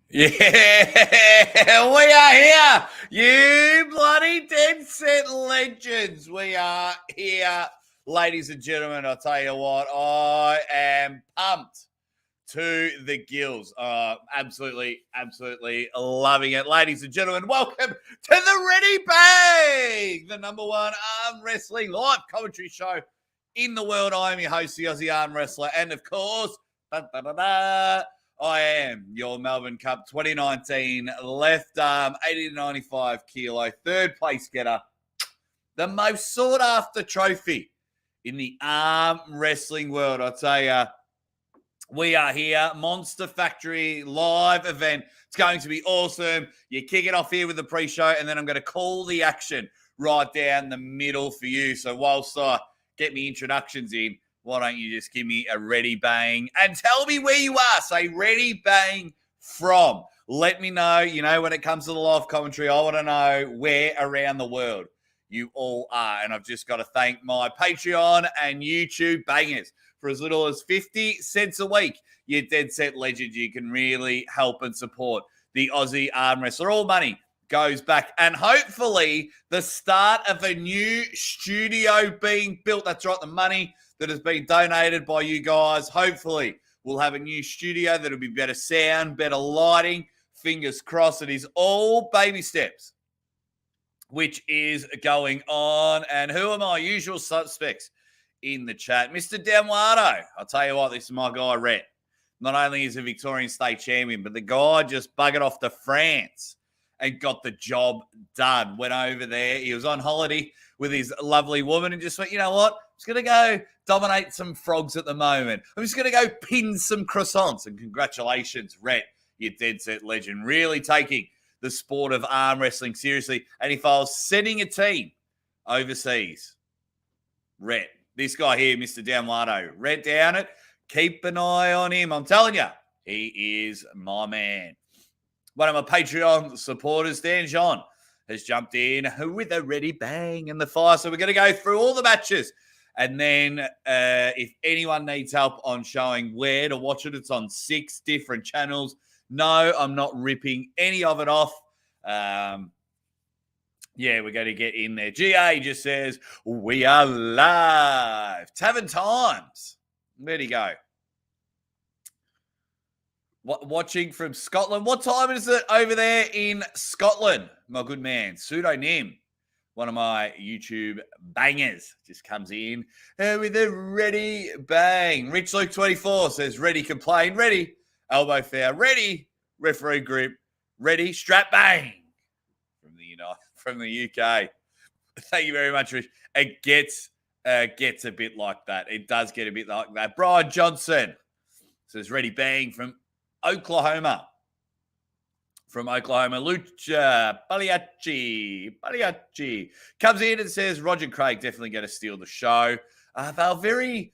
Yeah, we are here. You bloody dead set legends. We are here, ladies and gentlemen. I'll tell you what, I am pumped to the gills. Absolutely loving it. Ladies and gentlemen, welcome to the Ready Bang, the number one arm wrestling live commentary show in the world. I am your host, the Aussie Arm Wrestler, and of course, I am your Melbourne Cup 2019 left arm, 80 to 95 kilo, third place getter, the most sought after trophy in the arm wrestling world. I'll tell you, we are here, Monster Factory live event. It's going to be awesome. You kick it off here with the pre-show, and then I'm going to call the action right down the middle for you. So whilst I get me introductions in, why don't you just give me a ready bang and tell me where you are? Say ready bang from. Let me know, when it comes to the live commentary, I want to know where around the world you all are. And I've just got to thank my Patreon and YouTube bangers. For as little as 50 cents a week, you dead set legend. You can really help and support the Aussie Arm Wrestler. All money goes back, and hopefully the start of a new studio being built. That's right, the money that has been donated by you guys. Hopefully we'll have a new studio that'll be better sound, better lighting. Fingers crossed. It is all baby steps, which is going on. And who are my usual suspects in the chat? Mr. Demuado. I'll tell you what, this is my guy, Rhett. Not only is he a Victorian state champion, but the guy just buggered off to France and got the job done. Went over there. He was on holiday with his lovely woman and just went, you know what? I'm just going to go dominate some frogs at the moment. I'm just going to go pin some croissants. And congratulations, Rhett, you dead set legend. Really taking the sport of arm wrestling seriously. And if I was sending a team overseas, Rhett, this guy here, Mr. Downwardo, Red down it. Keep an eye on him. I'm telling you, he is my man. One of my Patreon supporters, Dan John, has jumped in with a ready bang in the fire. So we're going to go through all the matches. And then if anyone needs help on showing where to watch it, it's on 6 different channels. No, I'm not ripping any of it off. Yeah, we're going to get in there. GA just says, we are live. Tavern Times. Where'd he go? Watching from Scotland. What time is it over there in Scotland? My good man, Pseudonym, one of my YouTube bangers, just comes in with a ready bang. Rich Luke 24 says, ready complain, ready. Elbow foul, ready. Referee grip, ready. Strap bang. From the UK. Thank you very much, Rich. It gets a bit like that. It does get a bit like that. Brian Johnson says, ready bang from Oklahoma. Lucha Pagliacci comes in and says, Roger and Craig definitely going to steal the show. They were very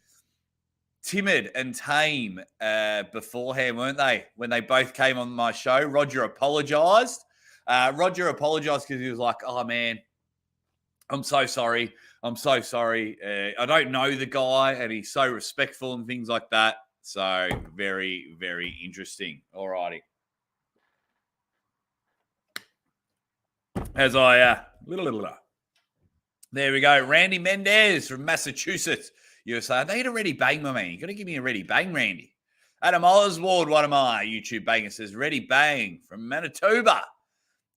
timid and tame beforehand, weren't they? When they both came on my show, Roger apologized. Because he was like, oh, man, I'm so sorry. I don't know the guy, and he's so respectful and things like that. So very, very interesting. All righty. As I, there we go. Randy Mendez from Massachusetts, USA. I need a ready bang, my man. You got to give me a ready bang, Randy. Adam Oswald, one of my YouTube bangers, says, ready bang from Manitoba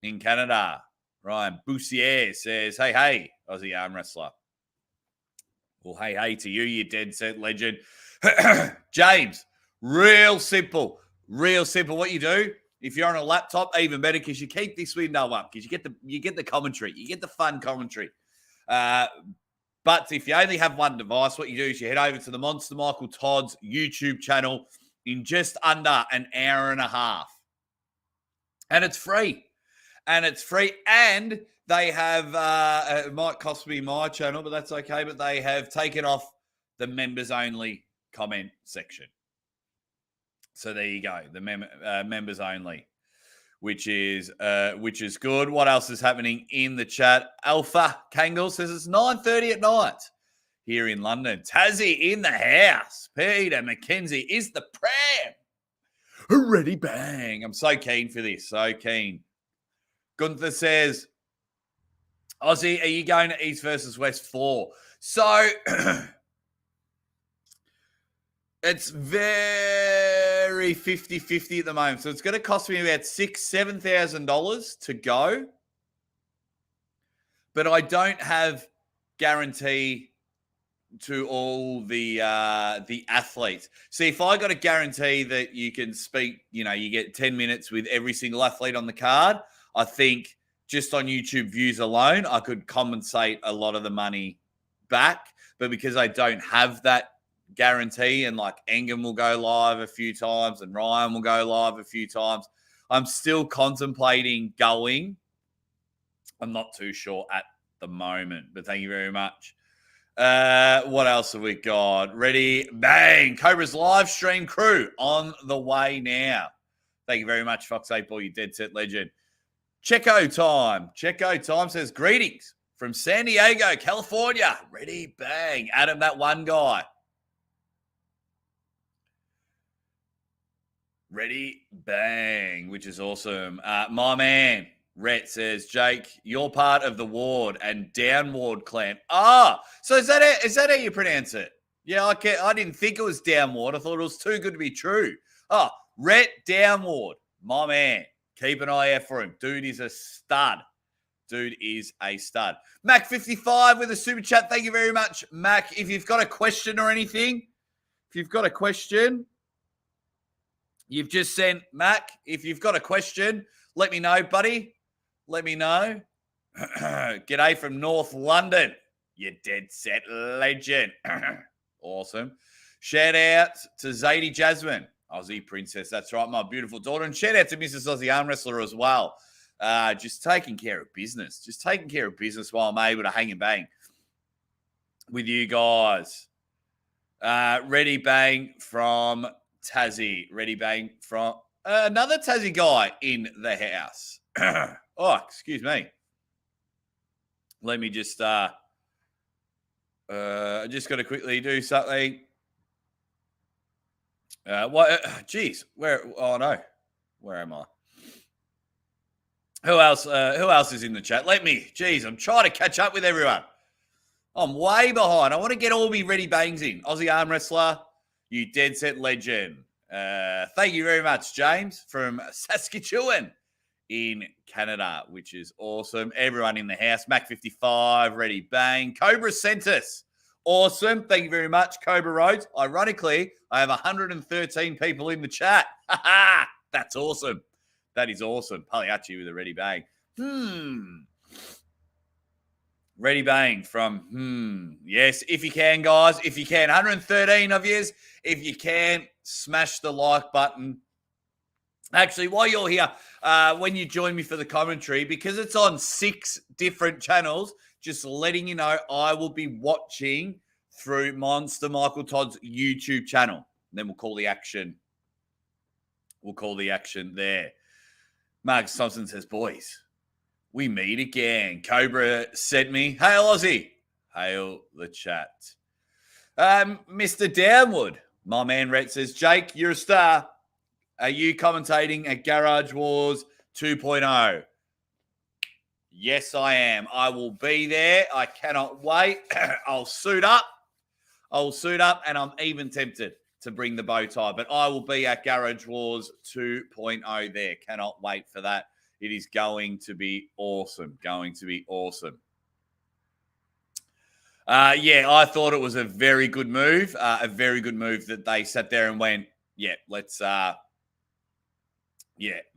in Canada. Ryan Boussier says, hey, Aussie Arm Wrestler. Well, hey to you, you dead set legend. James, real simple. What you do, if you're on a laptop, even better, because you keep this window up, because you get the commentary. You get the fun commentary. But if you only have one device, what you do is you head over to the Monster Michael Todd's YouTube channel in just under an hour and a half. And it's free. And they have, it might cost me my channel, but that's okay. But they have taken off the members only comment section. So there you go, the members only, which is good. What else is happening in the chat? Alpha Kangle says it's 9:30 at night here in London. Tassie in the house. Peter McKenzie is the pram. Ready, bang. I'm so keen for this. So keen. Gunther says, Aussie, are you going to East versus West 4? So it's very 50-50 at the moment. So it's going to cost me about $7,000 to go. But I don't have guarantee to all the athletes. See, if I got a guarantee that you can speak, you get 10 minutes with every single athlete on the card, I think just on YouTube views alone, I could compensate a lot of the money back. But because I don't have that guarantee, and like Engem will go live a few times and Ryan will go live a few times, I'm still contemplating going. I'm not too sure at the moment, but thank you very much. What else have we got? Ready, bang. Cobra's live stream crew on the way now. Thank you very much, Fox 8 Ball, you dead set legend. Checo time says, greetings from San Diego, California. Ready, bang. Adam, that one guy. Ready, bang, which is awesome. My man, Rhett says, Jake, you're part of the Ward and Downward clan. So is that how you pronounce it? Yeah, I didn't think it was Downward. I thought it was too good to be true. Rhett Downward, my man. Keep an eye out for him. Dude is a stud. Mac55 with a super chat. Thank you very much, Mac. If you've got a question or anything, you've just sent Mac. If you've got a question, let me know, buddy. Let me know. G'day from North London. You dead set legend. Awesome. Shout out to Zadie Jasmine, Aussie princess. That's right, my beautiful daughter. And shout out to Mrs. Aussie Arm Wrestler as well. Just taking care of business. While I'm able to hang and bang with you guys. Ready bang from Tassie. Ready bang from another Tassie guy in the house. Excuse me. Let me just I just got to quickly do something. Geez, where? Oh no, where am I? Who else is in the chat? I'm trying to catch up with everyone. I'm way behind. I want to get all me ready bangs in. Aussie Arm Wrestler, you dead set legend. Thank you very much, James, from Saskatchewan in Canada, which is awesome. Everyone in the house. Mac55, ready bang. Cobra sent us. Awesome. Thank you very much, Cobra Rhodes. Ironically, I have 113 people in the chat. That's awesome. That is awesome. Pagliacci with a ready bang. Ready bang from Yes, if you can, guys. If you can. 113 of yous. If you can, smash the like button. Actually, while you're here, when you join me for the commentary, because it's on 6 different channels, just letting you know, I will be watching through Monster Michael Todd's YouTube channel. And then we'll call the action. There. Marcus Thompson says, boys, we meet again. Cobra sent me, hail Aussie. Hail the chat. Mr. Downward, my man Rhett says, Jake, you're a star. Are you commentating at Garage Wars 2.0? Yes, I am. I will be there. I cannot wait. I'll suit up, and I'm even tempted to bring the bow tie. But I will be at Garage Wars 2.0 there. Cannot wait for that. It is going to be awesome. I thought it was a very good move. That they sat there and went, yeah, let's...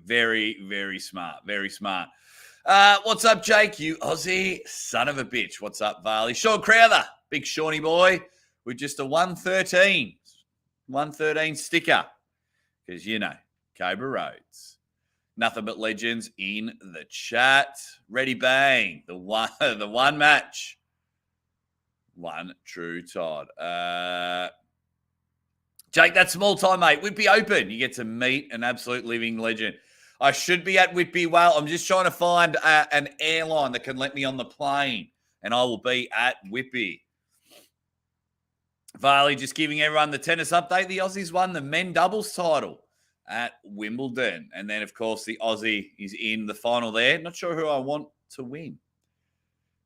very, very smart. What's up, Jake? You Aussie son of a bitch. What's up, Varley? Sean Crowther, big Shawnee boy, with just a 113 sticker. Because, Cobra Rhodes. Nothing but legends in the chat. Ready bang. The one match. One true Todd. Jake, that's small time, mate. Whitby Open. You get to meet an absolute living legend. I should be at Whitby. Well, I'm just trying to find an airline that can let me on the plane, and I will be at Whitby. Varley just giving everyone the tennis update. The Aussies won the men doubles title. at Wimbledon. And then, of course, the Aussie is in the final there. Not sure who I want to win,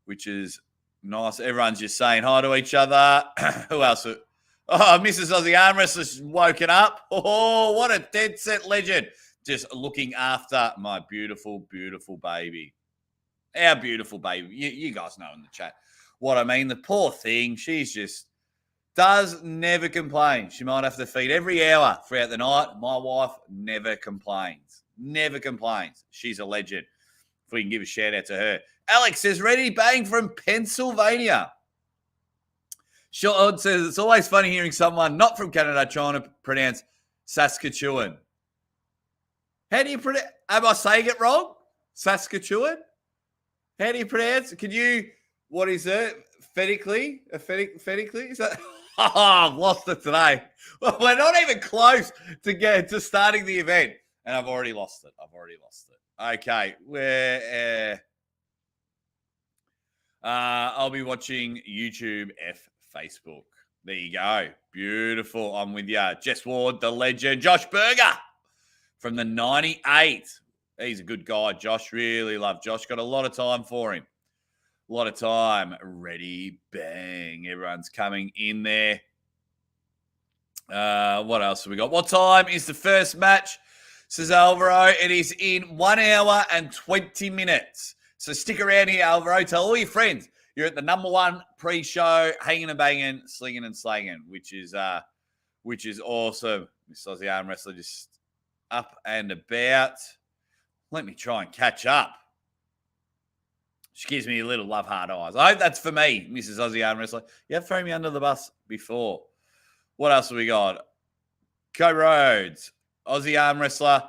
which is nice. Everyone's just saying hi to each other. Who else? Oh, Mrs. Aussie Arm Wrestler's woken up. Oh, what a dead set legend. Just looking after my beautiful, beautiful baby. Our beautiful baby. You guys know in the chat what I mean. The poor thing, she's just does never complain. She might have to feed every hour throughout the night. My wife never complains. Never complains. She's a legend. If we can give a shout out to her. Alex says, ready bang from Pennsylvania. Sean says, it's always funny hearing someone not from Canada trying to pronounce Saskatchewan. How do you pronounce? Am I saying it wrong? Saskatchewan? How do you pronounce it? Can you, what is it? Phonetically? Phonetically? Is that? Oh, I've lost it today. Well, we're not even close to starting the event. And I've already lost it. Okay. I'll be watching YouTube Facebook. There you go. Beautiful. I'm with you. Jess Ward, the legend. Josh Berger from the 98. He's a good guy. Josh, really love Josh. Got a lot of time for him. A lot of time. Ready, bang. Everyone's coming in there. What else have we got? What time is the first match? Says Alvaro. It is in 1 hour and 20 minutes. So stick around here, Alvaro. Tell all your friends you're at the number one pre-show, hanging and banging, slinging and slanging, which is awesome. Miss Aussie Arm Wrestler just up and about. Let me try and catch up. She gives me a little love heart eyes. I hope that's for me, Mrs. Aussie Arm Wrestler. You have thrown me under the bus before. What else have we got? Co Rhodes, Aussie Arm Wrestler.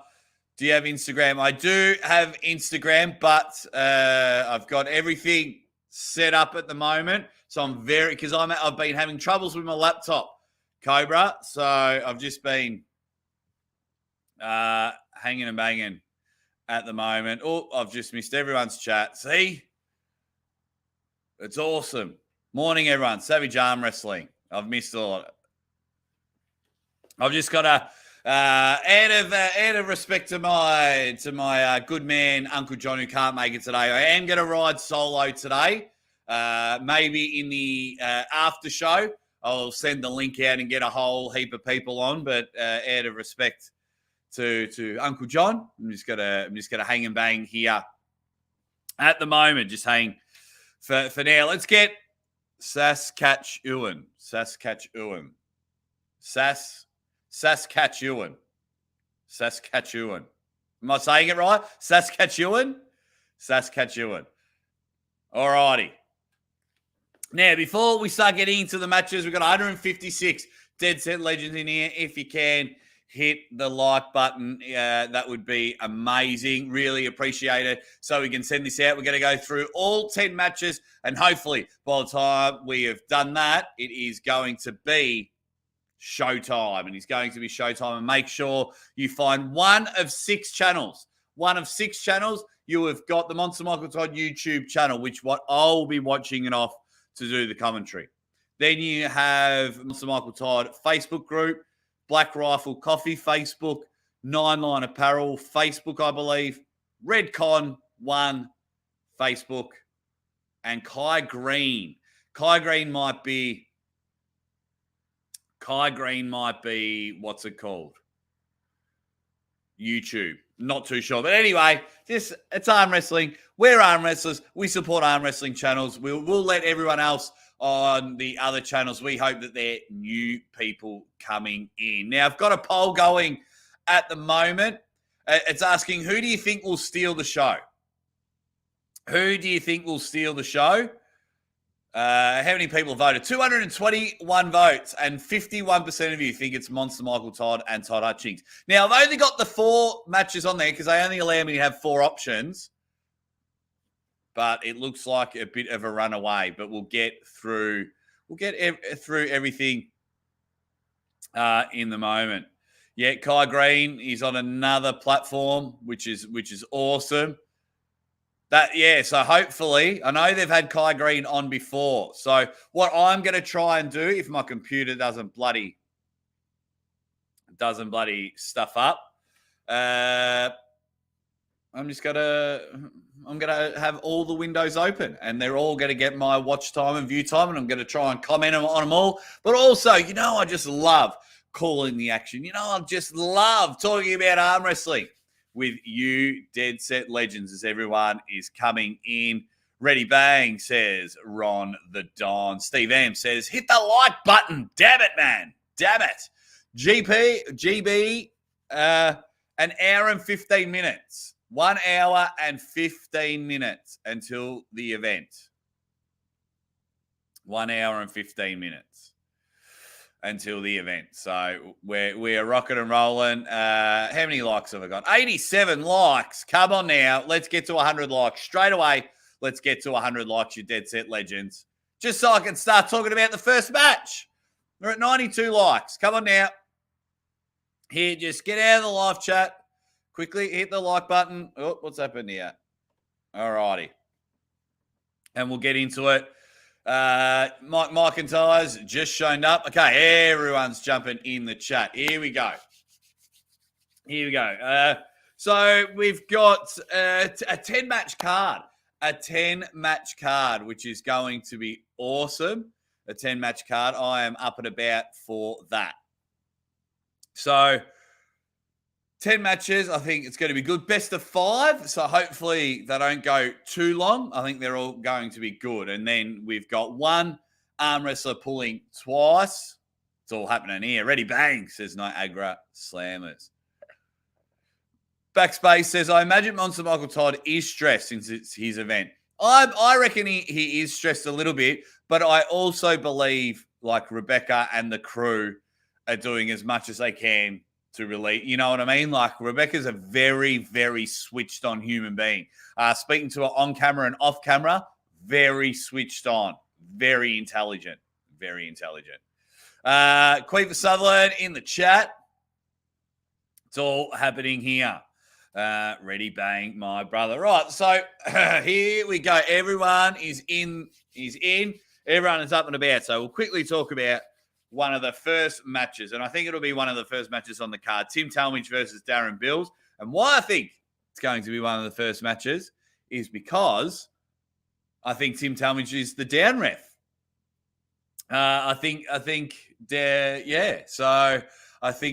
Do you have Instagram? I do have Instagram, but I've got everything set up at the moment. So I'm because I've been having troubles with my laptop, Cobra. So I've just been hanging and banging at the moment. Oh, I've just missed everyone's chat. See? It's awesome. Morning, everyone. Savage Arm Wrestling. I've missed a lot. I've just got to out of respect to my good man Uncle John who can't make it today. I am going to ride solo today. Maybe in the after show, I'll send the link out and get a whole heap of people on. But out of respect to Uncle John, I'm just gonna hang and bang here at the moment. Just hang for now. Let's get Saskatchewan. Saskatchewan. Am I saying it right? Saskatchewan. All righty. Now, before we start getting into the matches, we've got 156 Dead Set Legends in here. If you can, hit the like button. That would be amazing. Really appreciate it. So we can send this out. We're going to go through all 10 matches, and hopefully by the time we have done that, it is going to be showtime. And it's going to be showtime. And make sure you find one of 6 channels. You have got the Monster Michael Todd YouTube channel, which what I'll be watching it off to do the commentary. Then you have Monster Michael Todd Facebook group, Black Rifle Coffee Facebook, 9 Line Apparel Facebook, I believe, Redcon 1 Facebook, and Kai Green. Kai Green might be, what's it called? YouTube. Not too sure. But anyway, it's arm wrestling. We're arm wrestlers. We support arm wrestling channels. We'll let everyone else on the other channels. We hope that they're new people coming in. Now, I've got a poll going at the moment. It's asking, who do you think will steal the show? Who do you think will steal the show? How many people voted? 221 votes, and 51% of you think it's Monster Michael Todd and Todd Hutchings. Now, I've only got the 4 matches on there because they only allow me to have 4 options. But it looks like a bit of a runaway. But we'll get through. Through everything in the moment. Yeah, Kai Green is on another platform, which is awesome. So hopefully, I know they've had Kai Green on before. So what I'm going to try and do, if my computer doesn't bloody stuff up, I'm gonna have all the windows open, and they're all gonna get my watch time and view time, and I'm gonna try and comment on them all. But also, I just love calling the action. I just love talking about arm wrestling with you, Dead Set Legends, as everyone is coming in. Ready Bang says Ron the Don. Steve M says, hit the like button. Damn it, man. Damn it. GB, an hour and 15 minutes. 1 hour and 15 minutes until the event. 1 hour and 15 minutes until the event. So we're rocking and rolling. How many likes have I got? 87 likes. Come on now. Let's get to 100 likes. Straight away, let's get to 100 likes, you Dead Set Legends. Just so I can start talking about the first match. We're at 92 likes. Come on now. Here, just get out of the live chat. Quickly hit the like button. Oh, what's happened here? All righty. And we'll get into it. Mike McIntyre's just shown up. Okay, everyone's jumping in the chat. Here we go. So we've got a 10-match card. A 10-match card, which is going to be awesome. A 10-match card. I am up and about for that. So 10 matches, I think it's going to be good. Best of 5, so hopefully they don't go too long. I think they're all going to be good. And then we've got one arm wrestler pulling twice. It's all happening here. Ready Bang says Niagara Slammers. Backspace says, I imagine Monster Michael Todd is stressed since it's his event. I reckon he is stressed a little bit, but I also believe like Rebecca and the crew are doing as much as they can to relieve, you know what I mean? Like Rebecca's a very, very switched on human being. Speaking to her on camera and off camera, very switched on, very intelligent. Queever Sutherland in the chat. It's all happening here. Ready Bang, my brother. Right, so here we go. Everyone is in. Everyone is up and about. So we'll quickly talk about one of the first matches, and I think it'll be one of the first matches on the card. Tim Talmadge versus Darren Bills. And why I think it's going to be one of the first matches is because I think Tim Talmadge is the down ref. So I think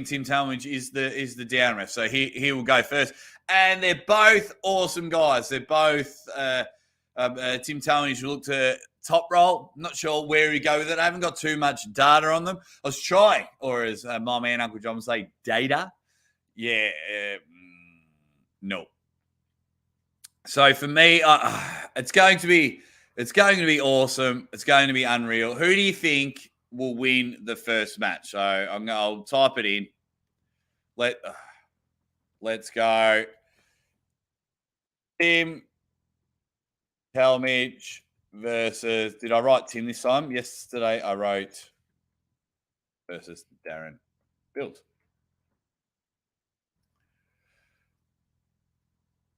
Tim Talmadge is the down ref. So he will go first. And they're both awesome guys. They're both Tim Talmadge will look to top roll. I'm not sure where he go with it. I haven't got too much data on them. I was trying, or as my man Uncle John would say, data. Yeah, no. So for me, it's going to be awesome. It's going to be unreal. Who do you think will win the first match? So I'll type it in. Let's go. Tim Talmadge versus, did I write Tim this time? Yesterday I wrote versus Darren Bills.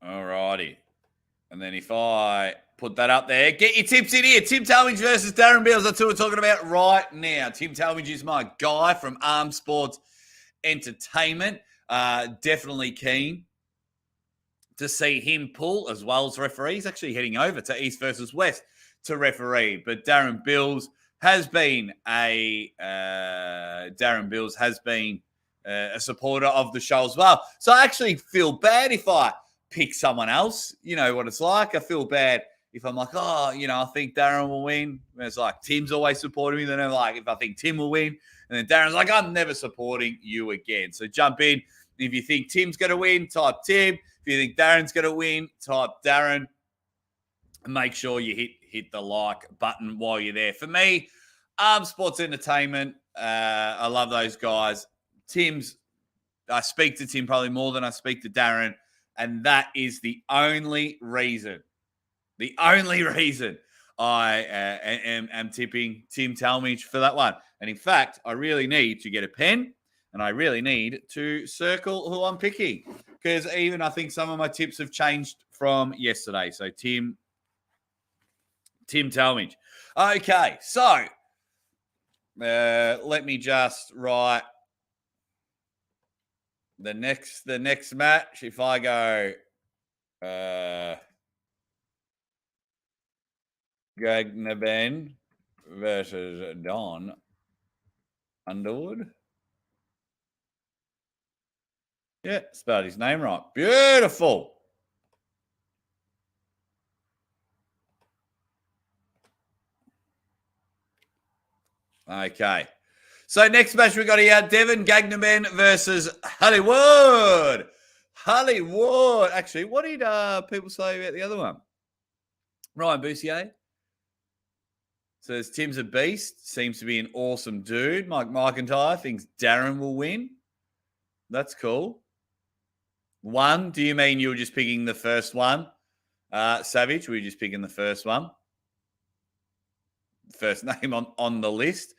All righty. And then if I put that up there, get your tips in here. Tim Talmadge versus Darren Bills. That's what we're talking about right now. Tim Talmadge is my guy from Arm Sports Entertainment. Definitely keen to see him pull as well as referee. He's actually heading over to East versus West to referee. But Darren Bills has been a supporter of the show as well. So I actually feel bad if I pick someone else. You know what it's like. I feel bad if I'm like, I think Darren will win. And it's like Tim's always supporting me. Then I'm like, if I think Tim will win, and then Darren's like, I'm never supporting you again. So jump in. If you think Tim's going to win, type Tim. If you think Darren's going to win, type Darren. And make sure you hit the like button while you're there. For me, Arm Sports Entertainment, I love those guys. I speak to Tim probably more than I speak to Darren. And that is the only reason I am tipping Tim Talmadge for that one. And in fact, I really need to get a pen and I really need to circle who I'm picking because even I think some of my tips have changed from yesterday. So Tim Talmadge. Okay, so let me just write The next match, if I go Gagnaben versus Don Underwood. Yeah, spelled his name right. Beautiful. Okay. So next match we got here, Devin Gagnaben versus Hollywood. Hollywood. Actually, what did people say about the other one? Ryan Boussier says Tim's a beast. Seems to be an awesome dude. Mike McIntyre thinks Darren will win. That's cool. One, do you mean you were just picking the first one? Savage, were you just picking the first one? First name on the list.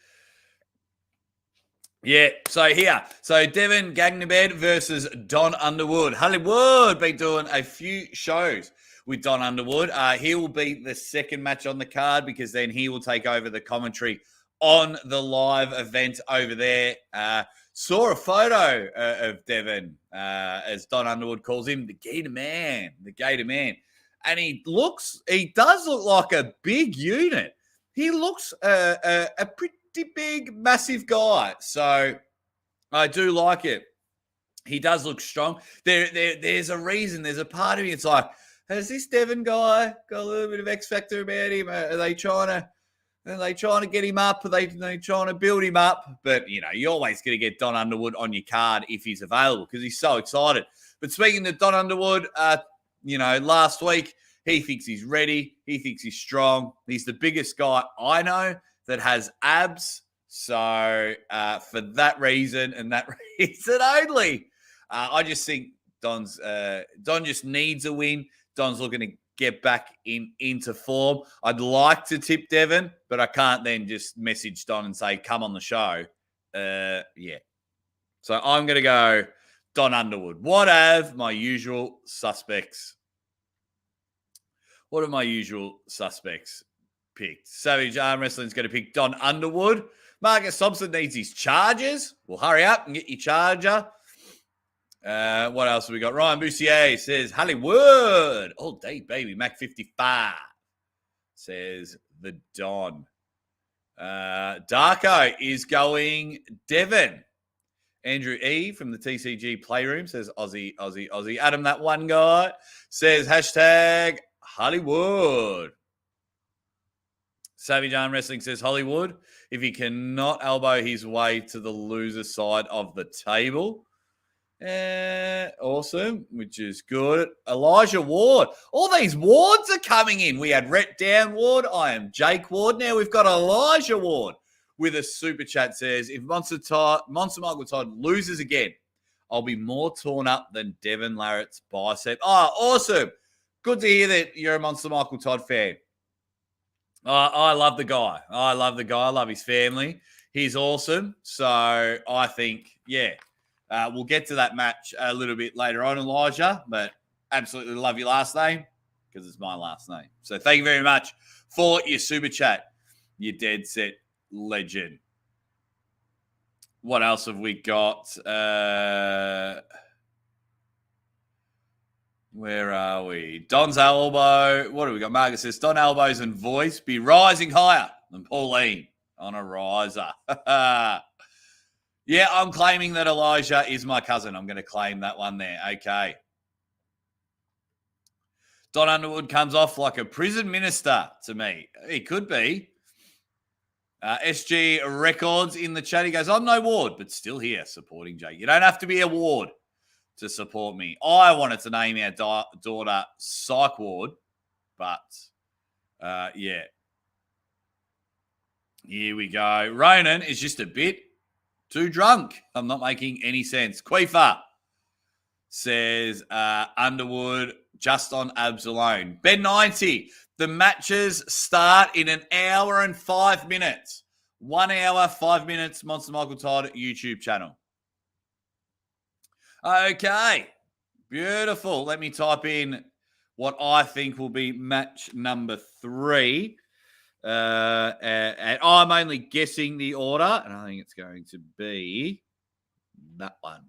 Yeah, so here. So Devin Gagnaben versus Don Underwood. Hollywood been doing a few shows with Don Underwood. He will be the second match on the card because then he will take over the commentary on the live event over there. Saw a photo of Devin, as Don Underwood calls him, the Gator Man, and he does look like a big unit. He looks a pretty big, massive guy. So I do like it. He does look strong. There's a reason. There's a part of me. It's like, has this Devin guy got a little bit of X factor about him? Are they trying to get him up? Are they trying to build him up? But, you're always going to get Don Underwood on your card if he's available because he's so excited. But speaking to Don Underwood, last week, he thinks he's ready. He thinks he's strong. He's the biggest guy I know that has abs. So for that reason and that reason only, I just think Don just needs a win. Don's looking to get back into form. I'd like to tip Devin, but I can't then just message Don and say, come on the show. Yeah. So I'm going to go Don Underwood. What have my usual suspects? What are my usual suspects picked? Savage Arm Wrestling's going to pick Don Underwood. Marcus Thompson needs his charges. Well, hurry up and get your charger. What else have we got? Ryan Boussier says Hollywood. All day, baby. Mac 55 says the Don. Darko is going Devin. Andrew E. from the TCG Playroom says Aussie, Aussie, Aussie. Adam, that one guy, says hashtag Hollywood. Savage Arm Wrestling says Hollywood if he cannot elbow his way to the loser side of the table. Awesome, which is good. Elijah Ward. All these Wards are coming in. We had Rhett Down Ward. I am Jake Ward. Now we've got Elijah Ward with a super chat says, if Monster Michael Todd loses again, I'll be more torn up than Devin Larratt's bicep. Oh, awesome. Good to hear that you're a Monster Michael Todd fan. I love the guy. I love his family. He's awesome. So I think, we'll get to that match a little bit later on, Elijah, but absolutely love your last name because it's my last name. So thank you very much for your super chat, you dead set legend. What else have we got? Where are we? Don's elbow. What do we got? Marcus says, Don elbows and voice be rising higher than Pauline on a riser. Yeah, I'm claiming that Elijah is my cousin. I'm going to claim that one there. Okay. Don Underwood comes off like a prison minister to me. He could be. SG Records in the chat. He goes, I'm no Ward, but still here supporting Jake. You don't have to be a Ward to support me. I wanted to name our daughter Psych Ward, but yeah. Here we go. Ronan is just a bit too drunk. I'm not making any sense. Queefer says Underwood just on abs alone. Ben 90. The matches start in an hour and 5 minutes. 1 hour, 5 minutes, Monster Michael Todd YouTube channel. Okay. Beautiful. Let me type in what I think will be match number 3. And I'm only guessing the order, and I think it's going to be that one.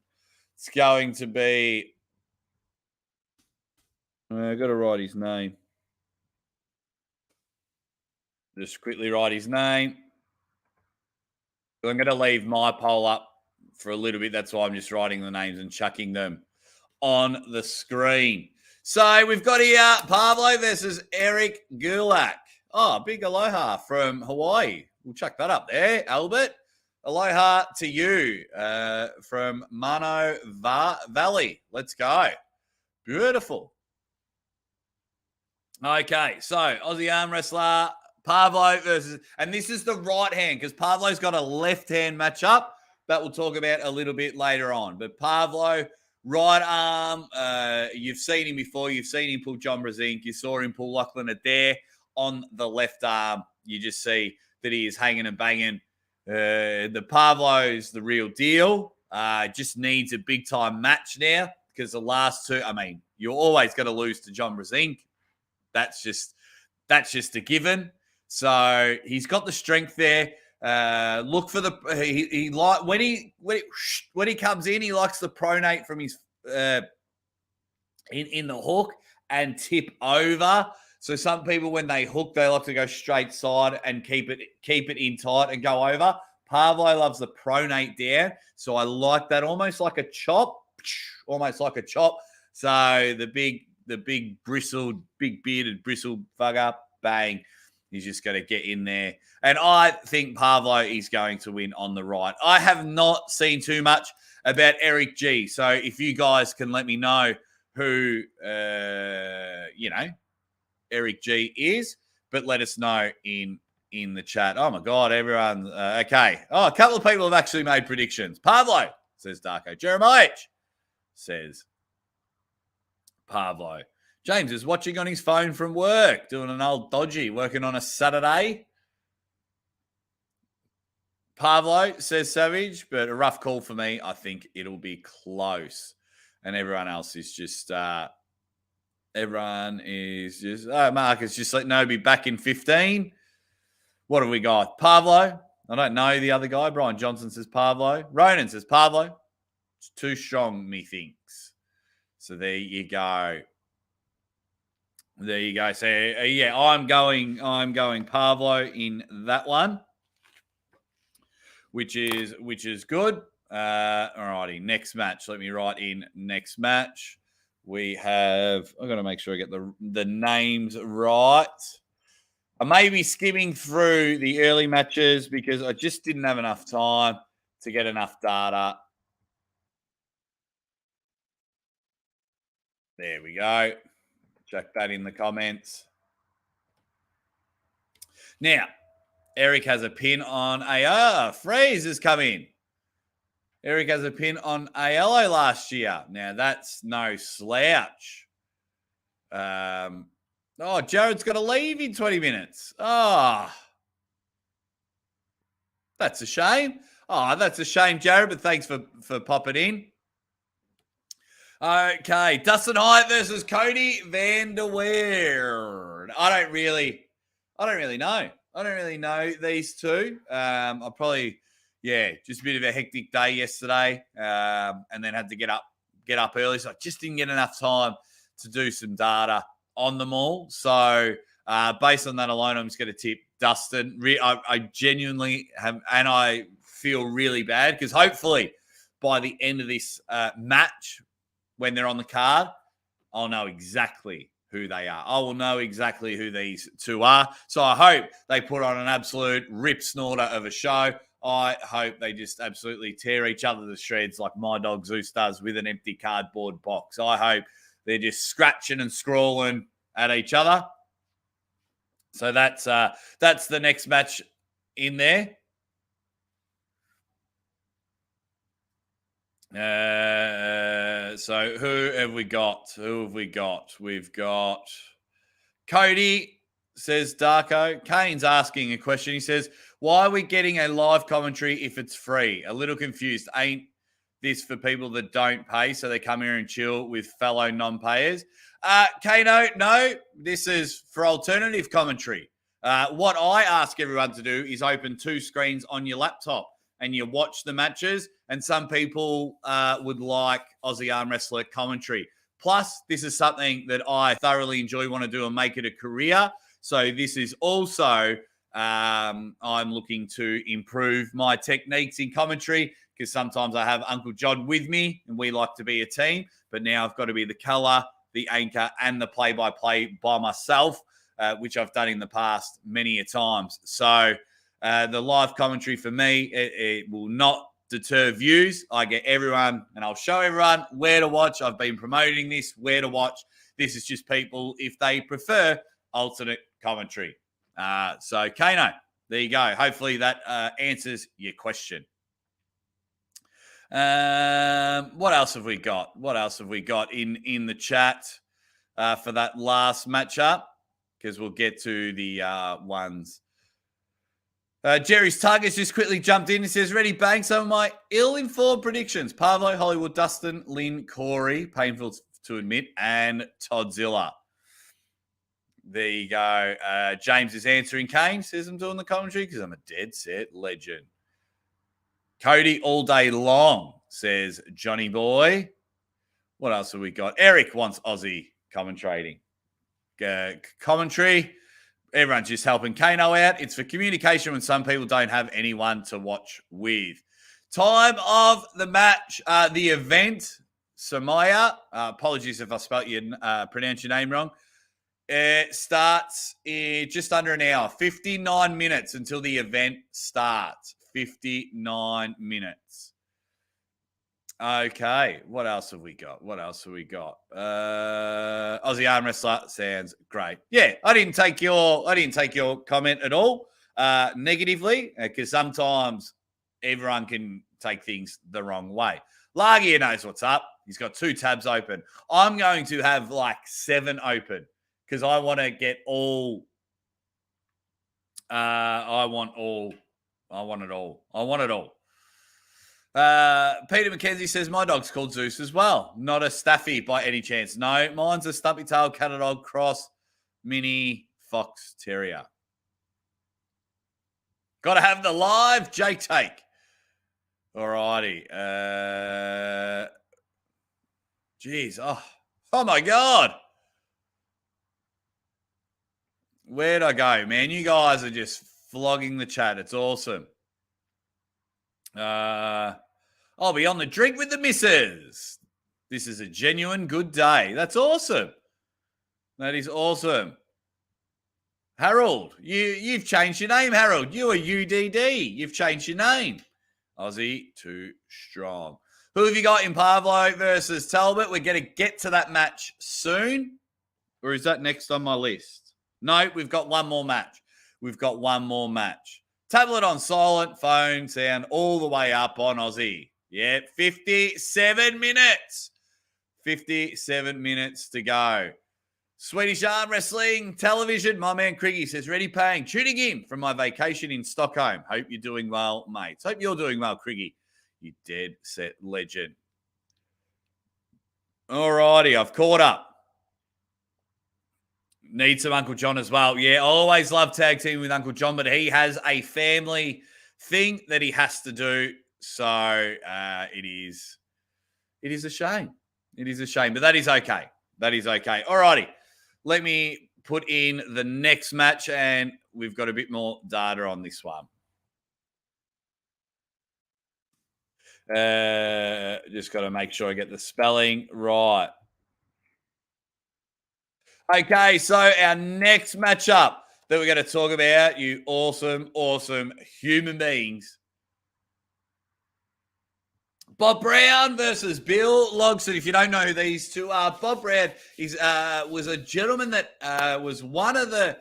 It's going to be. I've got to write his name. Just quickly write his name. I'm going to leave my poll up for a little bit. That's why I'm just writing the names and chucking them on the screen. So we've got here Pablo versus Eric Gulak. Oh, big aloha from Hawaii. We'll chuck that up there, Albert. Aloha to you from Mano Valley. Let's go. Beautiful. Okay, so Aussie arm wrestler Pablo versus, and this is the right hand because Pablo's got a left hand matchup that we'll talk about a little bit later on. But Pablo, right arm, you've seen him before. You've seen him pull John Brzenk. You saw him pull Lachlan Adair on the left arm. You just see that he is hanging and banging. The Pablo's the real deal. Just needs a big time match now because the last two, I mean, you're always going to lose to John Brzenk. That's just a given. So he's got the strength there. Look for the he like when he comes in, he likes to pronate from his in the hook and tip over. So some people when they hook, they like to go straight side and keep it in tight and go over. Pablo loves the pronate down, so I like that almost like a chop. So the big bristled, big bearded bristled bugger, bang. He's just going to get in there. And I think Pablo is going to win on the right. I have not seen too much about Eric G. So if you guys can let me know who, Eric G is, but let us know in the chat. Oh, my God, everyone. Okay. Oh, a couple of people have actually made predictions. Pablo, says Darko. Jeremiah says Pablo. James is watching on his phone from work, doing an old dodgy, working on a Saturday. Pablo says Savage, but a rough call for me. I think it'll be close. And everyone else is just, Mark is just like, no, be back in 15. What have we got? Pablo. I don't know the other guy. Brian Johnson says Pablo. Ronan says Pablo. It's too strong, methinks. So there you go. There you go. So yeah, I'm going Pablo in that one, which is good. Alrighty, next match. Let me write in next match. We have. I've got to make sure I get the names right. I may be skimming through the early matches because I just didn't have enough time to get enough data. There we go. Check that in the comments. Now, Eric has a pin on AO. Freeze has come in. Eric has a pin on ALO last year. Now, that's no slouch. Jared's got to leave in 20 minutes. Oh, that's a shame. Oh, that's a shame, Jared, but thanks for popping in. Okay, Dustin Hyatt versus Cody Vanderweerd. I don't really know. I don't really know these two. I probably, just a bit of a hectic day yesterday, and then had to get up early, so I just didn't get enough time to do some data on them all. So based on that alone, I'm just going to tip Dustin. I genuinely have, and I feel really bad because hopefully by the end of this match, when they're on the card, I'll know exactly who they are. I will know exactly who these two are. So I hope they put on an absolute rip snorter of a show. I hope they just absolutely tear each other to shreds like my dog Zeus does with an empty cardboard box. I hope they're just scratching and scrawling at each other. So that's the next match in there. So who have we got? We've got Cody, says Darko. Kane's asking a question. He says, why are we getting a live commentary if it's free? A little confused. Ain't this for people that don't pay, so they come here and chill with fellow non-payers? Kano, no, this is for alternative commentary. What I ask everyone to do is open two screens on your laptop and you watch the matches, and some people would like Aussie arm wrestler commentary. Plus, this is something that I thoroughly enjoy, want to do and make it a career. So this is also, I'm looking to improve my techniques in commentary, because sometimes I have Uncle John with me and we like to be a team, but now I've got to be the color, the anchor, and the play-by-play by myself, which I've done in the past many a times. So the live commentary for me, it will not deter views. I get everyone, and I'll show everyone where to watch. I've been promoting this, where to watch. This is just people, if they prefer alternate commentary. So Kano, there you go. Hopefully that answers your question. What else have we got? What else have we got in the chat for that last matchup? Because we'll get to the ones. Jerry's Target's just quickly jumped in. He says, ready, bang, some of my ill-informed predictions. Pablo, Hollywood, Dustin, Lynn, Corey, painful to admit, and Toddzilla. There you go. James is answering Kane, says I'm doing the commentary because I'm a dead set legend. Cody all day long, says Johnny Boy. What else have we got? Eric wants Aussie commentating. Commentary. Everyone's just helping Kano out. It's for communication when some people don't have anyone to watch with. Time of the match, the event. Samaya, apologies if I pronounce your name wrong. It starts in just under an hour, 59 minutes until the event starts. 59 minutes. Okay, what else have we got? Aussie arm wrestler sounds great. Yeah, I didn't take your comment at all negatively, because sometimes everyone can take things the wrong way. Lagia knows what's up. He's got 2 tabs open. I'm going to have like 7 open because I want to get all. I want it all. Peter McKenzie says, my dog's called Zeus as well. Not a Staffy by any chance. No, mine's a stumpy tail cat dog cross mini fox terrier. Got to have the live Jake take. All righty. Jeez. Oh my God. Where'd I go, man? You guys are just flogging the chat. It's awesome. I'll be on the drink with the missus. This is a genuine good day. That's awesome. That is awesome. Harold, you've changed your name, Harold. You are UDD. You've changed your name. Aussie too strong. Who have you got in Pavlo versus Talbot? We're going to get to that match soon. Or is that next on my list? No, we've got one more match. Tablet on silent, phone sound all the way up on Aussie. Yeah, 57 minutes. 57 minutes to go. Swedish Arm Wrestling Television. My man Criggy says, ready paying. Tuning in from my vacation in Stockholm. Hope you're doing well, mates. Hope you're doing well, Criggy. You dead set legend. All righty, I've caught up. Need some Uncle John as well. Yeah, always love tag teaming with Uncle John, but he has a family thing that he has to do. So it is a shame. It is a shame, but that is okay. All righty. Let me put in the next match, and we've got a bit more data on this one. Just got to make sure I get the spelling right. Okay, so our next matchup that we're going to talk about, you awesome human beings. Bob Brown versus Bill Logston. If you don't know who these two are, Bob Brown was a gentleman that was one of the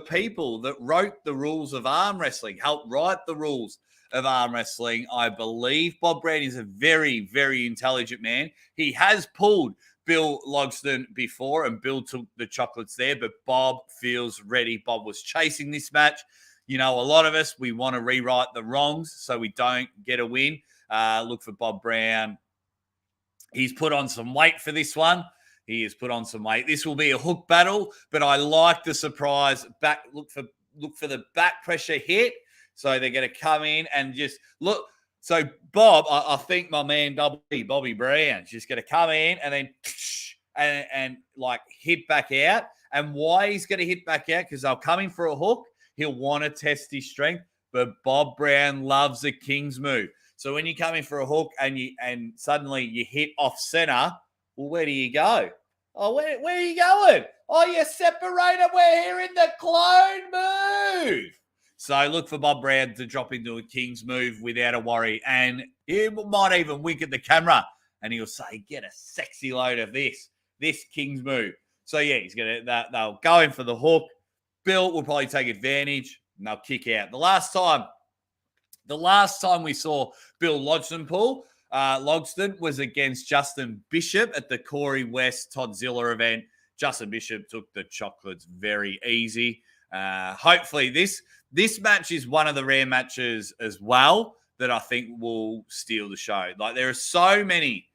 people that wrote the rules of arm wrestling, helped write the rules of arm wrestling, I believe. Bob Brown is a very, very intelligent man. He has pulled Bill Logston before, and Bill took the chocolates there, but Bob feels ready. Bob was chasing this match. You know, a lot of us, we want to rewrite the wrongs so we don't get a win. Look for Bob Brown. He's put on some weight for this one. This will be a hook battle, but I like the surprise back. Look for the back pressure hit. So they're going to come in and just look. So Bob, I think my man Bobby Brown's just going to come in and then and like hit back out. And why he's going to hit back out? Because they'll come in for a hook. He'll want to test his strength. But Bob Brown loves a king's move. So when you come in for a hook and suddenly you hit off center, well, where do you go? Oh, where are you going? Oh, you separator. We're here in the clone move. So look for Bob Brown to drop into a king's move without a worry. And he might even wink at the camera and he'll say, get a sexy load of this king's move. So yeah, they'll go in for the hook. Bill will probably take advantage and they'll kick out. The last time we saw Bill Logston pull, Logston was against Justin Bishop at the Corey West Todd Zilla event. Justin Bishop took the chocolates very easy. Hopefully this match is one of the rare matches as well that I think will steal the show. Like there are so many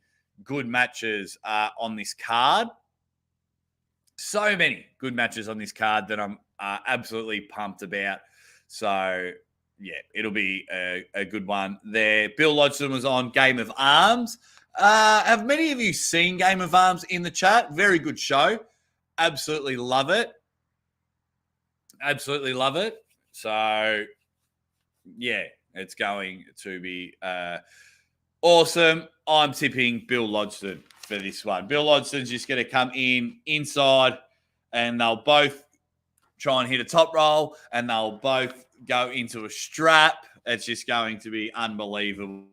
good matches on this card. So many good matches on this card that I'm absolutely pumped about. So yeah, it'll be a good one there. Bill Logston was on Game of Arms. Have many of you seen Game of Arms in the chat? Very good show. Absolutely love it. Absolutely love it. So, yeah, it's going to be awesome. I'm tipping Bill Logston for this one. Bill Logston's just going to come inside and they'll both try and hit a top roll and they'll both go into a strap. It's just going to be unbelievable.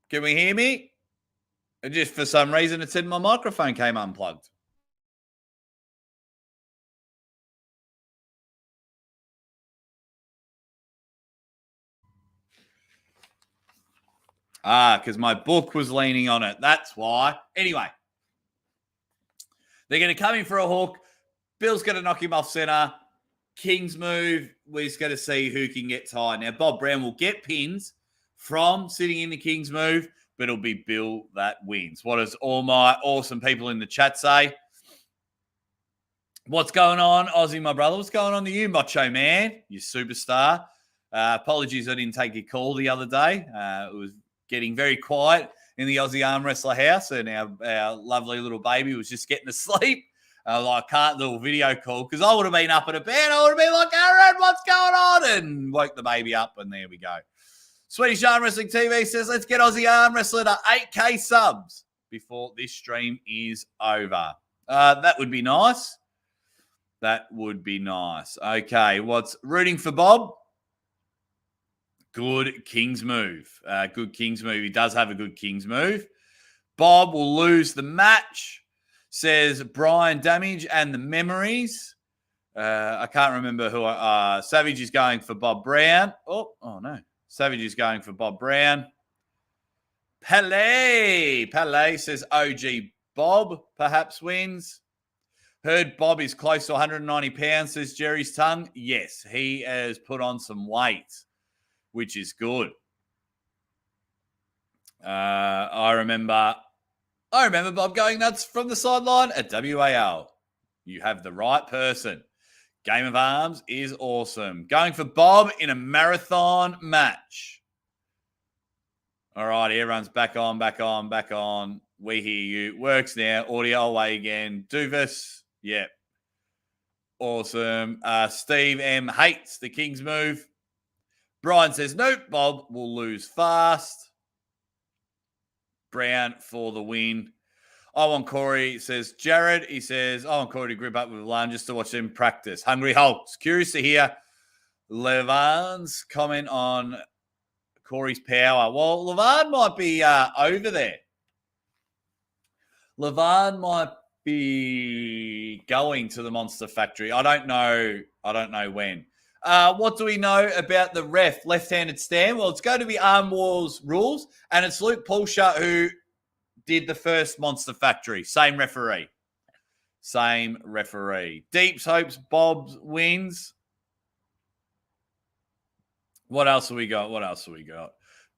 Can we hear me? Just for some reason, it said my microphone came unplugged. Because my book was leaning on it. That's why. Anyway, they're going to come in for a hook. Bill's going to knock him off center. King's move. We're just going to see who can get tied. Now, Bob Brown will get pins from sitting in the King's move, but it'll be Bill that wins. What does all my awesome people in the chat say? What's going on, Aussie, my brother? What's going on to you, Macho Man? You superstar. Apologies I didn't take your call the other day. It was getting very quiet in the Aussie Arm Wrestler house, and our lovely little baby was just getting to sleep. I can't do a video call because I would have been up in a bed. I would have been like, Aaron, what's going on? And woke the baby up, and there we go. Swedish Arm Wrestling TV says, let's get Aussie Arm Wrestler to 8K subs before this stream is over. That would be nice. That would be nice. Okay, what's rooting for Bob? Good King's move. Good King's move. He does have a good King's move. Bob will lose the match, says Brian Damage and the Memories. I can't remember who. Savage is going for Bob Brown. Oh no. Savage is going for Bob Brown. Pele says OG Bob perhaps wins. Heard Bob is close to 190 pounds, says Jerry's tongue. Yes, he has put on some weight, which is good. I remember Bob going nuts from the sideline at WAL. You have the right person. Game of Arms is awesome. Going for Bob in a marathon match. All right, everyone's back on. We hear you. Works now. Audio away again. Doofus. Yep. Awesome. Steve M hates the King's move. Brian says, nope, Bob will lose fast. Brown for the win. I want Corey, says Jared. He says, I want Corey to grip up with Levan just to watch them practice. Hungry Hulks. Curious to hear Levan's comment on Corey's power. Well, Levan might be over there. Levan might be going to the Monster Factory. I don't know when. What do we know about the ref left-handed stand? Well, it's going to be Arm Wars rules, and it's Luke Pulsher who did the first Monster Factory. Same referee. Deeps hopes Bob wins. What else have we got?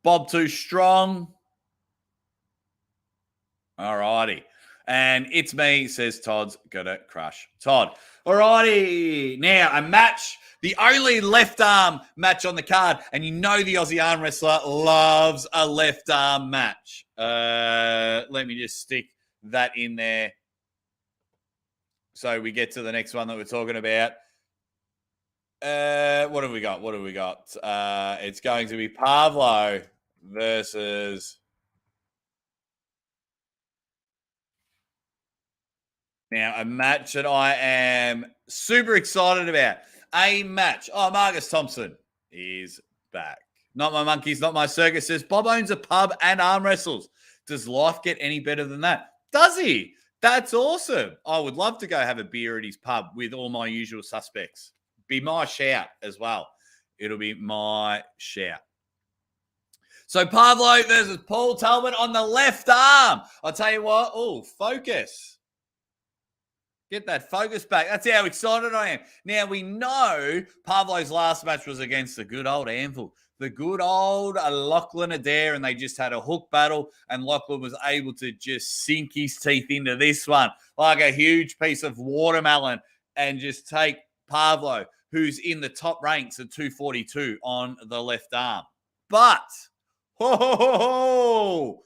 Bob too strong. All righty. And it's me, says Todd's gonna crush Todd. Alrighty. Now, a match, the only left arm match on the card. And you know the Aussie arm wrestler loves a left arm match. Let me just stick that in there. So we get to the next one that we're talking about. What have we got? It's going to be Pavlo versus... Now, a match that I am super excited about. A match. Oh, Marcus Thompson is back. Not my monkeys, not my circus. Says Bob owns a pub and arm wrestles. Does life get any better than that? Does he? That's awesome. I would love to go have a beer at his pub with all my usual suspects. Be my shout as well. It'll be my shout. So Pavlo versus Paul Talbot on the left arm. I'll tell you what. Oh, focus. Get that focus back. That's how excited I am. Now, we know Pavlo's last match was against the good old Anvil, the good old Lachlan Adair, and they just had a hook battle, and Lachlan was able to just sink his teeth into this one like a huge piece of watermelon and just take Pavlo, who's in the top ranks at 242 on the left arm. But, Paul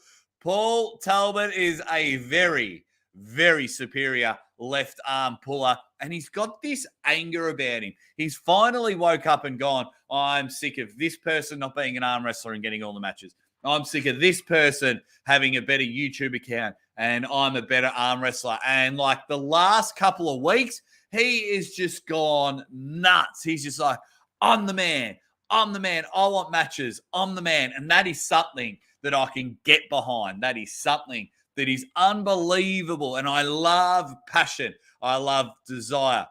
Talbot is a very, very superior left arm puller, and he's got this anger about him. He's finally woke up and gone, I'm sick of this person not being an arm wrestler and getting all the matches. I'm sick of this person having a better YouTube account and I'm a better arm wrestler. And like the last couple of weeks, he is just gone nuts. He's just like, I'm the man. I'm the man. I want matches. I'm the man. And that is something that I can get behind. That is something that is unbelievable. And I love passion. I love desire.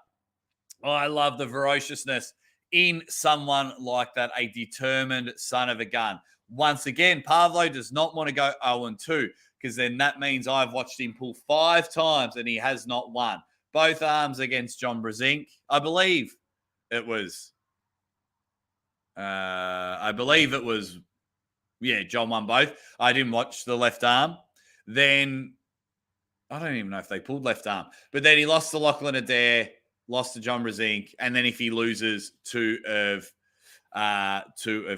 I love the ferociousness in someone like that, a determined son of a gun. Once again, Pavlo does not want to go 0-2 because then that means I've watched him pull 5 times and he has not won. Both arms against John Brzenk. I believe it was, John won both. I didn't watch the left arm. Then I don't even know if they pulled left arm. But then he lost to Lachlan Adair, lost to John Brzenk, and then if he loses two of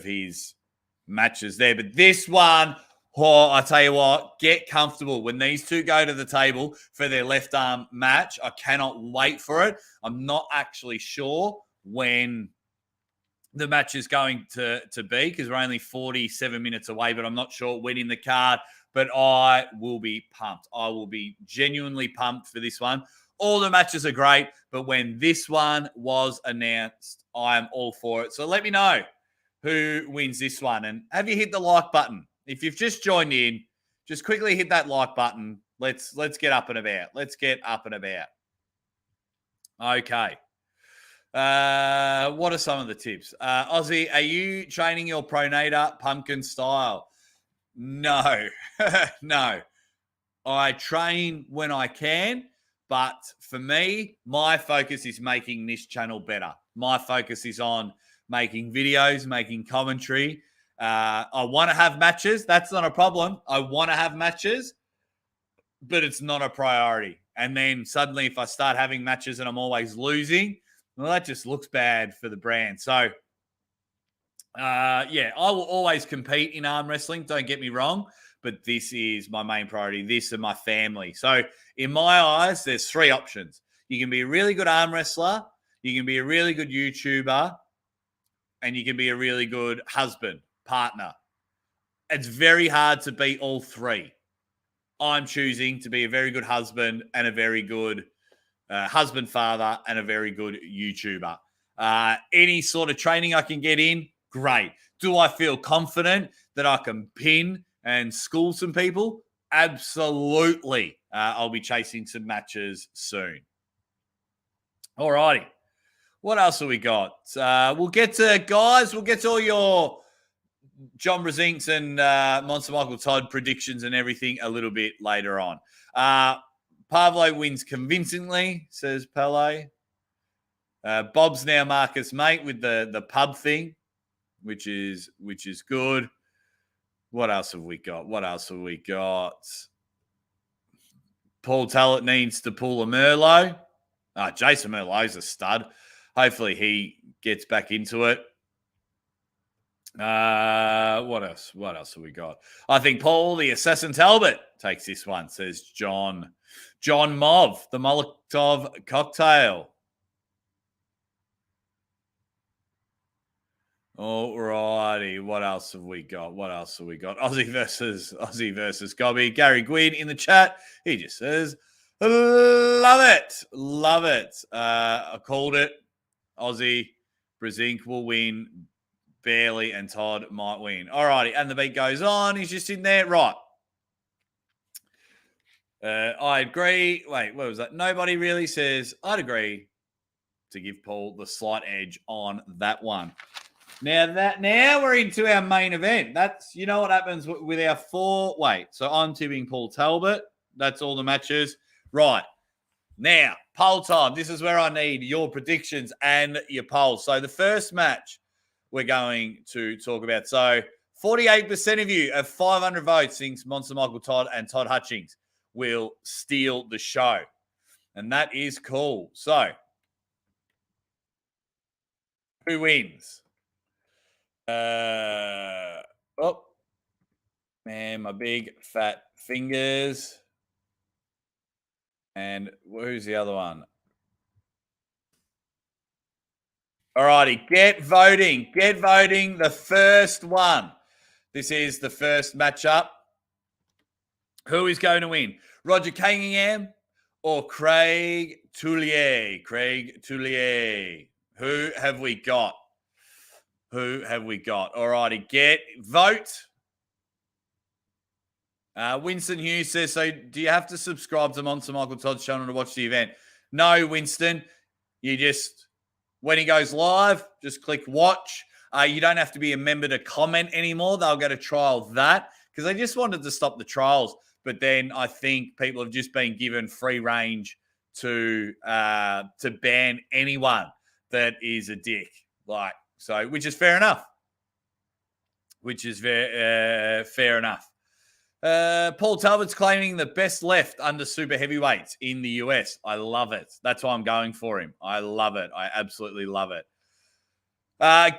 his matches there. But this one, I tell you what, get comfortable. When these two go to the table for their left arm match, I cannot wait for it. I'm not actually sure when the match is going to be because we're only 47 minutes away, but I'm not sure when in the card. But I will be pumped. I will be genuinely pumped for this one. All the matches are great, but when this one was announced, I am all for it. So let me know who wins this one. And have you hit the like button? If you've just joined in, just quickly hit that like button. Let's get up and about. Let's get up and about. Okay. What are some of the tips? Aussie, are you training your pronator pumpkin style? No, no. I train when I can, but for me, my focus is making this channel better. My focus is on making videos, making commentary. I want to have matches. That's not a problem. I want to have matches, but it's not a priority. And then suddenly if I start having matches and I'm always losing, well, that just looks bad for the brand. So, I will always compete in arm wrestling. Don't get me wrong, but this is my main priority. This and my family. So in my eyes, there's 3 options. You can be a really good arm wrestler. You can be a really good YouTuber. And you can be a really good husband, partner. It's very hard to beat all 3. I'm choosing to be a very good husband and a very good husband, father, and a very good YouTuber. Any sort of training I can get in, great. Do I feel confident that I can pin and school some people? Absolutely. I'll be chasing some matches soon. All righty. What else have we got? We'll get to all your John Brzenks and Monster Michael Todd predictions and everything a little bit later on. Pavlo wins convincingly, says Pele. Bob's now Marcus' mate with the pub thing, which is good. What else have we got? Paul Talbot needs to pull a Merlot. Jason Merlot's a stud. Hopefully he gets back into it. What else? What else have we got? I think Paul the Assassin Talbot takes this one, says John. John Mov, the Molotov cocktail. Alrighty, what else have we got? Aussie versus Gobby. Gary Gwynn in the chat. He just says, love it. I called it. Aussie, Brzenk will win barely, and Todd might win. Alrighty, and the beat goes on. He's just in there, right? I agree. Wait, what was that? Nobody really says I'd agree to give Paul the slight edge on that one. Now we're into our main event. That's, you know what happens with our so I'm tipping Paul Talbot. That's all the matches. Right. Now, poll time. This is where I need your predictions and your polls. So the first match we're going to talk about. So 48% of you of 500 votes thinks Monster Michael Todd and Todd Hutchings will steal the show. And that is cool. So who wins? Man, my big fat fingers. And who's the other one? Alrighty, get voting. The first one. This is the first matchup. Who is going to win? Roger Cunningham or Craig Tullier? Who have we got? Alrighty, vote. Winston Hughes says, so do you have to subscribe to Monster Michael Todd's channel to watch the event? No, Winston. You just, when he goes live, just click watch. You don't have to be a member to comment anymore. They'll go to trial that because they just wanted to stop the trials. But then I think people have just been given free range to ban anyone that is a dick. Which is fair enough. Fair enough. Paul Talbot's claiming the best left under super heavyweights in the US. I love it. That's why I'm going for him. I love it. I absolutely love it.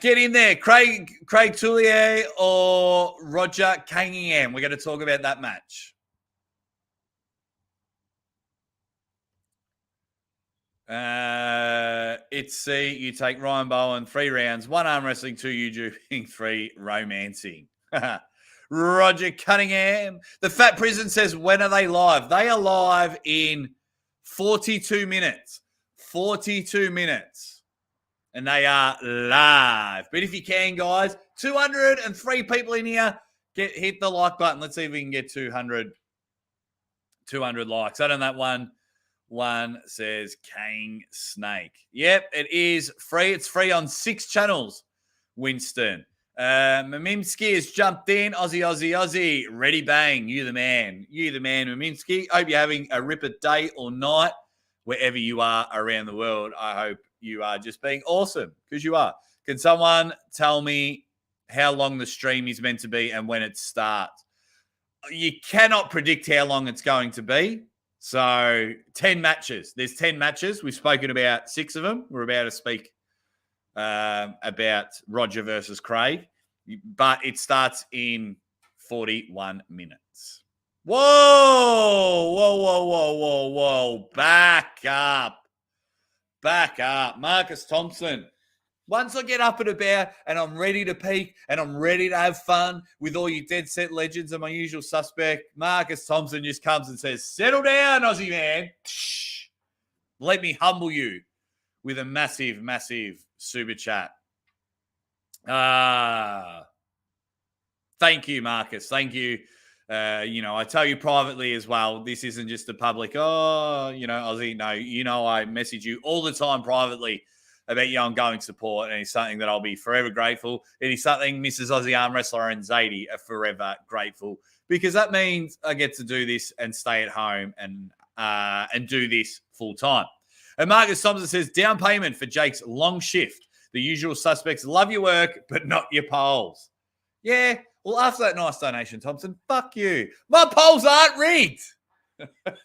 Get in there. Craig Tullier or Roger Cunningham. We're going to talk about that match. It's C. You take Ryan Bowen, 3 rounds, 1 arm wrestling, 2 YouTubing, 3 romancing. Roger Cunningham. The Fat Prison says, when are they live? They are live in 42 minutes. 42 minutes. And they are live. But if you can, guys, 203 people in here, hit the like button. Let's see if we can get 200 likes. I don't know that one. One says Kang Snake. Yep, it is free. It's free on 6 channels, Winston. Mimsky has jumped in. Aussie. Ready, bang. You the man, Mimsky. Hope you're having a ripper day or night wherever you are around the world. I hope you are just being awesome because you are. Can someone tell me how long the stream is meant to be and when it starts? You cannot predict how long it's going to be. So 10 matches. There's 10 matches. We've spoken about 6 of them. We're about to speak about Roger versus Craig, but it starts in 41 minutes. Whoa. Back up. Marcus Thompson. Once I get up and about and I'm ready to peak and I'm ready to have fun with all you dead set legends and my usual suspect, Marcus Thompson just comes and says, settle down, Aussie man. Let me humble you with a massive, massive super chat. Thank you, Marcus. Thank you. I tell you privately as well, this isn't just a public, Aussie. No, I message you all the time privately about your ongoing support, and it's something that I'll be forever grateful. It is something Mrs. Aussie Arm Wrestler and Zadie are forever grateful because that means I get to do this and stay at home and do this full time. And Marcus Thompson says, down payment for Jake's long shift. The usual suspects love your work, but not your polls. Yeah, well, after that nice donation, Thompson, fuck you. My polls aren't rigged.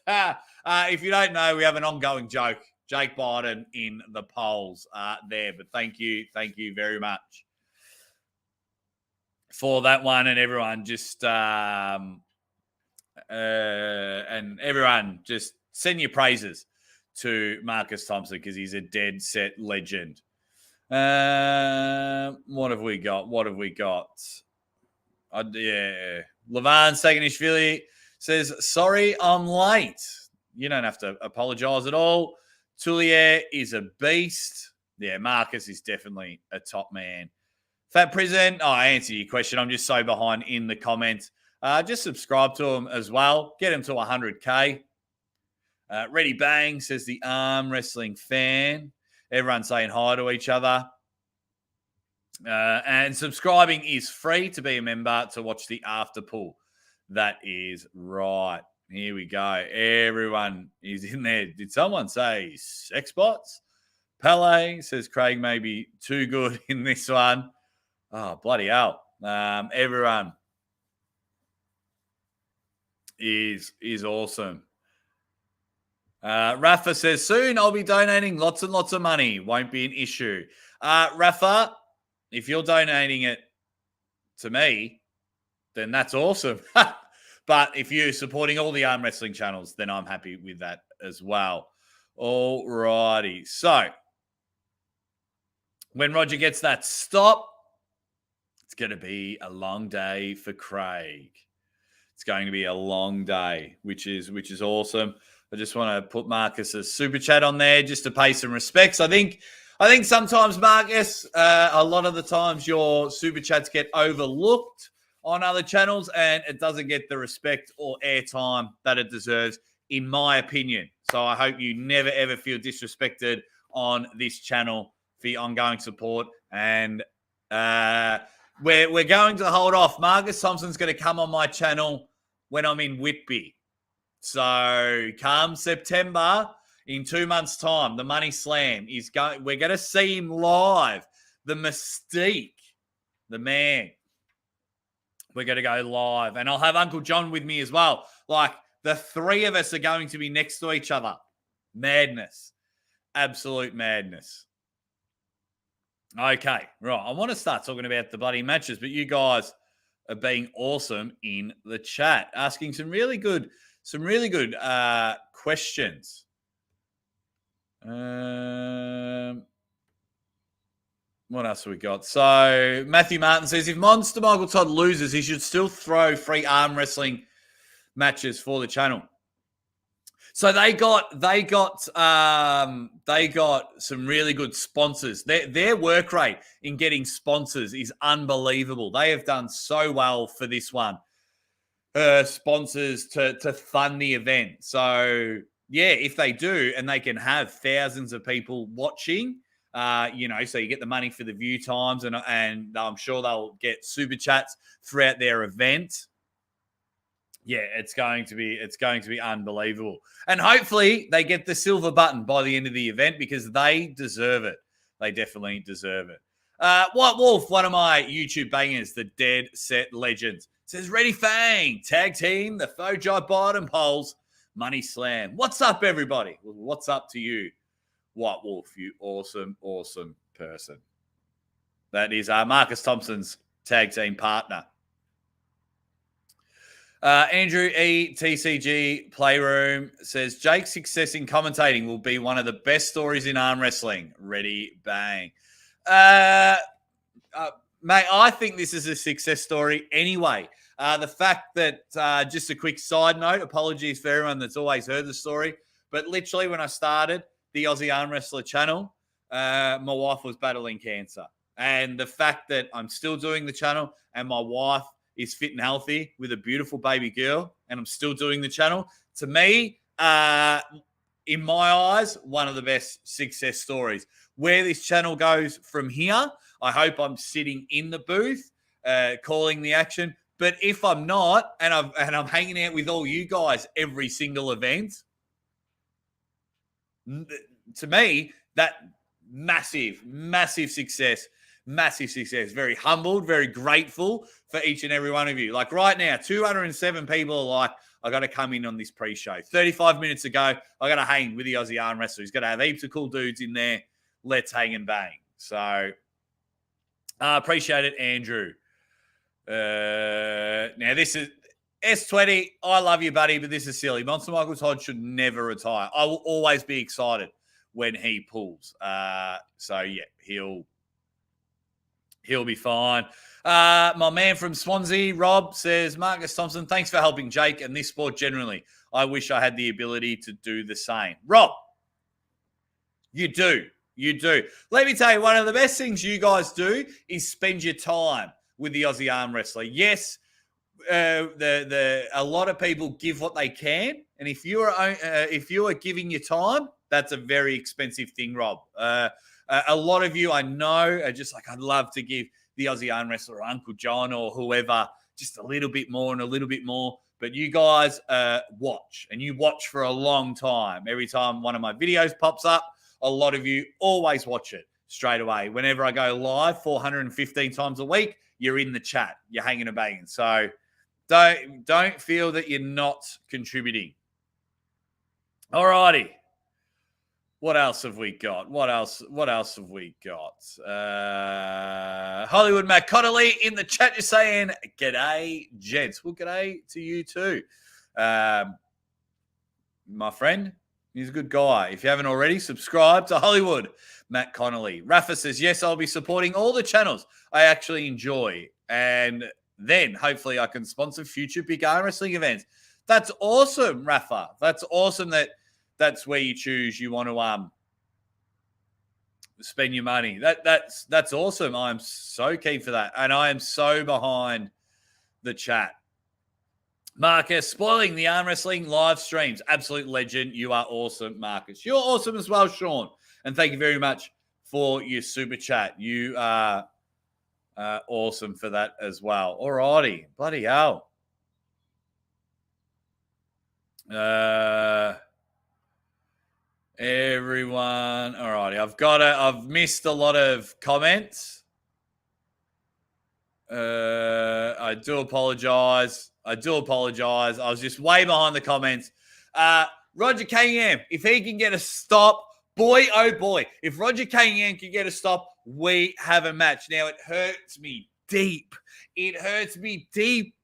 If you don't know, we have an ongoing joke. Jake Biden in the polls there. But thank you very much for that one. And everyone just send your praises to Marcus Thompson because he's a dead set legend. What have we got? Yeah. Levan Saganishvili says, sorry, I'm late. You don't have to apologize at all. Tullier is a beast. Yeah, Marcus is definitely a top man. Fat Prison, I answered your question. I'm just so behind in the comments. Just subscribe to him as well. Get him to 100K. Ready Bang says the arm wrestling fan. Everyone's saying hi to each other. And subscribing is free to be a member to watch the after pool. That is right. Here we go. Everyone is in there. Did someone say sex bots? Pele says Craig may be too good in this one. Oh, bloody hell. Everyone is awesome. Rafa says, soon I'll be donating lots and lots of money. Won't be an issue. Rafa, if you're donating it to me, then that's awesome. But if you're supporting all the arm wrestling channels, then I'm happy with that as well. All righty. So, when Roger gets that stop, it's going to be a long day for Craig. It's going to be a long day, which is awesome. I just want to put Marcus's super chat on there just to pay some respects. I think sometimes, Marcus, a lot of the times your super chats get overlooked on other channels and it doesn't get the respect or airtime that it deserves, in my opinion. So I hope you never, ever feel disrespected on this channel for your ongoing support. And we're going to hold off. Marcus Thompson's going to come on my channel when I'm in Whitby. So come September, in 2 months' time, the Money Slam is going. We're going to see him live. The Mystique, the man. We're going to go live. And I'll have Uncle John with me as well. Like, the three of us are going to be next to each other. Madness. Absolute madness. Okay, right. I want to start talking about the bloody matches, but you guys are being awesome in the chat, asking some really good questions. What else have we got? So Matthew Martin says, if Monster Michael Todd loses, he should still throw free arm wrestling matches for the channel. So they got some really good sponsors. Their work rate in getting sponsors is unbelievable. They have done so well for this one. Sponsors to fund the event. So yeah, if they do, and they can have thousands of people watching, so you get the money for the view times, and I'm sure they'll get super chats throughout their event. Yeah, it's going to be unbelievable. And hopefully they get the silver button by the end of the event because they deserve it. They definitely deserve it. White Wolf, one of my YouTube bangers, the Dead Set Legends, says, Ready Fang, tag team, the Fojo Bottom Poles, Money Slam. What's up, everybody? Well, what's up to you, White Wolf, you awesome, awesome person. That is Marcus Thompson's tag team partner. Andrew E. TCG Playroom says, Jake's success in commentating will be one of the best stories in arm wrestling. Ready, bang. Mate, I think this is a success story anyway. The fact that, just a quick side note, apologies for everyone that's always heard the story, but literally when I started the Aussie Arm Wrestler channel, my wife was battling cancer. And the fact that I'm still doing the channel and my wife is fit and healthy with a beautiful baby girl, and I'm still doing the channel, to me, in my eyes, one of the best success stories. Where this channel goes from here, I hope I'm sitting in the booth, calling the action. But if I'm not, and I'm hanging out with all you guys every single event, to me, that massive, massive success massive success. Very humbled, very grateful for each and every one of you. Like right now, 207 people are like, I got to come in on this pre-show. 35 minutes ago, I got to hang with the Aussie arm wrestler. He's got to have heaps of cool dudes in there. Let's hang and bang. So appreciate it, Andrew. Now this is S20. I love you, buddy, but this is silly. Monster Michael Todd should never retire. I will always be excited when he pulls. So yeah, he'll be fine. My man from Swansea, Rob, says, Marcus Thompson, thanks for helping Jake and this sport generally. I wish I had the ability to do the same. Rob, you do. You do. Let me tell you, one of the best things you guys do is spend your time with the Aussie arm wrestler. Yes, a lot of people give what they can, and if you are giving your time, that's a very expensive thing, Rob. A lot of you I know are just like, I'd love to give the Aussie arm wrestler or Uncle John or whoever just a little bit more and a little bit more. But you guys watch, and you watch for a long time. Every time one of my videos pops up, a lot of you always watch it straight away. Whenever I go live 415 times a week, you're in the chat. You're hanging and banging. So don't feel that you're not contributing. All righty. What else have we got? What else have we got? Hollywood Matt Connolly in the chat just saying, g'day, gents. Well, g'day to you too. My friend, he's a good guy. If you haven't already, subscribe to Hollywood Matt Connolly. Rafa says, yes, I'll be supporting all the channels I actually enjoy. And then hopefully I can sponsor future big arm wrestling events. That's awesome, Rafa. That's awesome that's where you choose you want to spend your money. That's awesome. I'm so keen for that. And I am so behind the chat. Marcus, spoiling the arm wrestling live streams. Absolute legend. You are awesome, Marcus. You're awesome as well, Sean. And thank you very much for your super chat. You are awesome for that as well. All righty. Bloody hell. Everyone. All righty. I've missed a lot of comments. I do apologize. I was just way behind the comments. Roger Cunningham, if he can get a stop, boy, oh boy, if Roger Cunningham can get a stop, we have a match. Now, it hurts me deep. It hurts me deep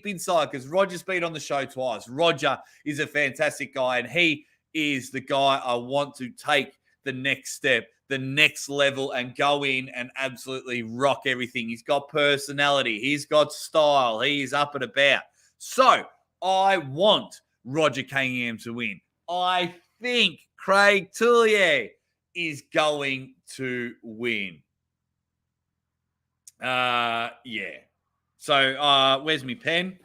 inside because Roger's been on the show twice. Roger is a fantastic guy, and he is the guy I want to take the next step, the next level, and go in and absolutely rock everything. He's got personality. He's got style. He is up and about. So I want Roger Cunningham to win. I think Craig Tullier is going to win. Yeah. So where's my pen?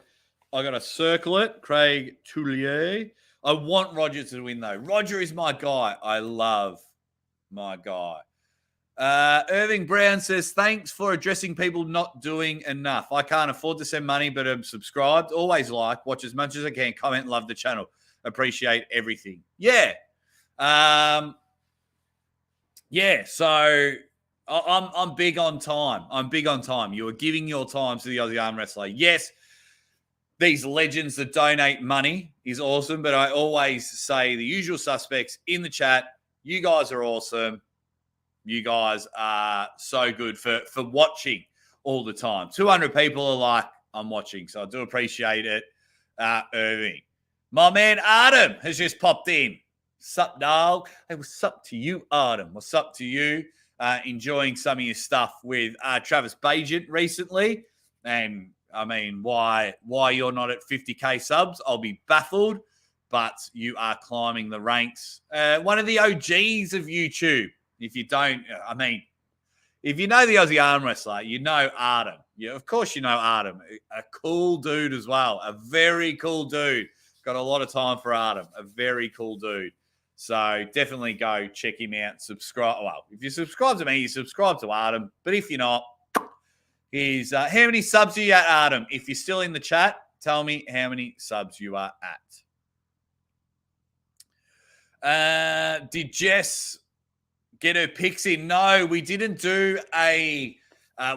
I got to circle it. Craig Tullier. I want Roger to win, though. Roger is my guy. I love my guy. Irving Brown says, thanks for addressing people not doing enough. I can't afford to send money, but I'm subscribed. Always like, watch as much as I can, comment, love the channel. Appreciate everything. Yeah. So I'm big on time. You are giving your time to the Aussie arm wrestler. Yes, these legends that donate money is awesome, but I always say the usual suspects in the chat. You guys are awesome. You guys are so good for watching all the time. 200 people are like, I'm watching, so I do appreciate it. Irving. My man Artem has just popped in. Sup, dog? Hey, what's up to you, Artem? What's up to you? Enjoying some of your stuff with Travis Bajent recently. And, I mean, why you're not at 50K subs, I'll be baffled. But you are climbing the ranks. One of the OGs of YouTube. If you don't, I mean, if you know the Aussie arm wrestler, you know Artem. Yeah, of course you know Artem. A cool dude as well. A very cool dude. Got a lot of time for Artem. A very cool dude. So definitely go check him out. Subscribe. Well, if you subscribe to me, you subscribe to Artem. But if you're not, he's how many subs are you at, Artem? If you're still in the chat, tell me how many subs you are at. Did Jess get her picks in. No, we didn't do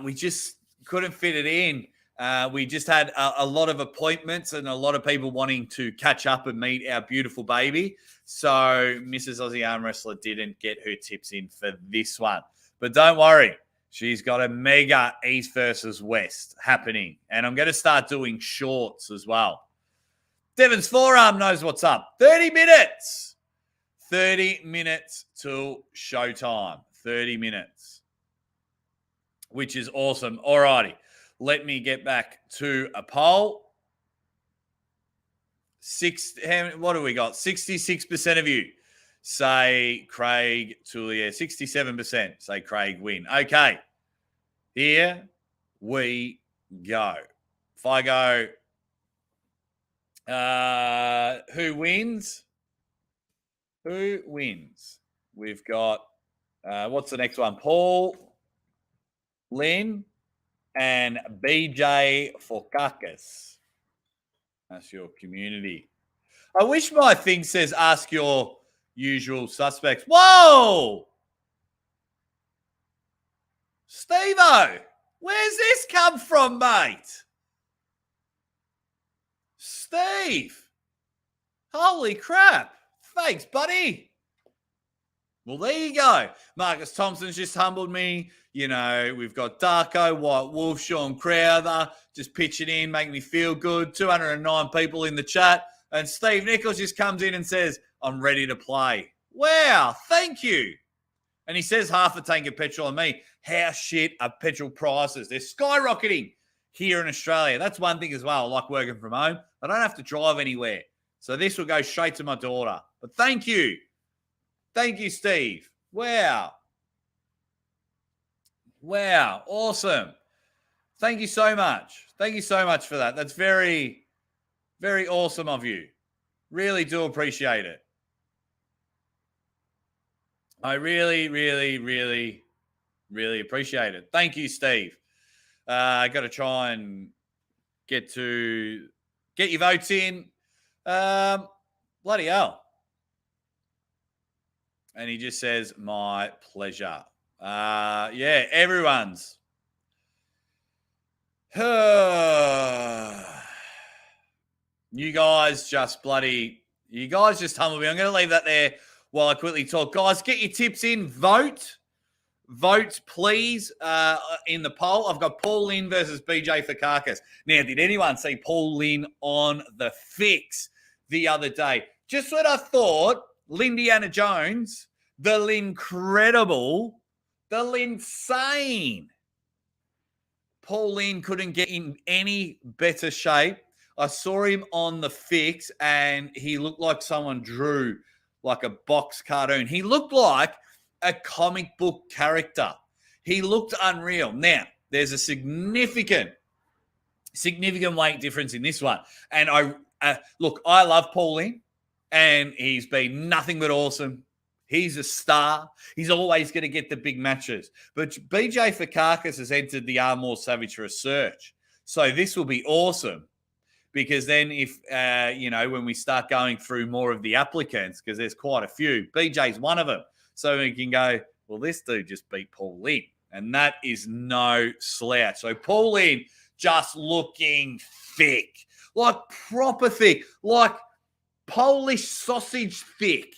we just couldn't fit it in. We just had a lot of appointments and a lot of people wanting to catch up and meet our beautiful baby. So Mrs. Aussie Arm Wrestler didn't get her tips in for this one. But don't worry. She's got a mega East versus West happening. And I'm going to start doing shorts as well. Devon's Forearm knows what's up. 30 minutes. 30 minutes till showtime. 30 minutes. Which is awesome. All righty. Let me get back to a poll. What do we got? 66% of you say Craig Tullier. 67% say Craig win. Okay. Here we go. If I go, who wins? Who wins? We've got, what's the next one? Paul, Lynn, and BJ Fokakis. That's your community. I wish my thing says ask your usual suspects. Whoa! Steve-O, where's this come from, mate? Steve. Holy crap. Thanks, buddy. Well, there you go. Marcus Thompson's just humbled me. You know, we've got Darko, White Wolf, Sean Crowther just pitching in, making me feel good. 209 people in the chat. And Steve Nichols just comes in and says, I'm ready to play. Wow, thank you. And he says half a tank of petrol on me. How shit are petrol prices? They're skyrocketing here in Australia. That's one thing as well. I like working from home. I don't have to drive anywhere. So this will go straight to my daughter. But thank you. Thank you, Steve. Wow. Wow. Awesome. Thank you so much. Thank you so much for that. That's very, very awesome of you. Really do appreciate it. I really, really, really, really appreciate it. Thank you, Steve. I got to try and get your votes in. Bloody hell. And he just says, my pleasure. Yeah, everyone's. You guys just humbled me. I'm going to leave that there while I quickly talk. Guys, get your tips in. Vote, please, in the poll. I've got Paul Lynn versus BJ Fokakis. Now, did anyone see Paul Lynn on the fix the other day? Just when I thought Lindiana Jones, the Lincredible, the Linsane, Paul Lynn couldn't get in any better shape. I saw him on the fix and he looked like someone drew like a box cartoon. He looked like a comic book character. He looked unreal. Now, there's a significant weight difference in this one. And I love Paul Lynn and he's been nothing but awesome. He's a star. He's always going to get the big matches. But BJ Fokakis has entered the Armor Savage for a search. So this will be awesome. Because then if, when we start going through more of the applicants, because there's quite a few, BJ's one of them. So we can go, well, this dude just beat Paul Lynn. And that is no slouch. So Paul Lynn just looking thick. Like proper thick. Like Polish sausage thick.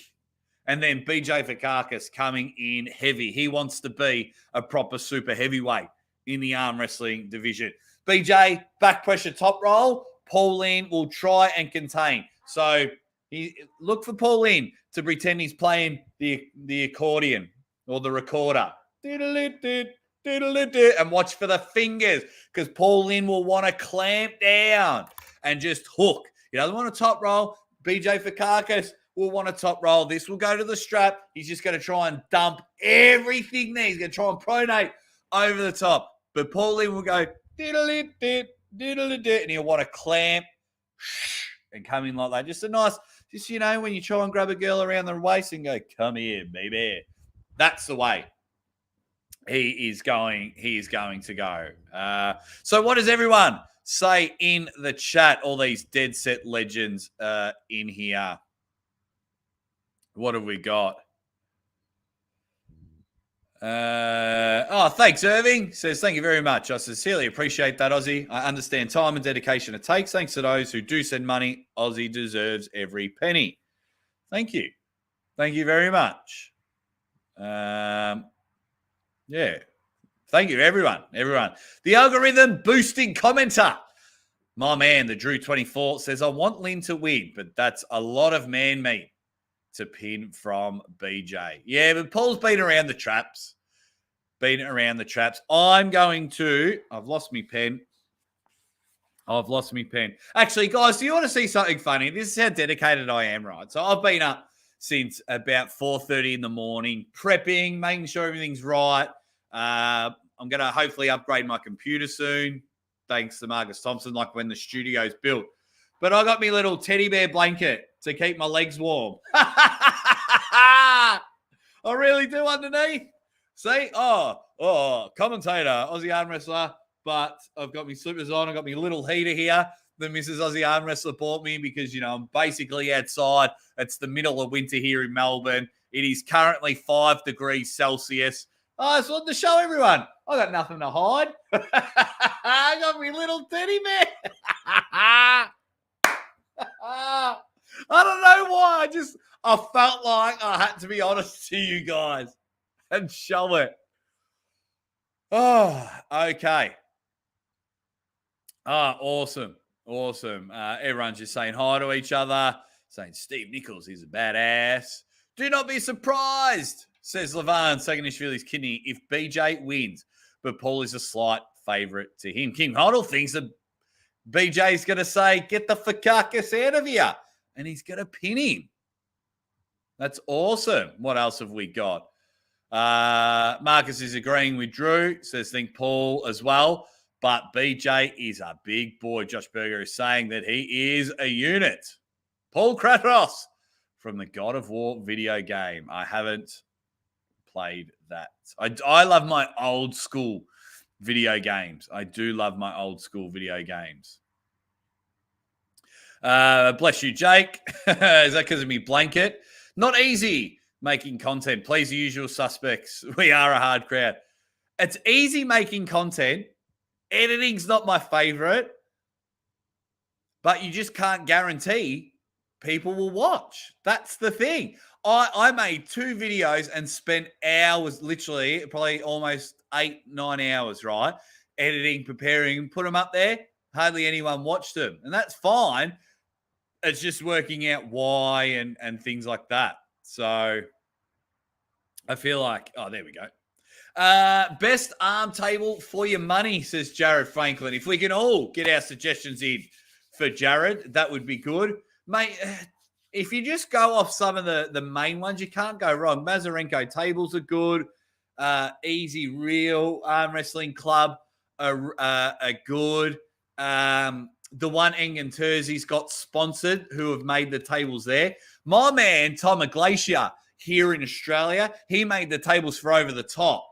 And then BJ Fokakis coming in heavy. He wants to be a proper super heavyweight in the arm wrestling division. BJ, back pressure top roll. Paul Lynn will try and contain. So look for Paul Lynn to pretend he's playing the accordion or the recorder. And watch for the fingers because Paul Lynn will want to clamp down and just hook. He doesn't want a top roll. BJ Fokakis will want a top roll. This will go to the strap. He's just going to try and dump everything there. He's going to try and pronate over the top. But Paul Lynn will go and he'll want to clamp and come in like that. Just a nice, when you try and grab a girl around the waist and go, come here, baby. That's the way he is going to go. So what does everyone say in the chat? All these dead set legends in here. What have we got? Thanks, Irving. Says, thank you very much. I sincerely appreciate that, Aussie. I understand time and dedication it takes. Thanks to those who do send money. Aussie deserves every penny. Thank you. Thank you very much. Yeah. Thank you, everyone. The algorithm boosting commenter. My man, the Drew24, says, I want Lynn to win, but that's a lot of man meat to pin from BJ. Yeah, but Paul's been around the traps. I'm going to... I've lost my pen. Actually, guys, do you want to see something funny? This is how dedicated I am, right? So I've been up since about 4:30 in the morning, prepping, making sure everything's right. I'm going to hopefully upgrade my computer soon, thanks to Marcus Thompson, like when the studio's built. But I got my little teddy bear blanket to keep my legs warm. I really do underneath. See? Commentator, Aussie arm wrestler, but I've got my slippers on. I've got my little heater here. The Mrs. Aussie arm wrestler bought me because, I'm basically outside. It's the middle of winter here in Melbourne. It is currently 5 degrees Celsius. I just wanted to show everyone. I got nothing to hide. I got my little teddy bear. I don't know why. I felt like I had to be honest to you guys and show it. Oh, okay. Awesome. Everyone's just saying hi to each other, saying Steve Nichols is a badass. Do not be surprised, says Levan Saganishvili's kidney, if BJ wins, but Paul is a slight favourite to him. King Hoddle thinks that BJ's going to say, get the fakakis out of here, and he's going to pin him. That's awesome. What else have we got? Marcus is agreeing with Drew, says think Paul as well, but BJ is a big boy. Josh Berger is saying that he is a unit. Paul Kratos from the God of War video game. I haven't played that. I love my old school video games. I do love my old school video games. Bless you, Jake. Is that because of me blanket? Not easy making content. Please, the usual suspects. We are a hard crowd. It's easy making content. Editing's not my favorite. But you just can't guarantee people will watch. That's the thing. I made 2 videos and spent hours, literally, probably almost 8-9 hours, right? Editing, preparing, put them up there. Hardly anyone watched them. And that's fine. It's just working out why and things like that. So I feel like, there we go. Best arm table for your money, says Jared Franklin. If we can all get our suggestions in for Jared, that would be good. Mate, if you just go off some of the main ones, you can't go wrong. Mazarenko tables are good. Easy Real Arm Wrestling Club are good. The one Engen Terzi's got sponsored, who have made the tables there. My man, Tom Glacier, here in Australia, he made the tables for Over the Top.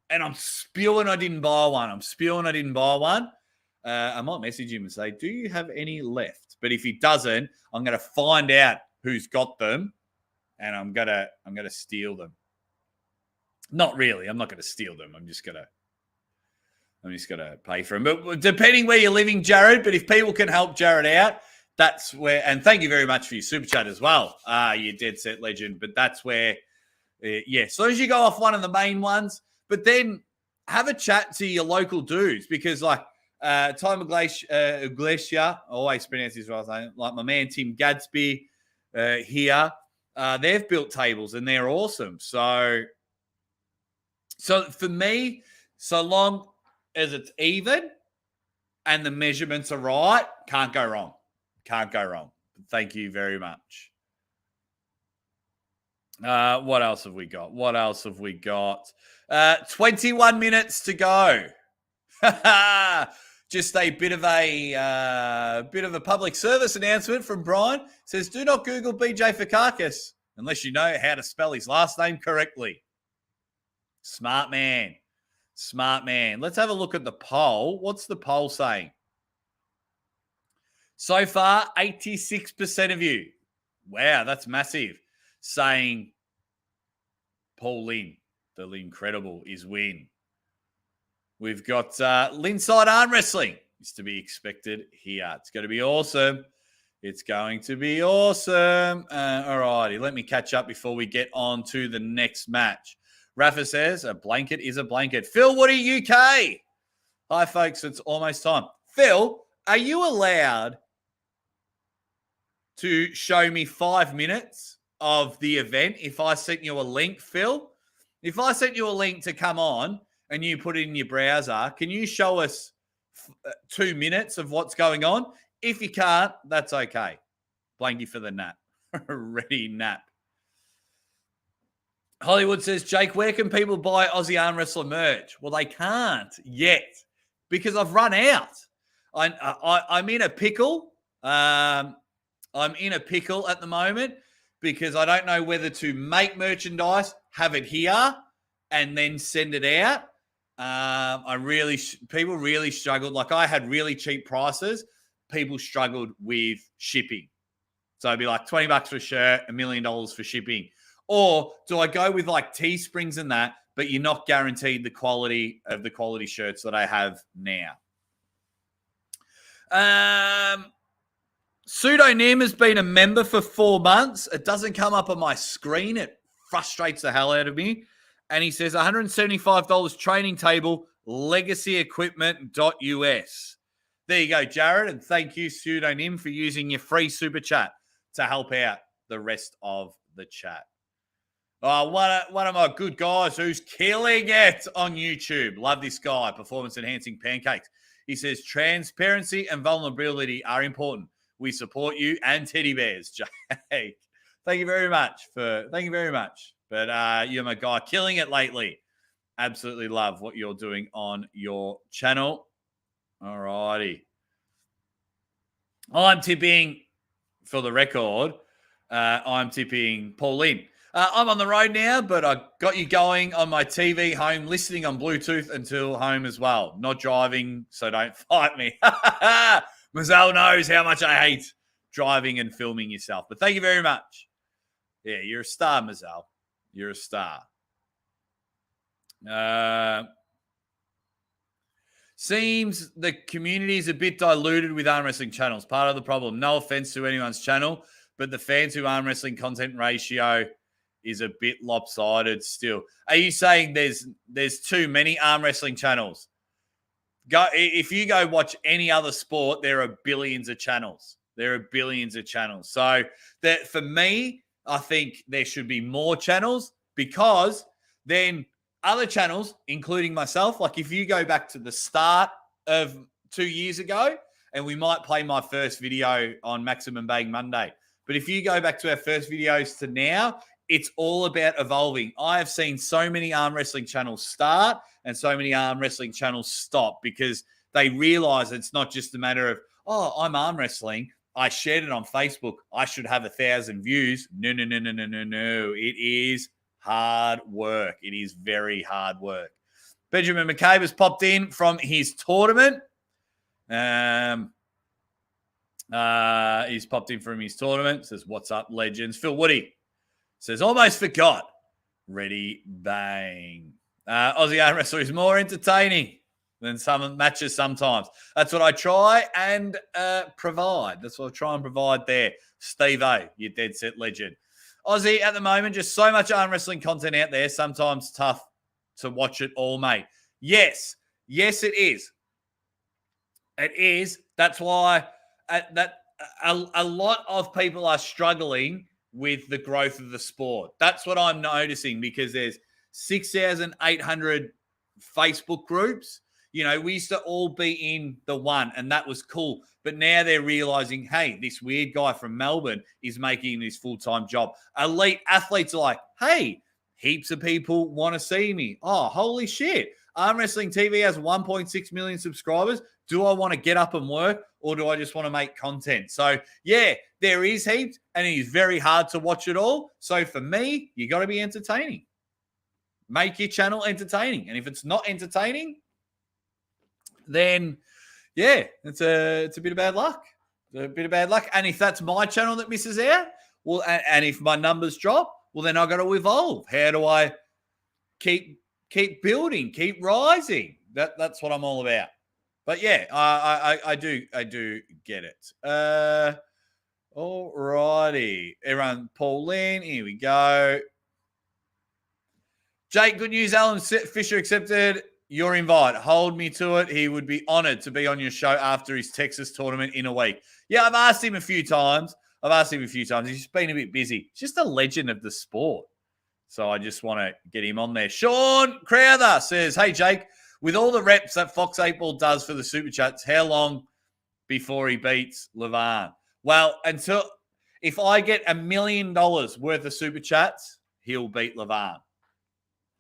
And I'm spewing I didn't buy one. I might message him and say, do you have any left? But if he doesn't, I'm going to find out who's got them, and I'm going to steal them. Not really. I'm not going to steal them. I'm just going to pay for them. But depending where you're living, Jared, but if people can help Jared out, that's where, and thank you very much for your super chat as well, you dead set legend. But that's where, as long as you go off one of the main ones, but then have a chat to your local dudes, because like Tom Glacier, I always pronounce his last name, like my man Tim Gadsby here, they've built tables and they're awesome. So for me, so long as it's even and the measurements are right, can't go wrong. Thank you very much. What else have we got? 21 minutes to go. Just a bit of a public service announcement from Brian. Says, do not Google BJ Fakakis unless you know how to spell his last name correctly. Smart man. Let's have a look at the poll. What's the poll saying? So far, 86% of you. Wow, that's massive. Saying Paul Lynn. the incredible is win. We've got Linside arm wrestling. Is to be expected here. It's going to be awesome. It's going to be awesome. All righty, let me catch up before we get on to the next match. Rafa says, a blanket is a blanket. Phil Woody, UK. Hi, folks. It's almost time. Phil, are you allowed to show me 5 minutes of the event if I sent you a link, Phil? If I sent you a link to come on and you put it in your browser, can you show us 2 minutes of what's going on? If you can't, that's okay. Blanky for the nap. Ready nap. Hollywood says, Jake, where can people buy Aussie Arm Wrestler merch? Well, they can't yet because I've run out. I'm in a pickle. I'm in a pickle at the moment because I don't know whether to make merchandise, have it here, and then send it out. People really struggled. Like I had really cheap prices. People struggled with shipping. So it'd be like $20 for a shirt, $1 million for shipping. Or do I go with like Teesprings and that, but you're not guaranteed the quality of the quality shirts that I have now? Pseudonym has been a member for 4 months. It doesn't come up on my screen. It frustrates the hell out of me. And he says $175 training table, legacyequipment.us. There you go, Jared. And thank you, Pseudonym, for using your free super chat to help out the rest of the chat. One of my good guys who's killing it on YouTube. Love this guy, Performance Enhancing Pancakes. He says, transparency and vulnerability are important. We support you and teddy bears, Jake. Thank you very much. But you're my guy, killing it lately. Absolutely love what you're doing on your channel. All righty. I'm tipping, for the record, I'm tipping Pauline. I'm on the road now, but I got you going on my TV home, listening on Bluetooth until home as well. Not driving, so don't fight me. Mazel knows how much I hate driving and filming yourself. But thank you very much. Yeah, you're a star, Mazel. You're a star. Seems the community is a bit diluted with arm wrestling channels. Part of the problem. No offense to anyone's channel, but the fan to arm wrestling content ratio is a bit lopsided still. Are you saying there's too many arm wrestling channels? If you go watch any other sport, there are billions of channels. So that for me, I think there should be more channels because then other channels, including myself, like if you go back to the start of 2 years ago, and we might play my first video on Maximum Bang Monday. But if you go back to our first videos to now, it's all about evolving. I have seen so many arm wrestling channels start and so many arm wrestling channels stop because they realize it's not just a matter of, oh, I'm arm wrestling. I shared it on Facebook. I should have 1,000 views. No. It is hard work. It is very hard work. Benjamin McCabe has popped in from his tournament. He's popped in from his tournament. Says, what's up, legends? Phil Woody says, almost forgot. Ready, bang. Aussie Arm Wrestler is more entertaining than some matches sometimes. That's what I try and provide. That's what I try and provide there. Steve-O, you dead set legend. Aussie, at the moment, just so much arm wrestling content out there, sometimes tough to watch it all, mate. Yes, it is. It is. That's why a lot of people are struggling with the growth of the sport. That's what I'm noticing because there's 6,800 Facebook groups. You know, we used to all be in the one, and that was cool. But now they're realizing, hey, this weird guy from Melbourne is making this full-time job. Elite athletes are like, hey, heaps of people want to see me. Oh, holy shit. Arm Wrestling TV has 1.6 million subscribers. Do I want to get up and work or do I just want to make content? So, yeah, there is heaps and it is very hard to watch it all. So, for me, you got to be entertaining. Make your channel entertaining. And if it's not entertaining, then, yeah, it's a bit of bad luck. It's a bit of bad luck. And if that's my channel that misses out, well, and if my numbers drop, well, then I got to evolve. How do I keep building, keep rising. That's what I'm all about. But yeah, I do get it. All righty. Everyone, Pauline, here we go. Jake, good news. Alan Fisher accepted your invite. Hold me to it. He would be honored to be on your show after his Texas tournament in a week. Yeah, I've asked him a few times. He's been a bit busy. He's just a legend of the sport. So I just want to get him on there. Sean Crowther says, hey, Jake, with all the reps that Fox 8 Ball does for the Super Chats, how long before he beats Levan? Well, if I get $1 million worth of Super Chats, he'll beat Levan.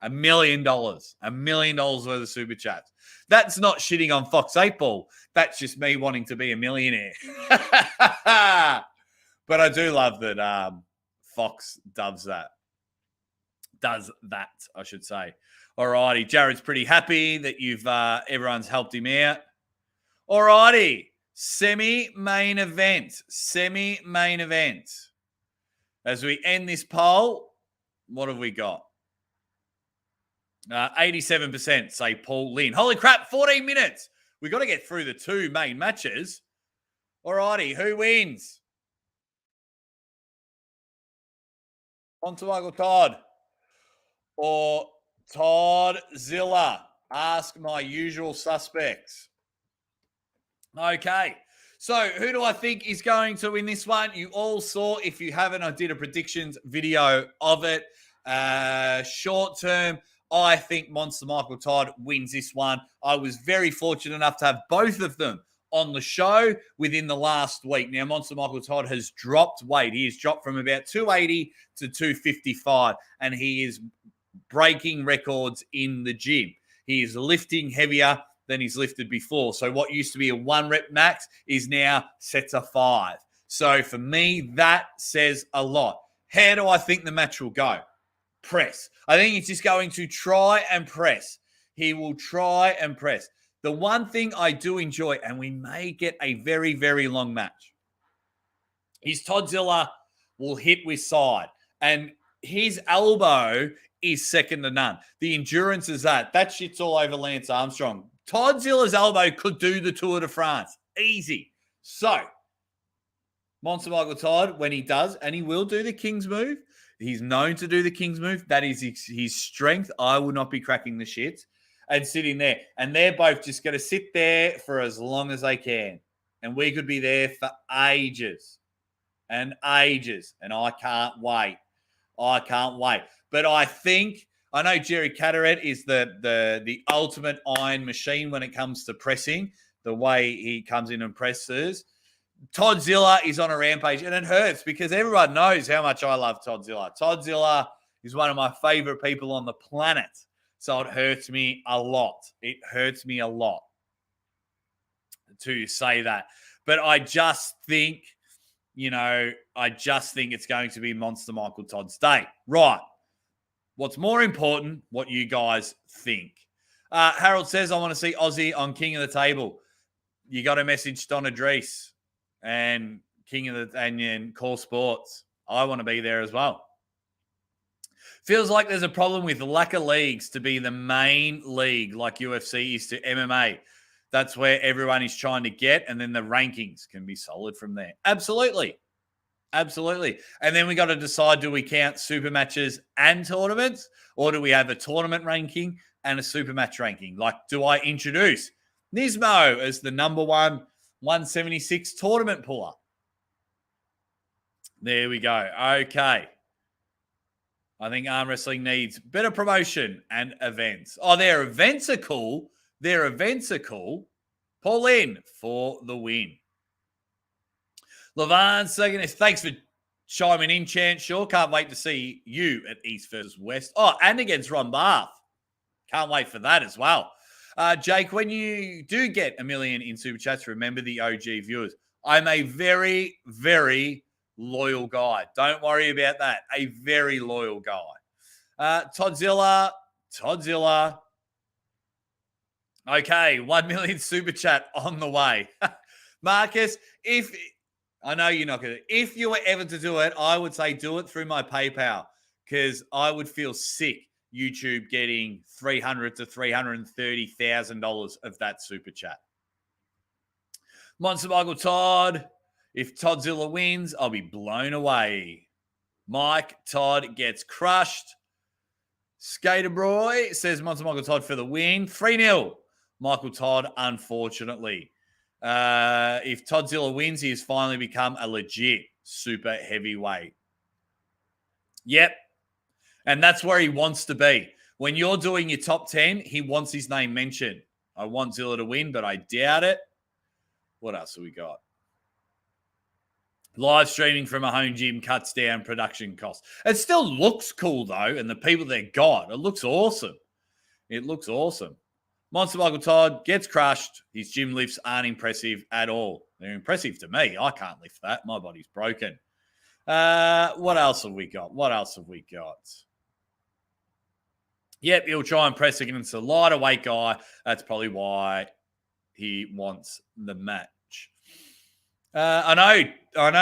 $1 million. $1 million worth of Super Chats. That's not shitting on Fox 8 Ball. That's just me wanting to be a millionaire. But I do love that Fox does that, I should say. All righty. Jared's pretty happy that everyone's helped him out. All righty. Semi-main event. As we end this poll, what have we got? 87% say Paul Lynn. Holy crap, 14 minutes. We've got to get through the 2 main matches. All righty, who wins? On to Uncle Todd. Or Todd Zilla. Ask my usual suspects. Okay. So who do I think is going to win this one? You all saw, if you haven't, I did a predictions video of it. Short term, I think Monster Michael Todd wins this one. I was very fortunate enough to have both of them on the show within the last week. Now, Monster Michael Todd has dropped weight. He has dropped from about 280 to 255, and he is breaking records in the gym. He is lifting heavier than he's lifted before. So what used to be a 1 rep max is now set to 5. So for me, that says a lot. How do I think the match will go? Press. I think he's just going to try and press. He will try and press. The one thing I do enjoy, and we may get a very, very long match, is Toddzilla will hit with side. And his elbow is second to none. The endurance is that. That shit's all over Lance Armstrong. Toddzilla's elbow could do the Tour de France. Easy. So, Monster Michael Todd, when he does, and he will do the King's move, he's known to do the King's move. That is his strength. I will not be cracking the shit and sitting there. And they're both just going to sit there for as long as they can. And we could be there for ages and ages. And I can't wait. But I know Jerry Cataract is the ultimate iron machine when it comes to pressing, the way he comes in and presses. Toddzilla is on a rampage, and it hurts because everyone knows how much I love Toddzilla. Toddzilla is one of my favorite people on the planet, so it hurts me a lot. It hurts me a lot to say that. But I just think, it's going to be Monster Michael Todd's day. Right. What's more important, what you guys think. Harold says, I want to see Aussie on King of the Table. You got to message Don Adrice and King of the and Core Sports. I want to be there as well. Feels like there's a problem with lack of leagues to be the main league like UFC is to MMA. That's where everyone is trying to get, and then the rankings can be solid from there. Absolutely. And then we got to decide, do we count super matches and tournaments, or do we have a tournament ranking and a super match ranking? Like, do I introduce Nismo as the number 176 tournament puller? There we go. Okay. I think arm wrestling needs better promotion and events. Oh, their events are cool. Pauline for the win. Levan second. Thanks for chiming in, Chant. Sure, can't wait to see you at East versus West. Oh, and against Ron Barth. Can't wait for that as well. Jake, when you do get 1 million in Super Chats, remember the OG viewers. I'm a very, very loyal guy. Don't worry about that. A very loyal guy. Toddzilla. Okay, 1 million Super Chat on the way. Marcus, I know you're not going to. If you were ever to do it, I would say do it through my PayPal because I would feel sick. YouTube getting $300,000 to $330,000 of that super chat. Monster Michael Todd, if Toddzilla wins, I'll be blown away. Mike Todd gets crushed. Skater Boy says Monster Michael Todd for the win. 3-0. Michael Todd, unfortunately. If Toddzilla wins, he has finally become a legit super heavyweight. Yep. And that's where he wants to be. When you're doing your top 10, he wants his name mentioned. I want Zilla to win, but I doubt it. What else have we got? Live streaming from a home gym cuts down production costs. It still looks cool, though, and the people they got, it looks awesome. It looks awesome. Monster Michael Todd gets crushed. His gym lifts aren't impressive at all. They're impressive to me. I can't lift that. My body's broken. What else have we got? Yep, he'll try and press against a lighter weight guy. That's probably why he wants the match. I know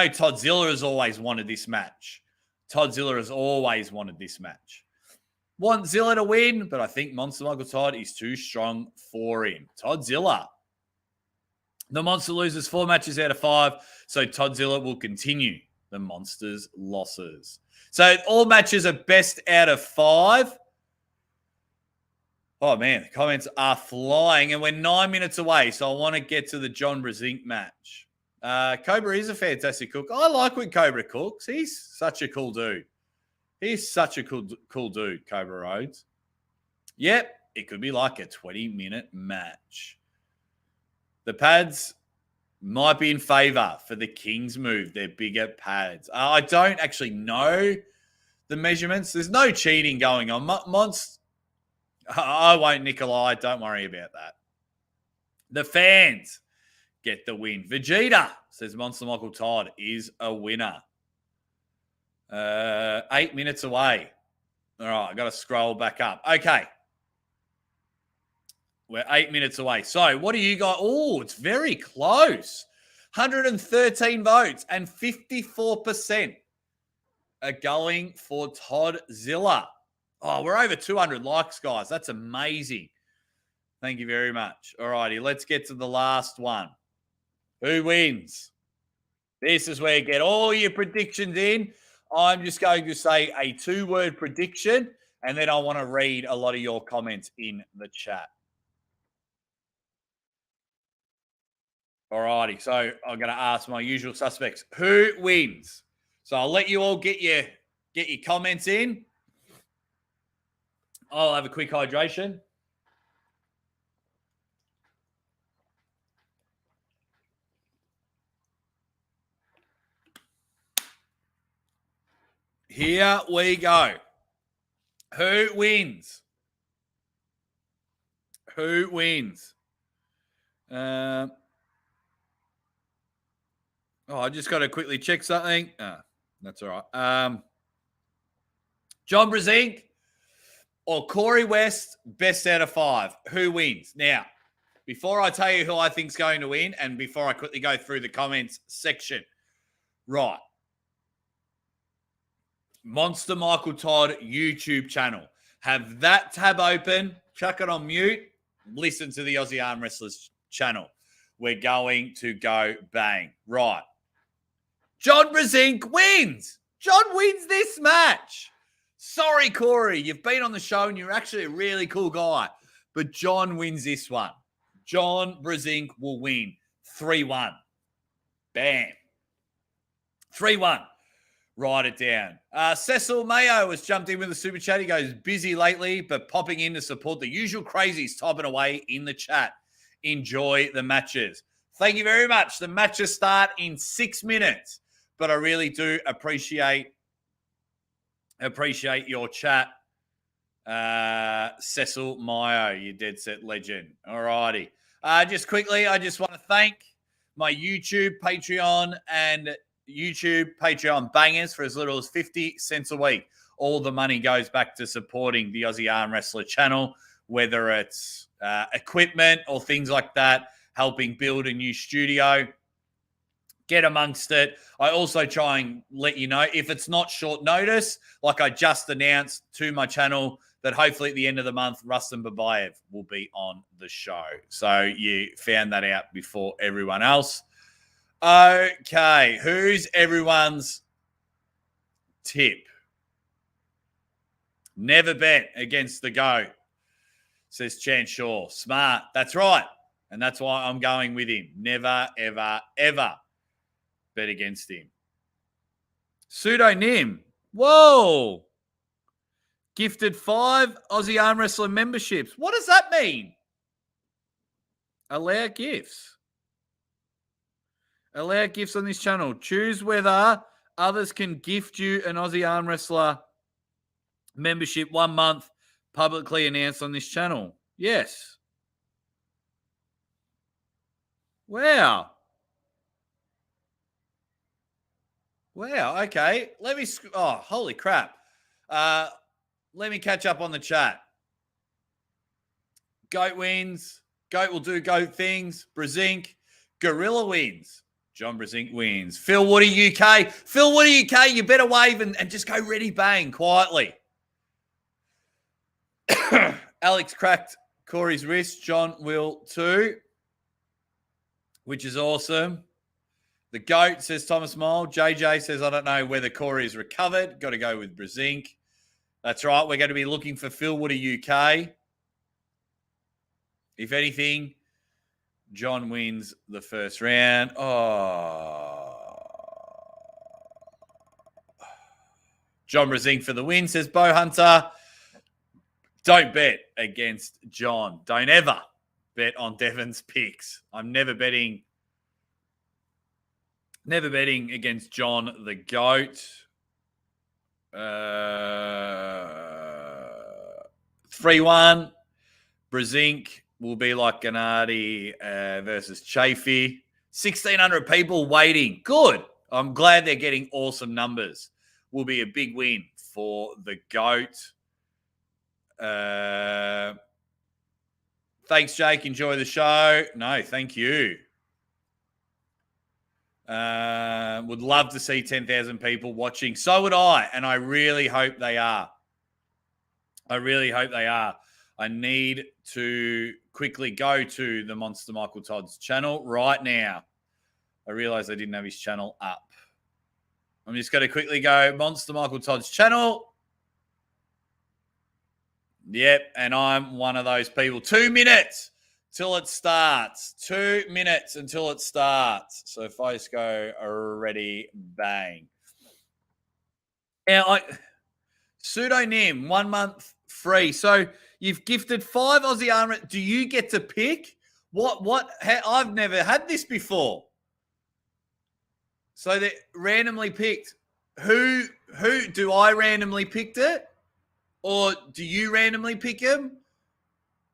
Toddzilla has always wanted this match. Want Zilla to win, but I think Monster Michael Todd is too strong for him. Toddzilla. The Monster loses 4 matches out of 5, so Toddzilla will continue the Monster's losses. So all matches are best out of 5. Oh, man, the comments are flying, and we're 9 minutes away, so I want to get to the John Brzenk match. Cobra is a fantastic cook. I like when Cobra cooks. He's such a cool dude. Cobra Rhodes. Yep, it could be like a 20-minute match. The pads might be in favor for the Kings move. They're bigger pads. I don't actually know the measurements. There's no cheating going on. I won't, Nikolai. Don't worry about that. The fans get the win. Vegeta says Monster Michael Todd is a winner. 8 minutes away. All right, I got to scroll back up. Okay. We're 8 minutes away. So what do you got? Oh, it's very close. 113 votes and 54% are going for Toddzilla. Oh, we're over 200 likes, guys. That's amazing. Thank you very much. All righty, let's get to the last one. Who wins? This is where you get all your predictions in. I'm just going to say a 2-word prediction, and then I want to read a lot of your comments in the chat. All righty, so I'm going to ask my usual suspects. Who wins? So I'll let you all get your comments in. I'll have a quick hydration. Here we go. Who wins? I just got to quickly check something. That's all right. John Brzenk or Corey West, best out of 5. Who wins? Now, before I tell you who I think's going to win, and before I quickly go through the comments section, right. Monster Michael Todd YouTube channel. Have that tab open, chuck it on mute, listen to the Aussie Arm Wrestlers channel. We're going to go bang. Right. John Brzenk wins. John wins this match. Sorry, Corey. You've been on the show and you're actually a really cool guy. But John wins this one. John Brzenk will win 3-1. Bam. 3-1. Write it down. Cecil Mayo has jumped in with a super chat. He goes, busy lately, but popping in to support the usual crazies typing away in the chat. Enjoy the matches. Thank you very much. The matches start in 6 minutes, but I really do appreciate your chat. Cecil Mayo, you dead set legend. All righty. Just quickly, I just want to thank my YouTube, Patreon, and Patreon bangers for as little as 50 cents a week. All the money goes back to supporting the Aussie Arm Wrestler channel, whether it's equipment or things like that, helping build a new studio. Get amongst it. I also try and let you know if it's not short notice, like I just announced to my channel that hopefully at the end of the month, Rustam Babayev will be on the show. So you found that out before everyone else. Okay, who's everyone's tip? Never bet against the GOAT, says Chan Shaw. Smart. That's right. And that's why I'm going with him. Never, ever, ever bet against him. Pseudonym. Whoa. Gifted 5 Aussie Arm Wrestling memberships. What does that mean? Allow gifts. Allow gifts on this channel. Choose whether others can gift you an Aussie Arm Wrestler membership 1 month publicly announced on this channel. Yes. Wow. Wow. Okay. Let me. Oh, holy crap. Let me catch up on the chat. Goat wins. Goat will do goat things. Brzenk. Gorilla wins. John Brzenk wins. Phil Woody UK. Phil Woody UK, you better wave and just go ready bang quietly. Alex cracked Corey's wrist. John will too, which is awesome. The GOAT, says Thomas Mole. JJ says, I don't know whether Corey is recovered. Got to go with Brzenk. That's right. We're going to be looking for Phil Woody UK. If anything, John wins the first round. Oh. John Brzenk for the win, says Bo Hunter. Don't bet against John. Don't ever bet on Devon's picks. I'm never betting against John the GOAT. 3-1. Brzenk will be like Gennady versus Chafee. 1,600 people waiting. Good. I'm glad they're getting awesome numbers. Will be a big win for the GOAT. Thanks, Jake. Enjoy the show. No, thank you. Would love to see 10,000 people watching. So would I, and I really hope they are. I need to quickly go to the Monster Michael Todd's channel right now. I realize I didn't have his channel up. I'm just going to quickly go Monster Michael Todd's channel. Yep, and I'm one of those people. 2 minutes till it starts. 2 minutes until it starts. So if I just go ready, bang. Now, pseudonym, 1 month free. So you've gifted 5 Aussie Arm. Do you get to pick? What? I've never had this before. So they randomly picked. Who do I randomly picked it? Or do you randomly pick him?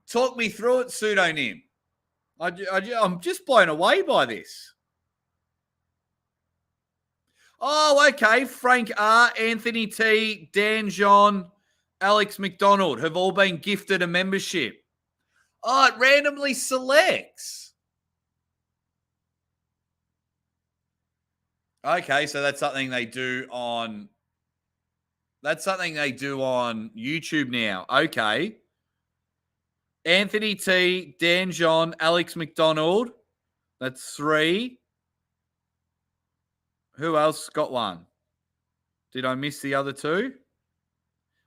Talk me through it, pseudonym. I'm just blown away by this. Oh, okay. Frank R., Anthony T., Dan John, Alex McDonald have all been gifted a membership. Oh, it randomly selects. Okay, so that's something they do on... That's something they do on YouTube now. Okay. Anthony T, Dan John, Alex McDonald. That's 3. Who else got one? Did I miss the other 2?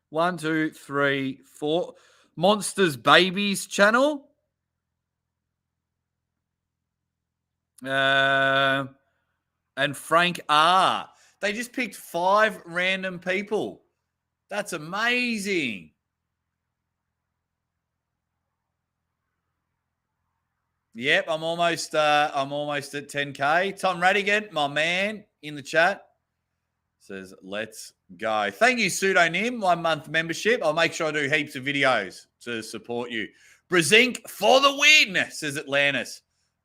1, 2, 3, 4. Monsters Babies channel. And Frank R. They just picked 5 random people. That's amazing. Yep, I'm almost at 10K. Tom Radigan, my man, in the chat, says, let's go. Thank you, pseudonym, 1 month membership. I'll make sure I do heaps of videos to support you. Brzenk for the win, says Atlantis.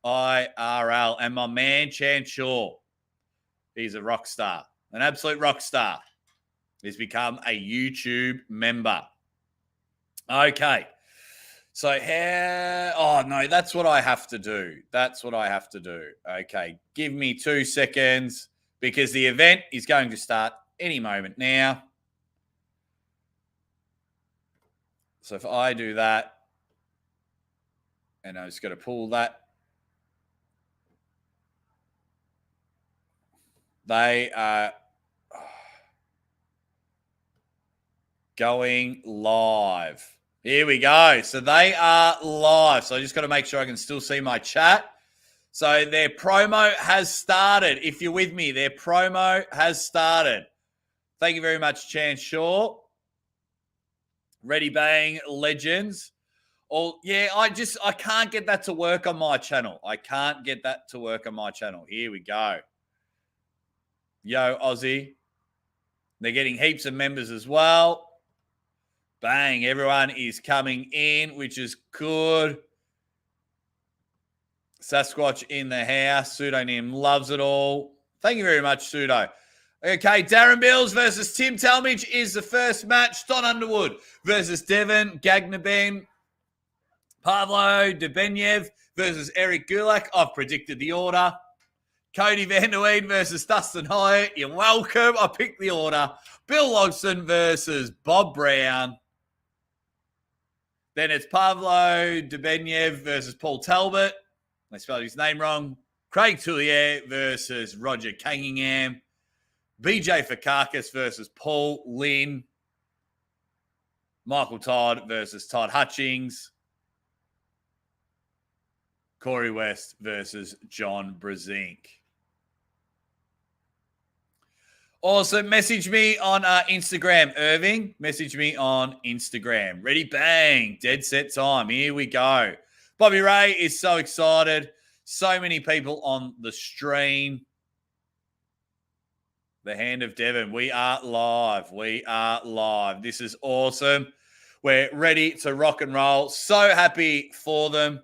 IRL. And my man, Chan Shaw. He's a rock star, an absolute rock star. He's become a YouTube member. Okay. So how? Oh no, that's what I have to do. That's what I have to do. Okay, give me 2 seconds because the event is going to start any moment now. So if I do that, and I just got to pull that, they are going live. Here we go. So they are live. So I just got to make sure I can still see my chat. So their promo has started. If you're with me, their promo has started. Thank you very much, Chance Shaw. Ready Bang Legends. Oh, yeah, I can't get that to work on my channel. I can't get that to work on my channel. Here we go. Yo, Aussie. They're getting heaps of members as well. Bang, everyone is coming in, which is good. Sasquatch in the house. Pseudonym loves it all. Thank you very much, Pseudo. Okay, Darren Bills versus Tim Talmadge is the first match. Don Underwood versus Devin Gagnaben. Pavlo Debenyev versus Eric Gulak. I've predicted the order. Cody Van Der Ween versus Dustin Hyatt. You're welcome. I picked the order. Bill Logson versus Bob Brown. Then it's Pavlo Debenyev versus Paul Talbot. I spelled his name wrong. Craig Tullier versus Roger Cunningham. BJ Fakakis versus Paul Lynn. Michael Todd versus Todd Hutchings. Corey West versus John Brzenk. Also, message me on Instagram, Irving. Message me on Instagram. Ready, bang. Dead set time. Here we go. Bobby Ray is so excited. So many people on the stream. The Hand of Devon. We are live. We are live. This is awesome. We're ready to rock and roll. So happy for them.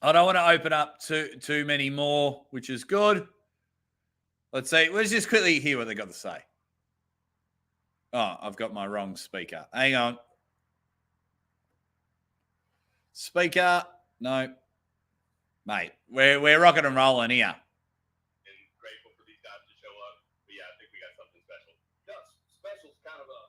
I don't want to open up too many more, which is good. Let's see. Let's just quickly hear what they got to say. Oh, I've got my wrong speaker. Hang on. Speaker. No. Mate, we're rocking and rolling here. And grateful for these guys to show up. But yeah, I think we got something special. Yeah, special's kind of a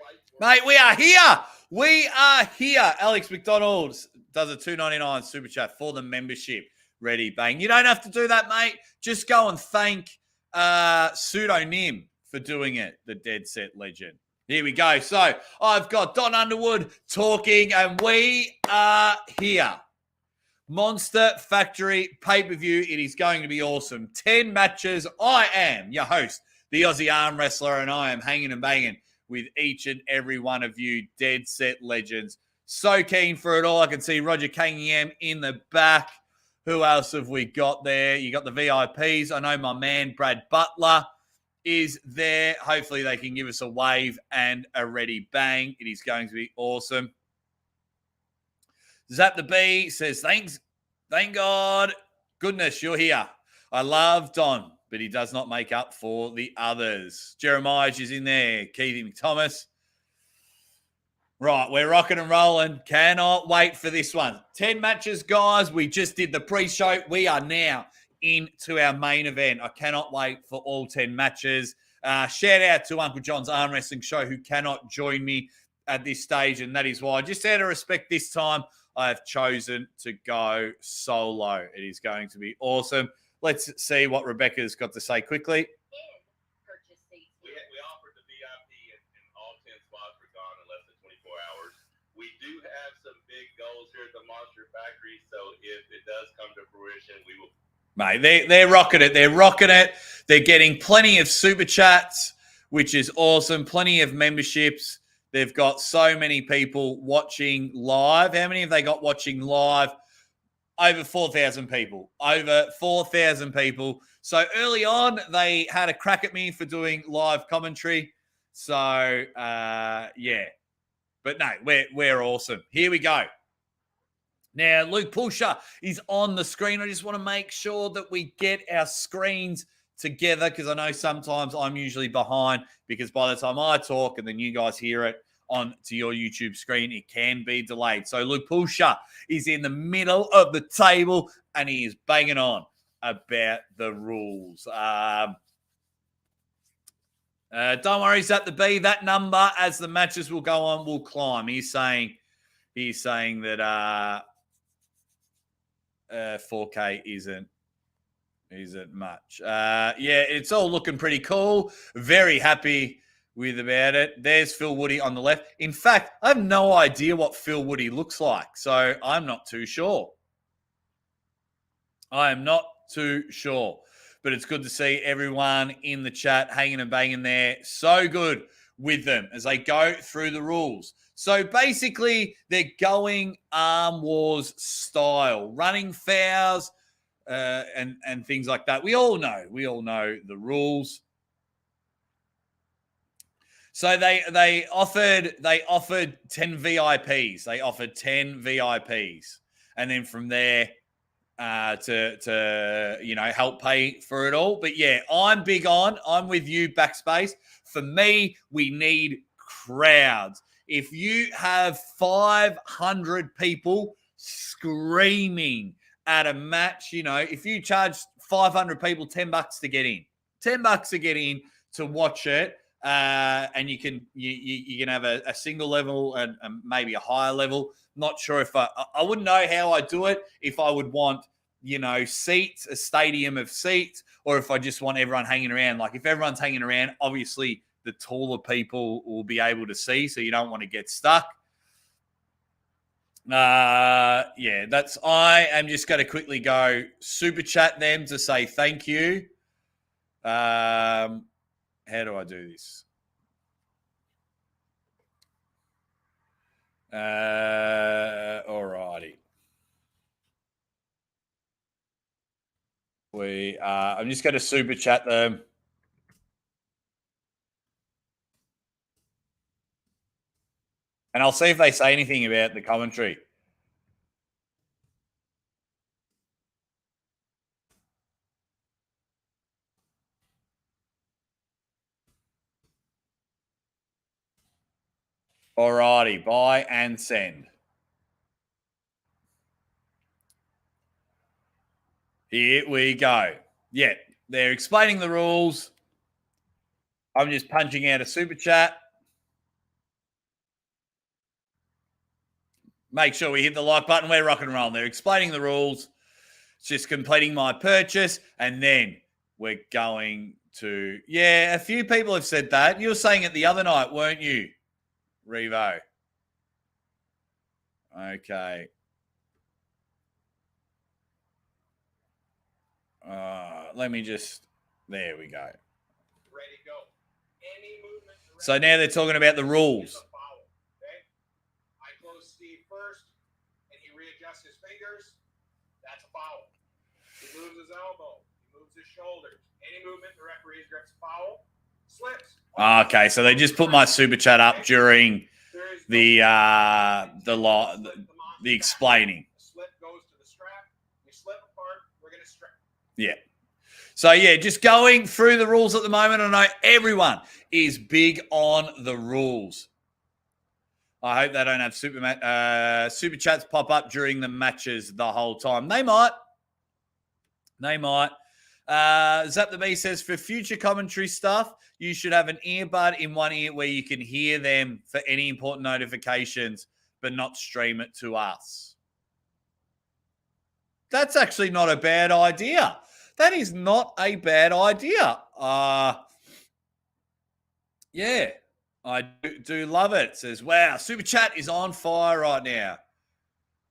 light. Mate, we are here. We are here. Alex McDonald does a $2.99 super chat for the membership. Ready, bang. You don't have to do that, mate. Just go and thank Pseudonym for doing it, the Dead Set Legend. Here we go. So I've got Don Underwood talking, and we are here. Monster Factory pay-per-view. It is going to be awesome. 10 matches. I am your host, the Aussie Arm Wrestler, and I am hanging and banging with each and every one of you Dead Set Legends. So keen for it all. I can see Roger Cunningham in the back. Who else have we got there? You got the VIPs. I know my man Brad Butler is there. Hopefully they can give us a wave and a ready bang. It is going to be awesome. Zap the B says, thanks. Thank God. Goodness, you're here. I love Don, but he does not make up for the others. Jeremiah is in there. Keithy McThomas. Right, we're rocking and rolling. Cannot wait for this one. 10 matches, guys. We just did the pre-show. We are now into our main event. I cannot wait for all 10 matches. Shout out to Uncle John's Arm Wrestling Show, who cannot join me at this stage, and that is why, just out of respect this time, I have chosen to go solo. It is going to be awesome. Let's see what Rebecca's got to say quickly. We offered the VIP and all 10 spots were gone in less than 24 hours. We do have some big goals here at the Monster Factory, so if it does come to fruition, we will. Mate, they're rocking it. They're rocking it. They're getting plenty of super chats, which is awesome. Plenty of memberships. They've got so many people watching live. How many have they got watching live? Over 4,000 people. Over 4,000 people. So early on, they had a crack at me for doing live commentary. So, yeah. But no, we're awesome. Here we go. Now, Luke Pusher is on the screen. I just want to make sure that we get our screens together because I know sometimes I'm usually behind because by the time I talk and then you guys hear it, onto your YouTube screen, it can be delayed. So Luke Pulsha is in the middle of the table and he is banging on about the rules. Don't worry, Zap the B. That number, as the matches will go on, will climb. He's saying that 4K isn't much. Yeah, it's all looking pretty cool. Very happy with about it. There's Phil Woody on the left. In fact, I have no idea what Phil Woody looks like, so I'm not too sure. I am not too sure. But it's good to see everyone in the chat hanging and banging there. So good with them as they go through the rules. So basically, they're going Arm Wars style, running fouls and things like that. We all know the rules. So they offered 10 VIPs. They offered 10 VIPs, and then from there to help pay for it all. But yeah, I'm with you, Backspace. For me, we need crowds. If you have 500 people screaming at a match, if you charge 500 people $10 to get in, $10 to get in to watch it, and you can have a single level and maybe a higher level. Not sure if I wouldn't know how I do it, if I would want, seats, a stadium of seats, or if I just want everyone hanging around. Like if everyone's hanging around, obviously the taller people will be able to see, so you don't want to get stuck. I am just going to quickly go super chat them to say thank you. How do I do this? Alrighty. I'm just going to super chat them. And I'll see if they say anything about the commentary. Alrighty, buy and send. Here we go. Yeah, they're explaining the rules. I'm just punching out a super chat. Make sure we hit the like button. We're rock and rolling. They're explaining the rules. It's just completing my purchase. And then we're going to... Yeah, a few people have said that. You were saying it the other night, weren't you, Revo? Okay. Let me just... There we go. Ready to go. Any movement. So now they're talking about the rules. Okay? I close Steve first, and he readjusts his fingers. That's a foul. He moves his elbow. He moves his shoulders. Any movement, the referee grips foul. Slips. Okay, so they just put my super chat up during the explaining. The slip goes to the strap. We slip apart. We're going to strap. Yeah. So, yeah, just going through the rules at the moment. I know everyone is big on the rules. I hope they don't have super chats pop up during the matches the whole time. They might. Zap the B says, for future commentary stuff, you should have an earbud in one ear where you can hear them for any important notifications, but not stream it to us. That's actually not a bad idea. That is not a bad idea. Yeah, I do love it. It says, wow, Super Chat is on fire right now.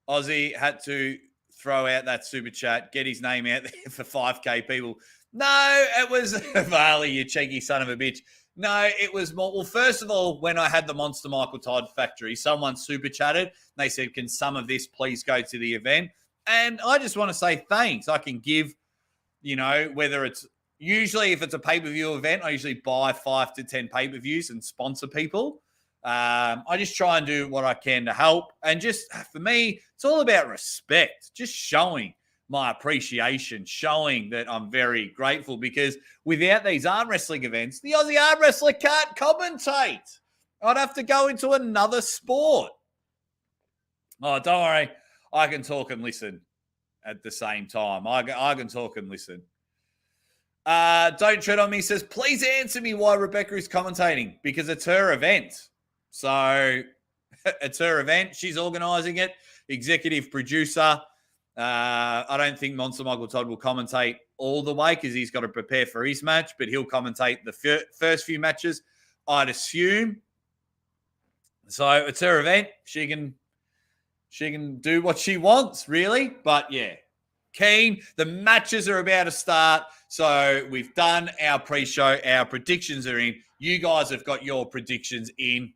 Aussie had to throw out that Super Chat, get his name out there for 5K people. No, it was Varley, you cheeky son of a bitch. No, it was more. Well, first of all, when I had the Monster Michael Todd factory, someone super chatted. They said, can some of this please go to the event? And I just want to say thanks. I can give, whether it's usually if it's a pay-per-view event, I usually buy 5 to 10 pay-per-views and sponsor people. I just try and do what I can to help. And just for me, it's all about respect, just showing my appreciation, showing that I'm very grateful, because without these arm wrestling events, the Aussie arm wrestler can't commentate. I'd have to go into another sport. Oh, don't worry. I can talk and listen at the same time. I can talk and listen. Don't Tread on Me says, please answer me why Rebecca is commentating, because it's her event. So it's her event. She's organising it. Executive producer. I don't think Monster Michael Todd will commentate all the way because he's got to prepare for his match, but he'll commentate the first few matches, I'd assume. So it's her event. She can do what she wants, really. But yeah, keen. The matches are about to start. So we've done our pre-show. Our predictions are in. You guys have got your predictions in.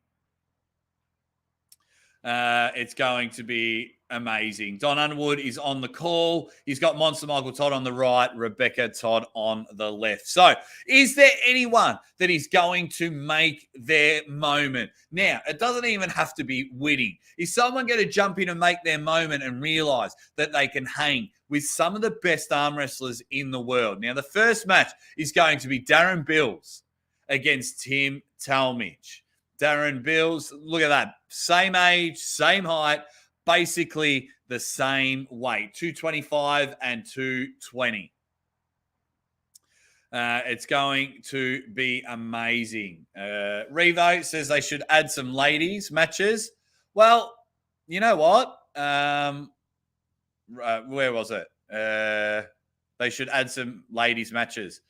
It's going to be amazing. Don Underwood is on the call. He's got Monster Michael Todd on the right, Rebecca Todd on the left. So is there anyone that is going to make their moment? Now, it doesn't even have to be winning. Is someone going to jump in and make their moment and realize that they can hang with some of the best arm wrestlers in the world? Now, the first match is going to be Darren Bills against Tim Talmadge. Darren Bills, look at that. Same age, same height, basically the same weight, 225 and 220. It's going to be amazing. Revo says they should add some ladies matches. Well, you know what? Where was it? They should add some ladies matches.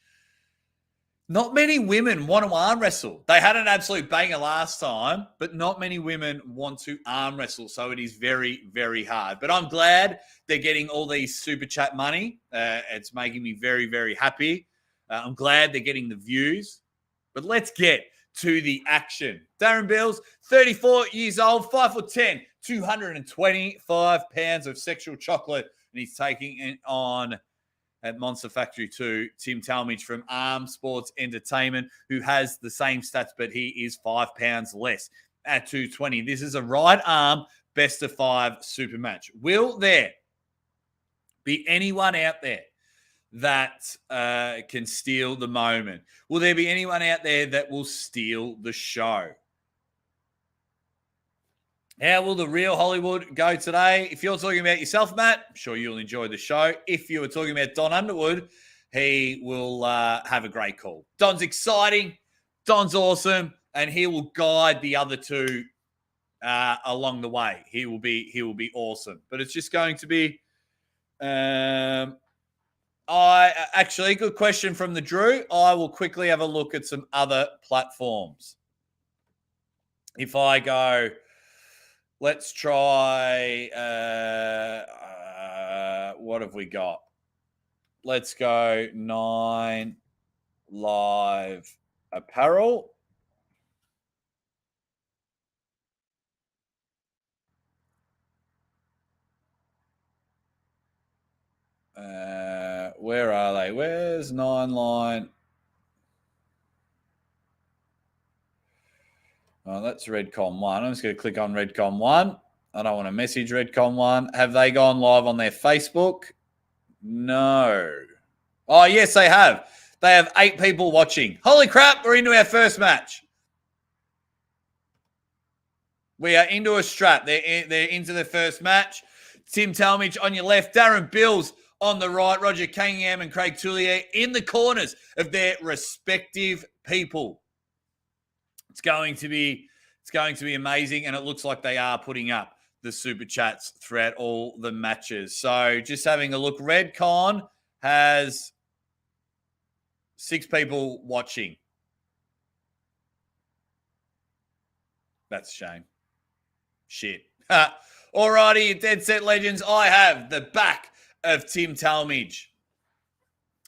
Not many women want to arm wrestle. They had an absolute banger last time, but not many women want to arm wrestle. So it is very, very hard. But I'm glad they're getting all these super chat money. It's making me very, very happy. I'm glad they're getting the views. But let's get to the action. Darren Bills, 34 years old, 5'10", 225 pounds of sexual chocolate. And he's taking it on at Monster Factory 2, Tim Talmadge from Arm Sports Entertainment, who has the same stats, but he is 5 pounds less at 220. This is a right arm best of 5 super match. Will there be anyone out there that can steal the moment? Will there be anyone out there that will steal the show? How will the real Hollywood go today? If you're talking about yourself, Matt, I'm sure you'll enjoy the show. If you were talking about Don Underwood, he will have a great call. Don's exciting. Don's awesome. And he will guide the other two along the way. He will be awesome. But it's just going to be actually, good question from the Drew. I will quickly have a look at some other platforms. If I go, let's try, what have we got? Let's go 9 Live Apparel. Where are they? Where's 9 Line? Oh, that's Redcon 1. I'm just going to click on Redcon 1. I don't want to message Redcon 1. Have they gone live on their Facebook? No. Oh, yes, they have. They have 8 people watching. Holy crap, we're into our first match. We are into a strap. They're into the first match. Tim Talmadge on your left. Darren Bills on the right. Roger Cunningham and Craig Tullier in the corners of their respective people. It's going to be amazing, and it looks like they are putting up the super chats throughout all the matches. So just having a look, Redcon has 6 people watching. That's a shame. Shit. All righty, Dead Set Legends. I have the back of Tim Talmadge.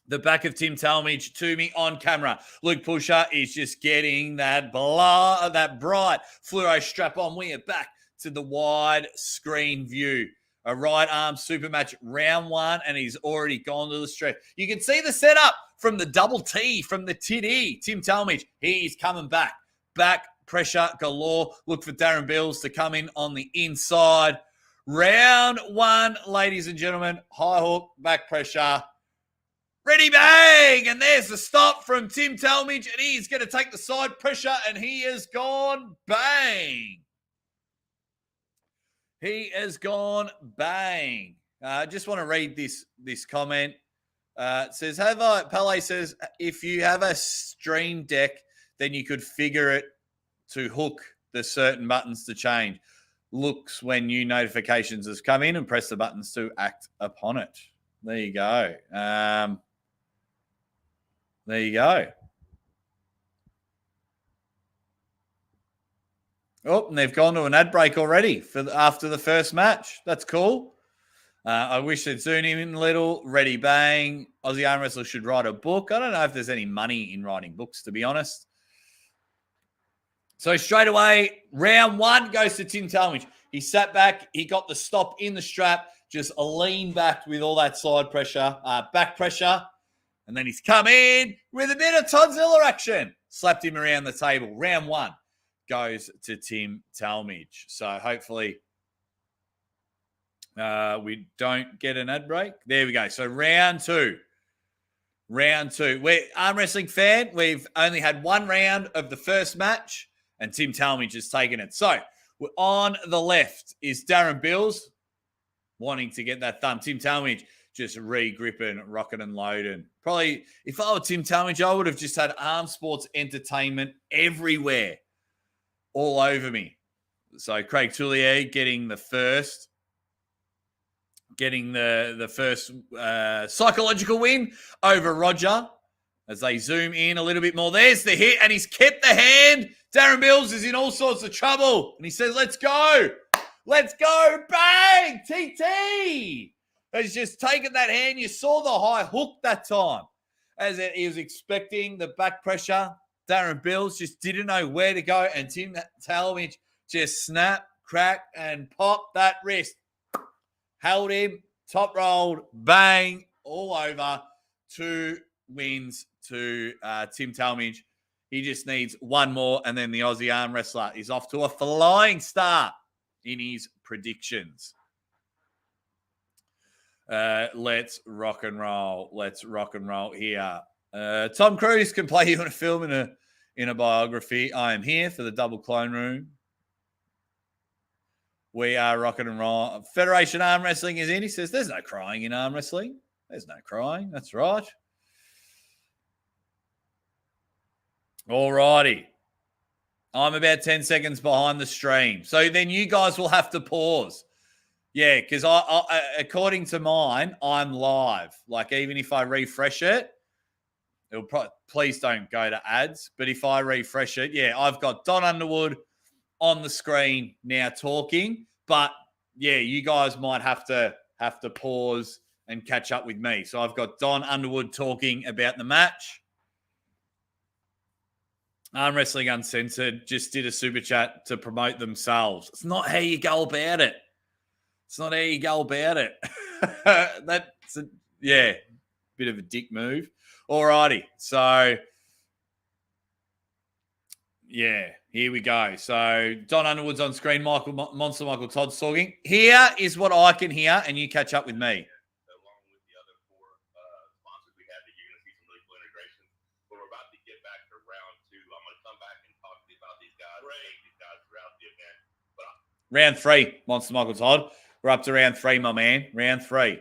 The back of Tim Talmadge to me on camera. Luke Pusher is just getting that bright fluoro strap on. We are back to the wide screen view. A right arm super match round 1, and he's already gone to the stretch. You can see the setup from the double T, from the T. Tim Talmadge, he's coming back. Back pressure galore. Look for Darren Bills to come in on the inside. Round 1, ladies and gentlemen. High hook, back pressure. Ready, bang! And there's the stop from Tim Talmadge, and he's going to take the side pressure, and he has gone bang. He has gone bang. I just want to read this comment. It says, Pele says, if you have a stream deck, then you could figure it to hook the certain buttons to change. Looks when new notifications has come in and press the buttons to act upon it. There you go. There you go. Oh, and they've gone to an ad break already after the first match. That's cool. I wish they'd zoom in a little. Ready, bang. Aussie Arm Wrestler should write a book. I don't know if there's any money in writing books, to be honest. So straight away, round one goes to Tim Talmadge. He sat back. He got the stop in the strap. Just a lean back with all that side pressure, back pressure. And then he's come in with a bit of Tonzilla action. Slapped him around the table. Round one goes to Tim Talmadge. So hopefully we don't get an ad break. There we go. So round two. We're arm wrestling fan. We've only had one round of the first match, and Tim Talmadge has taken it. So on the left is Darren Bills wanting to get that thumb. Tim Talmadge just re-gripping, rocking and loading. Probably, if I were Tim Talmadge, I would have just had arm sports entertainment everywhere, all over me. So Craig Tullier getting the first psychological win over Roger as they zoom in a little bit more. There's the hit, and he's kept the hand. Darren Bills is in all sorts of trouble, and he says, let's go. Let's go. Bang! TT has just taken that hand. You saw the high hook that time. As he was expecting the back pressure, Darren Bills just didn't know where to go, and Tim Talmadge just snap, crack, and pop that wrist. Held him, top rolled, bang, all over. 2 wins to Tim Talmadge. He just needs one more, and then the Aussie arm wrestler is off to a flying start in his predictions. Let's rock and roll. Let's rock and roll here. Tom Cruise can play you in a film in a biography. I am here for the double clone room. We are rocking and rolling. Federation Arm Wrestling is in. He says, there's no crying in arm wrestling. There's no crying. That's right. All righty. I'm about 10 seconds behind the stream. So then you guys will have to pause. Yeah, because I according to mine, I'm live. Like, even if I refresh it, it'll please don't go to ads. But if I refresh it, yeah, I've got Don Underwood on the screen now talking, but yeah, you guys might have to pause and catch up with me. So I've got Don Underwood talking about the match. Arm Wrestling Uncensored just did a super chat to promote themselves. It's not how you go about it. It's not how you go about it. That's bit of a dick move. All righty. So yeah, here we go. So Don Underwood's on screen. Monster Michael Todd's talking. Here is what I can hear, and you catch up with me. Along with the other 4 sponsors we had, that you're going to see some really cool integrations. But we're about to get back to round 2. I'm going to come back and talk to you about these guys, throughout the event. Round 3, Monster Michael Todd. We're up to round 3, my man. Round 3.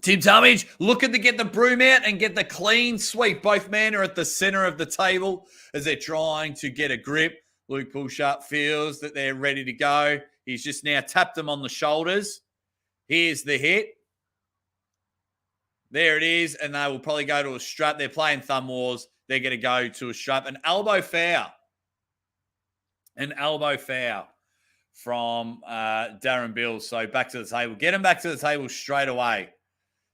Tim Talmadge looking to get the broom out and get the clean sweep. Both men are at the center of the table as they're trying to get a grip. Luke Pullsharp feels that they're ready to go. He's just now tapped them on the shoulders. Here's the hit. There it is, and they will probably go to a strap. They're playing thumb wars. They're going to go to a strap. An elbow foul. An elbow foul from Darren Bills. So back to the table. Get him back to the table straight away.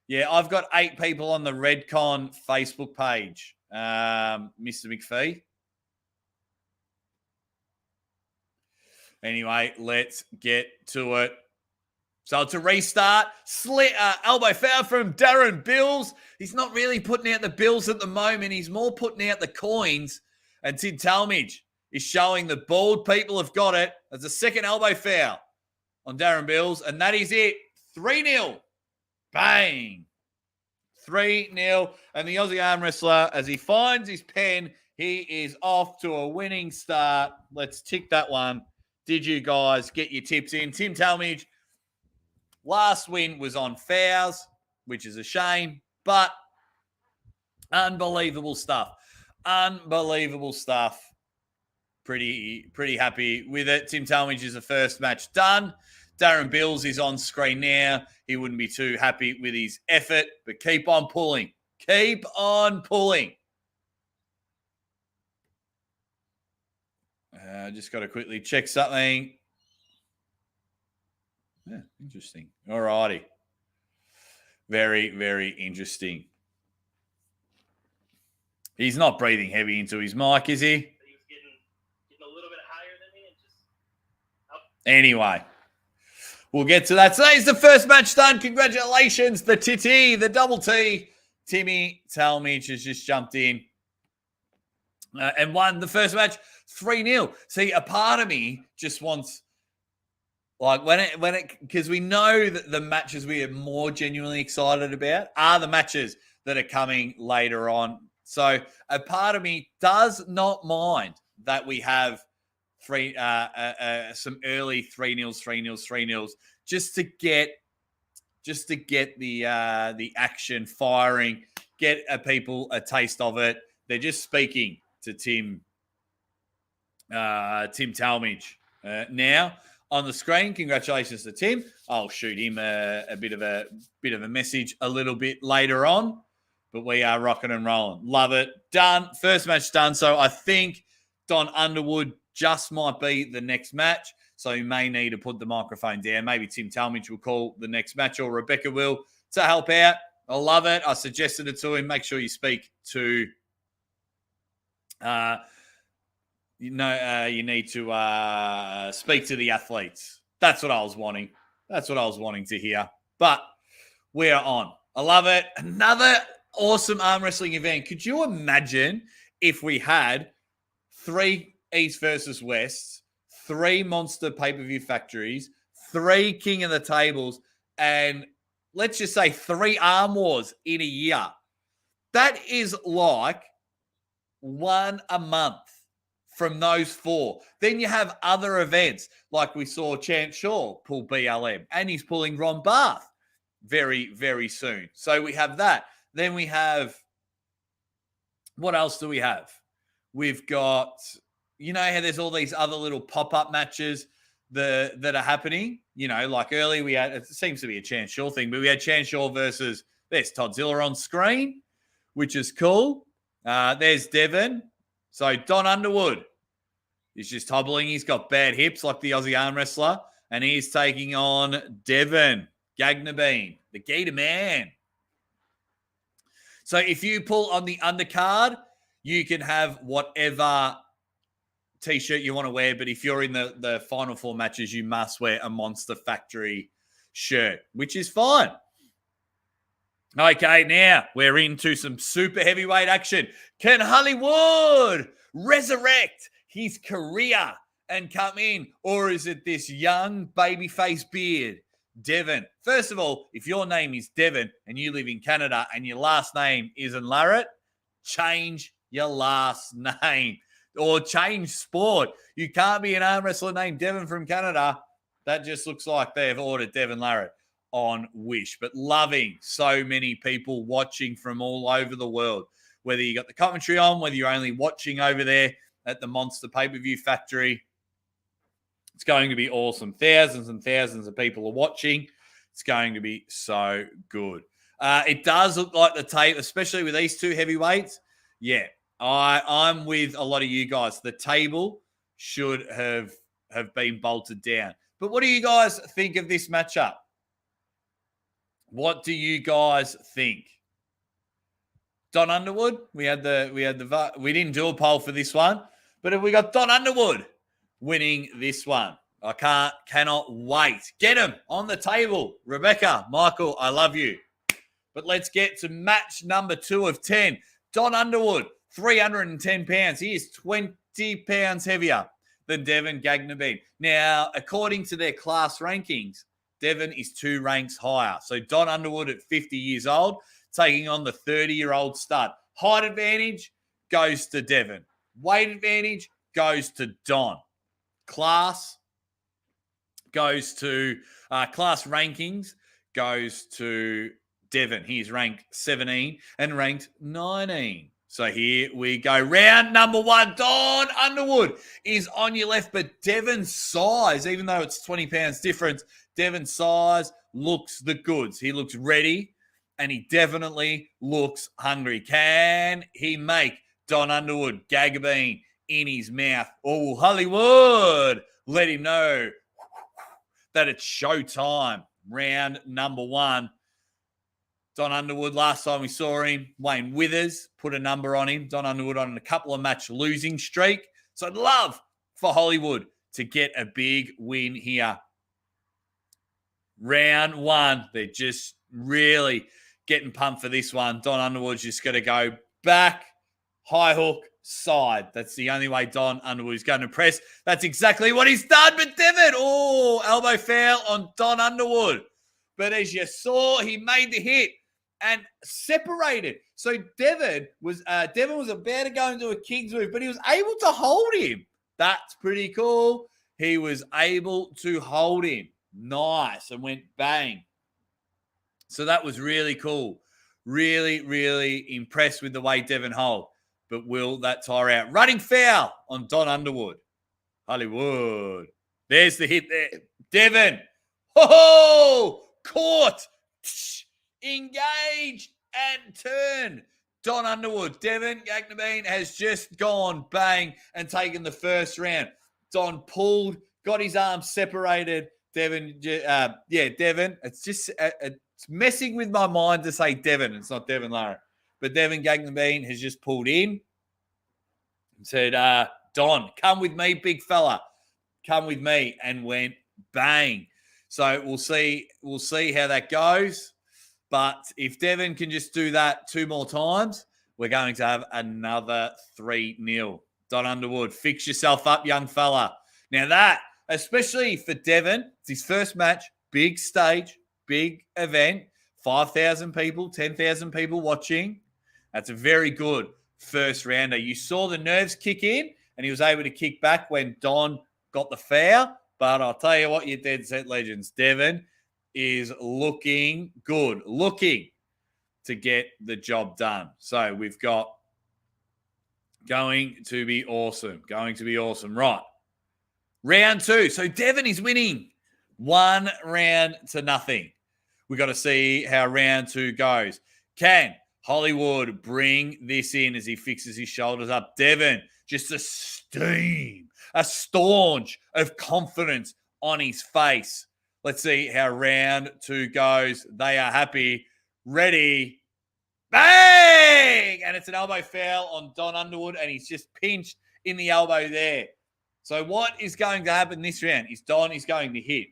Yeah, I've got 8 people on the Redcon Facebook page, Mr. McPhee. Anyway, let's get to it. So it's a restart. Elbow foul from Darren Bills. He's not really putting out the bills at the moment. He's more putting out the coins. And Tim Talmadge is showing the bald people have got it. There's a second elbow foul on Darren Bills. And that is it. 3-0. Bang. 3-0. And the Aussie arm wrestler, as he finds his pen, he is off to a winning start. Let's tick that one. Did you guys get your tips in? Tim Talmadge, last win was on fouls, which is a shame, but unbelievable stuff. Unbelievable stuff. Pretty happy with it. Tim Talmadge is the first match done. Darren Bills is on screen now. He wouldn't be too happy with his effort, but keep on pulling. Keep on pulling. Just got to quickly check something. Yeah, interesting. All righty. Very, very interesting. He's not breathing heavy into his mic, is he? He was getting a little bit higher than me and just up. Anyway, we'll get to that. Today's the first match done. Congratulations, the Titty, the double T. Timmy Talmadge has just jumped in and won the first match 3-0. See, a part of me just wants, like, because we know that the matches we are more genuinely excited about are the matches that are coming later on. So a part of me does not mind that we have some early 3-0s, just to get the action firing, get people a taste of it. They're just speaking to Tim Talmadge now on the screen. Congratulations to Tim. I'll shoot him a bit of a message a little bit later on. But we are rocking and rolling. Love it. Done. First match done. So I think Don Underwood just might be the next match. So you may need to put the microphone down. Maybe Tim Talmadge will call the next match, or Rebecca will, to help out. I love it. I suggested it to him. Make sure you speak to, you need to speak to the athletes. That's what I was wanting. That's what I was wanting to hear. But we're on. I love it. Another awesome arm wrestling event. Could you imagine if we had 3 East versus West, 3 monster pay-per-view factories, 3 King of the Tables, and let's just say 3 arm wars in a year? That is like 1 a month from those 4. Then you have other events, like we saw Chance Shaw pull BLM, and he's pulling Ron Barth very, very soon. So we have that. Then we have, what else do we have? We've got, you know how there's all these other little pop-up matches that are happening? You know, like early we had, it seems to be a Chance Shaw thing, but we had Chance Shaw versus, there's Toddzilla on screen, which is cool. There's Devon. So Don Underwood is just hobbling. He's got bad hips like the Aussie arm wrestler, and he's taking on Devon Gagnabine, the Gator Man. So if you pull on the undercard, you can have whatever T-shirt you want to wear. But if you're in the final 4 matches, you must wear a Monster Factory shirt, which is fine. Okay, now we're into some super heavyweight action. Can Hollywood resurrect his career and come in? Or is it this young babyface beard? Devon. First of all, if your name is Devon and you live in Canada and your last name isn't Larratt, change your last name or change sport. You can't be an arm wrestler named Devon from Canada. That just looks like they've ordered Devon Larratt on Wish. But loving so many people watching from all over the world, whether you got the commentary on, whether you're only watching over there at the Monster Pay-Per-View Factory. It's going to be awesome. Thousands and thousands of people are watching. It's going to be so good. It does look like the tape, especially with these 2 heavyweights. Yeah, I'm with a lot of you guys. The table should have been bolted down. But what do you guys think of this matchup? What do you guys think? Don Underwood, we didn't do a poll for this one, but have we got Don Underwood winning this one? I cannot wait. Get him on the table. Rebecca, Michael, I love you. But let's get to match number 2 of 10. Don Underwood, 310 pounds. He is 20 pounds heavier than Devon Gagnabine. Now, according to their class rankings, Devon is 2 ranks higher. So Don Underwood at 50 years old, taking on the 30-year-old stud. Height advantage goes to Devon. Weight advantage goes to Don. Class goes to class rankings goes to Devon. He's ranked 17 and ranked 19. So here we go. Round number 1. Don Underwood is on your left, but Devon's size, even though it's 20 pounds difference, Devon's size looks the goods. He looks ready, and he definitely looks hungry. Can he make Don Underwood gag a bean in his mouth? Oh, Hollywood, let him know that it's showtime. Round number 1. Don Underwood, last time we saw him, Wayne Withers put a number on him. Don Underwood on a couple of match losing streak. So I'd love for Hollywood to get a big win here. Round 1, they're just really getting pumped for this one. Don Underwood's just going to go back, high hook, side. That's the only way Don Underwood is going to press. That's exactly what he's done. But Devon, elbow foul on Don Underwood. But as you saw, he made the hit and separated. So Devon was about to go into a King's move, but he was able to hold him. That's pretty cool. He was able to hold him. Nice. And went bang. So that was really cool. Really, really impressed with the way Devon held. But will that tire out? Running foul on Don Underwood. Hollywood. There's the hit there. Devon. Caught. Engaged and turn. Don Underwood. Devon Gagnabine has just gone bang and taken the first round. Don pulled, got his arms separated. Devon, Devon. It's just it's messing with my mind to say Devon. It's not Devon Lara. But Devon Gagnabine has just pulled in and said, Don, come with me, big fella. Come with me. And went bang. So we'll see how that goes. But if Devon can just do that 2 more times, we're going to have another 3-0. Don Underwood, fix yourself up, young fella. Now that, especially for Devon, it's his first match, big stage, big event, 5,000 people, 10,000 people watching. That's a very good first rounder. You saw the nerves kick in, and he was able to kick back when Don got the foul. But I'll tell you what, you dead set legends. Devon is looking good, looking to get the job done. So we've got going to be awesome. Right. Round 2. So Devon is winning 1 round to nothing. We got to see how round 2 goes. Can Hollywood bring this in as he fixes his shoulders up? Devon, just a steam, a staunch of confidence on his face. Let's see how round 2 goes. They are happy. Ready. Bang! And it's an elbow foul on Don Underwood, and he's just pinched in the elbow there. So what is going to happen this round is Don is going to hit.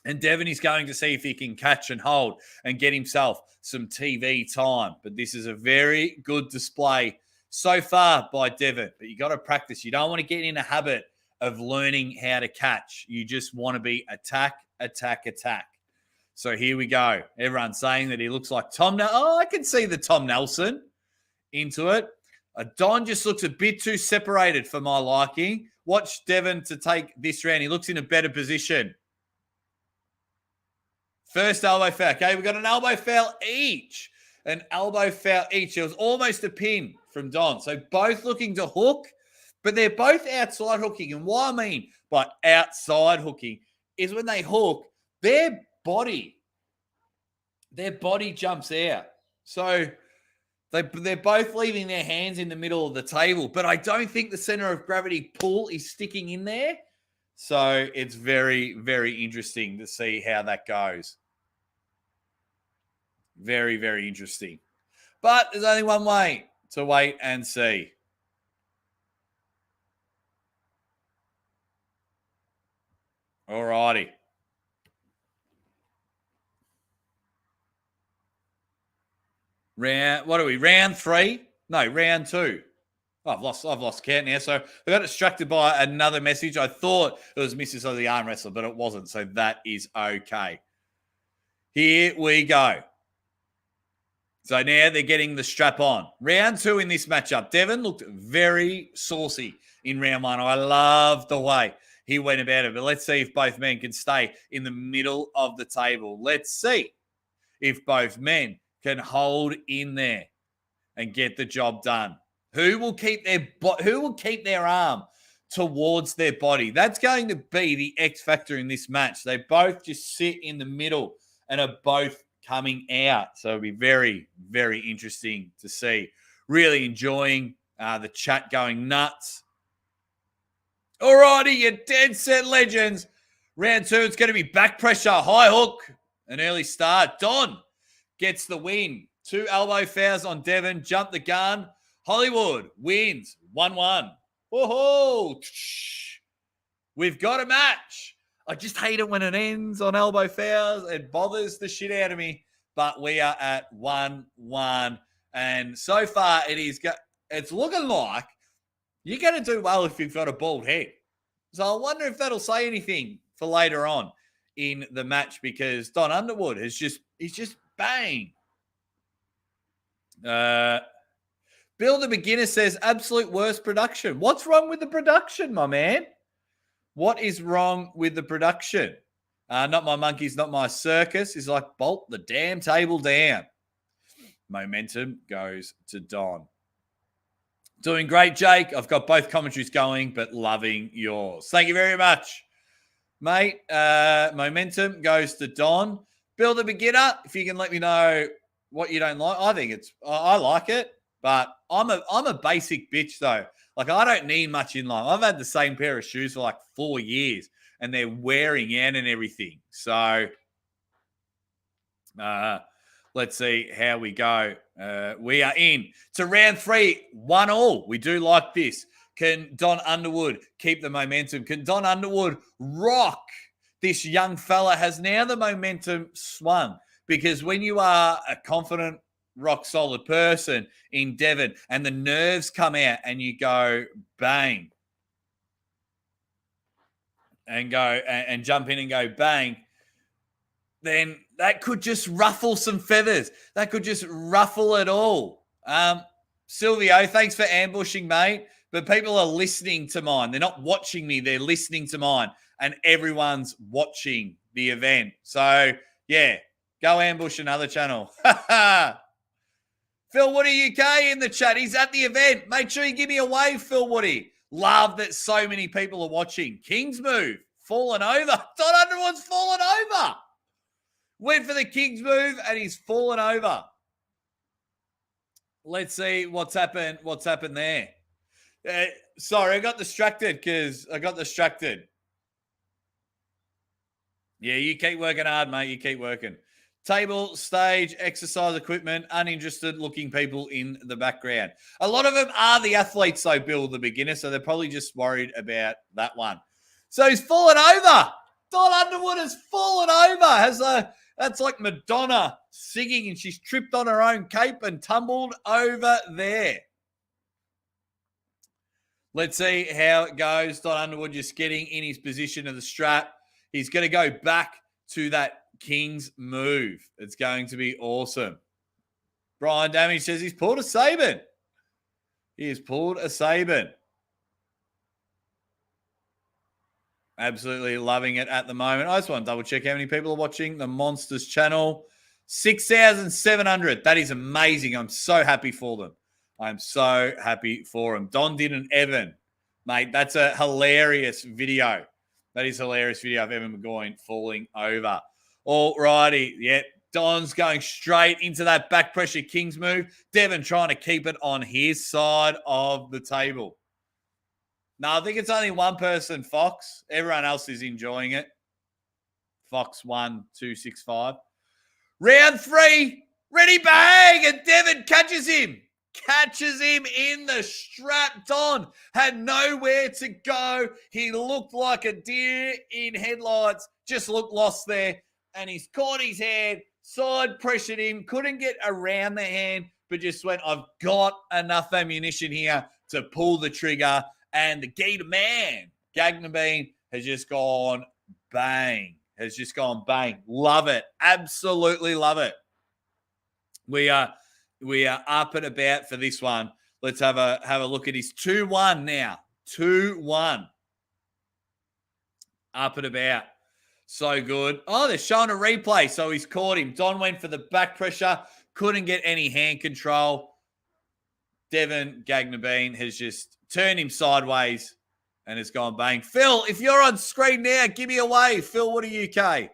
And Devon is going to see if he can catch and hold and get himself some TV time. But this is a very good display so far by Devon. But you got to practice. You don't want to get in a habit of learning how to catch. You just want to be attack, attack, attack. So here we go. Everyone's saying that he looks like Tom. I can see the Tom Nelson into it. Don just looks a bit too separated for my liking. Watch Devon to take this round. He looks in a better position. First elbow foul. Okay, we've got an elbow foul each. An elbow foul each. It was almost a pin from Don. So both looking to hook, but they're both outside hooking. And what I mean by outside hooking is when they hook, their body jumps out. So they're both leaving their hands in the middle of the table, but I don't think the center of gravity pull is sticking in there. So it's very, very interesting to see how that goes. Very, very interesting. But there's only one way to wait and see. All righty. Round 3? No, round 2. Oh, I've lost count now. So I got distracted by another message. I thought it was Mrs. of the Arm Wrestler, but it wasn't. So that is okay. Here we go. So now they're getting the strap on. Round 2 in this matchup. Devon looked very saucy in round 1. I love the way he went about it. But let's see if both men can stay in the middle of the table. Let's see if both men can hold in there and get the job done. Who will keep their arm towards their body? That's going to be the X factor in this match. They both just sit in the middle and are both coming out. So it'll be very, very interesting to see. Really enjoying the chat going nuts. All righty, you dead set legends. Round 2, it's going to be back pressure, high hook, an early start. Don gets the win. 2 elbow fouls on Devon, jump the gun. Hollywood wins 1-1. Whoa! We've got a match. I just hate it when it ends on elbow fouls. It bothers the shit out of me. But we are at 1-1. And so far, it's looking like you're going to do well if you've got a bald head. So I wonder if that'll say anything for later on in the match, because Don Underwood he's just bang. Bill the Beginner says, absolute worst production. What's wrong with the production, my man? What is wrong with the production? Not my monkeys, not my circus. He's like, bolt the damn table down. Momentum goes to Don. Doing great, Jake. I've got both commentaries going, but loving yours. Thank you very much, mate. Momentum goes to Don. Bill the Beginner, if you can let me know what you don't like. I like it, but I'm a basic bitch though. Like, I don't need much inline. I've had the same pair of shoes for like 4 years and they're wearing out and everything. So let's see how we go. We are in to round 3, 1-1. We do like this. Can Don Underwood keep the momentum? Can Don Underwood rock? This young fella has now the momentum swung, because when you are a confident, rock solid person in Devon and the nerves come out and you go bang and go and jump in and go bang, then that could just ruffle some feathers. That could just ruffle it all. Silvio, thanks for ambushing, mate. But people are listening to mine. They're not watching me. They're listening to mine. And everyone's watching the event. So, yeah, go ambush another channel. Phil Woody UK in the chat. He's at the event. Make sure you give me a wave, Phil Woody. Love that so many people are watching. King's move. Fallen over. Todd Underwood's fallen over. Went for the King's move and he's fallen over. Let's see what's happened there. Sorry, I got distracted. Yeah, you keep working hard, mate. You keep working. Table, stage, exercise equipment, uninterested looking people in the background. A lot of them are the athletes, though, Bill the Beginner, so they're probably just worried about that one. So he's fallen over. Don Underwood has fallen over. That's like Madonna singing and she's tripped on her own cape and tumbled over there. Let's see how it goes. Don Underwood just getting in his position of the strap. He's going to go back to that King's move. It's going to be awesome. Brian Damage says he's pulled a Saban. He has pulled a Saban. Absolutely loving it at the moment. I just want to double check how many people are watching the Monsters channel. 6,700. That is amazing. I'm so happy for them. I'm so happy for them. Don did an Evan. Mate, that's a hilarious video. That is a hilarious video of Evan McGowan falling over. All righty. Yeah, Don's going straight into that back pressure King's move. Devon trying to keep it on his side of the table. No, I think it's only one person, Fox. Everyone else is enjoying it. Fox 1265. Round 3. Ready, bang! And Devon catches him. Catches him in the strap. Don had nowhere to go. He looked like a deer in headlights. Just looked lost there. And he's caught his hand. Side pressured him. Couldn't get around the hand. But just went, I've got enough ammunition here to pull the trigger. And the Gator Man, Gagner Bean, has just gone bang. Love it. Absolutely love it. We are We are up and about for this one. Let's have a look at his 2-1 now. 2-1. Up and about. So good. Oh, they're showing a replay. So he's caught him. Don went for the back pressure. Couldn't get any hand control. Devin Gagnabine has just turned him sideways and has gone bang. Phil, if you're on screen now, give me a wave. Phil, what are you, UK?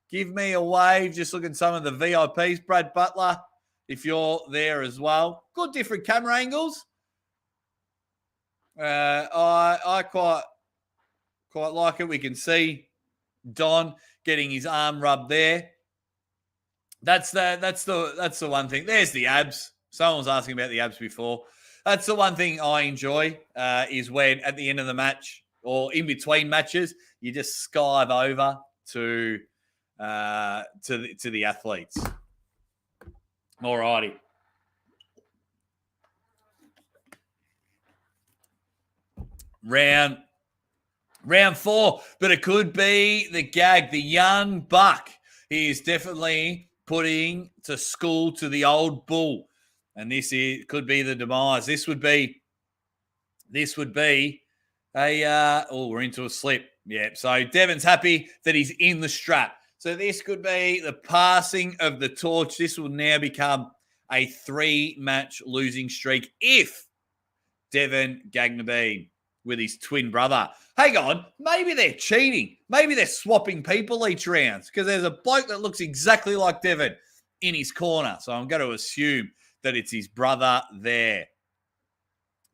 Give me a wave. Just look at some of the VIPs. Brad Butler, if you're there as well. Good different camera angles. I quite like it. We can see Don getting his arm rubbed there. That's the one thing. There's the abs. Someone was asking about the abs before. That's the one thing I enjoy is when at the end of the match or in between matches, you just skive over to the athletes. Alrighty. Round 4, but it could be the gag. The young buck. He is definitely putting to school to the old bull. And could be the demise. This would be a we're into a slip. Yeah. So Devin's happy that he's in the strap. So this could be the passing of the torch. This will now become a 3-match losing streak if Devin Gagnabine with his twin brother. Hang on, maybe they're cheating. Maybe they're swapping people each round because there's a bloke that looks exactly like Devin in his corner. So I'm going to assume that it's his brother there.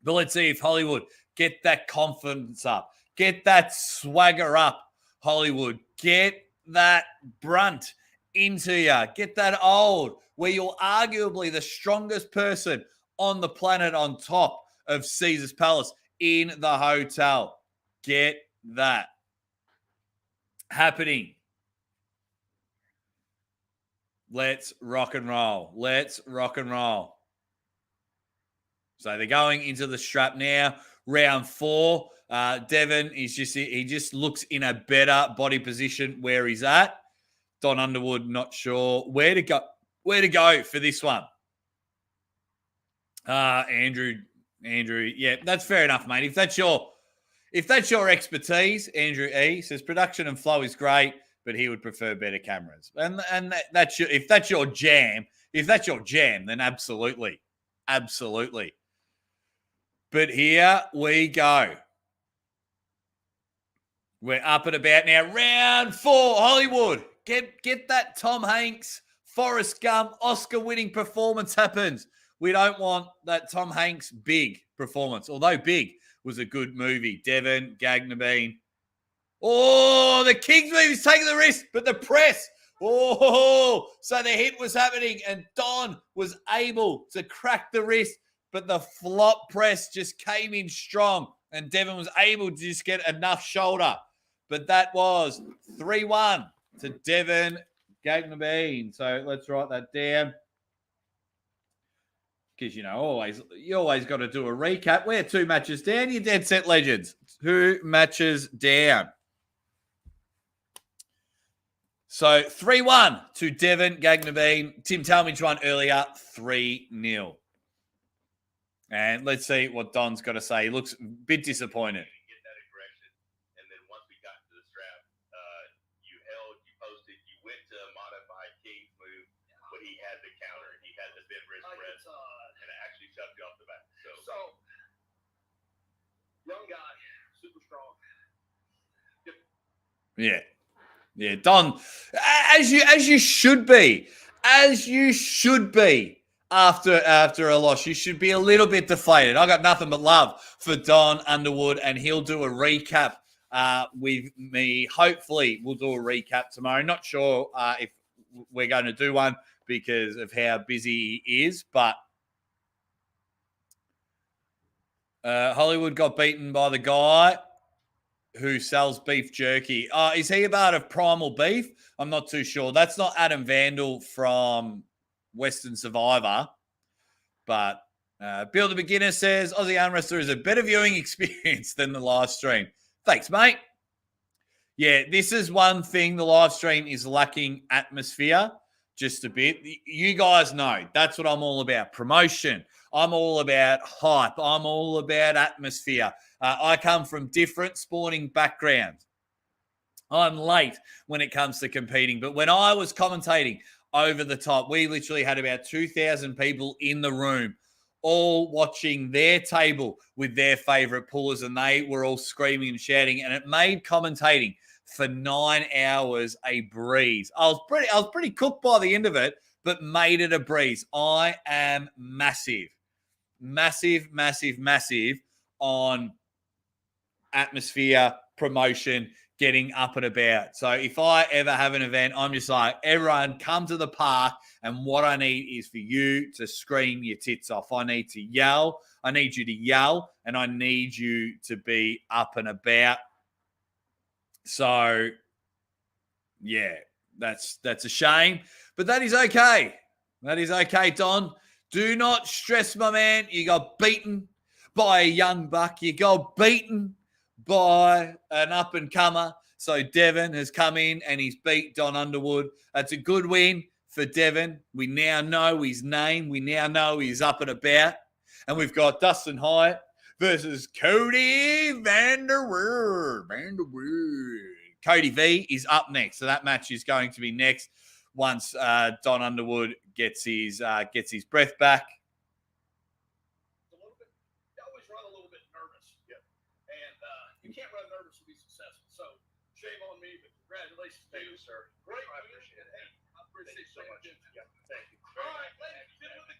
But let's see if Hollywood get that confidence up. Get that swagger up, Hollywood. Get that brunt into you. Get that old where you're arguably the strongest person on the planet on top of Caesar's Palace in the hotel. Get that happening. Let's rock and roll. Let's rock and roll. So they're going into the strap now. Round 4. Devin he just looks in a better body position where he's at. Don Underwood not sure where to go for this one. Andrew, yeah, that's fair enough, mate. If that's your expertise, Andrew E says production and flow is great, but he would prefer better cameras. And if that's your jam, then absolutely. But here we go. We're up and about now. Round 4, Hollywood. Get that Tom Hanks, Forrest Gump, Oscar-winning performance happens. We don't want that Tom Hanks big performance, although Big was a good movie. Devin Gagnabine. Oh, the King's move. He's taking the risk, but the press. Oh, so the hit was happening, and Don was able to crack the wrist, but the flop press just came in strong, and Devin was able to just get enough shoulder. But that was 3-1 to Devin Gagnabine. So let's write that down. Because, you always got to do a recap. We're 2 matches down. You dead set legends. 2 matches down. So 3-1 to Devin Gagnabine. Tim Talmadge won earlier, 3-0. And let's see what Don's got to say. He looks a bit disappointed. Get that aggression, and then once we got to the strap, you held, you posted, you went to a modified King's move, but he had the counter. He had the bent wrist press, and it actually shoved you off the back. So young guy, super strong. Yeah. Yeah, Don, as you should be. As you should be after a loss. You should be a little bit deflated. I got nothing but love for Don Underwood, and he'll do a recap with me. Hopefully, we'll do a recap tomorrow. Not sure if we're going to do one because of how busy he is, but Hollywood got beaten by the guy who sells beef jerky. Is he a part of Primal Beef? I'm not too sure. That's not Adam Vandal from Western Survivor. But Bill the Beginner says, Aussie Arm Wrestler is a better viewing experience than the live stream. Thanks, mate. Yeah, this is one thing. The live stream is lacking atmosphere. just a bit. You guys know that's what I'm all about. Promotion. I'm all about hype. I'm all about atmosphere. I come from different sporting backgrounds. I'm late when it comes to competing, but when I was commentating over the top, we literally had about 2,000 people in the room, all watching their table with their favorite pullers, and they were all screaming and shouting, and it made commentating for 9 hours a breeze. I was pretty cooked by the end of it, but made it a breeze. I am massive on atmosphere, promotion, getting up and about. So if I ever have an event, I'm just like, everyone come to the park, and what I need is for you to scream your tits off. I need to yell. I need you to yell, and I need you to be up and about. So, yeah, that's a shame, but that is okay. That is okay, Don. Do not stress, my man. You got beaten by a young buck. You got beaten by an up-and-comer. So Devon has come in and he's beat Don Underwood. That's a good win for Devon. We now know his name. We now know he's up and about. And we've got Dustin Hyatt versus Cody Vanderweerd. Cody V is up next. So that match is going to be next once Don Underwood gets his breath back. You always run a little bit nervous. Yep. And you can't run nervous to be successful. So shame on me, but congratulations to you, sir. Great. I appreciate it. Hey, I appreciate you so much. Yeah, thank you. All right, ladies and gentlemen.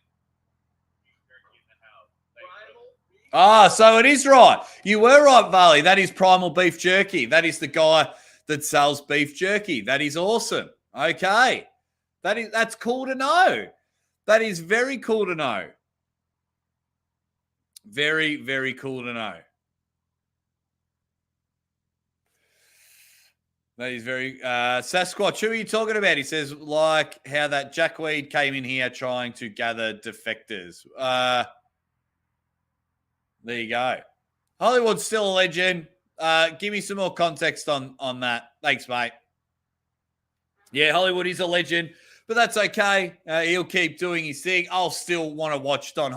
So it is right. You were right, Varley. That is Primal Beef Jerky. That is the guy that sells beef jerky. That is awesome. Okay. That's cool to know. That is very cool to know. Very, very cool to know. That is very Sasquatch. Who are you talking about? He says, like how that jackweed came in here trying to gather defectors. There you go. Hollywood's still a legend. Give me some more context on that. Thanks, mate. Yeah, Hollywood is a legend, but that's okay. He'll keep doing his thing. I'll still want to watch Don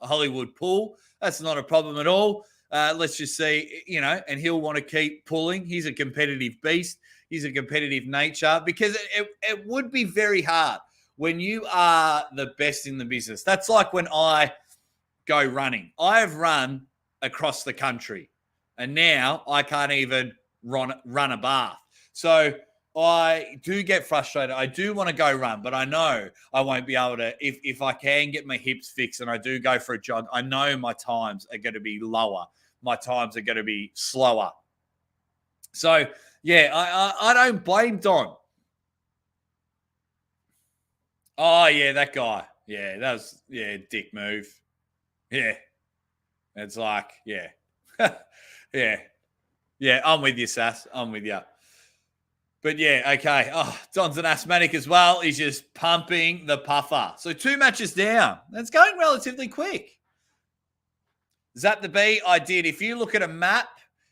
Hollywood pull. That's not a problem at all. Let's just see, and he'll want to keep pulling. He's a competitive beast. He's a competitive nature, because it would be very hard when you are the best in the business. That's like when I go running. I have run across the country, and now I can't even run a bath. So I do get frustrated. I do want to go run, but I know I won't be able to. If I can get my hips fixed and I do go for a jog, I know my times are going to be lower. My times are going to be slower. So, yeah, I don't blame Don. Oh, yeah, that guy. Yeah, that was, dick move. Yeah. It's like, yeah. Yeah. Yeah, I'm with you, Sass. I'm with you. But yeah, okay. Oh, Don's an asthmatic as well. He's just pumping the puffer. So 2 matches down. That's going relatively quick. Zap the B, I did. If you look at a map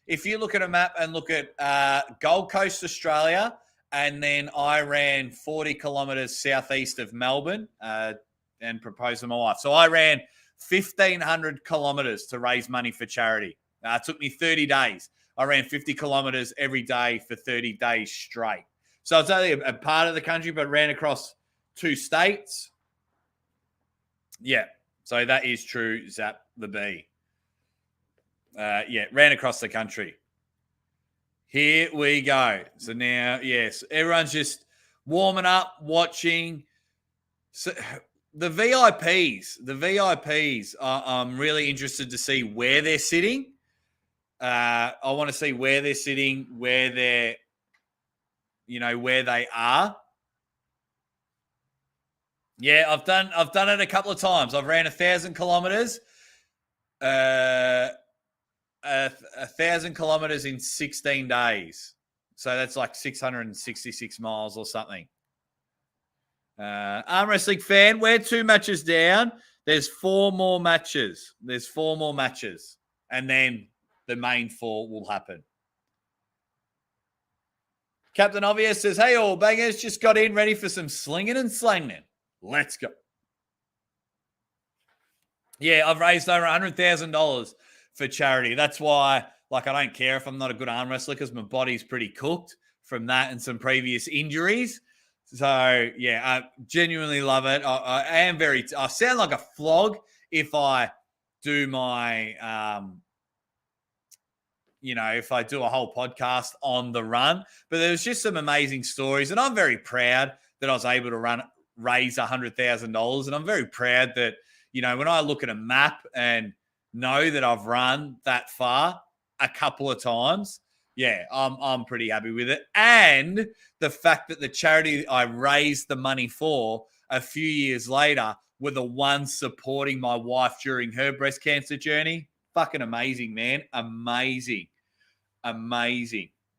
and look at Gold Coast, Australia, and then I ran 40 kilometres southeast of Melbourne and proposed to my wife. So I ran 1,500 kilometres to raise money for charity. It took me 30 days. I ran 50 kilometres every day for 30 days straight. So it's only a part of the country, but ran across 2 states. Yeah, so that is true, Zap the B. Ran across the country. Here we go. So now, yes, everyone's just warming up, watching. So the VIPs, I'm really interested to see where they're sitting. I want to see where they're sitting, where they're, where they are. Yeah, I've done it a couple of times. I've ran 1,000 kilometers, 1,000 kilometers in 16 days. So that's like 666 miles or something. Arm Wrestling fan, we're 2 matches down. There's 4 more matches. And then the main 4 will happen. Captain Obvious says, hey, all bangers, just got in ready for some slinging and slanging. Let's go. Yeah, I've raised over $100,000 for charity. That's why, I don't care if I'm not a good arm wrestler because my body's pretty cooked from that and some previous injuries. So, yeah, I genuinely love it. I am I sound like a flog if I do my, if I do a whole podcast on the run. But there was just some amazing stories. And I'm very proud that I was able to raise $100,000. And I'm very proud that, when I look at a map and know that I've run that far a couple of times, yeah, I'm pretty happy with it. And the fact that the charity I raised the money for a few years later were the ones supporting my wife during her breast cancer journey. Fucking amazing, man. Amazing.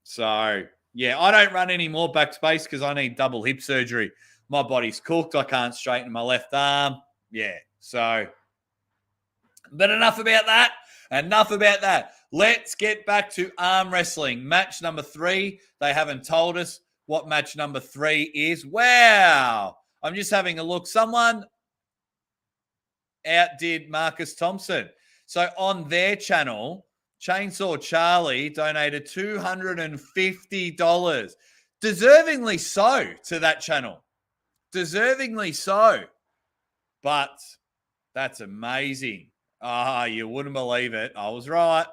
So, yeah, I don't run any more backspace because I need double hip surgery. My body's cooked. I can't straighten my left arm. Yeah, so, but enough about that. Let's get back to arm wrestling. Match number 3. They haven't told us what match number 3 is. Wow. I'm just having a look. Someone outdid Marcus Thompson. So on their channel, Chainsaw Charlie donated $250. Deservingly so to that channel. Deservingly so. But that's amazing. You wouldn't believe it. I was right.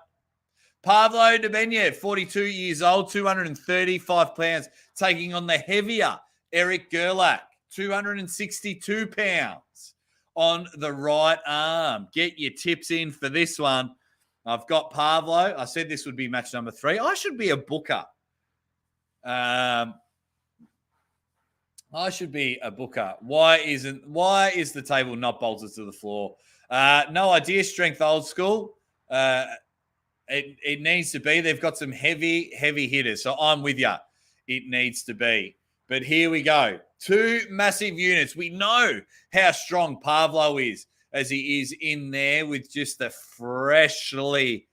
Pavlo Debenyev, 42 years old, 235 pounds, taking on the heavier Eric Gerlach, 262 pounds on the right arm. Get your tips in for this one. I've got Pavlo. I said this would be match number 3. I should be a booker. I should be a booker. Why is the table not bolted to the floor? No idea. Strength old school. It needs to be. They've got some heavy hitters. So I'm with you. It needs to be. But here we go. 2 massive units. We know how strong Pavlo is as he is in there with just the freshly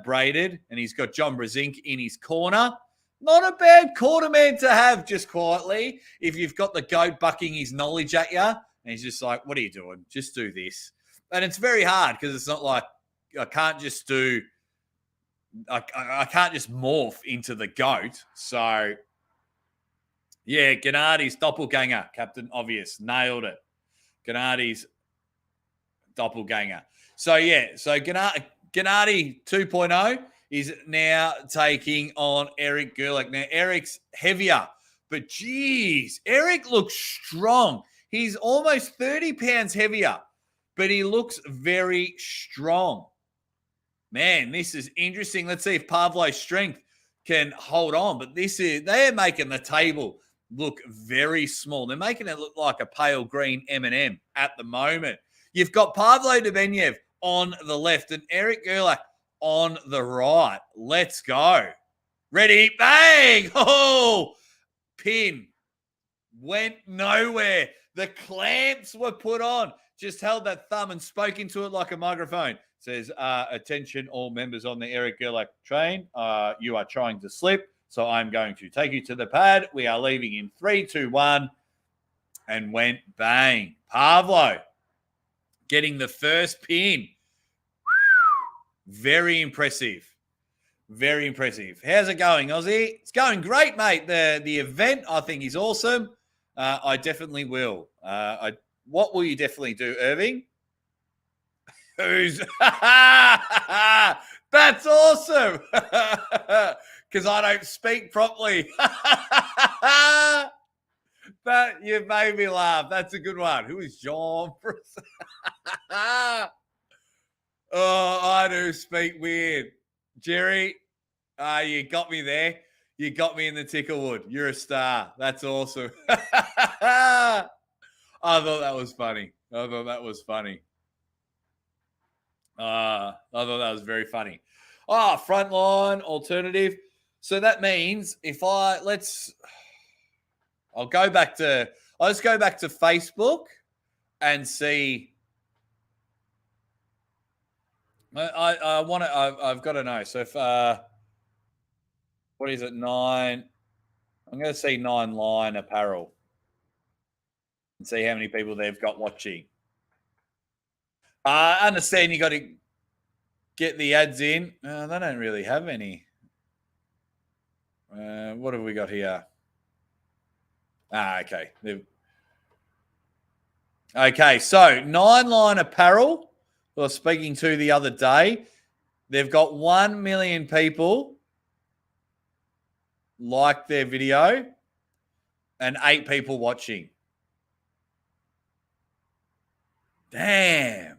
braided. And he's got John Brzenk in his corner. Not a bad corner man to have just quietly if you've got the goat bucking his knowledge at you. And he's just like, what are you doing? Just do this. And it's very hard because it's not like I can't just morph into the goat. So, yeah, Gennadi's doppelganger, Captain Obvious. Nailed it. Gennadi's doppelganger. So, yeah, Gennady 2.0 is now taking on Eric Gerlach. Now, Eric's heavier, but geez, Eric looks strong. He's almost 30 pounds heavier, but he looks very strong. Man, this is interesting. Let's see if Pavlo's strength can hold on. But they're making the table look very small. They're making it look like a pale green M&M at the moment. You've got Pavlo Debenyev on the left and Eric Gerlach on the right. Let's go. Ready? Bang! Oh, pin went nowhere. The clamps were put on. Just held that thumb and spoke into it like a microphone. Says, attention all members on the Eric Gerlach train. You are trying to slip, so I'm going to take you to the pad. We are leaving in 3, 2, 1. And went bang. Pavlo getting the first pin. Very impressive. Very impressive. How's it going, Aussie? It's going great, mate. The event, I think, is awesome. I definitely will. What will you definitely do, Irving? Who's that's awesome because I don't speak properly. That you made me laugh. That's a good one. Who is John? Oh, I do speak weird. Jerry, you got me there. You got me in the ticklewood. You're a star. That's awesome. I thought that was funny. I thought that was very funny. Frontline alternative. So that means I'll just go back to Facebook and see. I've got to know. So if what is it? 9. I'm going to see 9 Line Apparel and see how many people they've got watching. I understand you got to get the ads in. They don't really have any. What have we got here? Okay. Okay, so 9 Line Apparel, who I was speaking to the other day, they've got 1 million people like their video and 8 people watching. Damn.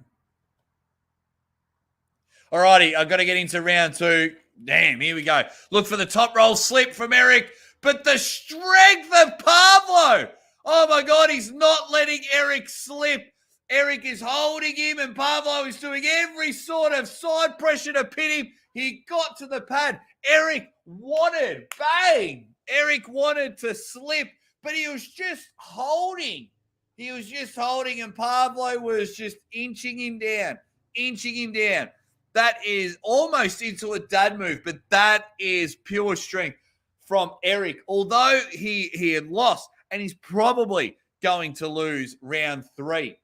Alrighty, I've got to get into round 2. Damn, here we go. Look for the top roll slip from Eric, but the strength of Pablo. Oh my God, he's not letting Eric slip. Eric is holding him, and Pablo is doing every sort of side pressure to pin him. He got to the pad. Eric wanted to slip, but he was just holding. And Pablo was just inching him down. That is almost into a dad move, but that is pure strength from Eric. Although he had lost, and he's probably going to lose round 3.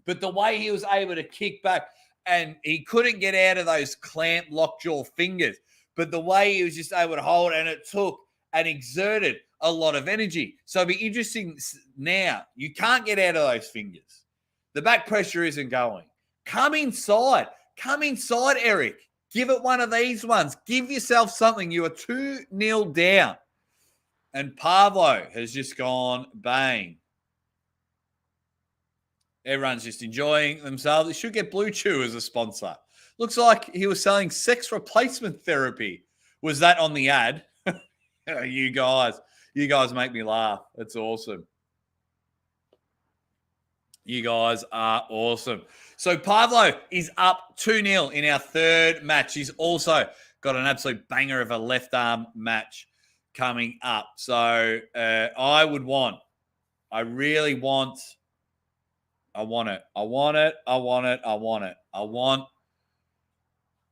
But the way he was able to kick back, and he couldn't get out of those clamped lockjaw fingers, but the way he was just able to hold, and it took and exerted a lot of energy. So it'll be interesting now. You can't get out of those fingers. The back pressure isn't going. Come inside, Eric. Give it one of these ones. Give yourself something. You are 2-0 down. And Pablo has just gone bang. Everyone's just enjoying themselves. They should get Blue Chew as a sponsor. Looks like he was selling sex replacement therapy. Was that on the ad? You guys make me laugh. That's awesome. You guys are awesome. So Pablo is up 2-0 in our 3rd match. He's also got an absolute banger of a left arm match coming up. So I want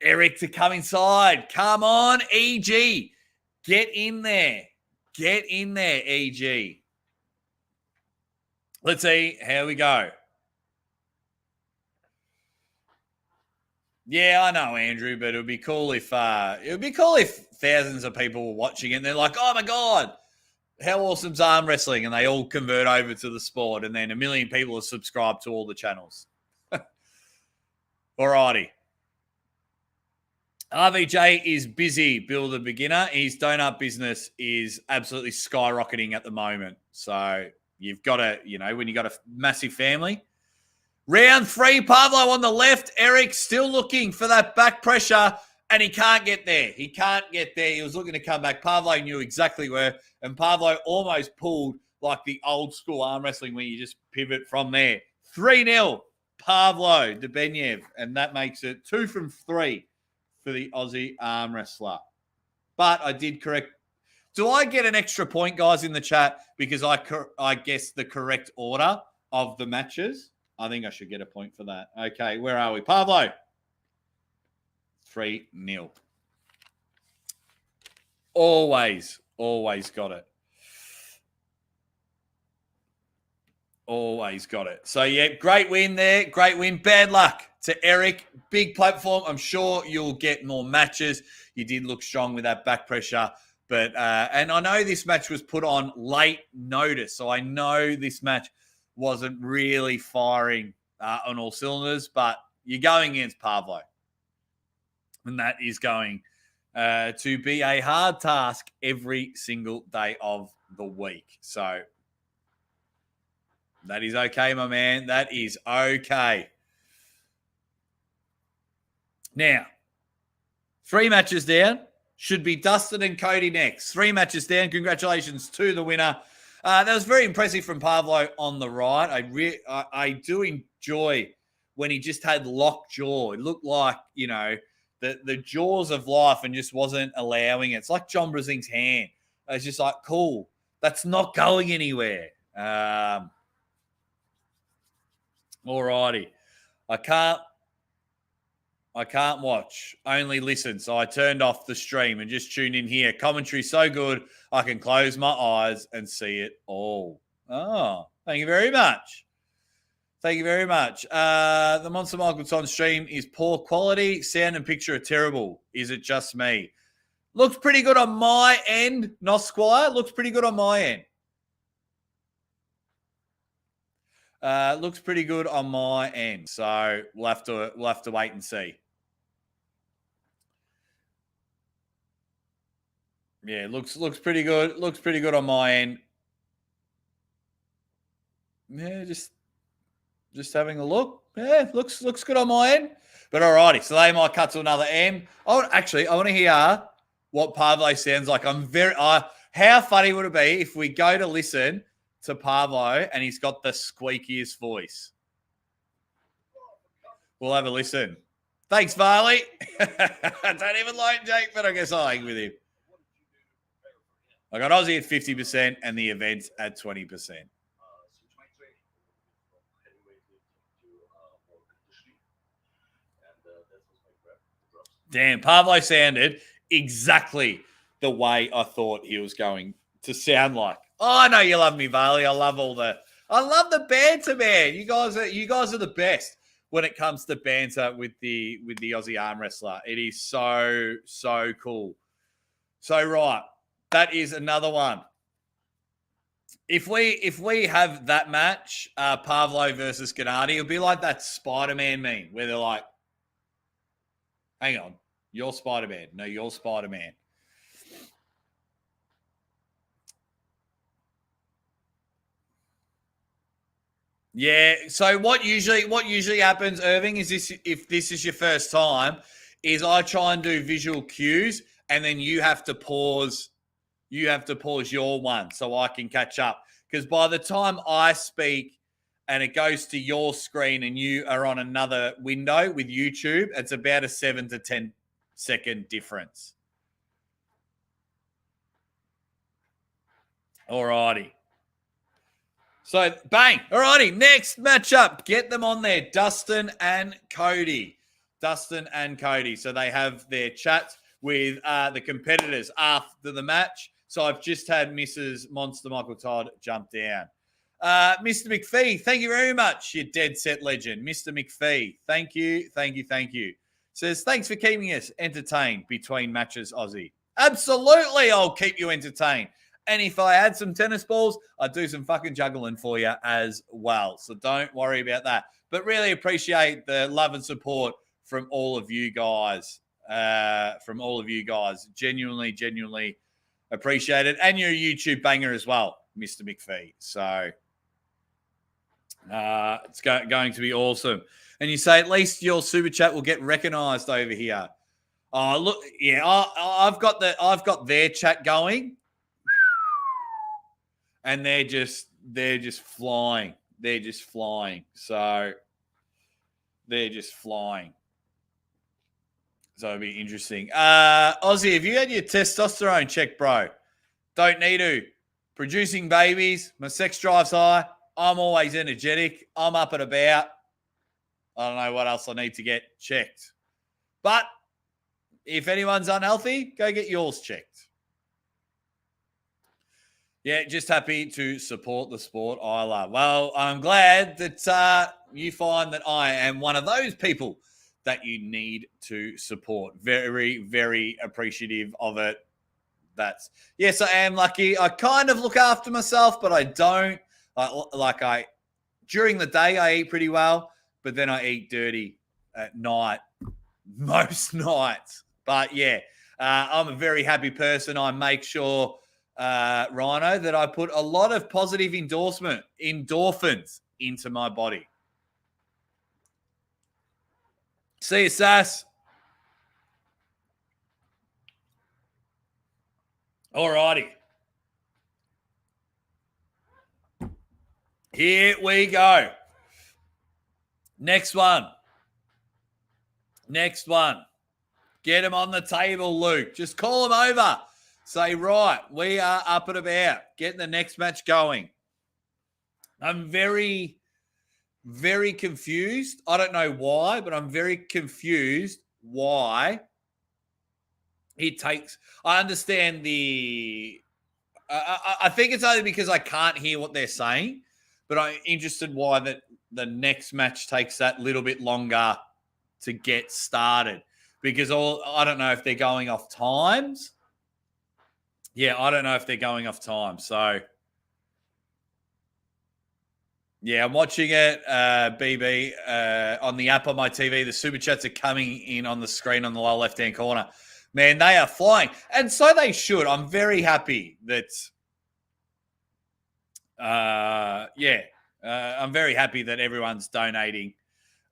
Eric to come inside. Come on, EG. Get in there, EG. Let's see how we go. Yeah, I know, Andrew, but it would be cool if thousands of people were watching it and they're like, oh my God, how awesome's arm wrestling? And they all convert over to the sport, and then 1 million people are subscribed to all the channels. Alrighty. RVJ is busy, Bill the Beginner. His donut business is absolutely skyrocketing at the moment. So you've got to, when you've got a massive family. Round 3, Pablo on the left. Eric still looking for that back pressure, and he can't get there. He was looking to come back. Pablo knew exactly where, and Pablo almost pulled like the old school arm wrestling where you just pivot from there. 3-0, Pablo Debenyev, and that makes it 2 from 3 for the Aussie arm wrestler. But I did correct. Do I get an extra point, guys, in the chat because I guessed the correct order of the matches? I think I should get a point for that. Okay, where are we? Pablo. 3-0. Always got it. Always got it. So, yeah, great win there. Great win. Bad luck to Eric. Big platform. I'm sure you'll get more matches. You did look strong with that back pressure. But and I know this match was put on late notice. So I know this match wasn't really firing on all cylinders. But you're going against Pablo. And that is going to be a hard task every single day of the week. So that is okay, my man. That is okay. Now, 3 matches down. Should be Dustin and Cody next. 3 matches down. Congratulations to the winner. That was very impressive from Pablo on the right. I do enjoy when he just had locked jaw. It looked like, the jaws of life and just wasn't allowing it. It's like John Brzenk's hand. It's just like, cool. That's not going anywhere. All righty. I can't I can't watch, only listen. So I turned off the stream and just tuned in here. Commentary so good, I can close my eyes and see it all. Oh, thank you very much. Thank you very much. The Monster Michael's on stream is poor quality. Sound and picture are terrible. Is it just me? Looks pretty good on my end, not Squire. Looks pretty good on my end. Looks pretty good on my end. So we'll have to wait and see. Yeah, looks pretty good. Looks pretty good on my end. Yeah, just having a look. Yeah, looks good on my end. But alrighty, so they might cut to another M. I want to hear what Pablo sounds like. How funny would it be if we go to listen to Pablo and he's got the squeakiest voice? We'll have a listen. Thanks, Varley. I don't even like Jake, but I guess I'll hang with him. I got Aussie at 50% and the events at 20%. Damn, Pablo sounded exactly the way I thought he was going to sound like. Oh, I know you love me, Varley. I love the banter, man. You guys are the best when it comes to banter with the Aussie arm wrestler. It is so cool. So right, that is another one. If we have that match, Pablo versus Gennady, it'll be like that Spider-Man meme where they're like, hang on, you're Spider-Man. No, you're Spider-Man. Yeah. So what usually happens, Irving, is if this is your first time, is I try and do visual cues, and then you have to pause. You have to pause your one so I can catch up. Because by the time I speak and it goes to your screen and you are on another window with YouTube, it's about a 7 to 10 second difference. Alrighty. So, bang. Alrighty, next matchup. Get them on there. Dustin and Cody. So they have their chat with the competitors after the match. So I've just had Mrs. Monster Michael Todd jump down. Mr. McPhee, thank you very much. You dead set legend. Mr. McPhee, thank you. Says, thanks for keeping us entertained between matches, Aussie. Absolutely, I'll keep you entertained. And if I had some tennis balls, I'd do some fucking juggling for you as well. So don't worry about that. But really appreciate the love and support from all of you guys. Genuinely appreciate it. And you're a YouTube banger as well, Mr. McPhee. So it's going to be awesome. And you say, at least your super chat will get recognized over here. Oh, look, yeah, I've got their chat going. And they're just flying. So it'll be interesting. Aussie, have you had your testosterone checked, bro? Don't need to. Producing babies. My sex drive's high. I'm always energetic. I'm up and about. I don't know what else I need to get checked. But if anyone's unhealthy, go get yours checked. Yeah, just happy to support the sport I love. Well, I'm glad that you find that I am one of those people that you need to support. Very, very appreciative of it. Yes, I am lucky. I kind of look after myself, but I don't. During the day, I eat pretty well, but then I eat dirty at night, most nights. But yeah, I'm a very happy person. I make sure, Rhino, that I put a lot of positive endorphins into my body. See you, Sass. Alrighty. Here we go. Next one. Get him on the table, Luke. Just call him over. Say, right, we are up and about. Getting the next match going. I'm very, very confused. I don't know why, but I'm very confused why it takes. I understand the. I think it's only because I can't hear what they're saying, but I'm interested why that the next match takes that little bit longer to get started. Because I don't know if they're going off times. Yeah, I don't know if they're going off time. So, yeah, I'm watching it, BB, on the app on my TV. The super chats are coming in on the screen on the lower left-hand corner. Man, they are flying. And so they should. I'm very happy that, I'm very happy that everyone's donating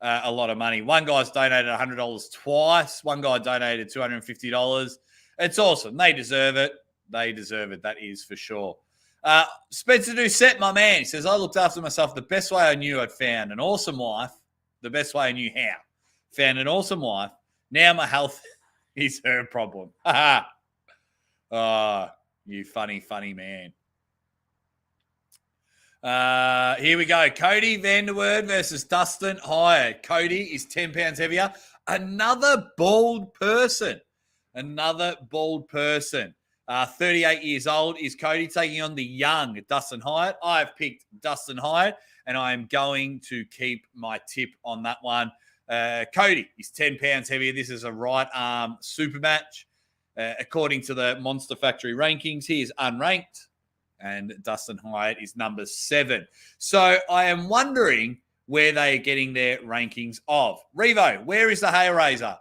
a lot of money. One guy's donated $100 twice. One guy donated $250. It's awesome. They deserve it. They deserve it. That is for sure. Spencer Doucette, my man, says, I looked after myself the best way I knew. I'd found an awesome wife. The best way I knew how. Found an awesome wife. Now my health is her problem. Oh, you funny, funny man. Here we go. Cody Vanderwoerd versus Dustin Hyatt. Cody is 10 pounds heavier. Another bald person. 38 years old is Cody, taking on the young Dustin Hyatt. I've picked Dustin Hyatt, and I am going to keep my tip on that one. Cody is 10 pounds heavier. This is a right arm super match. According to the Monster Factory rankings, he is unranked, and Dustin Hyatt is number 7. So I am wondering where they are getting their rankings of. Revo, where is the hair razor?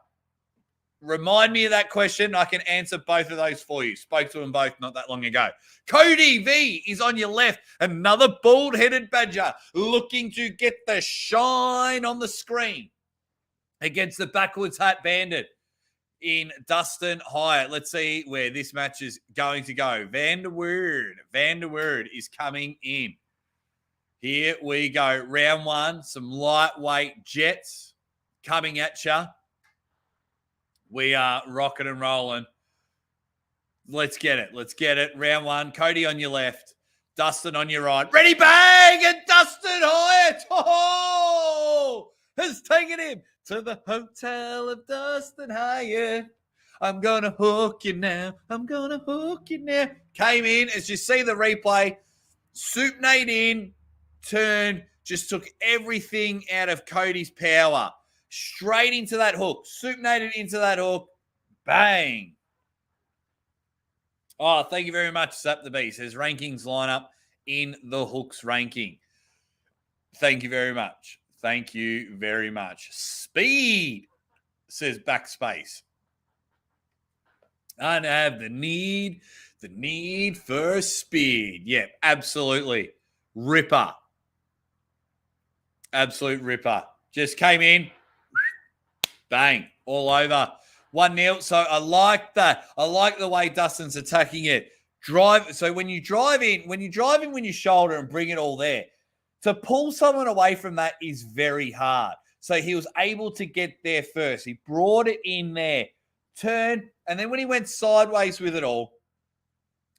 Remind me of that question. I can answer both of those for you. Spoke to them both not that long ago. Cody V is on your left. Another bald-headed badger looking to get the shine on the screen against the backwards hat bandit in Dustin Hyatt. Let's see where this match is going to go. Vanderwoerd is coming in. Here we go. Round 1. Some lightweight jets coming at you. We are rocking and rolling. Let's get it. Round 1. Cody on your left. Dustin on your right. Ready, bang! And Dustin Hyatt has taken him to the hotel of Dustin Hyatt. I'm going to hook you now. Came in, as you see the replay, supinate in, turned, just took everything out of Cody's power. Straight into that hook. Supinated into that hook. Bang. Oh, thank you very much, Sap the Beast. His rankings line up in the hooks ranking. Thank you very much. Speed, says Backspace. I have the need for speed. Yeah, absolutely. Ripper. Absolute ripper. Just came in. Bang. All over. 1-0. So I like that. I like the way Dustin's attacking it. So when you drive in with your shoulder and bring it all there, to pull someone away from that is very hard. So he was able to get there first. He brought it in there, turned, and then when he went sideways with it all,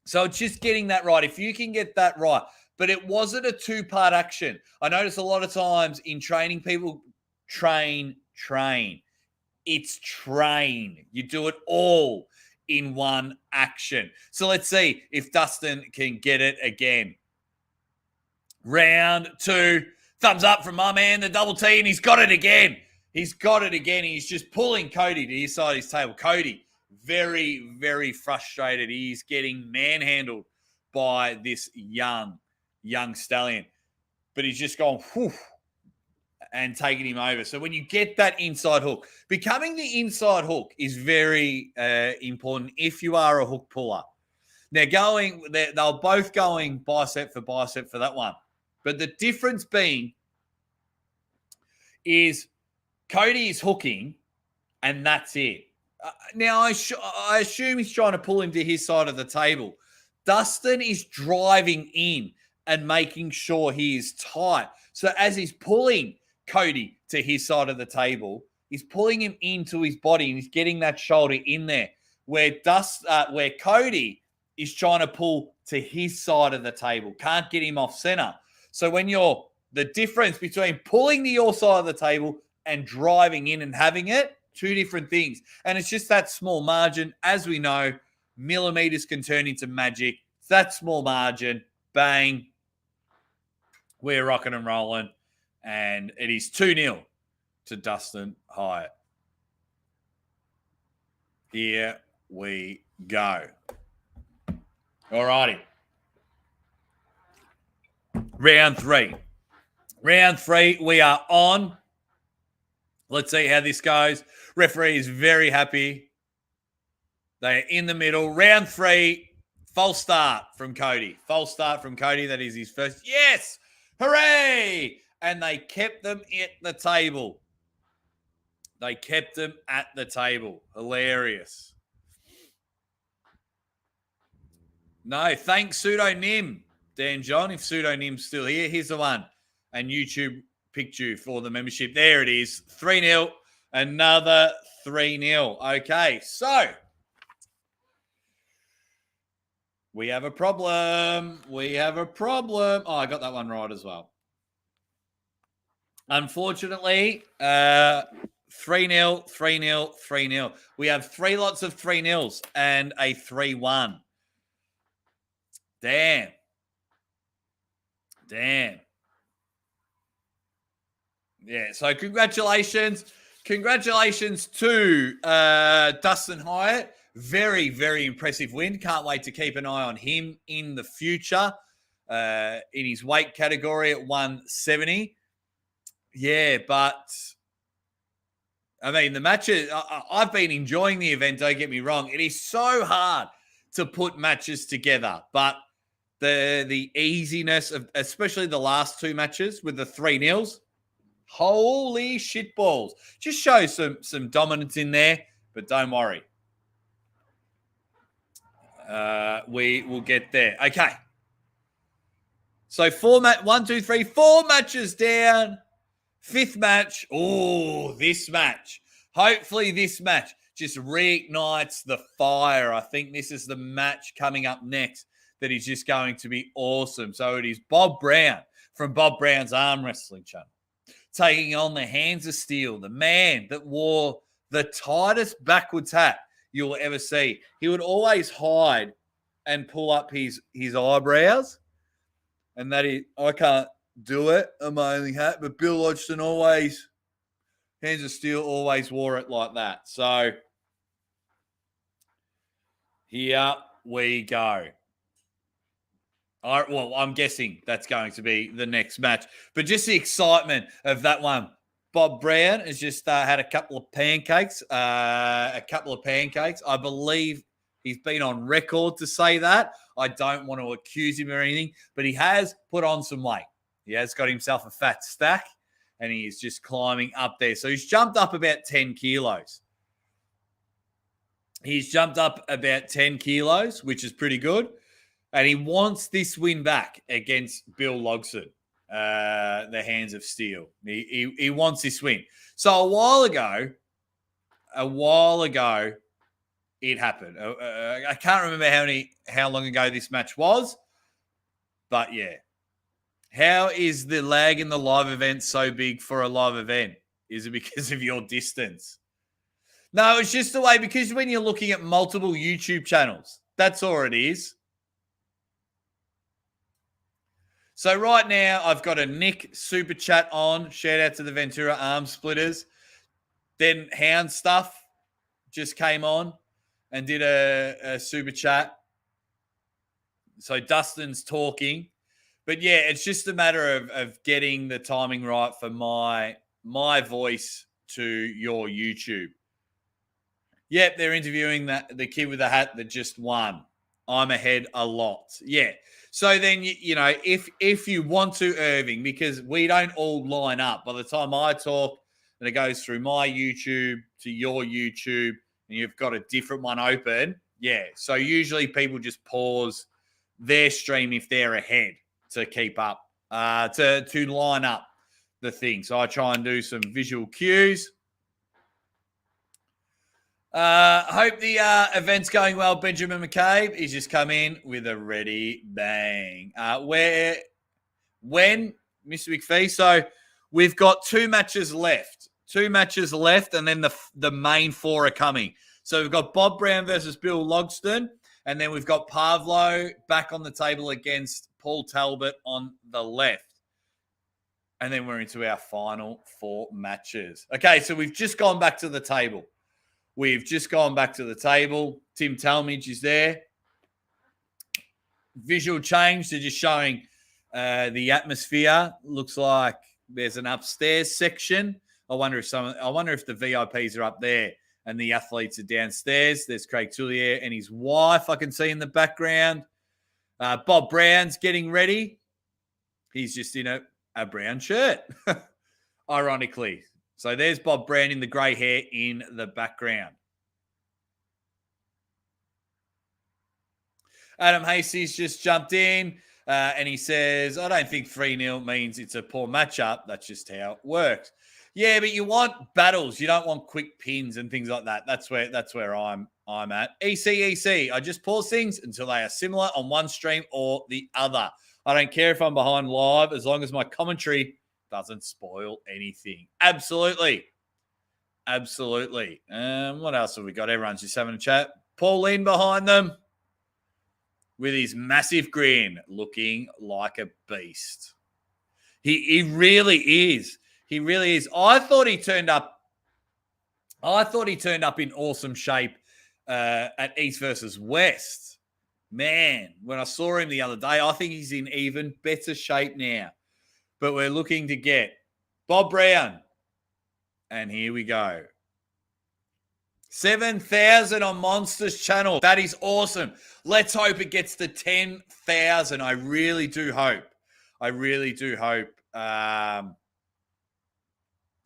so it's just getting that right. If you can get that right. But it wasn't a 2-part action. I notice a lot of times in training, people train. It's train. You do it all in one action. So let's see if Dustin can get it again. Round 2. Thumbs up from my man, the double T, and he's got it again. He's just pulling Cody to his side of his table. Cody, very, very frustrated. He's getting manhandled by this young stallion. But he's just gone, whew, and taking him over. So when you get that inside hook, becoming the inside hook is very important if you are a hook puller. They're both going bicep for that one. But the difference being is Cody is hooking and that's it. Now, I assume he's trying to pull him to his side of the table. Dustin is driving in and making sure he is tight. So as he's pulling Cody to his side of the table, he's pulling him into his body and he's getting that shoulder in there. Where Cody is trying to pull to his side of the table, can't get him off center. So when you're The difference between pulling to your side of the table and driving in and having it, two different things. And it's just that small margin. As we know, millimeters can turn into magic. It's that small margin. Bang. We're rocking and rolling. And it is 2-0 to Dustin Hyatt. Here we go. All righty. Round three. Round three, we are on. Let's see how this goes. Referee is very happy. They are in the middle. Round three, false start from Cody. False start from Cody. That is his first. Yes! Hooray! And they kept them at the table. They kept them at the table. Hilarious. No, thanks Pseudonym, Dan John. If Pseudonym's still here, here's the one. And YouTube picked you for the membership. There it is. 3-0. Another 3-0. Okay, so we have a problem. We have a problem. Oh, I got that one right as well. Unfortunately, 3-0, 3-0, 3-0. We have 3 lots of 3-0s and a 3-1. Damn. Yeah, so congratulations. Congratulations to Dustin Hyatt. Very, very impressive win. Can't wait to keep an eye on him in the future in his weight category at 170. Yeah, but I mean, the matches, I've been enjoying the event, don't get me wrong. It is so hard to put matches together, but the easiness of, especially the last 2 matches with the 3-0s, holy shit balls. Just shows some dominance in there, but don't worry. We will get there. Okay. So 4 matches down. 5th match. Oh, this match. Hopefully this match just reignites the fire. I think this is the match coming up next that is just going to be awesome. So it is Bob Brown from Bob Brown's Arm Wrestling channel taking on the Hands of Steel, the man that wore the tightest backwards hat you'll ever see. He would always hide and pull up his eyebrows. And that is, I can't do it on my only hat, but Bill Hodgson always, Hands of Steel always wore it like that. So here we go. Well, I'm guessing that's going to be the next match. But just the excitement of that one. Bob Brown has just had a couple of pancakes. I believe he's been on record to say that. I don't want to accuse him or anything, but he has put on some weight. He has got himself a fat stack, and he is just climbing up there. So he's jumped up about 10 kilos. He's jumped up about 10 kilos, which is pretty good. And he wants this win back against Bill Logson, the Hands of Steel. He wants this win. So a while ago, it happened. I can't remember how long ago this match was, but yeah. How is the lag in the live event so big for a live event? Is it because of your distance? No, it's just the way, because when you're looking at multiple YouTube channels, that's all it is. So right now, I've got a Nick super chat on. Shout out to the Ventura Arm Splitters. Then Hound Stuff just came on and did a super chat. So Dustin's talking. But yeah, it's just a matter of getting the timing right for my voice to your YouTube. Yep, they're interviewing the kid with the hat that just won. I'm ahead a lot. Yeah. So then, you know, if you want to, Irving, because we don't all line up. By the time I talk, and it goes through my YouTube to your YouTube, and you've got a different one open. Yeah. So usually people just pause their stream if they're ahead to keep up, to line up the thing. So I try and do some visual cues. Hope the event's going well. Benjamin McCabe, he's just come in with a ready bang. When Mr. McPhee. So we've got 2 matches left. 2 matches left, and then the main 4 are coming. So we've got Bob Brown versus Bill Logston, and then we've got Pavlo back on the table against Paul Talbot on the left. And then we're into our final 4 matches. Okay, so we've just gone back to the table. Tim Talmadge is there. Visual change. They're just showing the atmosphere. Looks like there's an upstairs section. I wonder if the VIPs are up there and the athletes are downstairs. There's Craig Tullier and his wife I can see in the background. Bob Brown's getting ready. He's just in a brown shirt, ironically. So there's Bob Brown in the grey hair in the background. Adam Hastie's just jumped in and he says, I don't think 3-0 means it's a poor matchup. That's just how it works. Yeah, but you want battles. You don't want quick pins and things like that. That's where I'm at. EC. I just pause things until they are similar on one stream or the other. I don't care if I'm behind live as long as my commentary doesn't spoil anything. Absolutely. What else have we got? Everyone's just having a chat. Pauline behind them with his massive grin, looking like a beast. He really is. He really is. I thought he turned up in awesome shape at East versus West. Man, when I saw him the other day, I think he's in even better shape now. But we're looking to get Bob Brown. And here we go. 7,000 on Monsters channel. That is awesome. Let's hope it gets to 10,000. I really do hope.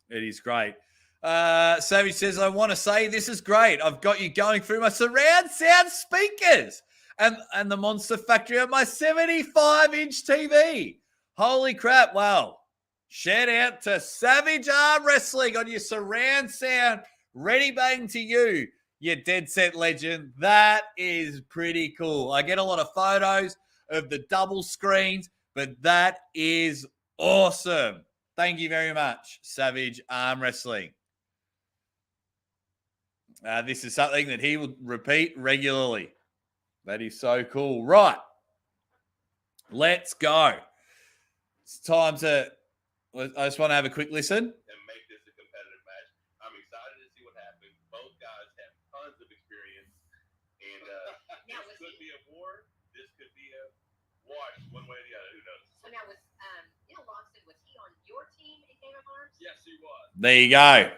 It is great. Savage says, I want to say this is great. I've got you going through my surround sound speakers and the Monster Factory on my 75-inch TV. Holy crap. Well, shout out to Savage Arm Wrestling on your surround sound. Ready bang to you, you dead set legend. That is pretty cool. I get a lot of photos of the double screens, but that is awesome. Thank you very much, Savage Arm Wrestling. This is something that he will repeat regularly. That is so cool. Right. Let's go. It's time to... I just want to have a quick listen. And make this a competitive match. I'm excited to see what happens. Both guys have tons of experience. And this could be a war. This could be a wash one way or the other. Who knows? So now was Lawson, was he on your team in Game of Arms? Yes, he was. There you go.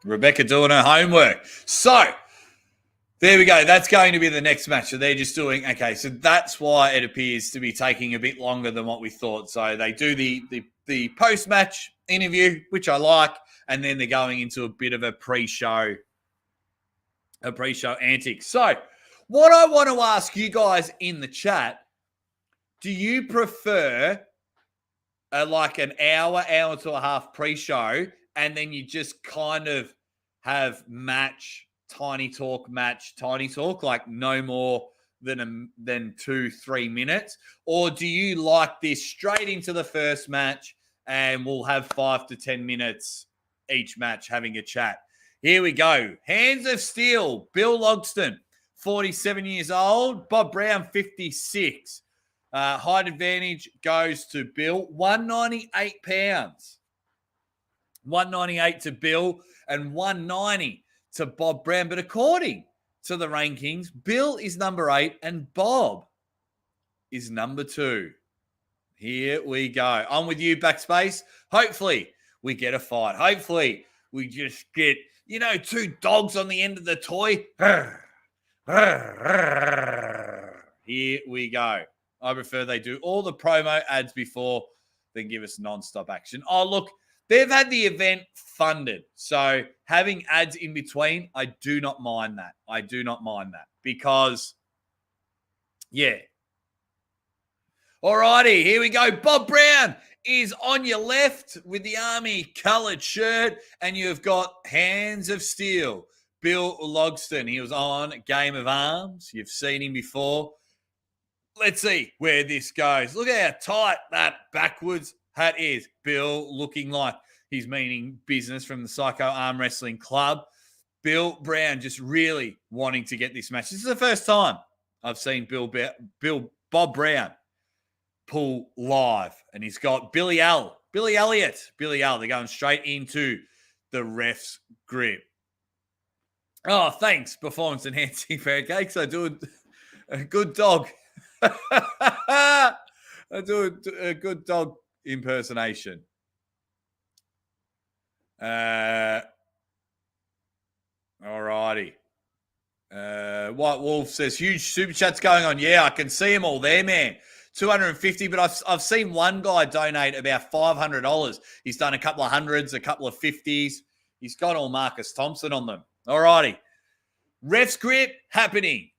Rebecca doing her homework. So, there we go. That's going to be the next match. So they're just doing, okay, so that's why it appears to be taking a bit longer than what we thought. So they do the post-match interview, which I like, and then they're going into a bit of a pre-show antics. So what I want to ask you guys in the chat, do you prefer like an hour to a half pre-show, and then you just kind of have tiny talk, like no more than 2-3 minutes? Or do you like this straight into the first match and we'll have 5 to 10 minutes each match having a chat? Here we go. Hands of Steel, Bill Logston, 47 years old. Bob Brown, 56. Height advantage goes to Bill, 198 pounds. 198 to Bill and 190 to Bob Brown. But according to the rankings, Bill is number 8 and Bob is number 2. Here we go. On with you, Backspace. Hopefully we get a fight. Hopefully we just get, 2 dogs on the end of the toy. Here we go. I prefer they do all the promo ads before than give us non-stop action. Oh, look, they've had the event funded. So having ads in between, I do not mind that. Because, yeah. Alrighty, here we go. Bob Brown is on your left with the army coloured shirt, and you've got Hands of Steel. Bill Logston, he was on Game of Arms. You've seen him before. Let's see where this goes. Look how tight that backwards That is Bill looking like he's meaning business from the Psycho Arm Wrestling Club. Bill Brown just really wanting to get this match. This is the first time I've seen Bob Brown pull live. And he's got Billy Elliott. They're going straight into the ref's grip. Oh, thanks, performance enhancing pancakes. I do a good dog. I do a good dog impersonation. Alrighty. White Wolf says huge super chats going on. Yeah, I can see them all there, man. 250, but I've seen one guy donate about $500. He's done a couple of hundreds, a couple of 50s. He's got all Marcus Thompson on them. Alrighty. Ref's grip happening.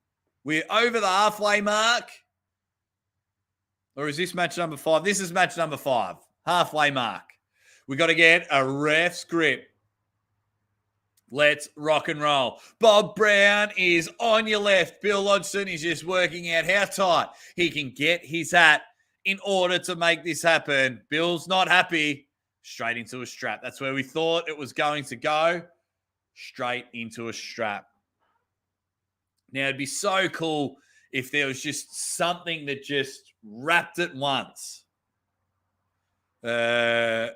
We're over the halfway mark. Or is this match number 5? This is match number 5. Halfway mark. We got to get a ref's grip. Let's rock and roll. Bob Brown is on your left. Bill Lodgson is just working out how tight he can get his hat in order to make this happen. Bill's not happy. Straight into a strap. That's where we thought it was going to go. Straight into a strap. Now, it'd be so cool if there was just something that just wrapped it once. Yeah,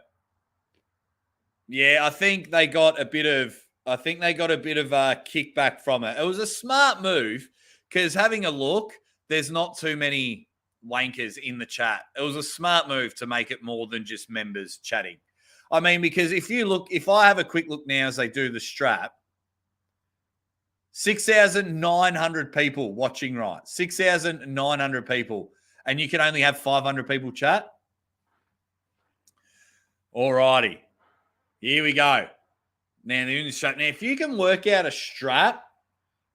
I think they got a bit of kickback from it. It was a smart move because having a look, there's not too many wankers in the chat. It was a smart move to make it more than just members chatting. I mean, because if I have a quick look now as they do the strap, 6,900 people watching, right? 6,900 people. And you can only have 500 people chat? Alrighty. Here we go. Now, they're in the strap. Now, if you can work out a strap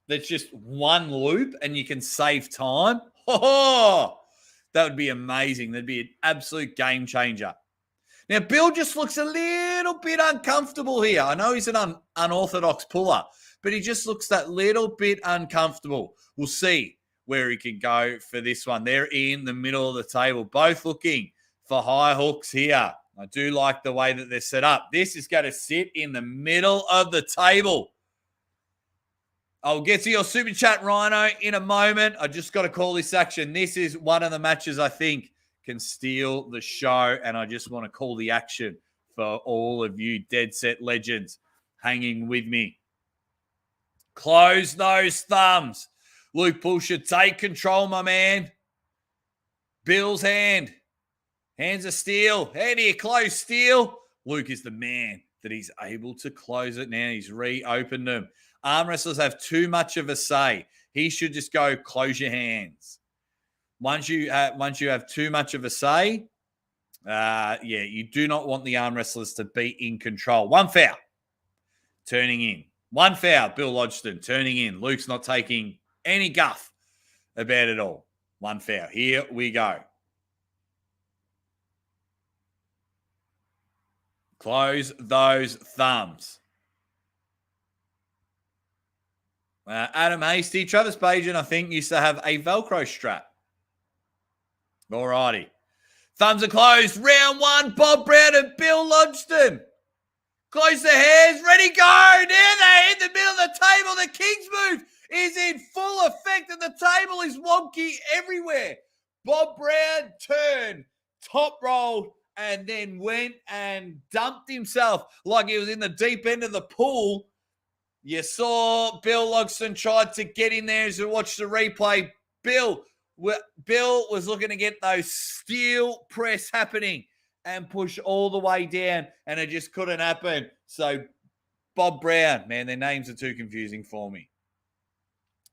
that's just one loop and you can save time, that would be amazing. That'd be an absolute game changer. Now, Bill just looks a little bit uncomfortable here. I know he's an unorthodox puller, but he just looks that little bit uncomfortable. We'll see where he can go for this one. They're in the middle of the table, both looking for high hooks here. I do like the way that they're set up. This is going to sit in the middle of the table. I'll get to your super chat, Rhino, in a moment. I just got to call this action. This is one of the matches I think can steal the show, and I just want to call the action for all of you dead set legends hanging with me. Close those thumbs. Luke Bull should take control, my man. Bill's hand. Hands of steel. Hand here, close steel. Luke is the man that he's able to close it now. He's reopened them. Arm wrestlers have too much of a say. He should just go close your hands. Once you have too much of a say, you do not want the arm wrestlers to be in control. One foul. Turning in. One foul. Bill Lodgson turning in. Luke's not taking any guff about it all. One foul. Here we go. Close those thumbs. Adam Hasty, Travis Bajan, I think, used to have a Velcro strap. Alrighty. Thumbs are closed. Round 1, Bob Brown and Bill Lodgson. Close the hands. Ready, go. There they in the middle of the table. The King's move is in full effect and the table is wonky everywhere. Bob Brown turned, top rolled, and then went and dumped himself like he was in the deep end of the pool. You saw Bill Lodgson tried to get in there as you watched the replay. Bill was looking to get those steel press happening and push all the way down, and it just couldn't happen. So Bob Brown, man, their names are too confusing for me.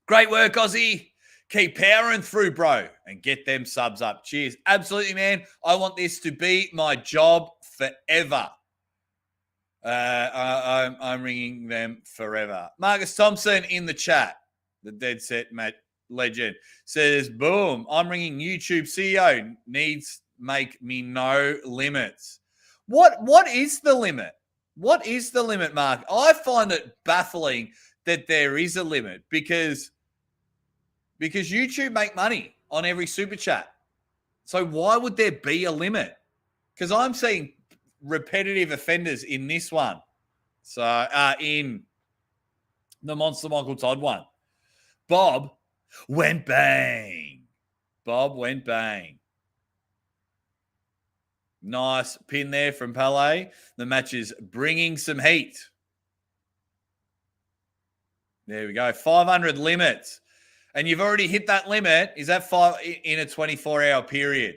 Great work, Aussie. Keep powering through, bro, and get them subs up. Cheers. Absolutely, man. I want this to be my job forever. I'm ringing them forever. Marcus Thompson in the chat, the dead set legend, says, boom, I'm ringing YouTube CEO. Needs make me no limits. What is the limit? What is the limit, Mark? I find it baffling that there is a limit because YouTube make money on every super chat. So why would there be a limit? Because I'm seeing repetitive offenders in this one. So in the Monster Michael Todd one. Bob went bang. Bob went bang. Nice pin there from Pele. The match is bringing some heat. There we go. 500 limits. And you've already hit that limit. Is that in a 24-hour period,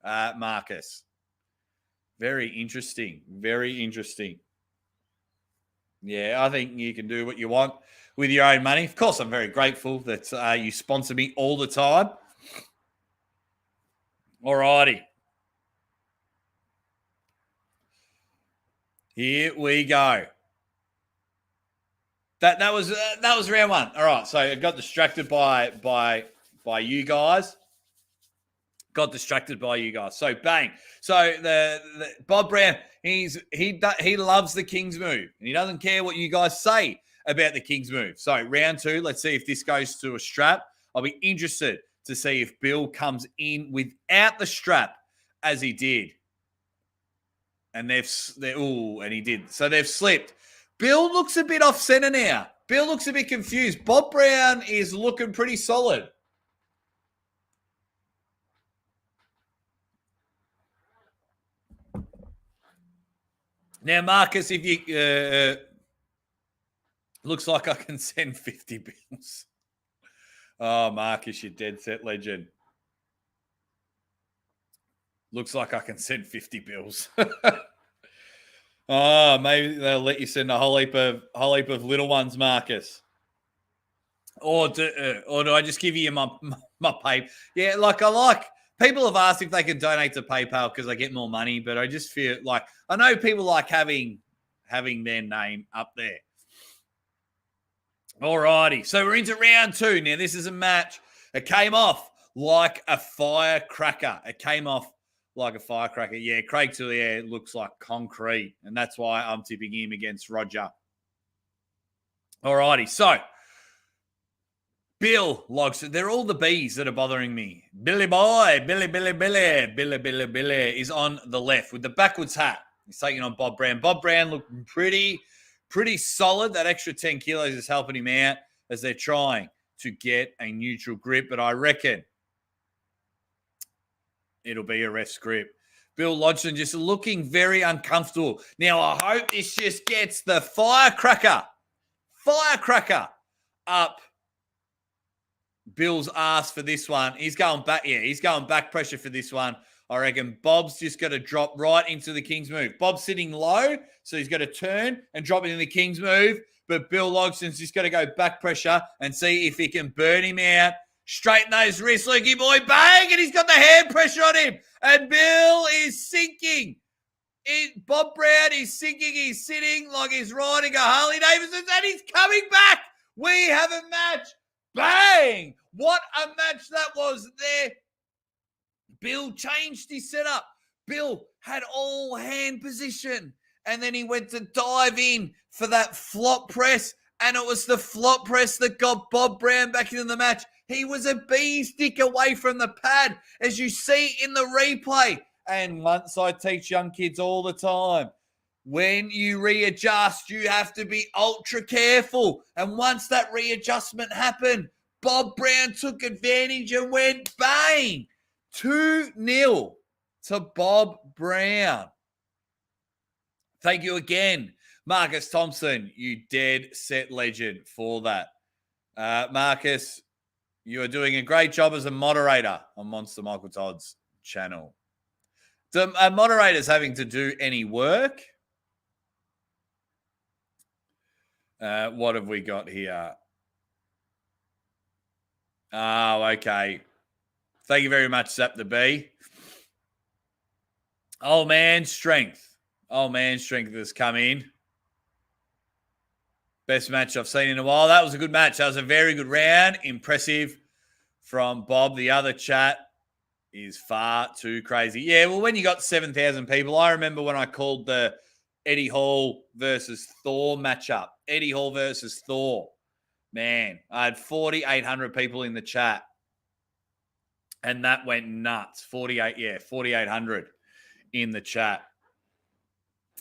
Marcus? Very interesting. Very interesting. Yeah, I think you can do what you want with your own money. Of course, I'm very grateful that you sponsor me all the time. All righty. Here we go. That was round one. All right, so I got distracted by you guys. So bang. So the Bob Brown, he loves the King's move, and he doesn't care what you guys say about the King's move. So round two, let's see if this goes to a strap. I'll be interested to see if Bill comes in without the strap as he did. And and he did. So they've slipped. Bill looks a bit off center now. Bill looks a bit confused. Bob Brown is looking pretty solid. Now, Marcus, if you looks like I can send 50 bills. Oh, Marcus, you dead set legend. Looks like I can send 50 bills. Oh, maybe they'll let you send a whole heap of little ones, Marcus. Or do I just give you my pay? Yeah, people have asked if they can donate to PayPal because I get more money, but I just feel like I know people like having their name up there. All righty, so we're into round two now. This is a match. It came off like a firecracker. Yeah, Craig Tullier looks like concrete, and that's why I'm tipping him against Roger. All righty, so Bill logs. They're all the B's that are bothering me. Billy boy, Billy is on the left with the backwards hat. He's taking on Bob Brown. Bob Brown looked pretty solid. That extra 10 kilos is helping him out as they're trying to get a neutral grip, but I reckon it'll be a ref's grip. Bill Lodgson just looking very uncomfortable. Now, I hope this just gets the firecracker up Bill's ass for this one. He's going back. Yeah, he's going back pressure for this one. I reckon Bob's just going to drop right into the King's move. Bob's sitting low, so he's going to turn and drop it in the King's move. But Bill Logson's just going to go back pressure and see if he can burn him out. Straighten those wrists, Lukey boy. Bang! And he's got the hand pressure on him. And Bill is sinking. Bob Brown is sinking. He's sitting like he's riding a Harley Davidson, and he's coming back. We have a match. Bang! What a match that was there. Bill changed his setup. Bill had all hand position, and then he went to dive in for that flop press, and it was the flop press that got Bob Brown back into the match. He was a bee stick away from the pad, as you see in the replay. And once I teach young kids all the time, when you readjust, you have to be ultra careful. And once that readjustment happened, Bob Brown took advantage and went bang. 2-0 to Bob Brown. Thank you again, Marcus Thompson, you dead set legend for that. Marcus, you are doing a great job as a moderator on Monster Michael Todd's channel. Do moderators having to do any work? What have we got here? Oh, okay. Thank you very much, Zap the B. Old man strength. Old man strength has come in. Best match I've seen in a while. That was a good match. That was a very good round. Impressive from Bob. The other chat is far too crazy. Yeah, well, when you got 7,000 people, I remember when I called the Eddie Hall versus Thor matchup. Eddie Hall versus Thor. Man, I had 4,800 people in the chat. And that went nuts. 4,800 in the chat.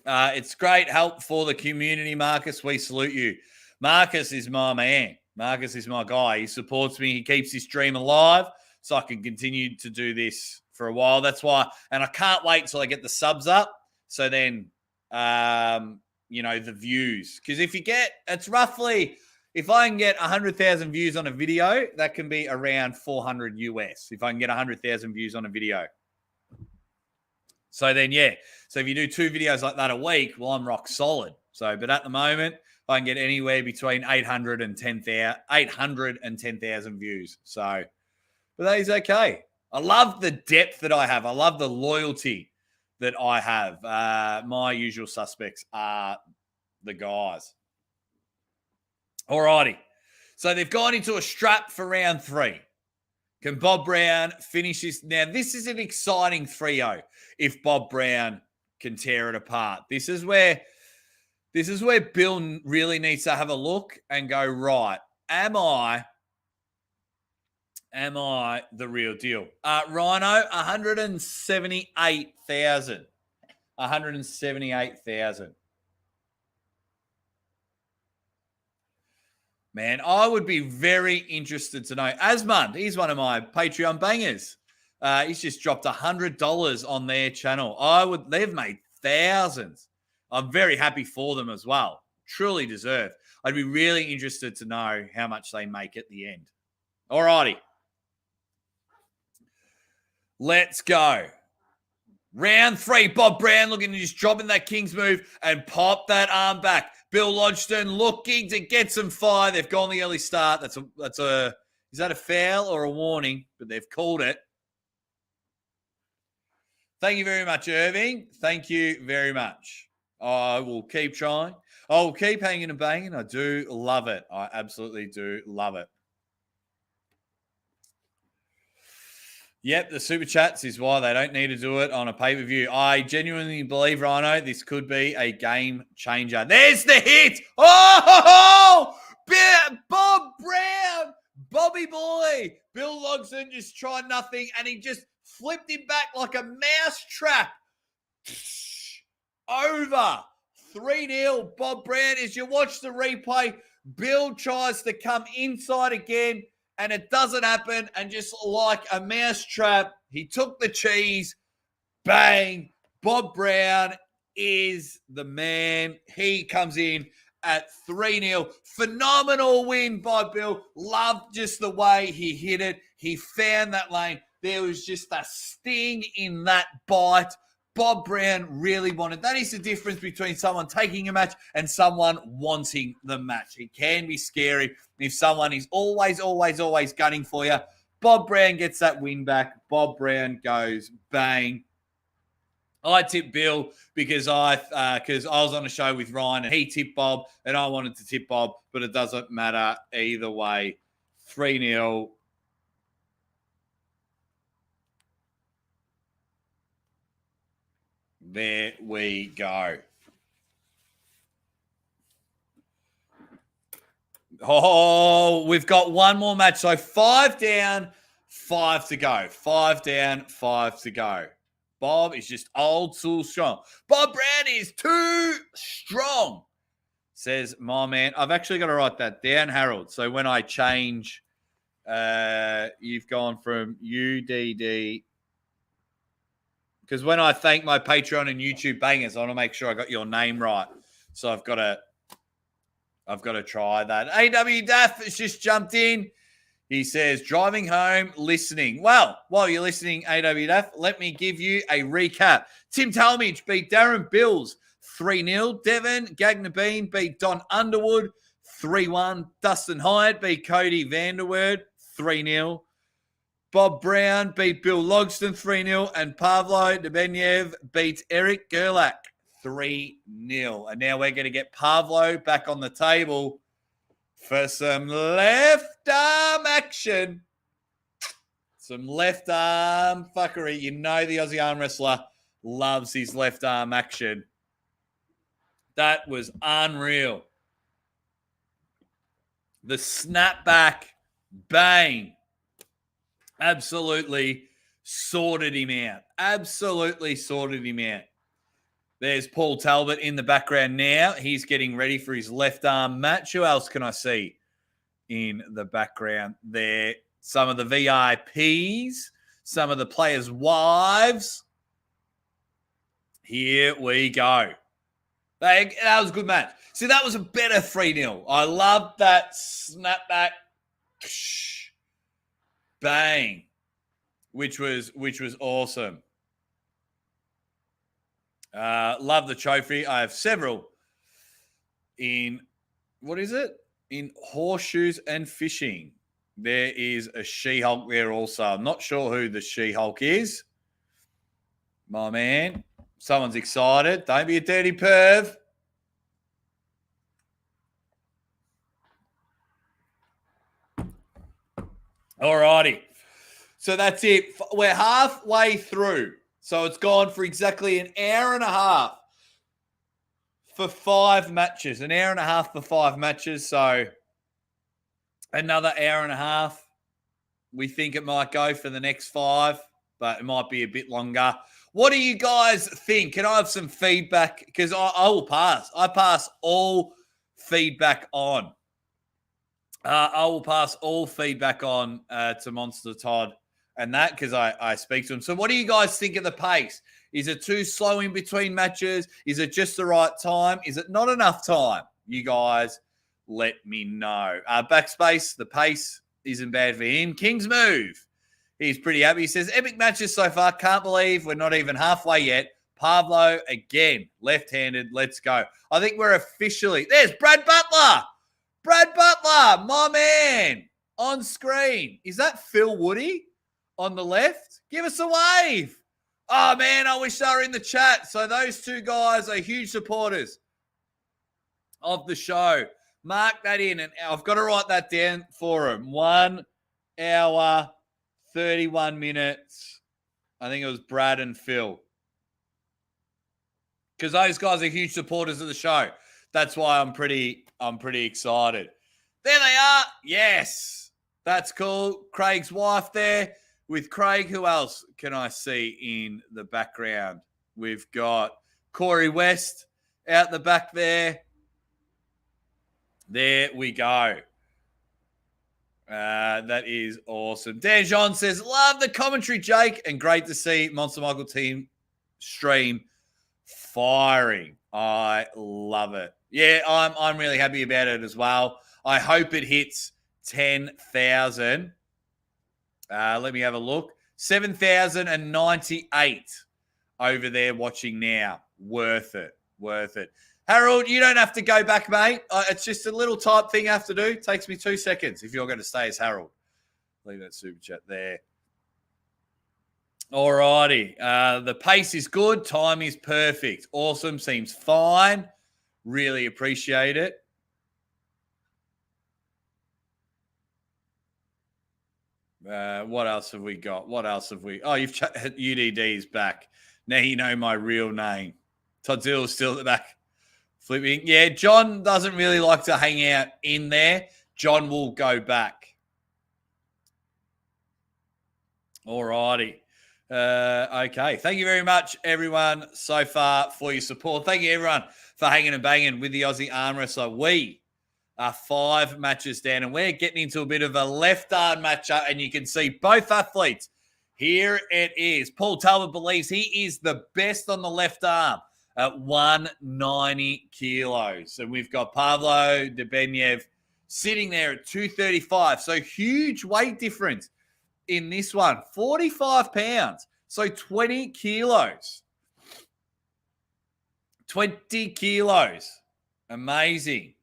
It's great help for the community, Marcus. We salute you. Marcus is my man. Marcus is my guy. He supports me. He keeps this dream alive so I can continue to do this for a while. That's why, and I can't wait till I get the subs up. So then, the views. Because it's roughly, if I can get 100,000 views on a video, that can be around 400 US. If I can get 100,000 views on a video. So then, yeah. So if you do 2 videos like that a week, well, I'm rock solid. So, but at the moment, I can get anywhere between 800 and 10,000 views. So, but that is okay. I love the depth that I have. I love the loyalty that I have. My usual suspects are the guys. All righty. So they've gone into a strap for round 3. Can Bob Brown finish this? Now, this is an exciting 3-0 if Bob Brown can tear it apart. This is where Bill really needs to have a look and go, right, am I the real deal? Rhino, 178,000. 178,000. Man, I would be very interested to know. Asmund, he's one of my Patreon bangers. He's just dropped $100 on their channel. They've made thousands. I'm very happy for them as well. Truly deserved. I'd be really interested to know how much they make at the end. All righty. Let's go. Round 3, Bob Brown looking to just drop in that King's move and pop that arm back. Bill Lodgson looking to get some fire. They've gone the early start. Is that a foul or a warning? But they've called it. Thank you very much, Irving. Thank you very much. I will keep trying. I will keep hanging and banging. I do love it. I absolutely do love it. Yep, the super chats is why they don't need to do it on a pay-per-view. I genuinely believe, Rhino, this could be a game changer. There's the hit. Oh, Bob Brown, Bobby boy. Bill Logson just tried nothing, and he just flipped him back like a mouse trap. Over 3-0. Bob Brown, as you watch the replay, Bill tries to come inside again, and it doesn't happen. And just like a mouse trap, he took the cheese. Bang. Bob Brown is the man. He comes in at 3-0. Phenomenal win by Bill. Loved just the way he hit it. He found that lane. There was just a sting in that bite. Bob Brown really wanted. That is the difference between someone taking a match and someone wanting the match. It can be scary if someone is always gunning for you. Bob Brown gets that win back. Bob Brown goes bang. I tipped Bill because I was on a show with Ryan and he tipped Bob and I wanted to tip Bob, but it doesn't matter either way. 3-0. There we go. Oh, we've got one more match. So 5 down, 5 to go. 5 down, 5 to go. Bob is just old school strong. Bob Brown is too strong, says my man. I've actually got to write that down, Harold. So when I change, you've gone from UDD. Because when I thank my Patreon and YouTube bangers, I want to make sure I got your name right. So I've got to try that. AW Daff has just jumped in. He says, driving home, listening. Well, while you're listening, AW Daff, let me give you a recap. Tim Talmadge beat Darren Bills 3-0. Devon Gagnabean beat Don Underwood 3-1. Dustin Hyatt beat Cody Vanderwood 3-0. Bob Brown beat Bill Logston 3-0, and Pavlo Debenyev beat Eric Gerlach 3-0. And now we're going to get Pavlo back on the table for some left arm action. Some left arm fuckery. You know the Aussie arm wrestler loves his left arm action. That was unreal. The snapback, bang. Absolutely sorted him out. Absolutely sorted him out. There's Paul Talbot in the background now. He's getting ready for his left arm match. Who else can I see in the background there? Some of the VIPs, some of the players' wives. Here we go. That was a good match. See, that was a better 3-0. I loved that snapback. Bang. Which was awesome. Love the trophy. I have several in, what is it? In horseshoes and fishing. There is a She-Hulk there also. I'm not sure who the She-Hulk is. My man. Someone's excited. Don't be a dirty perv. All righty. So that's it. We're halfway through. So it's gone for exactly an hour and a half for 5 matches. An hour and a half for 5 matches. So another hour and a half. We think it might go for the next 5, but it might be a bit longer. What do you guys think? Can I have some feedback? Because I will pass. I pass all feedback on. I will pass all feedback on to Monster Todd and that because I speak to him. So what do you guys think of the pace? Is it too slow in between matches? Is it just the right time? Is it not enough time? You guys let me know. Backspace, the pace isn't bad for him. King's move. He's pretty happy. He says, epic matches so far. Can't believe we're not even halfway yet. Pablo again, left-handed. Let's go. I think we're officially... There's Brad Butler. Brad Butler, my man, on screen. Is that Phil Woody on the left? Give us a wave. Oh, man, I wish they were in the chat. So those two guys are huge supporters of the show. Mark that in, and I've got to write that down for him. 1 hour, 31 minutes. I think it was Brad and Phil. Because those guys are huge supporters of the show. That's why I'm pretty excited. There they are. Yes. That's cool. Craig's wife there. With Craig, who else can I see in the background? We've got Corey West out the back there. There we go. That is awesome. Dan John says, love the commentary, Jake, and great to see Monster Michael team stream firing. I love it. Yeah, I'm really happy about it as well. I hope it hits 10,000. Let me have a look. 7,098 over there watching now. Worth it. Worth it. Harold, you don't have to go back, mate. It's just a little type thing I have to do. It takes me 2 seconds if you're going to stay as Harold. Leave that super chat there. All righty. The pace is good. Time is perfect. Awesome. Seems fine. Really appreciate it. What else have we got? What else have we... Oh, UDD's back. Now you know my real name. Toddzill's still at the back. Flipping. Yeah, John doesn't really like to hang out in there. John will go back. All righty. Okay. Thank you very much, everyone, so far for your support. Thank you, everyone, for hanging and banging with the Aussie Arm Wrestler. We are 5 matches down, and we're getting into a bit of a left arm matchup, and you can see both athletes. Here it is. Paul Talbot believes he is the best on the left arm at 190 kilos. And we've got Pavlo Debenyev sitting there at 235. So huge weight difference in this one. 45 pounds. So 20 kilos. 20 kilos. Amazing.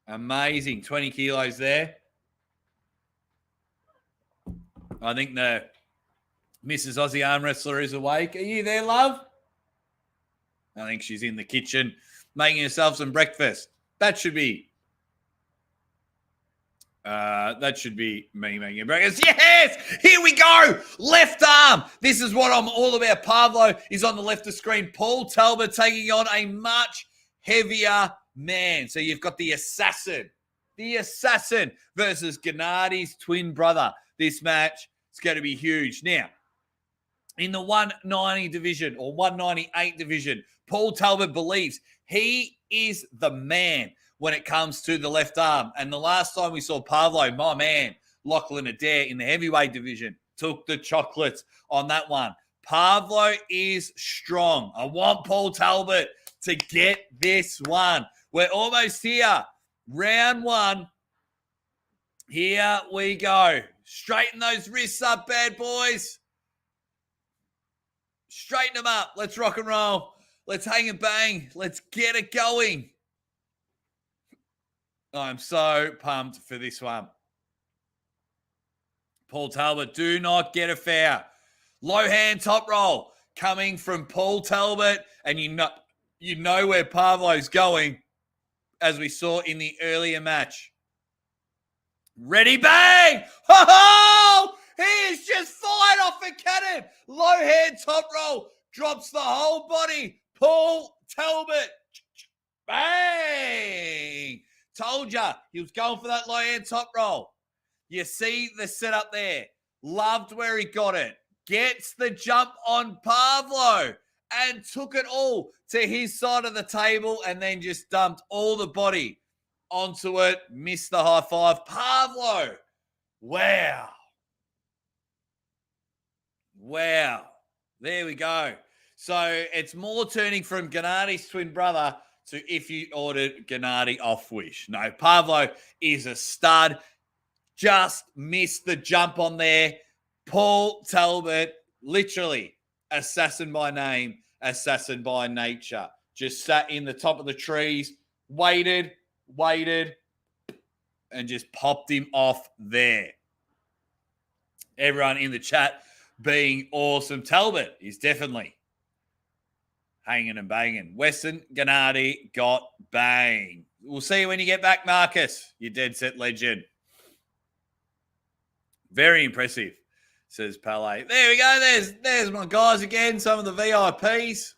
Amazing. 20 kilos there. I think the Mrs. Aussie Arm Wrestler is awake. Are you there, love? I think she's in the kitchen making herself some breakfast. That should be me making breakfast. Yes! Here we go! Left arm. This is what I'm all about. Pavlo is on the left of screen. Paul Talbot taking on a much heavier man. So you've got the assassin. The assassin versus Gennadi's twin brother. This match is going to be huge. Now, in the 190 division or 198 division. Paul Talbot believes he is the man when it comes to the left arm. And the last time we saw Pavlo, my man, Lachlan Adair in the heavyweight division, took the chocolates on that one. Pavlo is strong. I want Paul Talbot to get this one. We're almost here. Round one. Here we go. Straighten those wrists up, bad boys. Straighten them up. Let's rock and roll. Let's hang and bang. Let's get it going. I'm so pumped for this one. Paul Talbot, do not get a foul. Low hand top roll coming from Paul Talbot, and you know where Pavlo's going, as we saw in the earlier match. Ready, bang! Ho-ho! He is just fired off a cannon. Low hand top roll, drops the whole body. Paul Talbot, bang! Told ya, he was going for that low hand top roll. You see the setup there. Loved where he got it. Gets the jump on Pavlo and took it all to his side of the table and then just dumped all the body onto it. Missed the high five. Pavlo. Wow. Wow. There we go. So it's more turning from Gennadi's twin brother to if you ordered Gennady off Wish. No, Pavlo is a stud. Just missed the jump on there. Paul Talbot, literally assassin by name, assassin by nature. Just sat in the top of the trees, waited, and just popped him off there. Everyone in the chat being awesome. Talbot is definitely hanging and banging. Weston Gennady got bang. We'll see you when you get back, Marcus. You dead set legend. Very impressive, says Palais. There we go. There's my guys again. Some of the VIPs.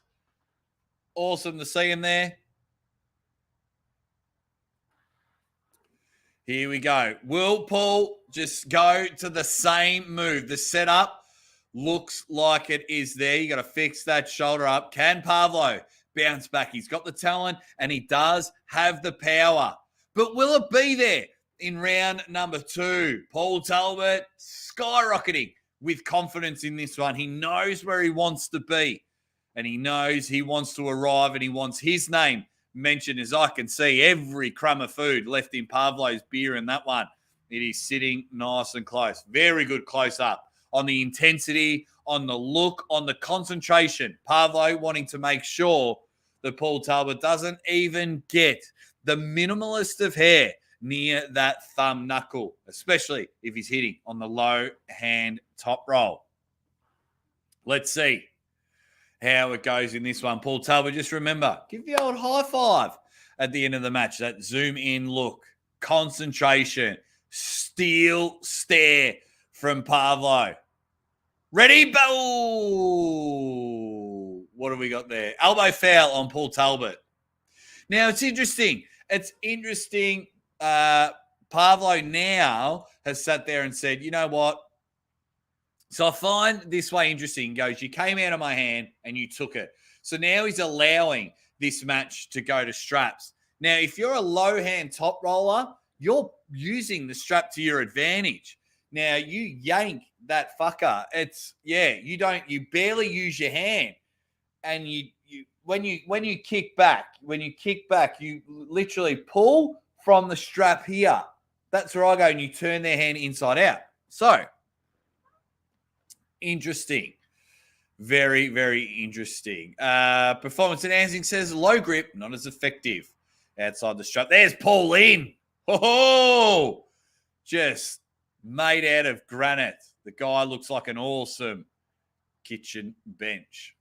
Awesome to see them there. Here we go. Will Paul just go to the same move? The setup looks like it is there. You got to fix that shoulder up. Can Pavlo bounce back? He's got the talent and he does have the power. But will it be there in round number 2? Paul Talbot skyrocketing with confidence in this one. He knows where he wants to be and he knows he wants to arrive and he wants his name mentioned. As I can see, every crumb of food left in Pavlo's beer in that one. It is sitting nice and close. Very good close up on the intensity, on the look, on the concentration. Pavlo wanting to make sure that Paul Talbot doesn't even get the minimalist of hair near that thumb knuckle, especially if he's hitting on the low hand top roll. Let's see how it goes in this one. Paul Talbot, just remember, give the old high five at the end of the match. That zoom in look, concentration, steel stare from Pavlo. Ready? Boom! What have we got there? Elbow foul on Paul Talbot. Now, it's interesting. Pavlo now has sat there and said, you know what? So I find this way interesting. He goes, you came out of my hand and you took it. So now he's allowing this match to go to straps. Now, if you're a low hand top roller, you're using the strap to your advantage. Now, you yank that fucker. You barely use your hand. And when you kick back, you literally pull from the strap here. That's where I go, and you turn their hand inside out. So, interesting. Very, very interesting. Performance enhancing says low grip, not as effective outside the strap. There's Paul in. Oh, just made out of granite. The guy looks like an awesome kitchen bench.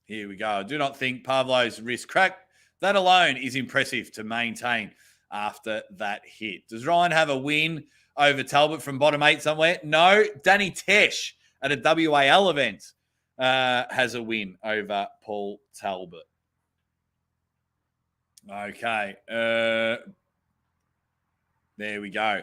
Here we go. I do not think Pavlo's wrist cracked. That alone is impressive to maintain after that hit. Does Ryan have a win over Talbot from bottom 8 somewhere? No. Danny Tesh at a WAL event has a win over Paul Talbot. Okay. There we go.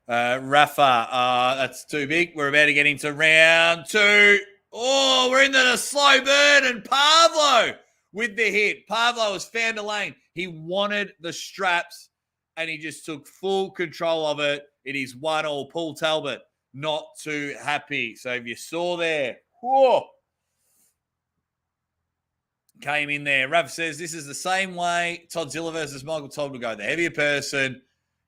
Rafa, that's too big. We're about to get into round 2. Oh, we're into the slow burn, and Pavlo with the hit. Pavlo has found a lane. He wanted the straps, and he just took full control of it. It is 1-1. Paul Talbot not too happy. So if you saw there, whoa, came in there. Rafa says this is the same way Toddzilla versus Michael Todd will go. The heavier person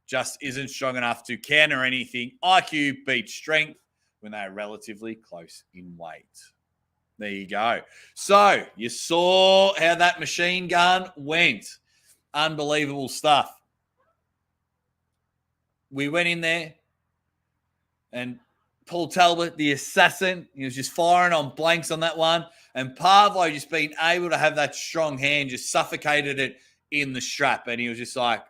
just isn't strong enough to counter anything. IQ beats strength when they are relatively close in weight. There you go. So you saw how that machine gun went. Unbelievable stuff. We went in there, and Paul Talbot, the assassin, he was just firing on blanks on that one. And Pavlo just being able to have that strong hand just suffocated it in the strap. And he was just like,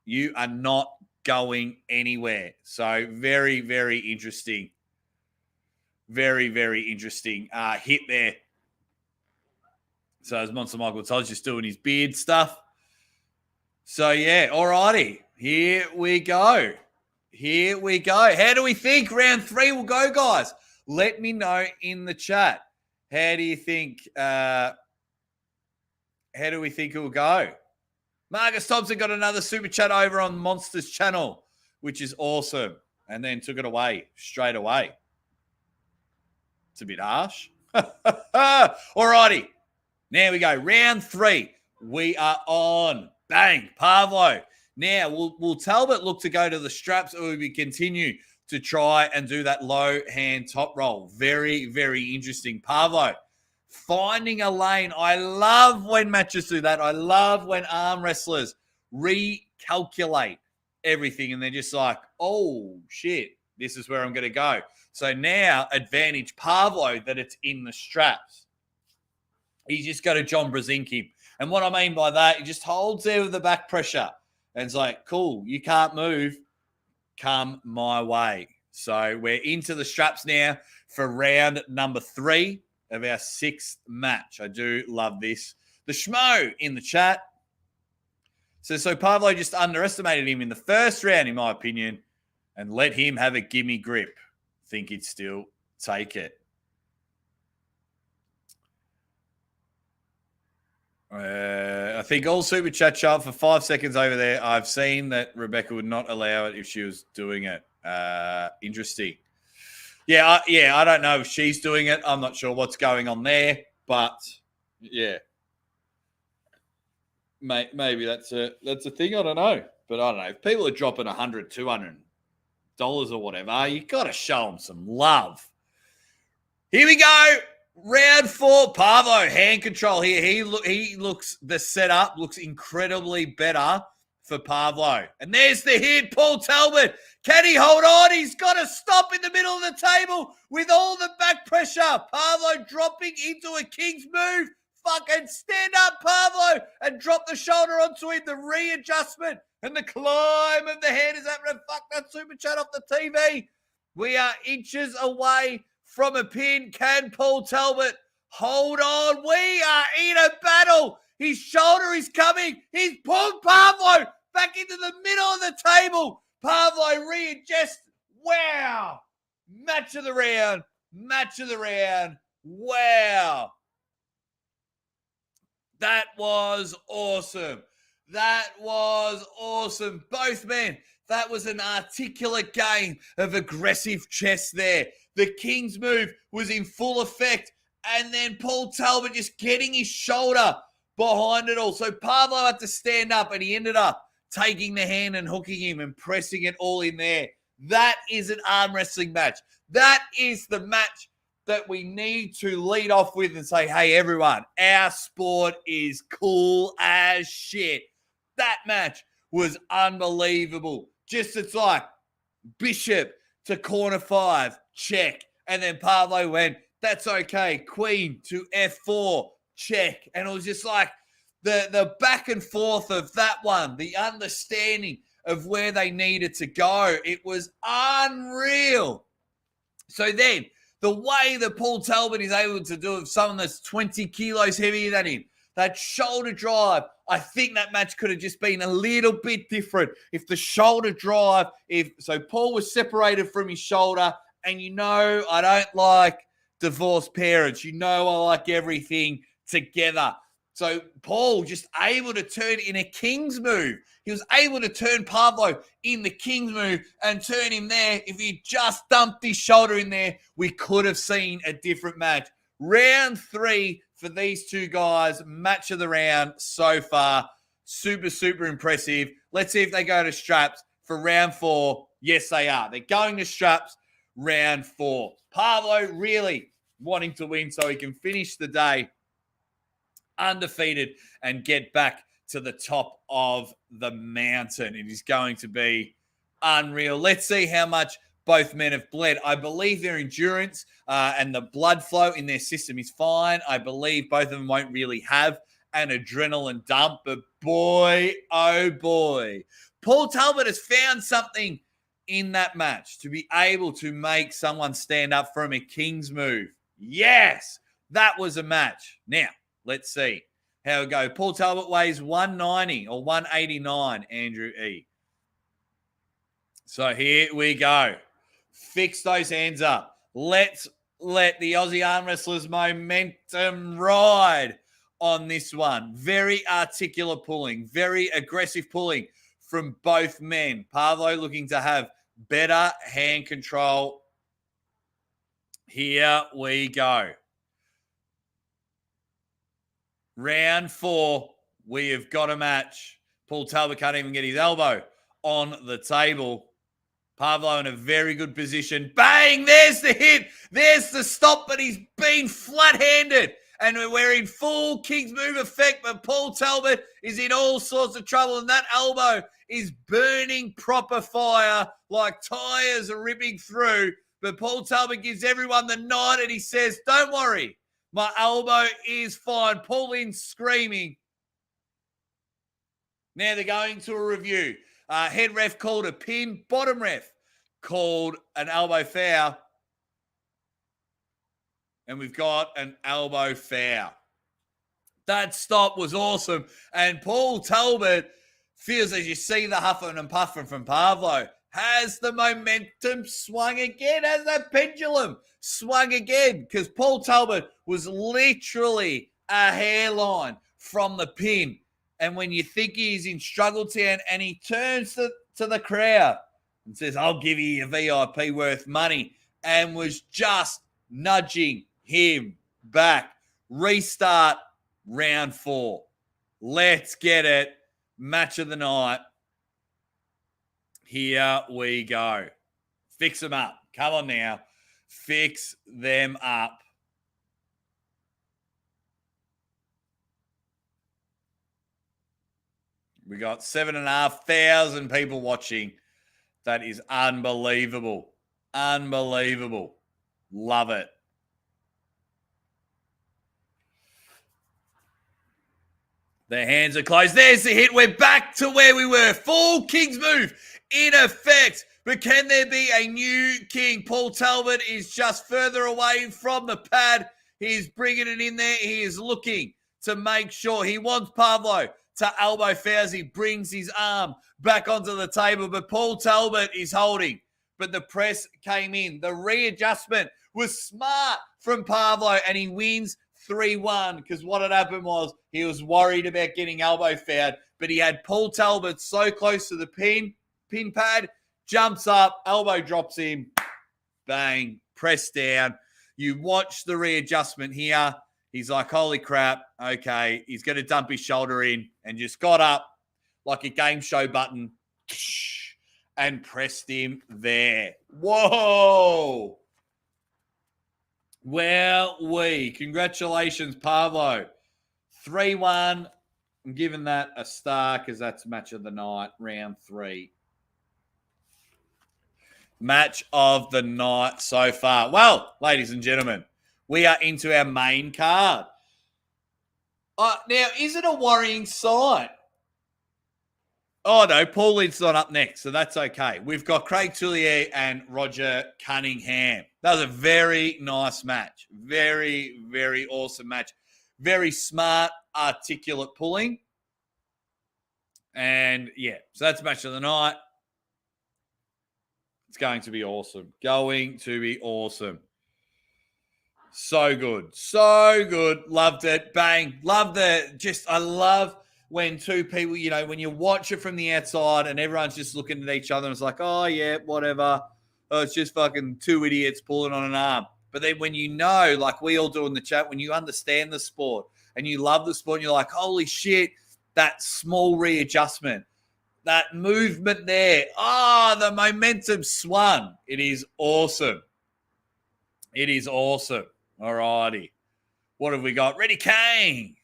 you are not going anywhere. So very, very interesting. Very, very interesting hit there. So as Monster Michael Todd's just doing his beard stuff. So yeah, alrighty. Here we go. Here we go. How do we think round 3 will go, guys? Let me know in the chat. How do you think? How do we think it will go? Marcus Thompson got another super chat over on Monsters channel, which is awesome, and then took it away straight away. It's a bit harsh. Alrighty. Now we go. Round 3. We are on. Bang. Pavlo. Now, will Talbot look to go to the straps, or will we continue to try and do that low hand top roll? Very, very interesting. Pavlo finding a lane. I love when matches do that. I love when arm wrestlers recalculate everything and they're just like, oh, shit, this is where I'm going to go. So now advantage Pavlo that it's in the straps. He's just got to John Brzenk him. And what I mean by that, he just holds there with the back pressure. And it's like, cool, you can't move. Come my way. So we're into the straps now for round number 3 of our 6th match. I do love this. The Schmo in the chat says, so Pavlo just underestimated him in the first round, in my opinion, and let him have a gimme grip. Think he'd still take it. I think all super chat show up for 5 seconds over there. I've seen that Rebecca would not allow it if she was doing it. Interesting. Yeah, I don't know if she's doing it. I'm not sure what's going on there, but yeah, maybe that's a thing. I don't know, but I don't know. If people are dropping $100, $200 or whatever, you got to show them some love. Here we go. Round 4, Pavlo, hand control here. He looks, the setup looks incredibly better for Pavlo. And there's the hit, Paul Talbot. Can he hold on? He's got to stop in the middle of the table with all the back pressure. Pavlo dropping into a king's move. Fucking stand up, Pavlo, and drop the shoulder onto him. The readjustment and the climb of the head is happening. Fuck that super chat off the TV. We are inches away from a pin. Can Paul Talbot hold on? We are in a battle. His shoulder is coming. He's pulled Pavlo back into the middle of the table. Pavlo readjusts. Wow. Match of the round. Match of the round. Wow. That was awesome. That was awesome. Both men. That was an articulate game of aggressive chess there. The King's move was in full effect. And then Paul Talbot just getting his shoulder behind it all. So Pavlo had to stand up and he ended up taking the hand and hooking him and pressing it all in there. That is an arm wrestling match. That is the match that we need to lead off with and say, hey, everyone, our sport is cool as shit. That match was unbelievable. Just it's like Bishop to corner 5, check. And then Pavlo went, that's okay. Queen to F4, check. And it was just like the back and forth of that one, the understanding of where they needed to go. It was unreal. So then the way that Paul Talbot is able to do it, someone that's 20 kilos heavier than him, that shoulder drive. I think that match could have just been a little bit different if the shoulder drive, so Paul was separated from his shoulder, and I don't like divorced parents. I like everything together. So Paul just able to turn in a king's move. He was able to turn Pablo in the king's move and turn him there. If he just dumped his shoulder in there, we could have seen a different match. Round 3 for these two guys. Match of the round so far. Super, super impressive. Let's see if they go to straps for round 4. Yes, they are. They're going to straps round 4. Pablo really wanting to win so he can finish the day undefeated and get back to the top of the mountain. It is going to be unreal. Let's see how much both men have bled. I believe their endurance and the blood flow in their system is fine. I believe both of them won't really have an adrenaline dump, but boy, oh boy, Paul Talbot has found something in that match to be able to make someone stand up from a king's move. Yes, that was a match. Now, let's see how it goes. Paul Talbot weighs 190 or 189, Andrew E. So here we go. Fix those hands up. Let's let the Aussie arm wrestlers momentum ride on this one. Very articulate pulling, very aggressive pulling from both men. Pablo looking to have better hand control. Here we go. Round 4, we have got a match. Paul Talbot can't even get his elbow on the table. Pablo in a very good position. Bang! There's the hit. There's the stop, but he's been flat-handed. And we're in full King's Move effect, but Paul Talbot is in all sorts of trouble, and that elbow is burning proper fire like tires are ripping through. But Paul Talbot gives everyone the nod, and he says, don't worry, my elbow is fine. Paul in screaming. Now they're going to a review. Head ref called a pin. Bottom ref called an elbow foul. And we've got an elbow foul. That stop was awesome. And Paul Talbot feels, as you see the huffing and puffing from Pablo, has the momentum swung again, has that pendulum swung again, because Paul Talbot was literally a hairline from the pin. And when you think he's in struggle town, and he turns to the crowd and says, I'll give you your VIP worth money, and was just nudging him back. Restart round 4. Let's get it. Match of the night. Here we go. Fix them up. Come on now. Fix them up. We got 7,500 people watching. That is unbelievable. Unbelievable. Love it. Their hands are closed. There's the hit. We're back to where we were. Full King's Move in effect. But can there be a new king? Paul Talbot is just further away from the pad. He's bringing it in there. He is looking to make sure. He wants Pablo to elbow fouls. He brings his arm back onto the table. But Paul Talbot is holding. But the press came in. The readjustment was smart from Pablo. And he wins 3-1, because what had happened was he was worried about getting elbow fouled, but he had Paul Talbot so close to the pin pad, jumps up, elbow drops him, bang, press down. You watch the readjustment here. He's like, holy crap, okay, he's going to dump his shoulder in, and just got up like a game show button and pressed him there. Whoa! Well, congratulations, Pablo. 3-1. I'm giving that a star because that's match of the night, round 3. Match of the night so far. Well, ladies and gentlemen, we are into our main card. Now, is it a worrying sign? Oh, no, Paul Lyd's not up next, so that's okay. We've got Craig Tullier and Roger Cunningham. That was a very nice match. Very, very awesome match. very smart, articulate pulling. And, yeah, so that's match of the night. It's going to be awesome. Going to be awesome. So good. So good. Loved it. Bang. Loved it. I love when two people, when you watch it from the outside and everyone's just looking at each other and it's like, oh, yeah, whatever. Oh, it's just fucking two idiots pulling on an arm. But then when like we all do in the chat, when you understand the sport and you love the sport and you're like, holy shit, that small readjustment, that movement there. The momentum swung. It is awesome. It is awesome. All righty. What have we got? Ready, Kane.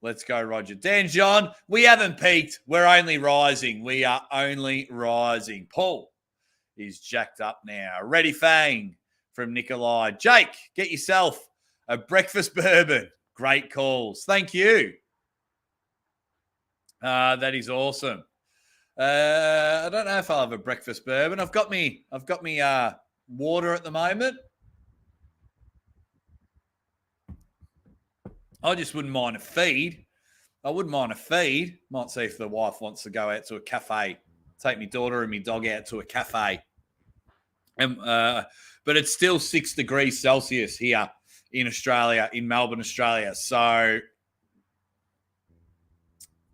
Let's go, Roger. Dan John, we haven't peaked. We're only rising. We are only rising. Paul is jacked up now. Ready, Fang from Nikolai. Jake, get yourself a breakfast bourbon. Great calls. Thank you. That is awesome. I don't know if I'll have a breakfast bourbon. I've got me water at the moment. I just wouldn't mind a feed. Might see if the wife wants to go out to a cafe. Take my daughter and my dog out to a cafe. But it's still 6 degrees Celsius here in Australia, in Melbourne, Australia. So,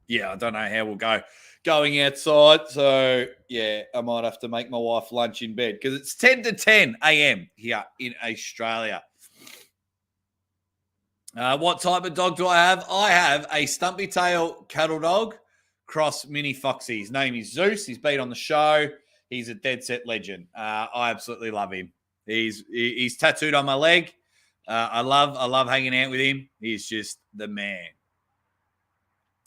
yeah, I don't know how we'll go going outside. So, yeah, I might have to make my wife lunch in bed because it's 10 to 10 a.m. here in Australia. What type of dog do I have? I have a stumpy tail cattle dog, cross mini foxy. His name is Zeus. He's been on the show. He's a dead set legend. I absolutely love him. He's tattooed on my leg. I love hanging out with him. He's just the man.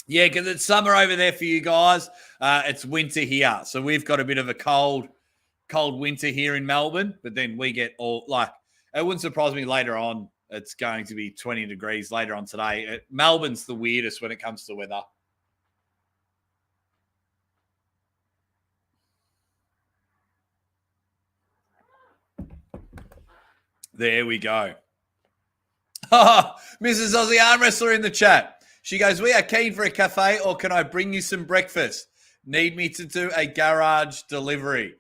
Yeah, because it's summer over there for you guys. It's winter here. So we've got a bit of a cold winter here in Melbourne. But then we get it wouldn't surprise me later on. It's going to be 20 degrees later on today. Melbourne's the weirdest when it comes to weather. There we go. Mrs. Aussie Arm Wrestler in the chat. She goes, we are keen for a cafe or can I bring you some breakfast? Need me to do a garage delivery.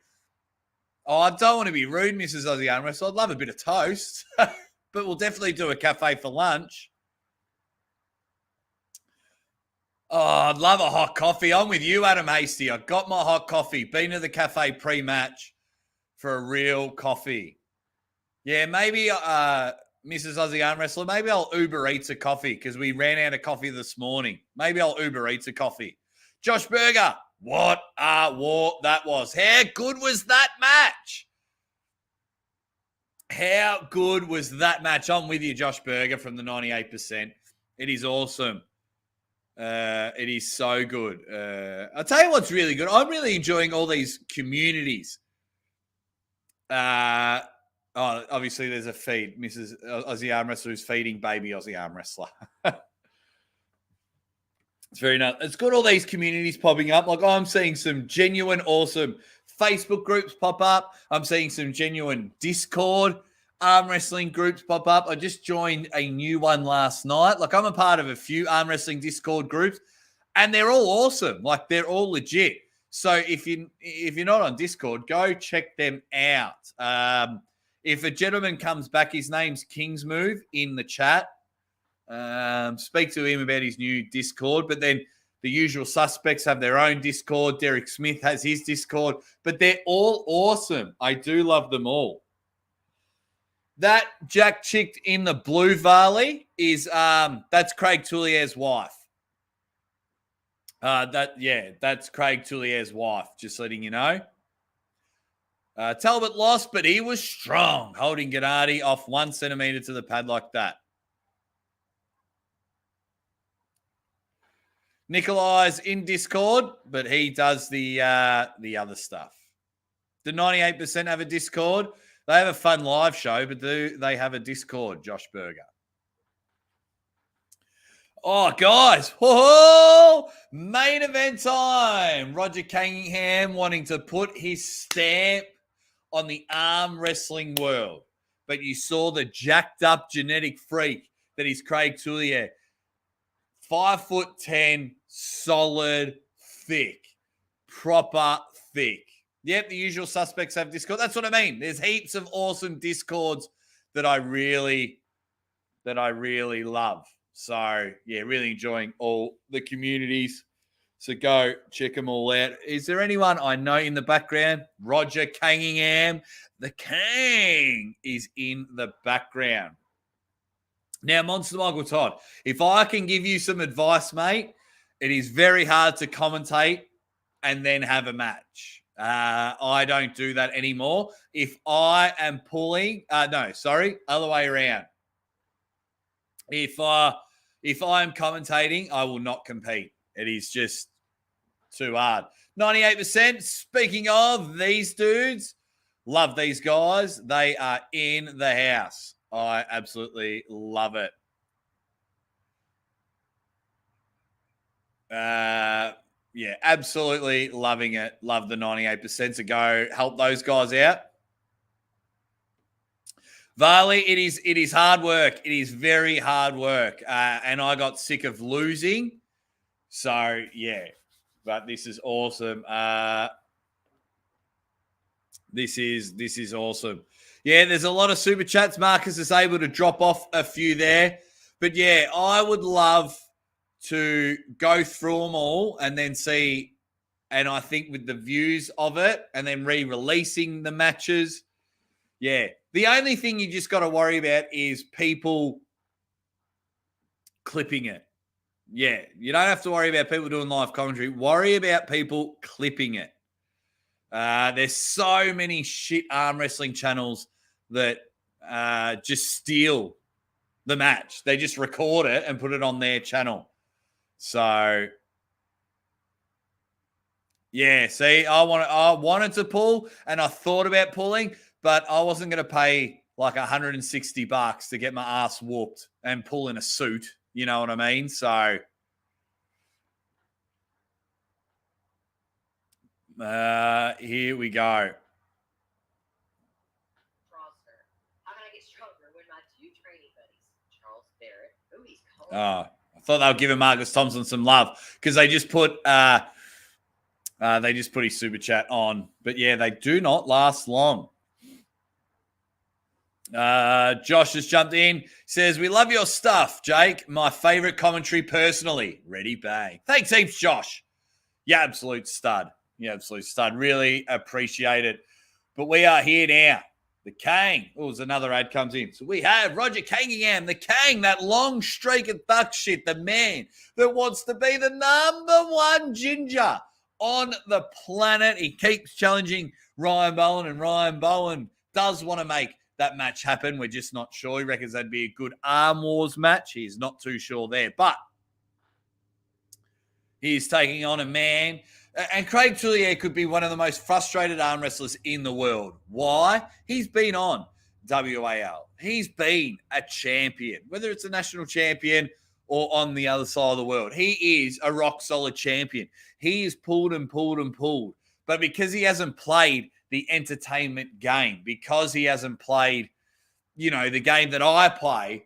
Oh, I don't want to be rude, Mrs. Aussie Arm Wrestler. I'd love a bit of toast. But we'll definitely do a cafe for lunch. Oh, I'd love a hot coffee. I'm with you, Adam Hasty. I got my hot coffee. Been to the cafe pre-match for a real coffee. Yeah, maybe Mrs. Aussie Arm Wrestler, maybe I'll Uber Eats a coffee because we ran out of coffee this morning. Maybe I'll Uber Eats a coffee. Josh Berger, what a war that was. How good was that match? How good was that match? I'm with you, Josh Berger from the 98%. It is awesome. It is so good. I'll tell you what's really good. I'm really enjoying all these communities. Obviously there's a feed. Mrs. Aussie Arm Wrestler who's feeding baby Aussie Arm Wrestler. It's very nice. It's got all these communities popping up. Like I'm seeing some genuine, awesome Facebook groups pop up. I'm seeing some genuine Discord arm wrestling groups pop up. I just joined a new one last night. Like I'm a part of a few arm wrestling Discord groups and they're all awesome. Like they're all legit. So if you're not on Discord, go check them out. If a gentleman comes back, his name's King's Move in the chat. Speak to him about his new Discord, but then the usual suspects have their own Discord. Derek Smith has his Discord, but they're all awesome. I do love them all. That Jack chick in the blue Varley is that's Craig Tullier's wife. That's Craig Tullier's wife. Just letting you know. Talbot lost, but he was strong, holding Gennady off 1 centimeter to the pad like that. Nikolai's in Discord, but he does the other stuff. The 98% have a Discord. They have a fun live show, but do they have a Discord, Josh Berger? Oh, guys. Whoa! Main event time. Roger Cunningham wanting to put his stamp on the arm wrestling world. But you saw the jacked up genetic freak that is Craig Tullier. 5'10", solid, thick, proper thick. Yep, the usual suspects have Discord. That's what I mean. There's heaps of awesome Discords that I really love. So, yeah, really enjoying all the communities. So go check them all out. Is there anyone I know in the background? Roger Cangingham. The Kang is in the background. Now, Monster Michael Todd, if I can give you some advice, mate, it is very hard to commentate and then have a match. I don't do that anymore. If I am pulling, other way around. If I am commentating, I will not compete. It is just too hard. 98%. Speaking of these dudes, love these guys. They are in the house. I absolutely love it. Yeah, absolutely loving it. Love the 98%. So go help those guys out. Varley, it is hard work. It is very hard work. And I got sick of losing. So, yeah. But this is awesome. This is awesome. Yeah, there's a lot of super chats. Marcus is able to drop off a few there. But, yeah, I would love to go through them all and then see, and I think with the views of it and then re-releasing the matches, yeah. The only thing you just got to worry about is people clipping it. Yeah, you don't have to worry about people doing live commentary. Worry about people clipping it. There's so many shit arm wrestling channels that just steal the match. They just record it and put it on their channel. So, yeah, see, I wanted to pull and I thought about pulling, but I wasn't going to pay like $160 to get my ass whooped and pull in a suit. You know what I mean? So, here we go. How can I get stronger when my two training buddies, Charles Barrett, who he's called? Oh, I thought they were giving Marcus Thompson some love because they just put his super chat on. But yeah, they do not last long. Josh has jumped in. Says, we love your stuff, Jake. My favorite commentary personally. Ready, bang. Thanks heaps, Josh. Yeah, absolute stud. Yeah, absolute stud. Really appreciate it. But we are here now. The Kang. Oh, there's another ad comes in. So we have Roger Cangingham, the Kang, that long streak of buck shit, the man that wants to be the number one ginger on the planet. He keeps challenging Ryan Bowen, and Ryan Bowen does want to make that match happen. We're just not sure. He reckons that'd be a good Arm Wars match. He's not too sure there, but he's taking on a man. And Craig Tullier could be one of the most frustrated arm wrestlers in the world. Why? He's been on WAL. He's been a champion, whether it's a national champion or on the other side of the world. He is a rock-solid champion. He is pulled and pulled and pulled. But because he hasn't played the entertainment game, because he hasn't played, the game that I play,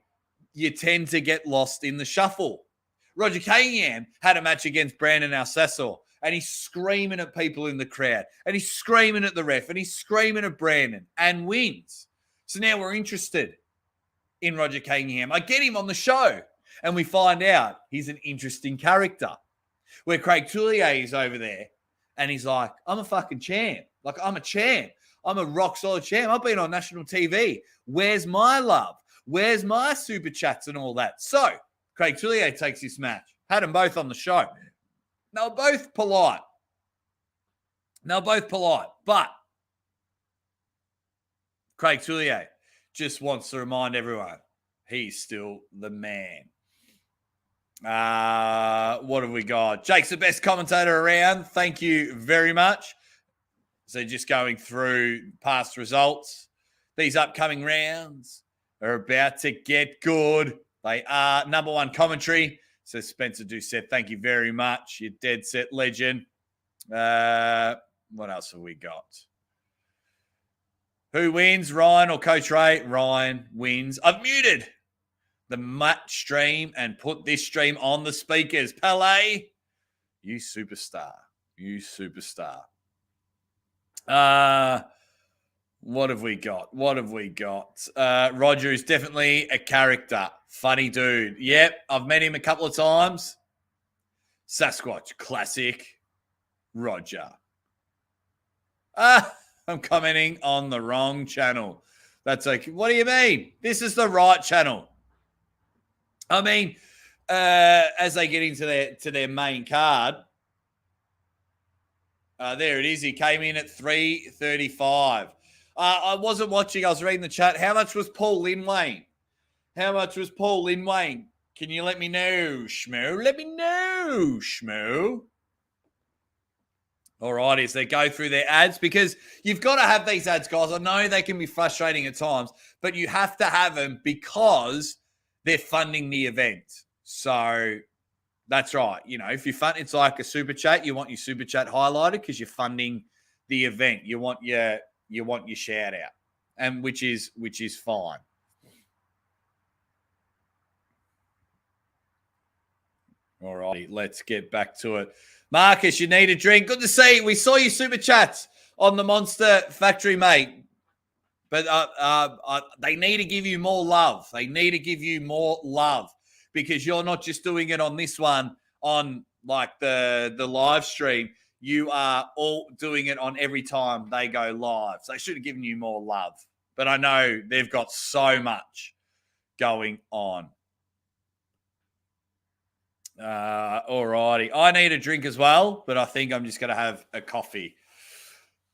you tend to get lost in the shuffle. Roger Cangingham had a match against Brandon Alcessor, and he's screaming at people in the crowd, and he's screaming at the ref, and he's screaming at Brandon, and wins. So now we're interested in Roger Cangingham. I get him on the show, and we find out he's an interesting character. Where Craig Tullier is over there, and he's like, I'm a fucking champ. Like, I'm a champ. I'm a rock-solid champ. I've been on national TV. Where's my love? Where's my super chats and all that? So, Craig Tullier takes this match. Had them both on the show. They were both polite. But Craig Tullier just wants to remind everyone he's still the man. What have we got? Jake's the best commentator around. Thank you very much. So just going through past results. These upcoming rounds are about to get good. They are number one commentary. So Spencer Doucette, thank you very much. You're dead set legend. What else have we got? Who wins, Ryan or Coach Ray? Ryan wins. I've muted the match stream and put this stream on the speakers. Pele, you superstar. You superstar. What have we got? Roger is definitely a character. Funny dude. Yep, I've met him a couple of times. Sasquatch, classic. Roger. I'm commenting on the wrong channel. That's okay. What do you mean? This is the right channel. I mean, as they get into their main card, there it is. He came in at 3:35. I wasn't watching. I was reading the chat. How much was Paul Linwayne? Can you let me know, Schmoo? Let me know, Schmoo. All right, as they go through their ads, because you've got to have these ads, guys. I know they can be frustrating at times, but you have to have them because they're funding the event. So that's right. You know, if you fund, it's like a super chat. You want your super chat highlighted because you're funding the event. You want your shout out, and which is fine. All right, let's get back to it. Marcus, you need a drink. Good to see you. We saw your super chats on the Monster Factory, mate. But they need to give you more love. Because you're not just doing it on this one, on like the live stream. You are all doing it on every time they go live. So they should have given you more love. But I know they've got so much going on. All righty. I need a drink as well, but I think I'm just going to have a coffee.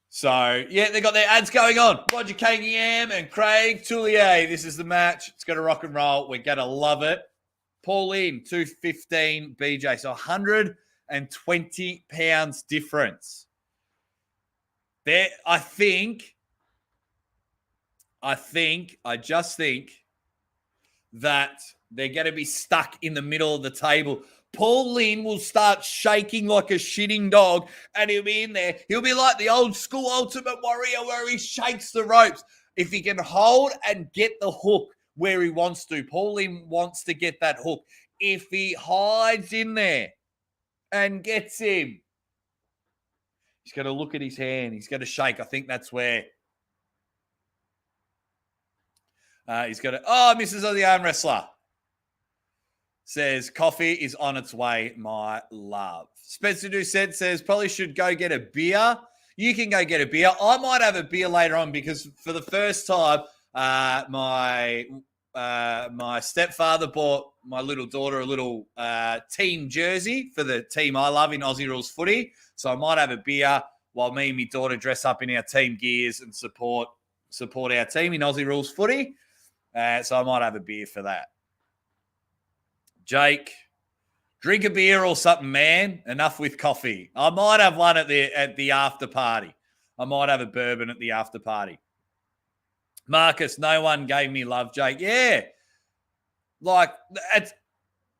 So, yeah, they got their ads going on. Roger Cunningham and Craig Tullier. This is the match. It's going to rock and roll. We're going to love it. Pauline, 215 BJ. So 120 pounds difference. There, I just think that they're going to be stuck in the middle of the table. Paul Lynn will start shaking like a shitting dog, and he'll be in there. He'll be like the old school Ultimate Warrior where he shakes the ropes. If he can hold and get the hook where he wants to, Paul Lynn wants to get that hook. If he hides in there and gets him, he's going to look at his hand. He's going to shake. I think that's where he's going to, misses on the arm wrestler. Says, coffee is on its way, my love. Spencer Doucette says, probably should go get a beer. You can go get a beer. I might have a beer later on because for the first time, my stepfather bought my little daughter a little team jersey for the team I love in Aussie Rules Footy. So I might have a beer while me and my daughter dress up in our team gears and support our team in Aussie Rules Footy. So I might have a beer for that. Jake, drink a beer or something, man. Enough with coffee. I might have one at the after party. I might have a bourbon at the after party. Marcus, no one gave me love, Jake. Yeah. Like,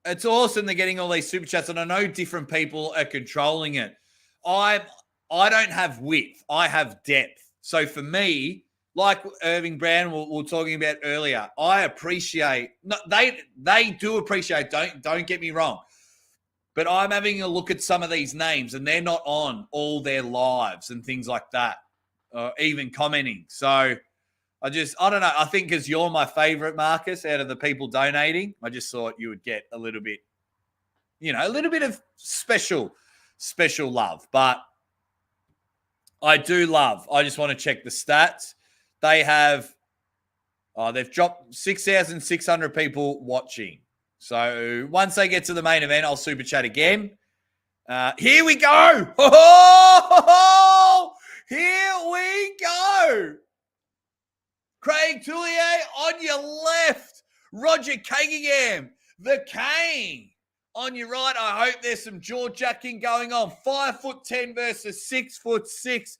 it's awesome they're getting all these super chats, and I know different people are controlling it. I don't have width. I have depth. So for me, like Irving Brown we were talking about earlier, I appreciate. No, they do appreciate. Don't get me wrong, but I'm having a look at some of these names, and they're not on all their lives and things like that, even commenting. So I don't know. I think because you're my favorite, Marcus, out of the people donating, I just thought you would get a little bit, a little bit of special love. But I do love. I just want to check the stats. They have, they've dropped 6,600 people watching. So once they get to the main event, I'll super chat again. Here we go. Here we go. Craig Tullier on your left. Roger Cunningham, the Cane, on your right. I hope there's some jaw jacking going on. 5'10" versus 6'6".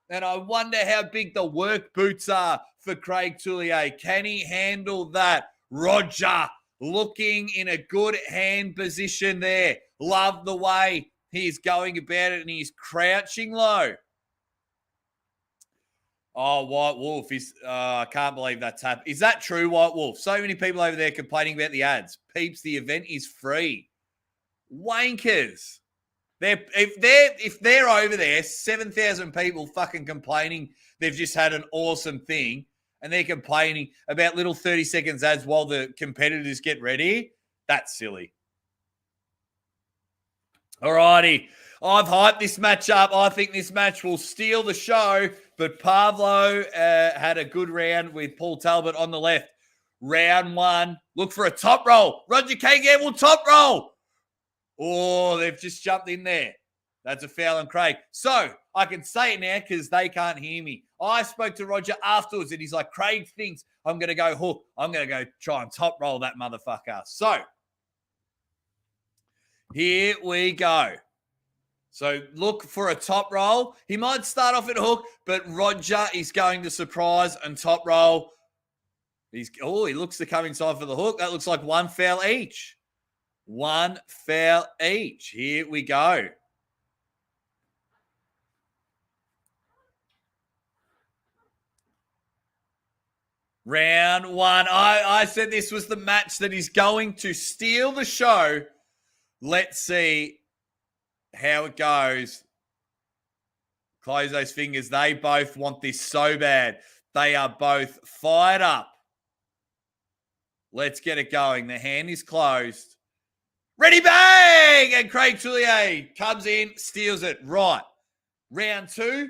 And I wonder how big the work boots are for Craig Tullier. Can he handle that? Roger looking in a good hand position there. Love the way he's going about it, and he's crouching low. Oh, White Wolf is. I can't believe that's happened. Is that true, White Wolf? So many people over there complaining about the ads. Peeps, the event is free. Wankers. If they're over there, 7,000 people fucking complaining they've just had an awesome thing, and they're complaining about little 30 seconds ads while the competitors get ready. That's silly. Alrighty. I've hyped this match up. I think this match will steal the show, but Pavlo had a good round with Paul Talbot on the left. Round one. Look for a top roll. Roger Kagan will top roll. Oh, they've just jumped in there. That's a foul on Craig. So I can say it now because they can't hear me. I spoke to Roger afterwards and he's like, Craig thinks I'm going to go hook. I'm going to go try and top roll that motherfucker. So here we go. So look for a top roll. He might start off at hook, but Roger is going to surprise and top roll. He looks to come inside for the hook. That looks like one foul each. One foul each. Here we go. Round one. I said this was the match that is going to steal the show. Let's see how it goes. Close those fingers. They both want this so bad. They are both fired up. Let's get it going. The hand is closed. Ready, bang! And Craig Tullier comes in, steals it. Right. Round two,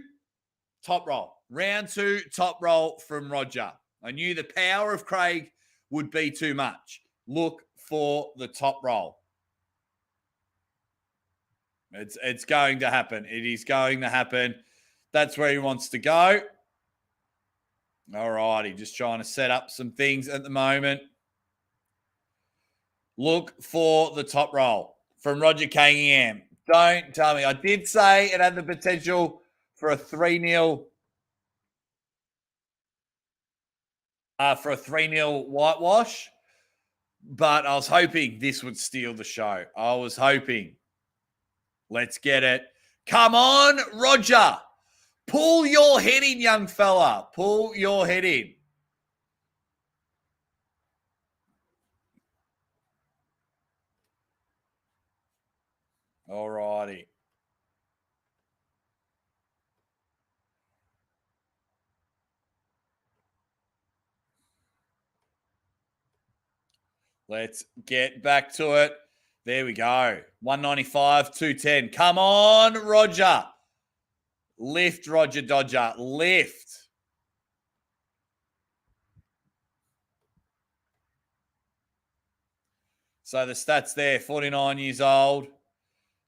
top roll. Round two, top roll from Roger. I knew the power of Craig would be too much. Look for the top roll. It's going to happen. It is going to happen. That's where he wants to go. All righty, just trying to set up some things at the moment. Look for the top roll from Roger Cunningham. Don't tell me. I did say it had the potential for a 3-0 whitewash, but I was hoping this would steal the show. I was hoping. Let's get it. Come on, Roger. Pull your head in, young fella. Pull your head in. All righty. Let's get back to it. There we go. 195, 210. Come on, Roger. Lift, Roger Dodger. Lift. So the stats there, 49 years old.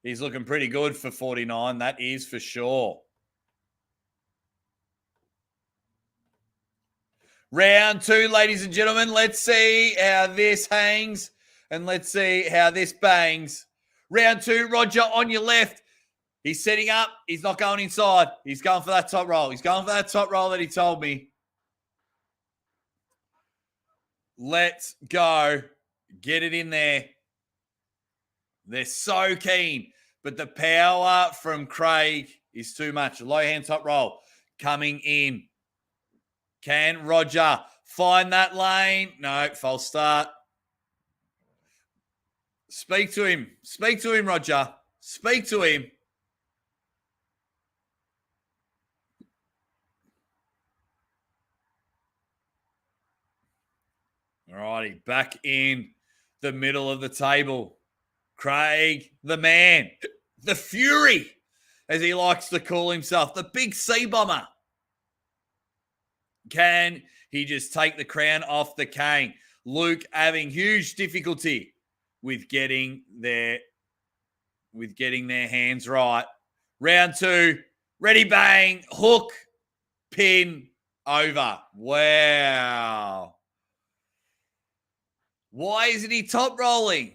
He's looking pretty good for 49. That is for sure. Round two, ladies and gentlemen. Let's see how this hangs and let's see how this bangs. Round two, Roger on your left. He's setting up. He's not going inside. He's going for that top roll. He's going for that top roll that he told me. Let's go. Get it in there. They're so keen, but the power from Craig is too much. Low hand top roll coming in. Can Roger find that lane? No, false start. Speak to him. Speak to him, Roger. Speak to him. All righty, back in the middle of the table. Craig, the man, the Fury, as he likes to call himself, the big sea bomber. Can he just take the crown off the cane? Luke having huge difficulty with getting their hands right. Round two, ready, bang, hook, pin, over. Wow. Why isn't he top rolling?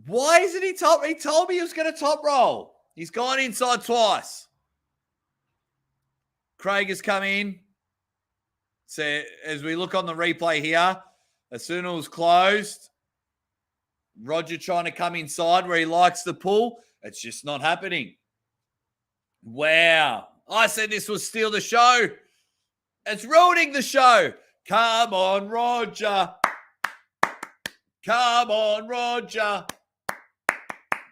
Why isn't he top? He told me he was going to top roll. He's gone inside twice. Craig has come in. So as we look on the replay here, as soon as it was closed, Roger trying to come inside where he likes to pull. It's just not happening. Wow. I said this will steal the show. It's ruining the show. Come on, Roger. Come on, Roger.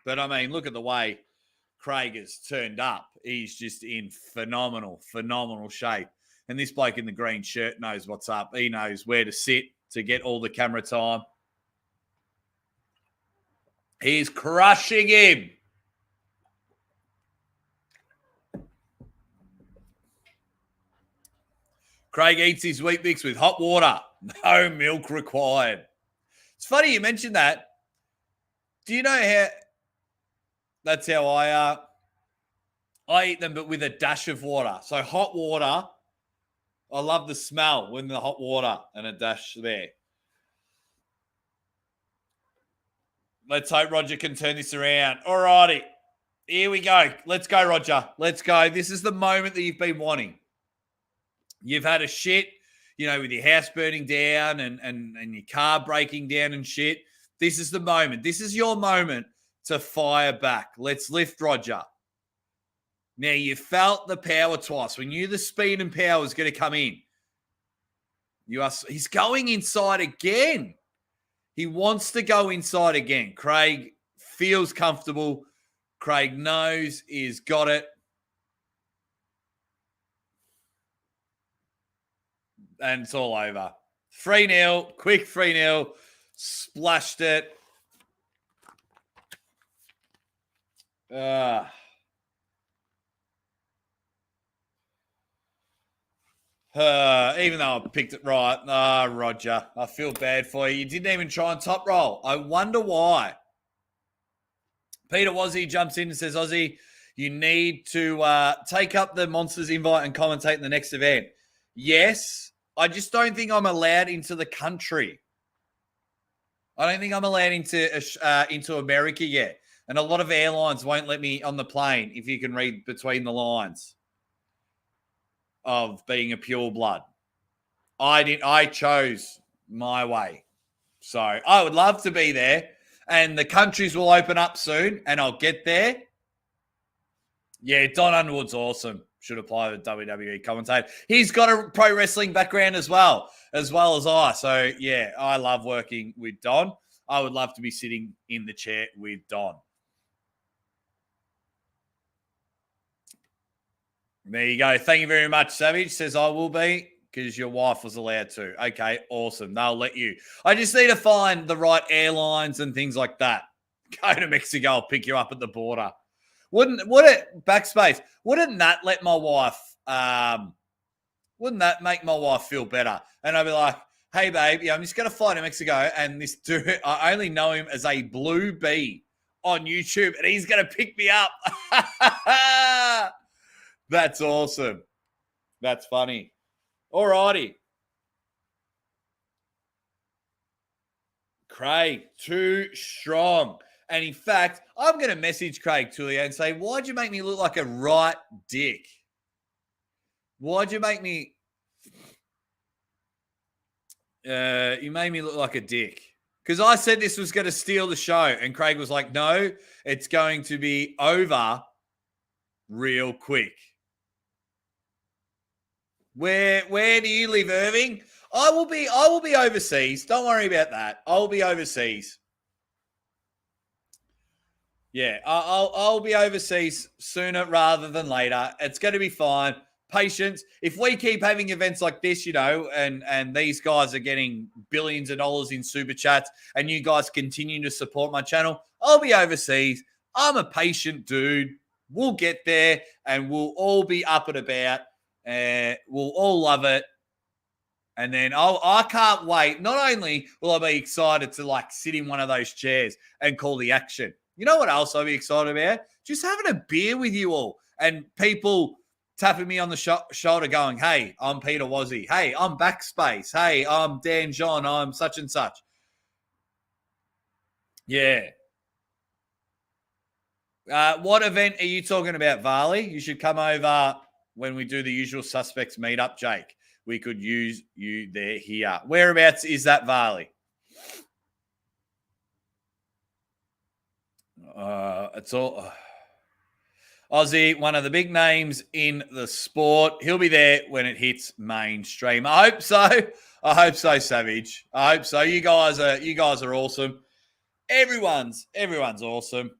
But I mean, look at the way Craig has turned up. He's just in phenomenal shape. And this bloke in the green shirt knows what's up. He knows where to sit to get all the camera time. He's crushing him. Craig eats his wheat bix with hot water. No milk required. It's funny you mentioned that. Do you know how... That's how I eat them, but with a dash of water. So hot water, I love the smell when the hot water and a dash there. Let's hope Roger can turn this around. All righty. Here we go. Let's go, Roger. Let's go. This is the moment that you've been wanting. You've had a shit, with your house burning down and your car breaking down and shit. This is the moment. This is your moment to fire back. Let's lift Roger. Now, you felt the power twice. We knew the speed and power was going to come in. He's going inside again. He wants to go inside again. Craig feels comfortable. Craig knows he's got it. And it's all over. 3-0, quick 3-0. Splashed it. Even though I picked it right. Roger, I feel bad for you. You didn't even try and top roll. I wonder why. Peter Wazzy jumps in and says, Ozzy, you need to take up the Monsters invite and commentate in the next event. Yes, I just don't think I'm allowed into the country. I don't think I'm allowed into America yet. And a lot of airlines won't let me on the plane, if you can read between the lines of being a pure blood. I chose my way. So I would love to be there. And the countries will open up soon, and I'll get there. Yeah, Don Underwood's awesome. Should apply to the WWE commentator. He's got a pro wrestling background as well as I. So, yeah, I love working with Don. I would love to be sitting in the chair with Don. There you go. Thank you very much, Savage. Says I will be because your wife was allowed to. Okay, awesome. They'll let you. I just need to find the right airlines and things like that. Go to Mexico. I'll pick you up at the border. Wouldn't that let my wife, wouldn't that make my wife feel better? And I'd be like, hey, babe, I'm just going to fly to Mexico. And this dude, I only know him as a Blue Bee on YouTube, and he's going to pick me up. That's awesome. That's funny. All righty. Craig, too strong. And in fact, I'm going to message Craig Tullia and say, why'd you make me look like a right dick? Why'd you make me... you made me look like a dick. Because I said this was going to steal the show. And Craig was like, no, it's going to be over real quick. Where do you live, Irving? I will be overseas. Don't worry about that. I'll be overseas. Yeah, I'll be overseas sooner rather than later. It's going to be fine. Patience. If we keep having events like this, and these guys are getting billions of dollars in super chats, and you guys continue to support my channel, I'll be overseas. I'm a patient dude. We'll get there, and we'll all be up and about. We'll all love it. And then I can't wait. Not only will I be excited to sit in one of those chairs and call the action. You know what else I'll be excited about? Just having a beer with you all and people tapping me on the shoulder going, hey, I'm Peter Wazzy. Hey, I'm Backspace. Hey, I'm Dan John. I'm such and such. Yeah. What event are you talking about, Varley? You should come over when we do the Usual Suspects meetup, Jake. We could use you there here. Whereabouts is that, Varley? It's all... Aussie, one of the big names in the sport. He'll be there when it hits mainstream. I hope so. I hope so, Savage. I hope so. You guys are awesome. Everyone's awesome.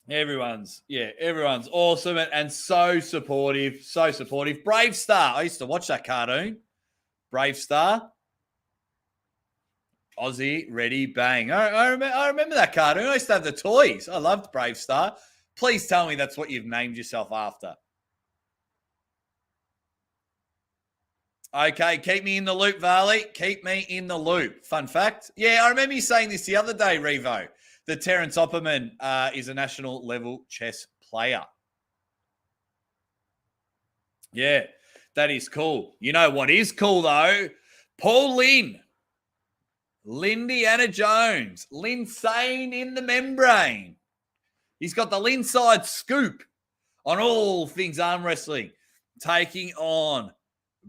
Everyone's awesome and so supportive. So supportive. Brave Star. I used to watch that cartoon. Brave Star. Aussie, ready, bang. I remember that cartoon. I used to have the toys. I loved Brave Star. Please tell me that's what you've named yourself after. Okay, keep me in the loop, Varley. Keep me in the loop. Fun fact. Yeah, I remember you saying this the other day, Revo, that Terence Opperman is a national level chess player. Yeah, that is cool. You know what is cool, though? Paul Lynn. Lindiana Jones. Linsane in the membrane. He's got the Linside scoop on all things arm wrestling, taking on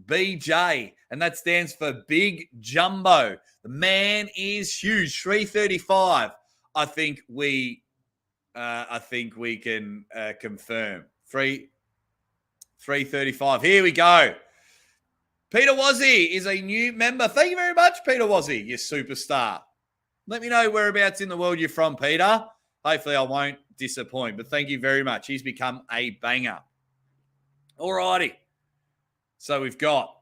BJ, and that stands for Big Jumbo. The man is huge. 335. I think we can confirm. 335. Here we go. Peter Wazzy is a new member. Thank you very much, Peter Wazzy, you superstar. Let me know whereabouts in the world you're from, Peter. Hopefully I won't disappoint, but thank you very much. He's become a banger. All righty. So we've got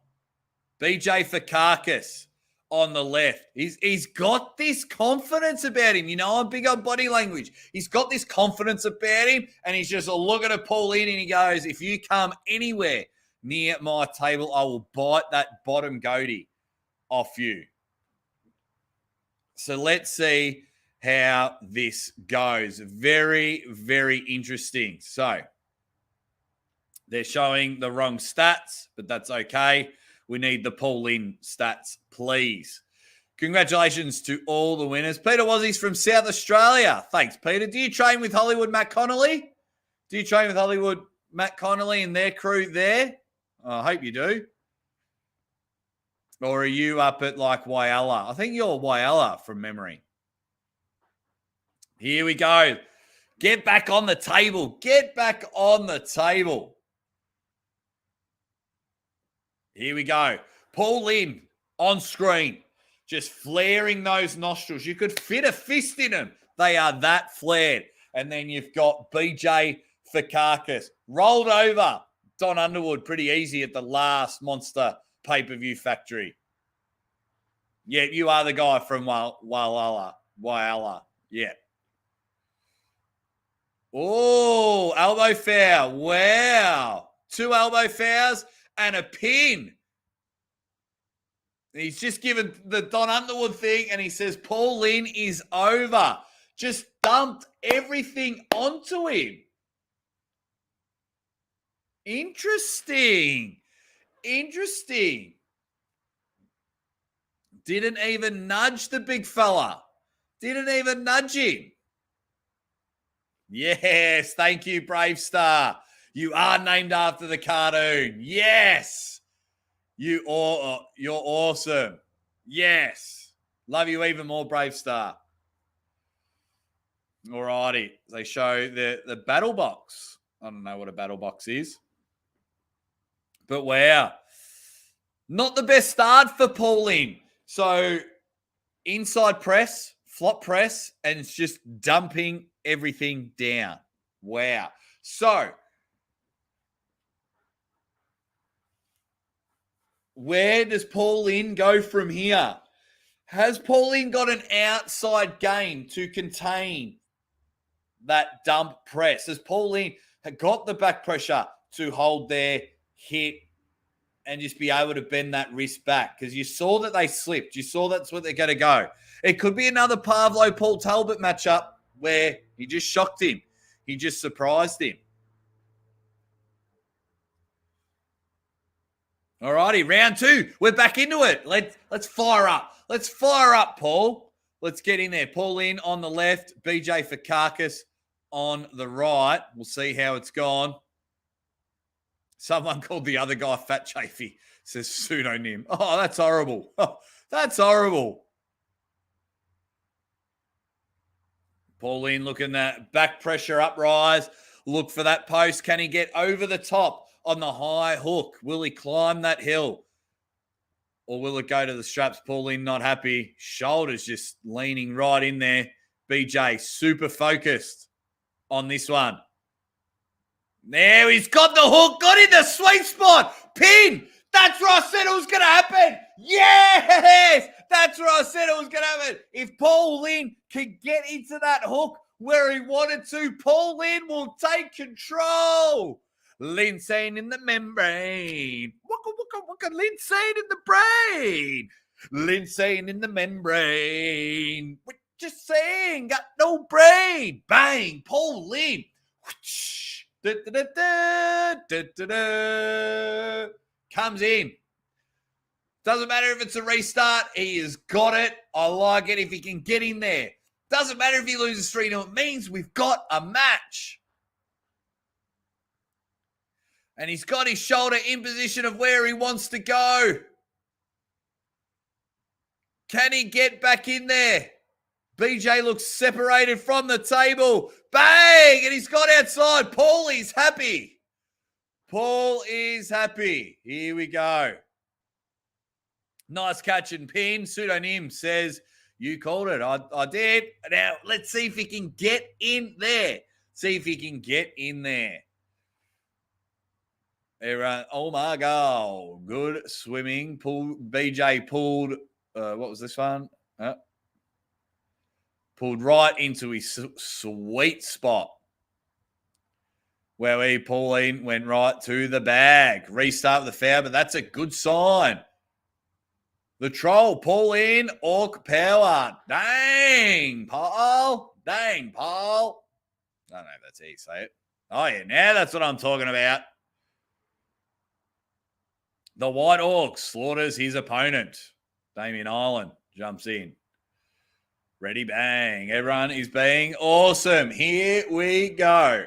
BJ Fakakis on the left. He's got this confidence about him. You know, I'm big on body language. He's got this confidence about him, and he's just looking to pull in, and he goes, if you come anywhere near my table, I will bite that bottom goatee off you. So let's see how this goes. Very, very interesting. So they're showing the wrong stats, but that's okay. We need the Paul Lynn stats, please. Congratulations to all the winners. Peter Wazzy's from South Australia. Thanks, Peter. Do you train with Hollywood Matt Connolly? Do you train with Hollywood Matt Connolly and their crew there? I hope you do. Or are you up at like Whyalla? I think you're Whyalla from memory. Here we go. Get back on the table. Get back on the table. Here we go. Paul Lynn on screen. Just flaring those nostrils. You could fit a fist in them. They are that flared. And then you've got BJ Fakakis. Rolled over Don Underwood pretty easy at the last Monster pay-per-view factory. Yeah, you are the guy from Whyalla. Yeah. Oh, elbow foul. Wow. 2 elbow fouls and a pin. He's just given the Don Underwood thing, and he says Paul Lynn is over. Just dumped everything onto him. Interesting. Didn't even nudge the big fella. Didn't even nudge him. Yes, thank you, Brave Star. You are named after the cartoon. Yes. You're awesome. Yes. Love you even more, Brave Star. All righty. They show the battle box. I don't know what a battle box is. But wow. Not the best start for Paul Lynn. So inside press, flop press, and it's just dumping everything down. Wow. So where does Paul Lynn go from here? Has Paul Lynn got an outside game to contain that dump press? Has Paul Lynn got the back pressure to hold their hit and just be able to bend that wrist back? Because you saw that they slipped. You saw that's where they're going to go. It could be another Pavlo-Paul Talbot matchup where he just shocked him. He just surprised him. All righty, round 2. We're back into it. Let's fire up. Let's fire up, Paul. Let's get in there. Paul Lynn on the left, BJ Fakakis on the right. We'll see how it's gone. Someone called the other guy Fat Chafee, says pseudonym. Oh, that's horrible. Oh, that's horrible. Paul Lynn looking at back pressure uprise. Look for that post. Can he get over the top on the high hook? Will he climb that hill? Or will it go to the straps? Pauline not happy. Shoulders just leaning right in there. BJ super focused on this one. There, he's got the hook. Got in the sweet spot. Pin. That's where I said it was going to happen. Yes! That's where I said it was going to happen. If Paul Lynn can get into that hook where he wanted to, Paul Lynn will take control. Linseed in the membrane. Waka, waka, waka. Linseed in the brain. Linseed in the membrane. What you saying? Got no brain. Bang. Paul Lynn. Da, da, da, da, da, da, da. Comes in. Doesn't matter if it's a restart. He has got it. I like it if he can get in there. Doesn't matter if he loses 3-0. It means we've got a match. And he's got his shoulder in position of where he wants to go. Can he get back in there? BJ looks separated from the table. Bang! And he's got outside. Paul is happy. Paul is happy. Here we go. Nice catch and pin. Pseudonym says, you called it. I did. Now, let's see if he can get in there. See if he can get in there. Everyone, oh my God. Good swimming. BJ pulled, what was this one? Pulled right into his sweet spot. Where Pauline went right to the bag. Restart with the foul, but that's a good sign. The troll, Pauline, Orc power. Dang, Paul. Dang, Paul. I don't know if that's how you say it. Oh, yeah, now that's what I'm talking about. The White Orc slaughters his opponent. Damien Island jumps in. Ready, bang. Everyone is being awesome. Here we go.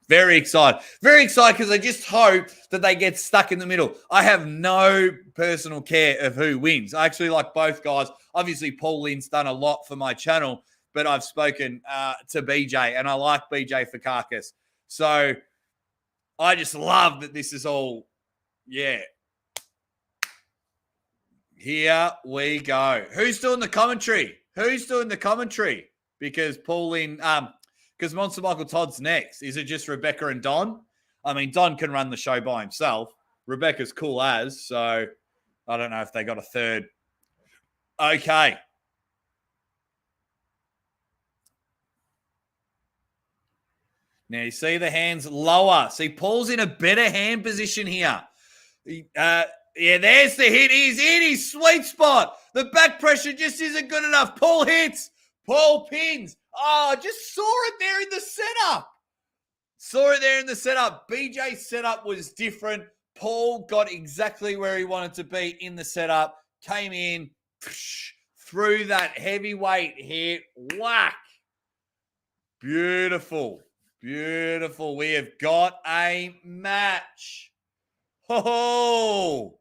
Very excited. Very excited because I just hope that they get stuck in the middle. I have no personal care of who wins. I actually like both guys. Obviously, Paul Lynn's done a lot for my channel, but I've spoken to BJ, and I like BJ for Carcass. So I just love that this is all, yeah. Here we go. Who's doing the commentary? Who's doing the commentary? Because Pauline, because Monster Michael Todd's next. Is it just Rebecca and Don? I mean, Don can run the show by himself. Rebecca's cool as, so I don't know if they got a third. Okay. Now, you see the hands lower. See, Paul's in a better hand position here. Yeah, there's the hit. He's in his sweet spot. The back pressure just isn't good enough. Paul hits. Paul pins. Oh, just saw it there in the setup. Saw it there in the setup. BJ's setup was different. Paul got exactly where he wanted to be in the setup. Came in, threw that heavyweight hit. Whack. Beautiful. Beautiful. We have got a match. Ho!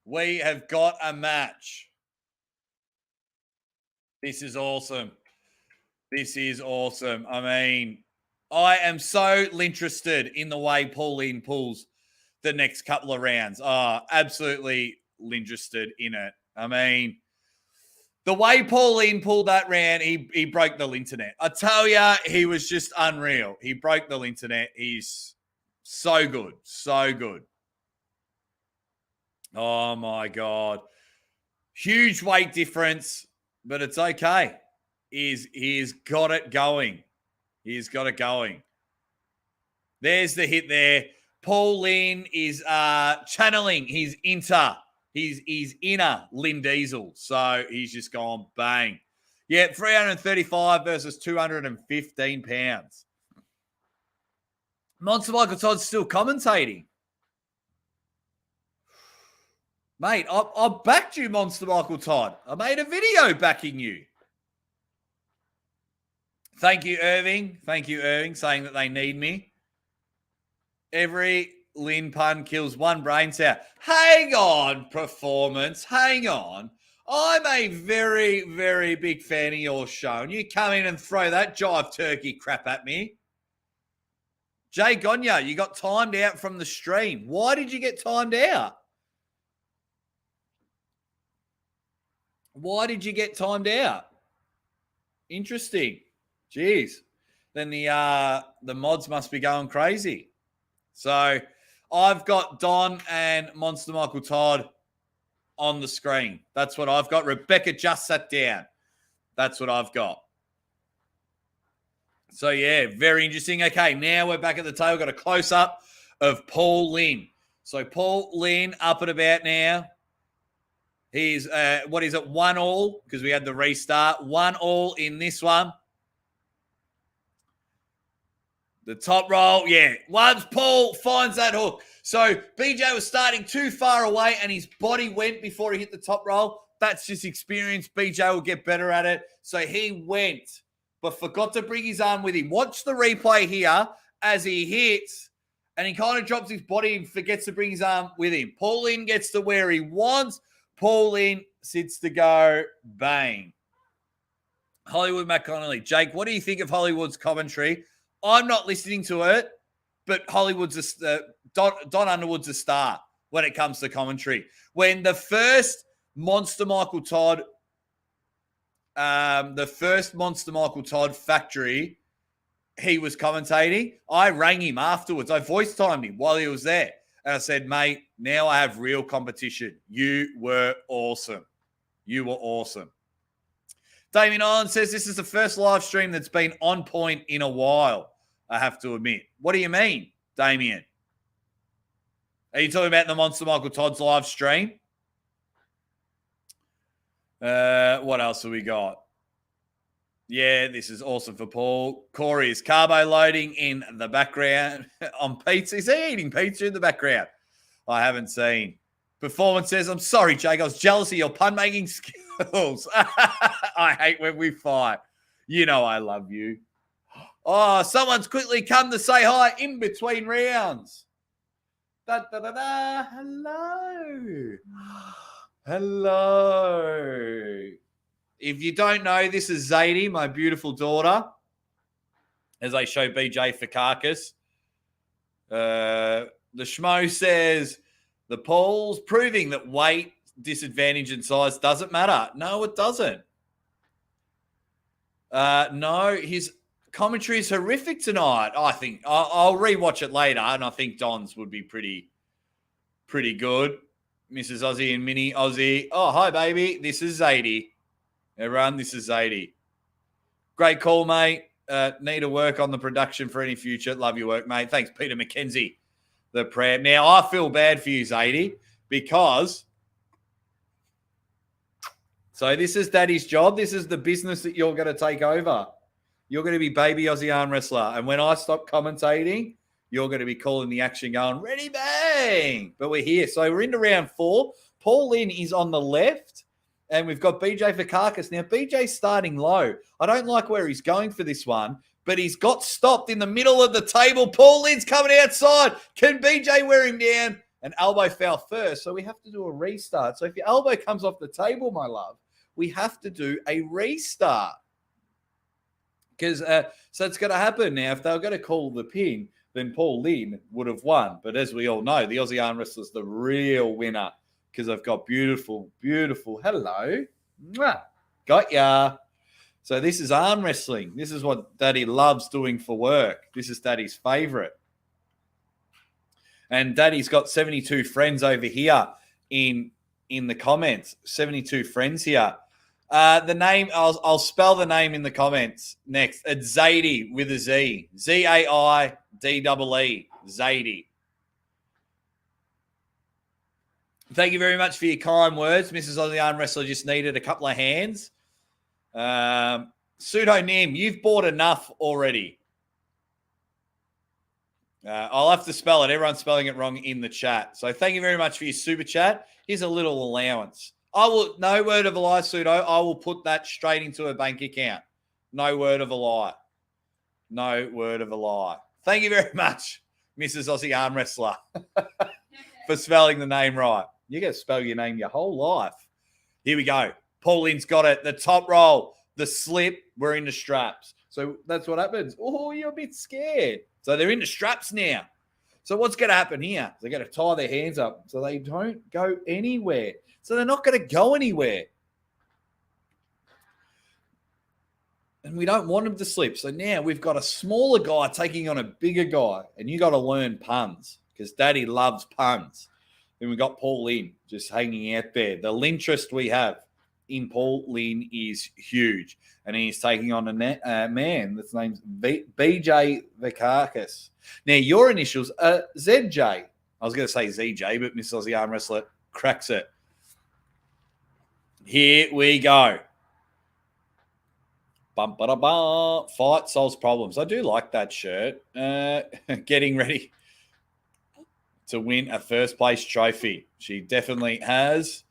We have got a match. This is awesome. This is awesome. I mean, I am so interested in the way Pauline pulls the next couple of rounds. Absolutely interested in it. I mean, the way Pauline pulled that round, he broke the internet. I tell you, he was just unreal. He broke the internet. He's so good. So good. Oh, my God. Huge weight difference, but it's okay. He's got it going. He's got it going. There's the hit there. Paul Lynn is channeling his inner Lynn Diesel. So he's just gone bang. Yeah, 335 versus 215 pounds. Monster Michael Todd's still commentating. Mate, I backed you, Monster Michael Todd. I made a video backing you. Thank you, Irving. Thank you, Irving, saying that they need me. Every Lynn pun kills one brain cell. Hang on, performance. Hang on. I'm a very, very big fan of your show, and you come in and throw that jive turkey crap at me. Jay Gonya, you got timed out from the stream. Why did you get timed out? Why did you get timed out? Interesting. Jeez. Then the mods must be going crazy. So I've got Don and Monster Michael Todd on the screen. That's what I've got. Rebecca just sat down. That's what I've got. So, yeah, very interesting. Okay, now we're back at the table. Got a close-up of Paul Lynn. So, Paul Lynn up and about now. He's, 1-1, because we had the restart. 1-1 in this one. The top roll, yeah. Once Paul finds that hook. So, BJ was starting too far away, and his body went before he hit the top roll. That's just experience. BJ will get better at it. So, he went, but forgot to bring his arm with him. Watch the replay here as he hits, and he kind of drops his body and forgets to bring his arm with him. Paul Lynn gets to where he wants. Paul Lynn sits to go. Bang. Hollywood McConnelly. Jake, what do you think of Hollywood's commentary? I'm not listening to it, but Hollywood's Don Underwood's a star when it comes to commentary. When the first Monster Michael Todd factory, he was commentating, I rang him afterwards. I voice timed him while he was there. And I said, mate, now I have real competition. You were awesome. You were awesome. Damien Island says this is the first live stream that's been on point in a while, I have to admit. What do you mean, Damien? Are you talking about the Monster Michael Todd's live stream? What else have we got? Yeah, this is awesome for Paul. Corey is carbo loading in the background on pizza. Is he eating pizza in the background? I haven't seen. Performance says, I'm sorry, Jake. I was jealous of your pun-making skills. I hate when we fight. You know I love you. Oh, someone's quickly come to say hi in between rounds. Da-da-da-da. Hello. Hello. If you don't know, this is Zadie, my beautiful daughter, as I show BJ for carcass. The schmo says the polls proving that weight, disadvantage, and size doesn't matter. No, it doesn't. No, his commentary is horrific tonight. I think I'll rewatch it later, and I think Don's would be pretty good. Mrs. Aussie and Mini Aussie. Oh, hi, baby. This is Zadie. Everyone, this is Zadie. Great call, mate. Need to work on the production for any future. Love your work, mate. Thanks, Peter McKenzie. The prayer. Now, I feel bad for you, Zadie, because so this is Daddy's job. This is the business that you're going to take over. You're going to be baby Aussie arm wrestler. And when I stop commentating, you're going to be calling the action going, ready, bang. But we're here. So we're into round 4. Paul Lynn is on the left. And we've got BJ for carcass. Now, BJ's starting low. I don't like where he's going for this one, but he's got stopped in the middle of the table. Paul Lynn's coming outside. Can BJ wear him down? An elbow fell first, so we have to do a restart. So if your elbow comes off the table, my love, we have to do a restart. Because so it's going to happen now. If they were going to call the pin, then Paul Lynn would have won. But as we all know, the Aussie arm wrestler's the real winner. Because I've got beautiful, beautiful, hello, mwah, got ya. So this is arm wrestling. This is what Daddy loves doing for work. This is Daddy's favorite. And Daddy's got 72 friends over here in the comments. 72 friends here. The name, I'll spell the name in the comments next. It's Zadie with a Z. Zaidee, Zadie. Thank you very much for your kind words. Mrs. Aussie Arm Wrestler just needed a couple of hands. Pseudonym, you've bought enough already. I'll have to spell it. Everyone's spelling it wrong in the chat. So thank you very much for your super chat. Here's a little allowance. No word of a lie, Pseudo. I will put that straight into a bank account. No word of a lie. No word of a lie. Thank you very much, Mrs. Aussie Arm Wrestler, for spelling the name right. You got to spell your name your whole life. Here we go. Pauline's got it. The top roll, the slip, we're in the straps. So that's what happens. Oh, you're a bit scared. So they're in the straps now. So what's going to happen here? They're going to tie their hands up so they don't go anywhere. So they're not going to go anywhere. And we don't want them to slip. So now we've got a smaller guy taking on a bigger guy. And you got to learn puns because Daddy loves puns. Then we've got Paul Lynn just hanging out there. The interest we have in Paul Lynn is huge. And he's taking on a man that's named BJ Vikakis. Now, your initials are ZJ. I was going to say ZJ, but Miss Aussie Arm Wrestler cracks it. Here we go. Bum, ba, da, ba. Fight solves problems. I do like that shirt. Getting ready to win a first place trophy. She definitely has.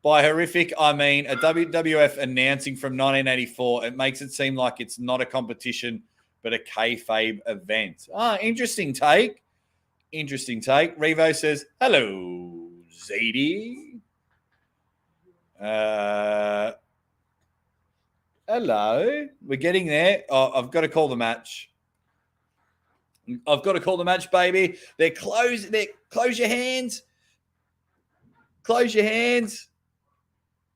By horrific, I mean a WWF announcing from 1984. It makes it seem like it's not a competition, but a kayfabe event. Interesting take. Interesting take. Revo says, hello, Zadie. Hello. We're getting there. Oh, I've got to call the match. I've got to call the match, baby. Close your hands. Close your hands.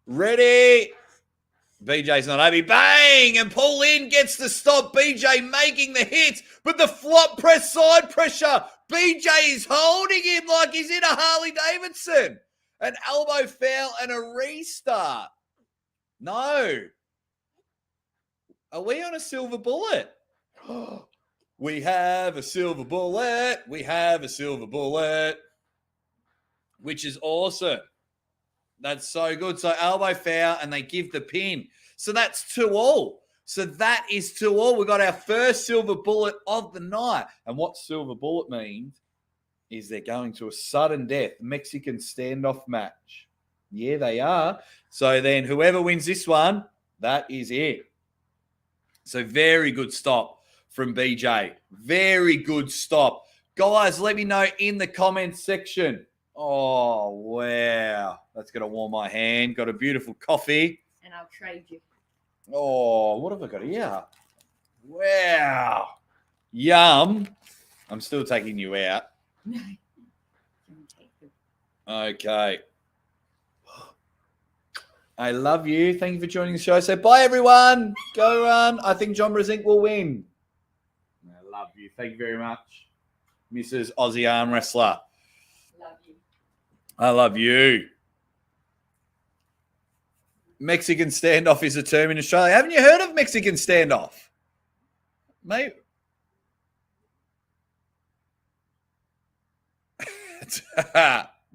Ready. BJ's not happy. Bang! And Paul Lynn gets to stop BJ making the hits, but the flop press side pressure. BJ is holding him like he's in a Harley Davidson. An elbow foul and a restart. No. Are we on a silver bullet? We have a silver bullet. We have a silver bullet, which is awesome. That's so good. So elbow foul, and they give the pin. So that's 2-2. So that is 2-2. We got our first silver bullet of the night. And what silver bullet means is they're going to a sudden death Mexican standoff match. Yeah, they are. So then whoever wins this one, that is it. So very good stop from BJ. Very good stop. Guys, let me know in the comments section. Oh, wow. That's going to warm my hand. Got a beautiful coffee. And I'll trade you. Oh, what have I got here? Wow. Yum. I'm still taking you out. Okay. I love you. Thank you for joining the show. So bye, everyone. Go run. I think John Brzenk will win. I love you. Thank you very much, Mrs. Aussie Arm Wrestler. Love you. I love you. Mexican standoff is a term in Australia. Haven't you heard of Mexican standoff? Mate.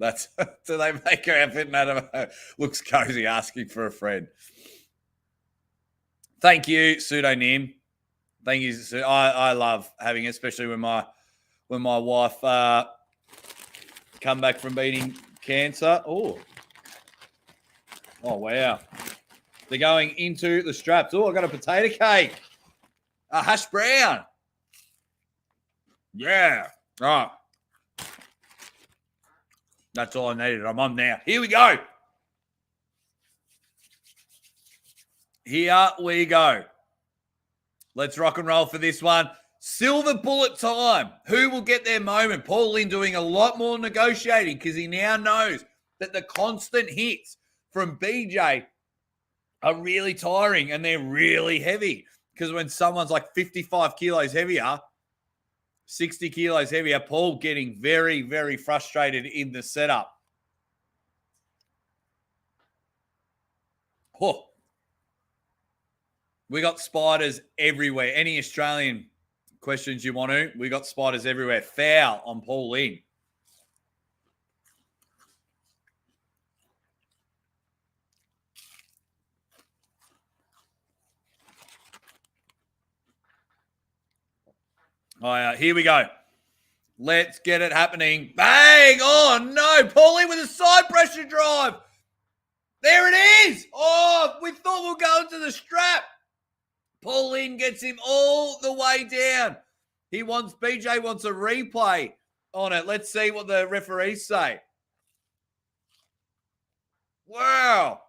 That's do they make her outfit matter? Looks cozy asking for a friend. Thank you, pseudonym. Thank you. I love having it, especially when my wife come back from beating cancer. Oh wow. They're going into the straps. Oh, I got a potato cake. A hash brown. Yeah. Right. That's all I needed. I'm on now. Here we go. Here we go. Let's rock and roll for this one. Silver bullet time. Who will get their moment? Paul Lynn doing a lot more negotiating because he now knows that the constant hits from BJ are really tiring and they're really heavy. Because when someone's like 55 kilos heavier, 60 kilos heavier, Paul getting very, very frustrated in the setup. Oh. We got spiders everywhere. Any Australian questions you want to? We got spiders everywhere. Foul on Paul Lynn. Oh, yeah. Here we go. Let's get it happening. Bang! Oh, no. Paulie with a side pressure drive. There it is. Oh, we thought we'll go into the strap. Pauline gets him all the way down. BJ wants a replay on it. Let's see what the referees say. Wow.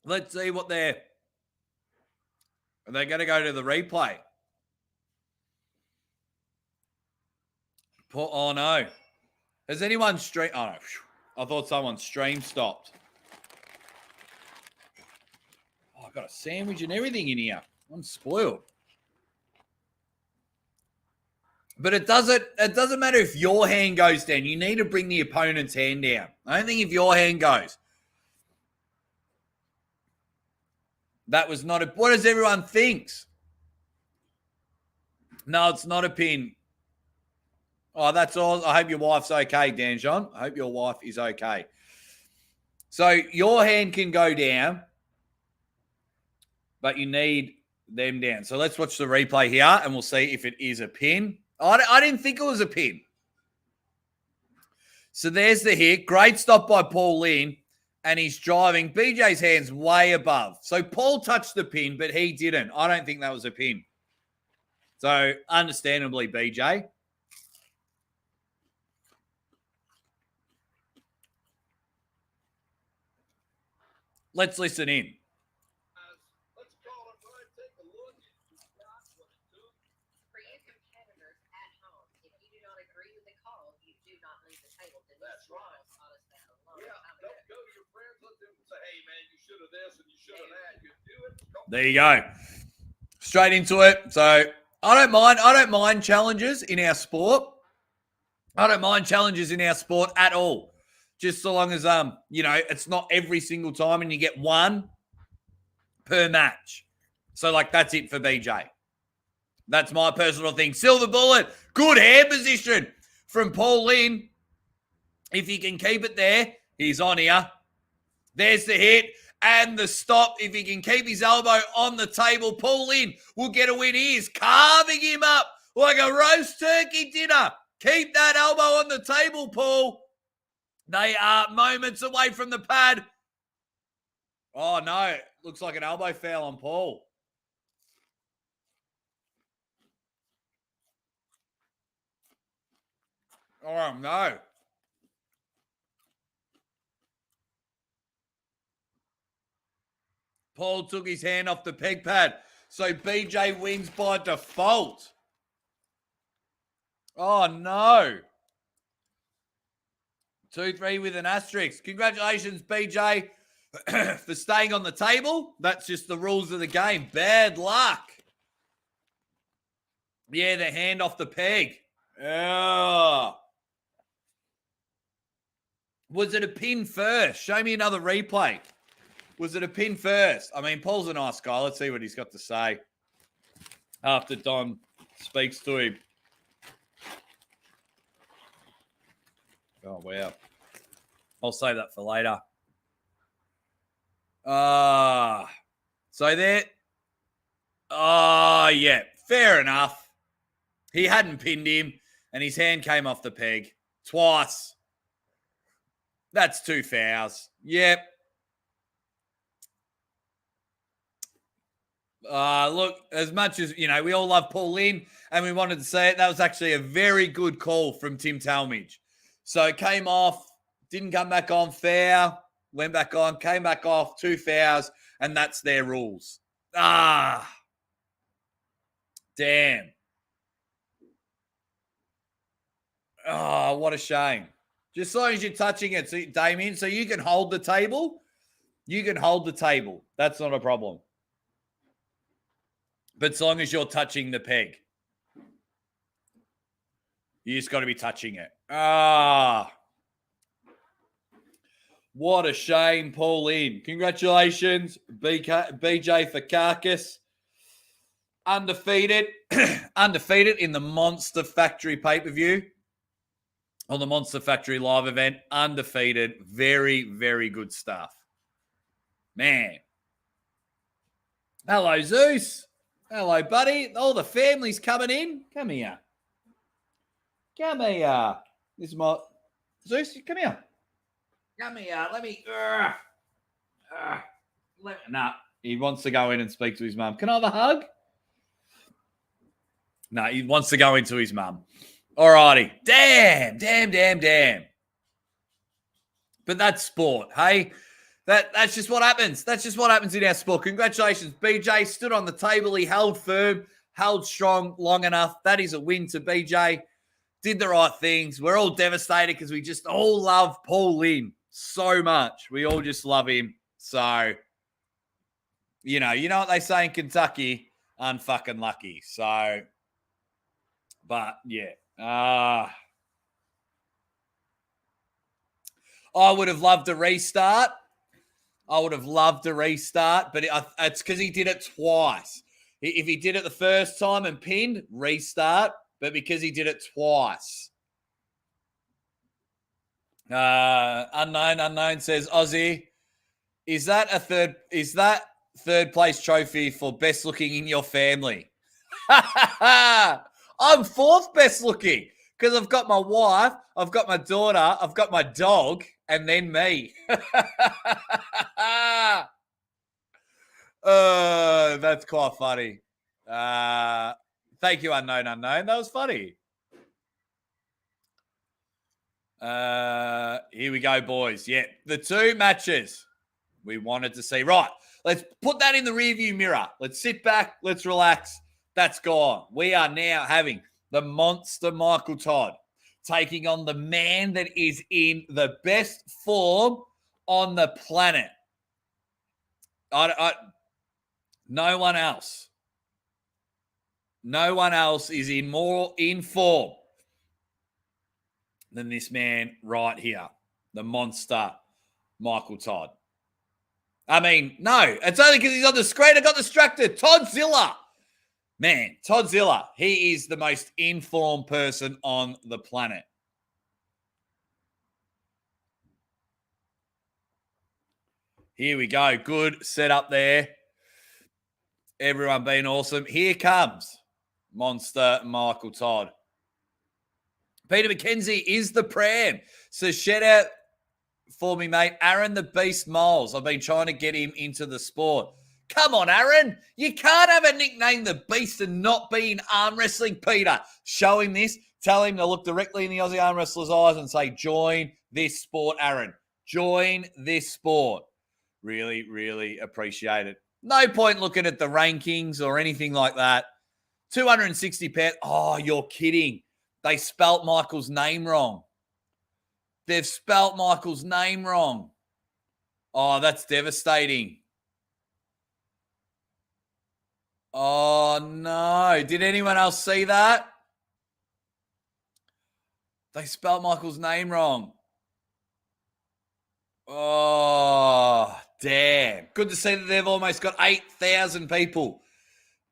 Let's see what they're going to go to the replay. Oh, no. Has anyone stream? Oh, no. I thought someone's stream stopped. Oh, I've got a sandwich and everything in here. I'm spoiled. But it doesn't matter if your hand goes down. You need to bring the opponent's hand down. I don't think if your hand goes. That was not a... What does everyone think? No, it's not a pin. Oh, that's all. I hope your wife's okay, Danjon. I hope your wife is okay. So your hand can go down, but you need them down. So let's watch the replay here, and we'll see if it is a pin. I didn't think it was a pin. So there's the hit. Great stop by Paul Lynn, and he's driving. BJ's hand's way above. So Paul touched the pin, but he didn't. I don't think that was a pin. So understandably, BJ. Let's listen in. Let's call it right. Take a look. For you competitors at home, if you do not agree with the call, you do not leave the table. That's right. Yeah, don't go to your friends. Let them say, hey, man, you should have this and you should have that. You do it. There you go. Straight into it. So I don't mind challenges in our sport. I don't mind challenges in our sport at all. Just so long as, it's not every single time and you get one per match. So, that's it for BJ. That's my personal thing. Silver bullet. Good hand position from Paul Lynn. If he can keep it there, he's on here. There's the hit and the stop. If he can keep his elbow on the table, Paul Lynn will get a win. He is carving him up like a roast turkey dinner. Keep that elbow on the table, Paul. They are moments away from the pad. Oh, no. Looks like an elbow foul on Paul. Oh, no. Paul took his hand off the peg pad. So BJ wins by default. Oh, no. 2-3 with an asterisk. Congratulations, BJ, for staying on the table. That's just the rules of the game. Bad luck. Yeah, the hand off the peg. Oh. Was it a pin first? Show me another replay. Was it a pin first? I mean, Paul's a nice guy. Let's see what he's got to say after Don speaks to him. Oh, wow. I'll save that for later. So there. Oh, yeah. Fair enough. He hadn't pinned him, and his hand came off the peg twice. That's 2 fouls. Yep. Look, as much as, we all love Paul Lynn, and we wanted to say it, that was actually a very good call from Tim Talmadge. So it came off, didn't come back on, foul, went back on, came back off, 2 fouls, and that's their rules. Damn. Oh, what a shame. Just as long as you're touching it, so, Damien, so you can hold the table. You can hold the table. That's not a problem. But as long as you're touching the peg. You just got to be touching it. What a shame, Paul Lynn. Congratulations, BJ for Carcass. Undefeated. Undefeated in the Monster Factory pay-per-view. On the Monster Factory live event. Undefeated. Very, very good stuff. Man. Hello, Zeus. Hello, buddy. All the family's coming in. Come here. Come here. This is my... Zeus, come here. Come here. Let me... Nah, he wants to go in and speak to his mum. Can I have a hug? No, he wants to go into his mum. Alrighty. Damn. But that's sport, hey? That's just what happens. That's just what happens in our sport. Congratulations, BJ. Stood on the table. He held firm, held strong long enough. That is a win to BJ. Did the right things. We're all devastated because we just all love Paul Lynn so much. We all just love him. So, you know what they say in Kentucky, unfucking lucky. So, but yeah. I would have loved a restart. But it's because he did it twice. If he did it the first time and pinned, restart. But because he did it twice. Unknown says, Aussie, is that third place trophy for best looking in your family? I'm fourth best looking because I've got my wife, I've got my daughter, I've got my dog, and then me. That's quite funny. Thank you, unknown. That was funny. Here we go, boys. Yeah, the two matches we wanted to see. Right, let's put that in the rearview mirror. Let's sit back. Let's relax. That's gone. We are now having the monster Michael Todd taking on the man that is in the best form on the planet. No one else. No one else is more in form than this man right here, the monster Michael Todd. I mean, no, it's only because he's on the screen. I got distracted. Toddzilla. Man, Toddzilla. He is the most informed person on the planet. Here we go. Good setup there. Everyone being awesome. Here comes monster Michael Todd. Peter McKenzie is the pram. So shout out for me, mate. Aaron the Beast Moles. I've been trying to get him into the sport. Come on, Aaron. You can't have a nickname the Beast and not be in arm wrestling, Peter. Show him this. Tell him to look directly in the Aussie arm wrestler's eyes and say, join this sport, Aaron. Join this sport. Really, really appreciate it. No point looking at the rankings or anything like that. 260 pounds. Oh, you're kidding. They spelt Michael's name wrong. They've spelt Michael's name wrong. Oh, that's devastating. Oh, no. Did anyone else see that? They spelt Michael's name wrong. Oh, damn. Good to see that they've almost got 8,000 people.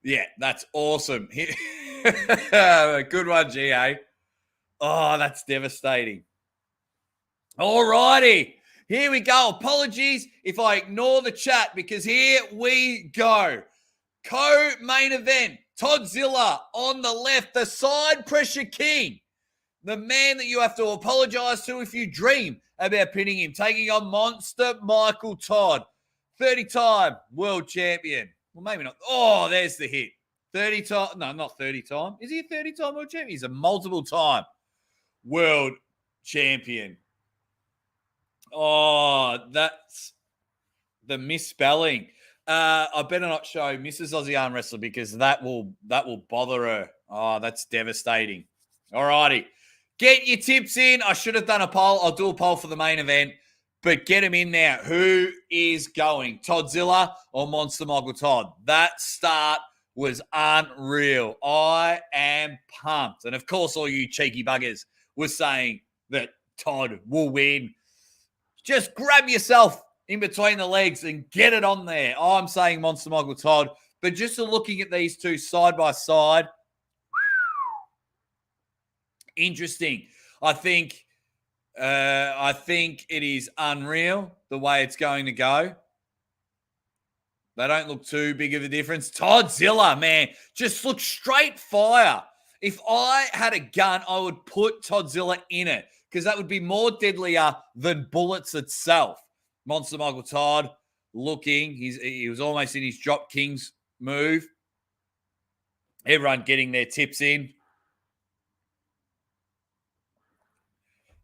Yeah, that's awesome. Good one, GA. Oh, that's devastating. All righty. Here we go. Apologies if I ignore the chat because here we go. Co-main event. Toddzilla on the left, the side pressure king. The man that you have to apologize to if you dream about pinning him. Taking on monster Michael Todd. 30-time world champion. Well, maybe not. Oh, there's the hit. 30-time. No, not 30-time. Is he a 30-time world champion? He's a multiple-time world champion. Oh, that's the misspelling. I better not show Mrs. Aussie Arm Wrestler because that will bother her. Oh, that's devastating. All righty. Get your tips in. I should have done a poll. I'll do a poll for the main event, but get them in now. Who is going? Toddzilla or Monster Michael Todd? That start was unreal. I am pumped. And of course, all you cheeky buggers were saying that Todd will win. Just grab yourself in between the legs and get it on there. I'm saying Monster Michael Todd. But just looking at these two side by side, interesting. I think it is unreal the way it's going to go. They don't look too big of a difference. Toddzilla, man, just look straight fire. If I had a gun, I would put Toddzilla in it because that would be more deadlier than bullets itself. Monster Michael Todd looking. He was almost in his Drop Kings move. Everyone getting their tips in.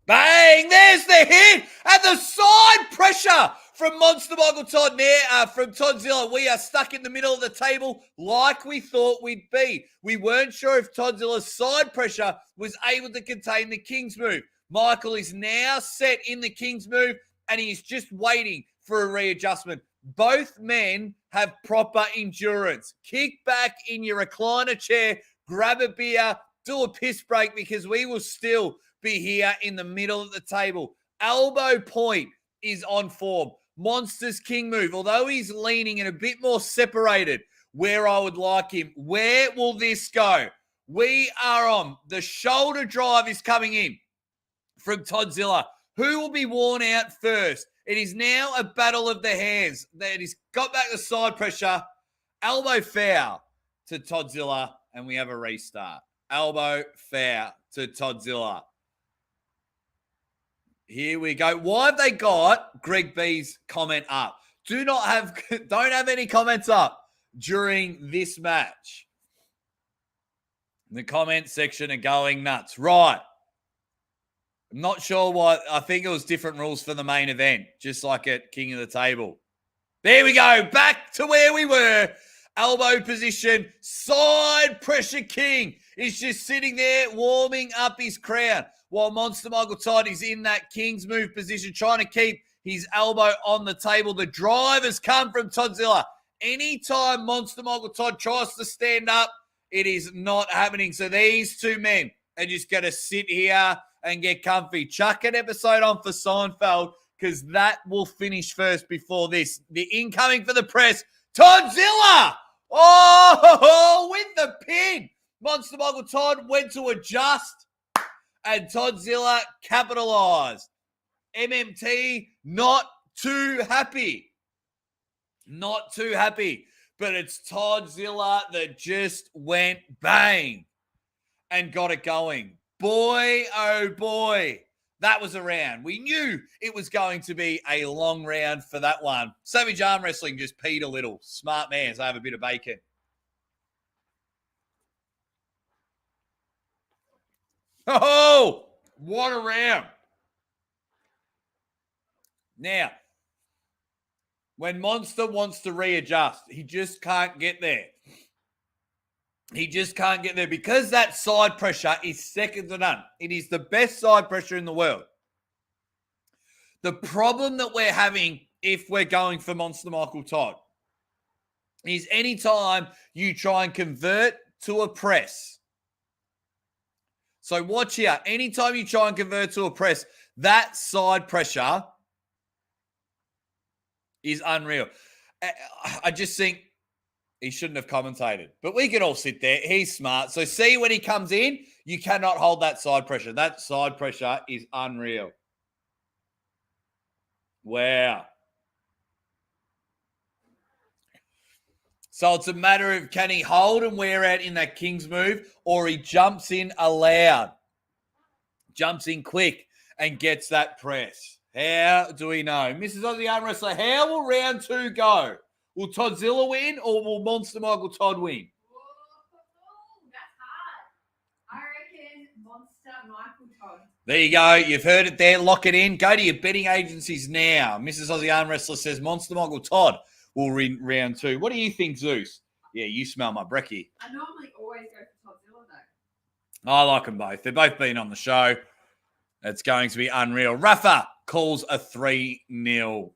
Bang! There's the hit! And the side pressure from Monster Michael Todd now, from Toddzilla. We are stuck in the middle of the table like we thought we'd be. We weren't sure if Toddzilla's side pressure was able to contain the King's move. Michael is now set in the King's move, and he's just waiting for a readjustment. Both men have proper endurance. Kick back in your recliner chair, grab a beer, do a piss break, because we will still be here in the middle of the table. Elbow point is on form. Monster's King move, although he's leaning and a bit more separated where I would like him. Where will this go? We are on. The shoulder drive is coming in from Toddzilla. Who will be worn out first? It is now a battle of the hands. That he's got back the side pressure. Elbow foul to Toddzilla, and we have a restart. Elbow foul to Toddzilla. Here we go. Why have they got Greg B's comment up? Don't have any comments up during this match. The comment section are going nuts. Right. I'm not sure why. I think it was different rules for the main event, just like at King of the Table. There we go. Back to where we were. Elbow position. Side pressure King is just sitting there warming up his crown while Monster Michael Todd is in that King's move position, trying to keep his elbow on the table. The drive has come from Toddzilla. Anytime Monster Michael Todd tries to stand up, it is not happening. So these two men are just going to sit here and get comfy. Chuck an episode on for Seinfeld, because that will finish first before this. The incoming for the press, Toddzilla! Oh, with the pin. Monster Michael Todd went to adjust, and Toddzilla capitalized. MMT not too happy. Not too happy. But it's Toddzilla that just went bang and got it going. Boy, oh boy, that was a round. We knew it was going to be a long round for that one. Savage Arm Wrestling just peed a little. Smart man, so I have a bit of bacon. Oh, what a round. Now, when Monster wants to readjust, he just can't get there. He just can't get there because that side pressure is second to none. It is the best side pressure in the world. The problem that we're having if we're going for Monster Michael Todd is anytime you try and convert to a press. So watch here. Anytime you try and convert to a press, that side pressure is unreal. I just think he shouldn't have commentated. But we can all sit there. He's smart. So see, when he comes in, you cannot hold that side pressure. That side pressure is unreal. Wow. So it's a matter of, can he hold and wear out in that King's move, or he jumps in aloud, jumps in quick and gets that press. How do we know? Mrs. Aussie Arm Wrestler, how will round 2 go? Will Toddzilla win, or will Monster Michael Todd win? Whoa, that's hard. I reckon Monster Michael Todd. There you go. You've heard it there. Lock it in. Go to your betting agencies now. Mrs. Aussie Arm Wrestler says Monster Michael Todd will win round 2. What do you think, Zeus? Yeah, you smell my brekkie. I normally always go for Toddzilla, though. I like them both. They've both been on the show. It's going to be unreal. Rafa calls a 3-0.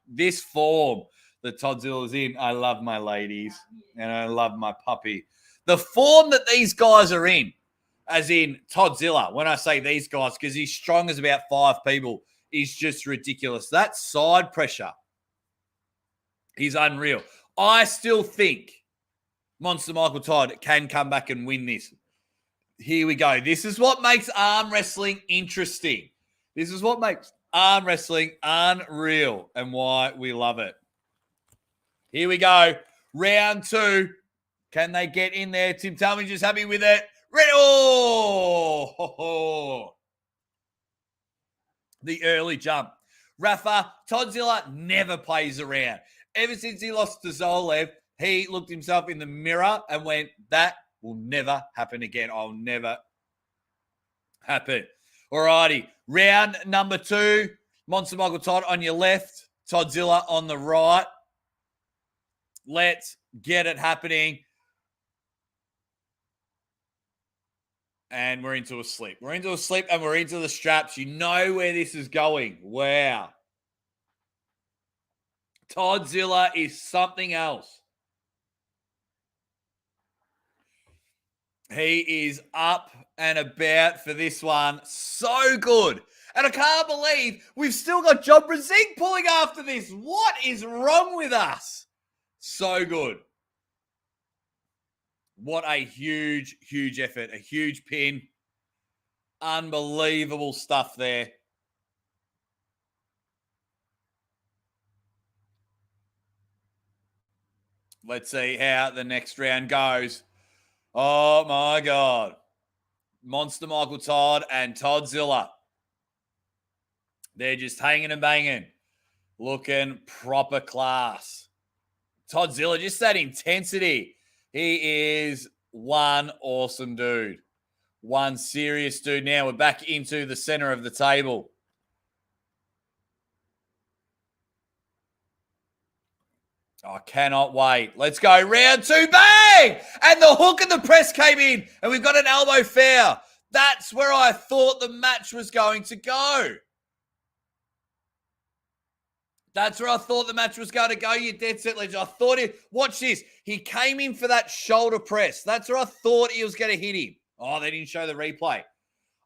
This form that Todzilla's in, I love my ladies, and I love my puppy. The form that these guys are in, as in Toddzilla, when I say these guys, because he's strong as about 5 people, is just ridiculous. That side pressure is unreal. I still think Monster Michael Todd can come back and win this. Here we go. This is what makes arm wrestling interesting. This is what makes arm wrestling unreal and why we love it. Here we go. Round 2. Can they get in there? Tim Talmadge's happy with it. Ready? Oh! The early jump. Rafa, Toddzilla never plays around. Ever since he lost to Zolev, he looked himself in the mirror and went, that will never happen again. I'll never happen. All righty. Round number 2. Monster Michael Todd on your left. Toddzilla on the right. Let's get it happening. And we're into a slip. We're into a slip and we're into the straps. You know where this is going. Wow. Toddzilla is something else. He is up and about for this one. So good. And I can't believe we've still got John Brzenk pulling after this. What is wrong with us? So good. What a huge, huge effort. A huge pin. Unbelievable stuff there. Let's see how the next round goes. Oh, my God. Monster Michael Todd and Toddzilla. They're just hanging and banging. Looking proper class. Toddzilla, just that intensity. He is one awesome dude. One serious dude. Now we're back into the center of the table. I cannot wait. Let's go. Round 2. Bang! And the hook and the press came in. And we've got an elbow foul. That's where I thought the match was going to go. That's where I thought the match was going to go, you dead set legend. I thought watch this. He came in for that shoulder press. That's where I thought he was going to hit him. Oh, they didn't show the replay.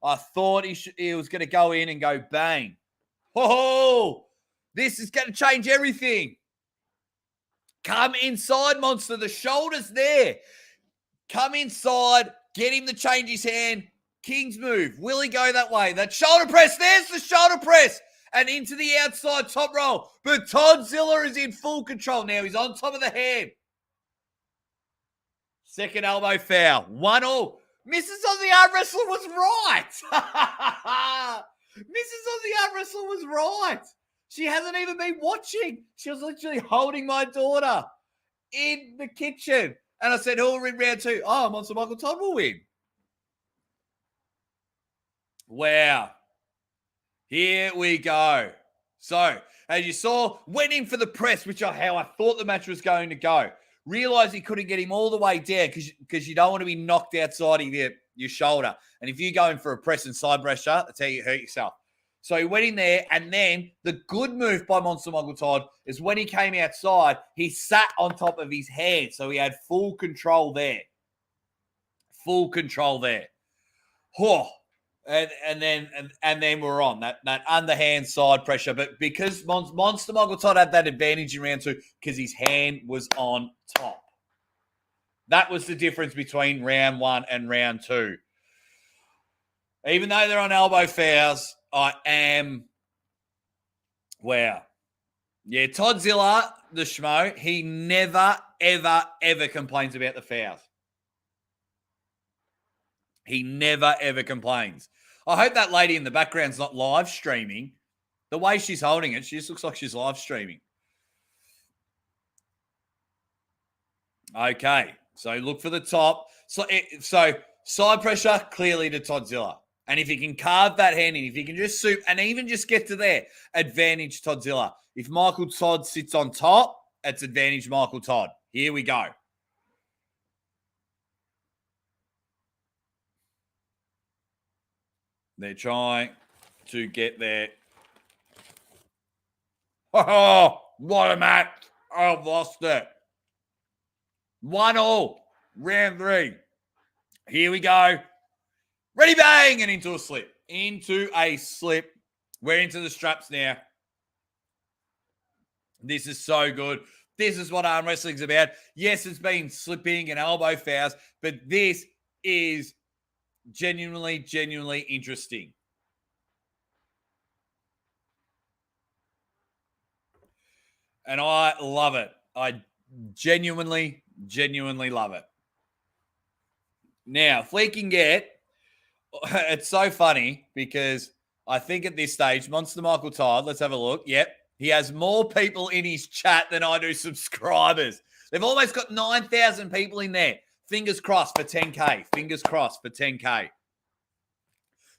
I thought he was going to go in and go bang. Oh, this is going to change everything. Come inside, Monster. The shoulder's there. Come inside. Get him to change his hand. King's move. Will he go that way? That shoulder press. There's the shoulder press. And into the outside top roll. But Toddzilla is in full control now. He's on top of the hand. Second elbow foul. 1-1. Mrs. Aussie Arm Wrestler was right. Mrs. Aussie Arm Wrestler was right. She hasn't even been watching. She was literally holding my daughter in the kitchen. And I said, who will win round 2? Oh, Monster Michael Todd will win. Wow. Here we go. So, as you saw, went in for the press, which is how I thought the match was going to go. Realized he couldn't get him all the way down because you don't want to be knocked outside of your shoulder. And if you go in for a press and side pressure, that's how you hurt yourself. So he went in there, and then the good move by Monster Michael Todd is when he came outside, he sat on top of his hand. So he had full control there. Full control there. Oh. And then we're on that underhand side pressure. But because Monster Michael Todd had that advantage in round 2 because his hand was on top. That was the difference between round 1 and round 2. Even though they're on elbow fouls, I am... Wow. Yeah, Toddzilla, the schmo, he never, ever, ever complains about the fouls. He never, ever complains. I hope that lady in the background's not live streaming. The way she's holding it, she just looks like she's live streaming. Okay, so look for the top. So side pressure, clearly to Toddzilla. And if he can carve that hand in, if he can just swoop and even just get to there, advantage Toddzilla. If Michael Todd sits on top, it's advantage Michael Todd. Here we go. They're trying to get there. Oh, what a match. I've lost it. 1-1. Round 3. Here we go. Ready, bang, and into a slip. Into a slip. We're into the straps now. This is so good. This is what arm wrestling's about. Yes, it's been slipping and elbow fouls, but this is genuinely interesting. And I love it. I genuinely love it. Now, if we can get... It's so funny because I think at this stage, Monster Michael Todd, let's have a look. Yep. He has more people in his chat than I do subscribers. They've almost got 9,000 people in there. Fingers crossed for 10K. Fingers crossed for 10K.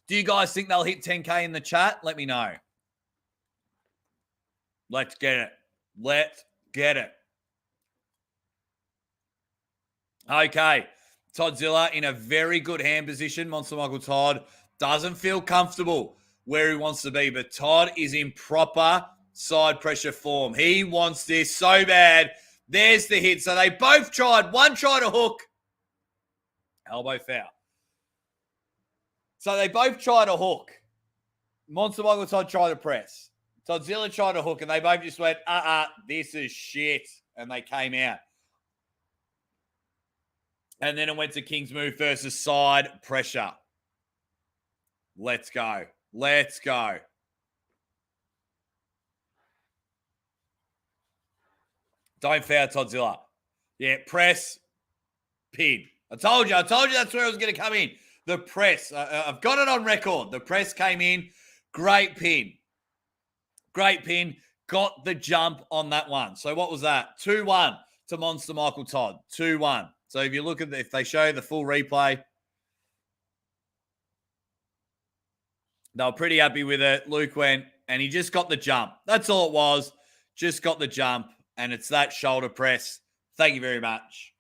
Do you guys think they'll hit 10K in the chat? Let me know. Let's get it. Let's get it. Okay. Toddzilla in a very good hand position. Monster Michael Todd doesn't feel comfortable where he wants to be, but Todd is in proper side pressure form. He wants this so bad. There's the hit. So they both tried. One tried to hook. Elbow foul. So they both tried a hook. Monster Michael Todd tried to press. Toddzilla tried to hook, and they both just went, this is shit. And they came out. And then it went to King's move versus side pressure. Let's go. Let's go. Don't foul Toddzilla. Yeah, press, pin. I told you that's where it was going to come in. The press. I've got it on record. The press came in. Great pin. Great pin. Got the jump on that one. So what was that? 2-1 to Monster Michael Todd. 2-1. So if you look at if they show the full replay, they were pretty happy with it. Luke went and he just got the jump. That's all it was. Just got the jump. And it's that shoulder press. Thank you very much.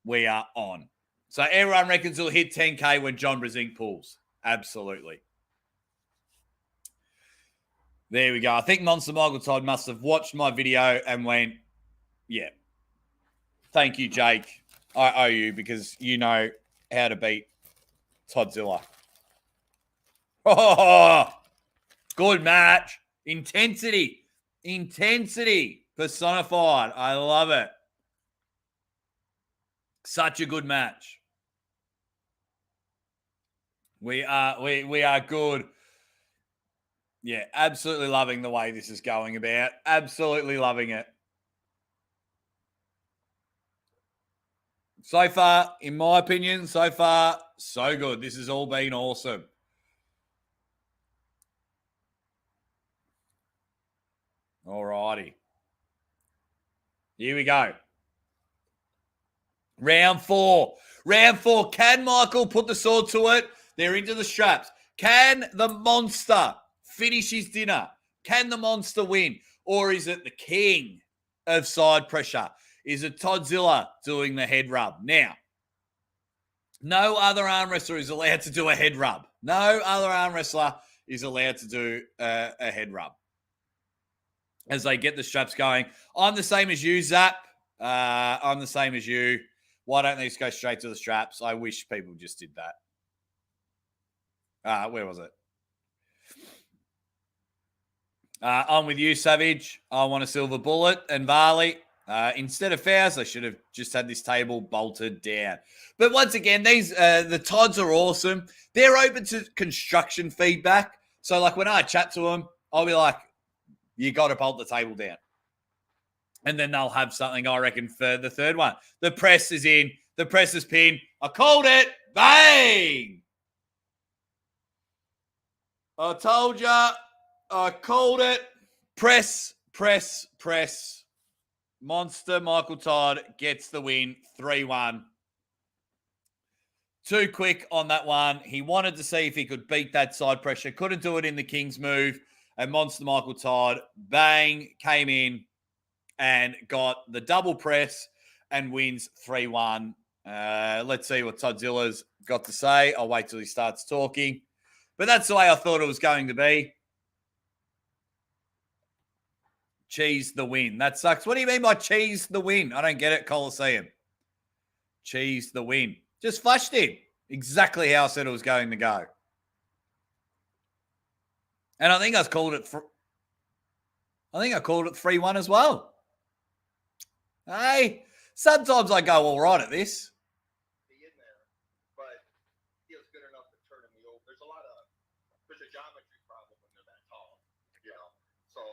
We are on. So everyone reckons he'll hit 10K when John Brzenk pulls. Absolutely. There we go. I think Monster Michael Todd must have watched my video and went, yeah. Thank you, Jake. I owe you because you know how to beat Toddzilla. Oh, good match. Intensity. Intensity personified. I love it. Such a good match. We are good. Yeah, absolutely loving the way this is going about. Absolutely loving it. So far, in my opinion, so far, so good. This has all been awesome. All righty. Here we go. Round 4. Round 4. Can Michael put the sword to it? They're into the straps. Can the monster finish his dinner? Can the monster win? Or is it the king of side pressure? Is it Toddzilla doing the head rub? Now, no other arm wrestler is allowed to do a head rub. No other arm wrestler is allowed to do a head rub. As they get the straps going. I'm the same as you, Zap. I'm the same as you. Why don't they just go straight to the straps? I wish people just did that. Where was it? I'm with you, Savage. I want a silver bullet. And Varley, instead of fouls, they should have just had this table bolted down. But once again, these the Todds are awesome. They're open to construction feedback. So, like, when I chat to them, I'll be like, you got to bolt the table down. And then they'll have something, I reckon, for the third one. The press is in. The press is pinned. I called it. Bang! I told ya. I called it. Press, press, press. Monster Michael Todd gets the win. 3-1. Too quick on that one. He wanted to see if he could beat that side pressure. Couldn't do it in the King's move. And Monster Michael Todd, bang, came in and got the double press and wins 3-1. Let's see what Toddzilla's got to say. I'll wait till he starts talking. But that's the way I thought it was going to be. Cheese the win. That sucks. What do you mean by cheese the win? I don't get it, Coliseum. Cheese the win. Just flushed him. Exactly how I said it was going to go. And I think I called it 3-1 as well. Hey, sometimes I go all right at this. Be in there, but he was good enough to turn me over. There's a geometry problem when they're that tall, you know. So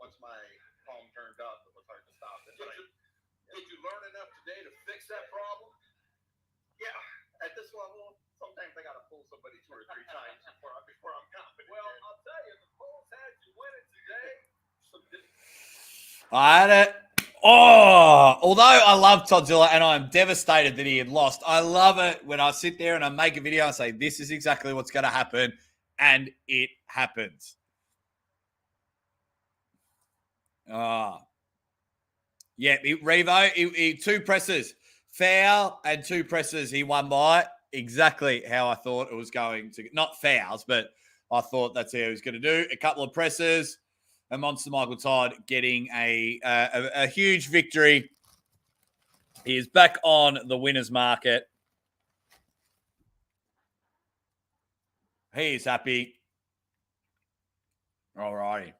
once my palm turned up, it was hard to stop it. Did you learn enough today to fix that problem? Yeah, at this level, sometimes I got to pull somebody 2 or 3 times before I'm confident. Well, I'll tell you, the polls had you winning today. I had it. Oh, although I love Toddzilla and I'm devastated that he had lost, I love it when I sit there and I make a video and say, this is exactly what's going to happen. And it happens. Yeah, Revo, he 2 presses. Foul and 2 presses he won by. Exactly how I thought it was going to. Not fouls, but I thought that's how he was going to do. A couple of presses. And Monster Michael Todd getting a huge victory. He is back on the winner's market. He is happy. All righty.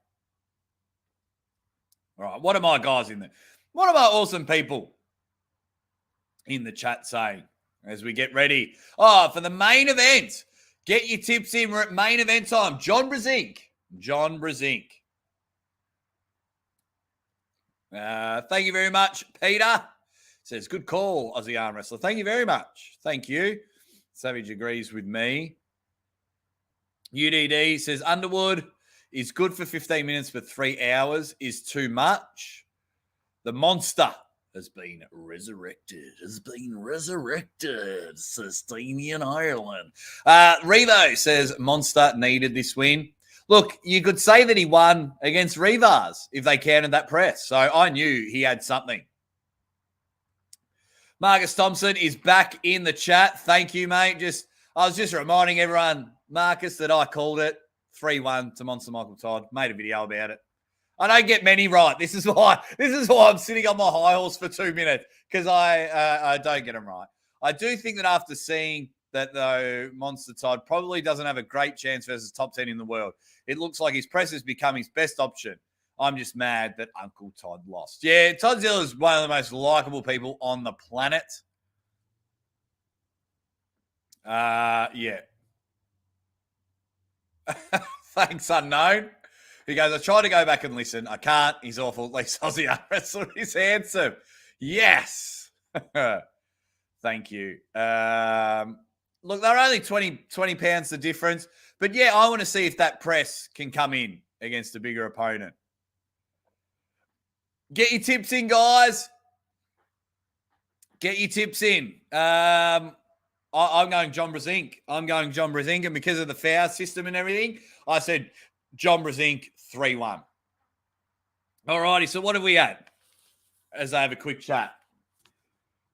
All right. What are my guys in there? What are my awesome people in the chat saying as we get ready? Oh, for the main event. Get your tips in. We're at main event time. John Brzenk. Thank you very much, Peter. Says, good call, Aussie arm wrestler. Thank you very much. Thank you. Savage agrees with me. UDD says, Underwood is good for 15 minutes, but 3 hours is too much. The monster has been resurrected. Sistine Ireland. Revo says, Monster needed this win. Look, you could say that he won against Rivas if they counted that press. So I knew he had something. Marcus Thompson is back in the chat. Thank you, mate. I was just reminding everyone, Marcus, that I called it 3-1 to Monster Michael Todd. Made a video about it. I don't get many right. This is why I'm sitting on my high horse for 2 minutes, because I don't get them right. I do think that after seeing that, though, Monster Todd probably doesn't have a great chance versus top 10 in the world. It looks like his press has become his best option. I'm just mad that Uncle Todd lost. Yeah, Toddzilla is one of the most likable people on the planet. Yeah. Thanks, Unknown. He goes, I tried to go back and listen. I can't. He's awful. At least Aussie arm wrestler is handsome. Yes. Thank you. Look, they're only 20 pounds the difference. But, yeah, I want to see if that press can come in against a bigger opponent. Get your tips in, guys. Get your tips in. I'm going John Brzenk. And because of the foul system and everything, I said John Brzenk 3-1. All righty, so what have we had? As I have a quick chat.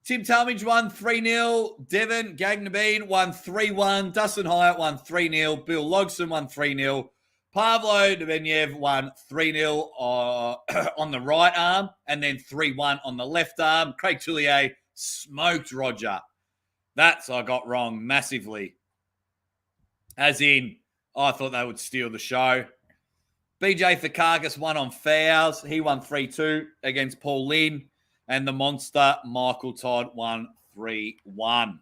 Tim Talmadge won 3-0. Devon Gagnabine won 3-1. Dustin Hyatt won 3-0. Bill Logson won 3-0. Pavlo Debenyev won 3-0 on the right arm and then 3-1 on the left arm. Craig Tullier smoked Roger. That's I got wrong massively. As in, I thought they would steal the show. BJ Thakakis won on fouls. He won 3-2 against Paul Lynn. And the monster, Michael Todd, won 3-1.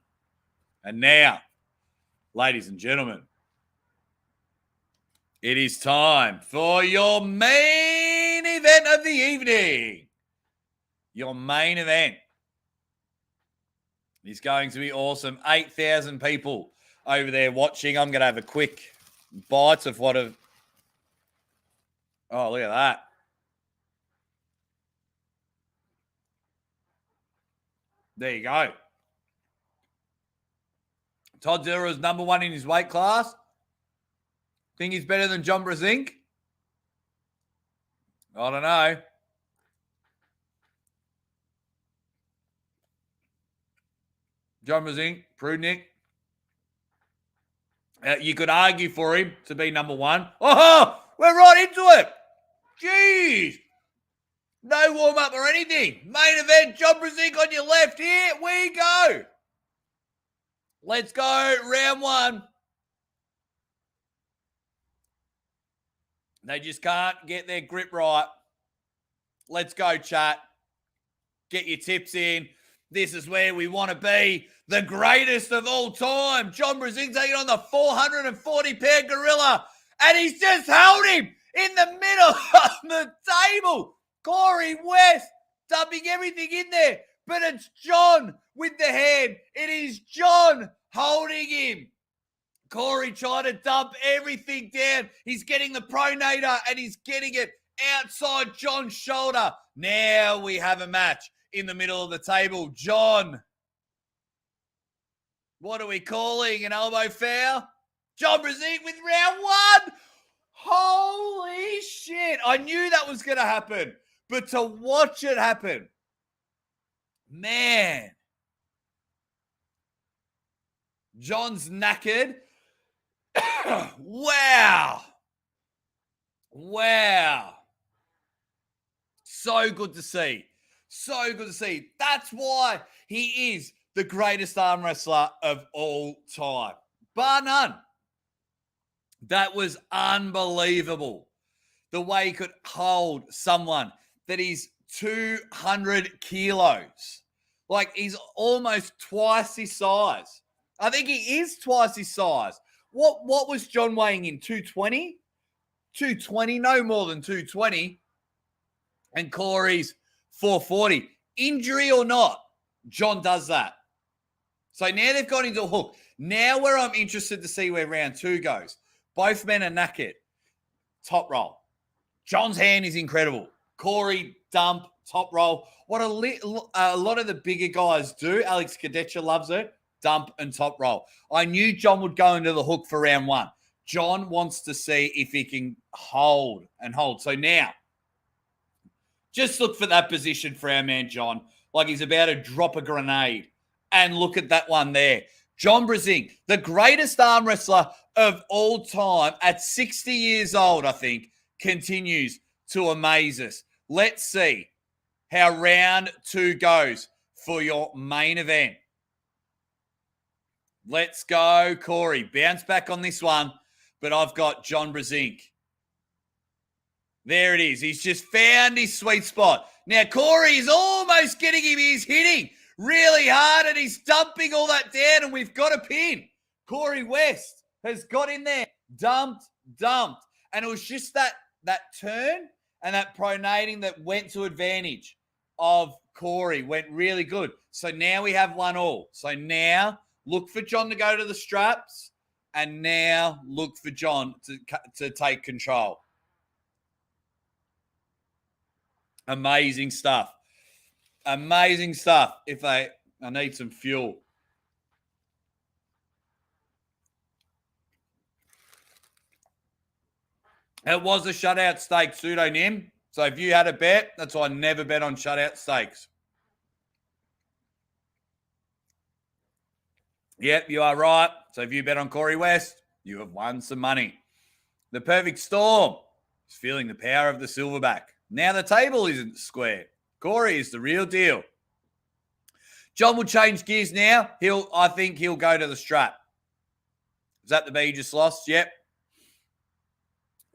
And now, ladies and gentlemen, it is time for your main event of the evening. Your main event is going to be awesome. 8,000 people over there watching. I'm going to have a quick bite of what have... Oh, look at that. There you go. Toddzilla is number 1 in his weight class. Think he's better than John Brzenk? I don't know. John Brzenk, Prudnick. You could argue for him to be number 1. Oh, we're right into it. Jeez. No warm-up or anything. Main event, John Brzenk on your left. Here we go. Let's go. Round 1. They just can't get their grip right. Let's go, chat. Get your tips in. This is where we want to be. The greatest of all time. John Brzenk taking on the 440-pound gorilla. And he's just held him in the middle of the table. Corey West dumping everything in there. But it's John with the hand. It is John holding him. Corey trying to dump everything down. He's getting the pronator and he's getting it outside John's shoulder. Now we have a match in the middle of the table. John. What are we calling? An elbow foul? John Brzenk with round 1. Holy shit. I knew that was going to happen. But to watch it happen, man. John's knackered. Wow. Wow. So good to see. So good to see. That's why he is the greatest arm wrestler of all time. Bar none. That was unbelievable. The way he could hold someone that is 200 kilos. Like, he's almost twice his size. I think he is twice his size. What was John weighing in? 220? 220, no more than 220. And Corey's 440. Injury or not, John does that. So now they've got into a hook. Now where I'm interested to see where round 2 goes. Both men are knackered. Top roll. John's hand is incredible. Corey, dump, top roll. What a lot of the bigger guys do. Alex Kadecha loves it. Dump and top roll. I knew John would go into the hook for round 1. John wants to see if he can hold and hold. So now, just look for that position for our man John. Like he's about to drop a grenade. And look at that one there. John Brzenk, the greatest arm wrestler of all time at 60 years old, I think, continues to amaze us. Let's see how round 2 goes for your main event. Let's go, Corey. Bounce back on this one, but I've got John Brzenk. There it is. He's just found his sweet spot. Now, Corey is almost getting him. He's hitting really hard, and he's dumping all that down, and we've got a pin. Corey West has got in there, dumped. And it was just that turn and that pronating that went to advantage of Corey. Went really good. So now we have 1-1. So now look for John to go to the straps, and now look for John to take control. Amazing stuff. Amazing stuff. I need some fuel. It was a shutout steak, pseudonym. So if you had a bet, that's why I never bet on shutout steaks. Yep, you are right. So if you bet on Corey West, you have won some money. The Perfect Storm is feeling the power of the silverback. Now the table isn't square. Corey is the real deal. John will change gears now. I think he'll go to the strap. Is that the bet you just lost? Yep.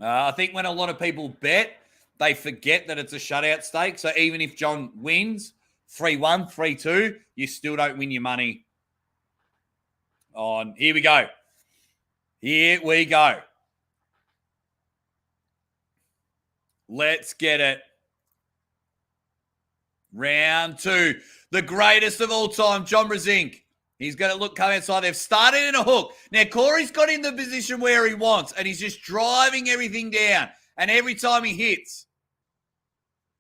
I think when a lot of people bet, they forget that it's a shutout stake. So even if John wins 3-1, 3-2, you still don't win your money on. Here we go. Here we go. Let's get it. Round 2. The greatest of all time, John Brzenk. He's going to come outside. They've started in a hook. Now, Corey's got in the position where he wants, and he's just driving everything down. And every time he hits,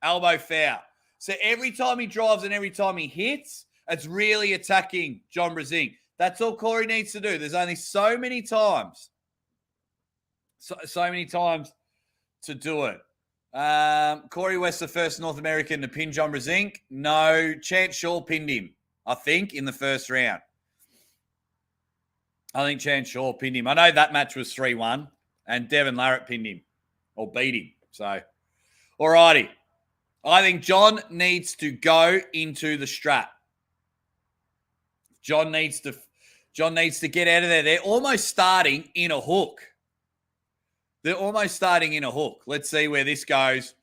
elbow foul. So every time he drives and every time he hits, it's really attacking John Brzenk. That's all Corey needs to do. There's only so many times. So many times to do it. Corey West, the first North American to pin John Brzenk. No, Chance Shaw pinned him, I think, in the first round. I think Chance Shaw pinned him. I know that match was 3-1, and Devin Larratt pinned him, or beat him. So, all righty. I think John needs to go into the strap. John needs to get out of there. They're almost starting in a hook. Let's see where this goes.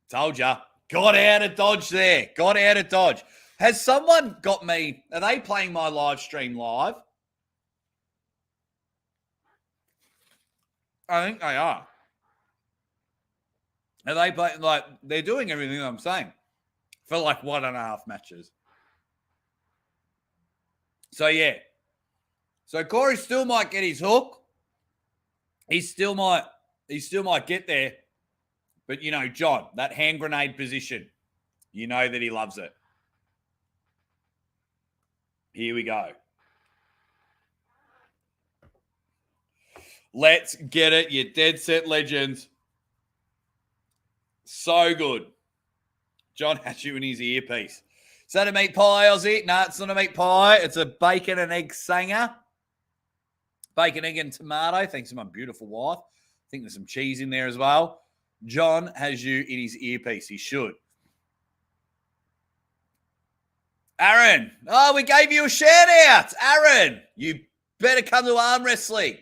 Told ya. Got out of dodge there. Has someone got me? Are they playing my live stream live? I think they are. Are they playing? Like, they're doing everything I'm saying for like 1.5 matches. So, yeah. So, Corey still might get his hook. He still might get there. But, you know, John, that hand grenade position, you know that he loves it. Here we go. Let's get it, you dead set legends. So good. John had you in his earpiece. Is that a meat pie, Aussie? No, it's not a meat pie. It's a bacon and egg sanger. Bacon, egg, and tomato. Thanks to my beautiful wife. I think there's some cheese in there as well. John has you in his earpiece. He should. Aaron. Oh, we gave you a shout out. Aaron, you better come to arm wrestling.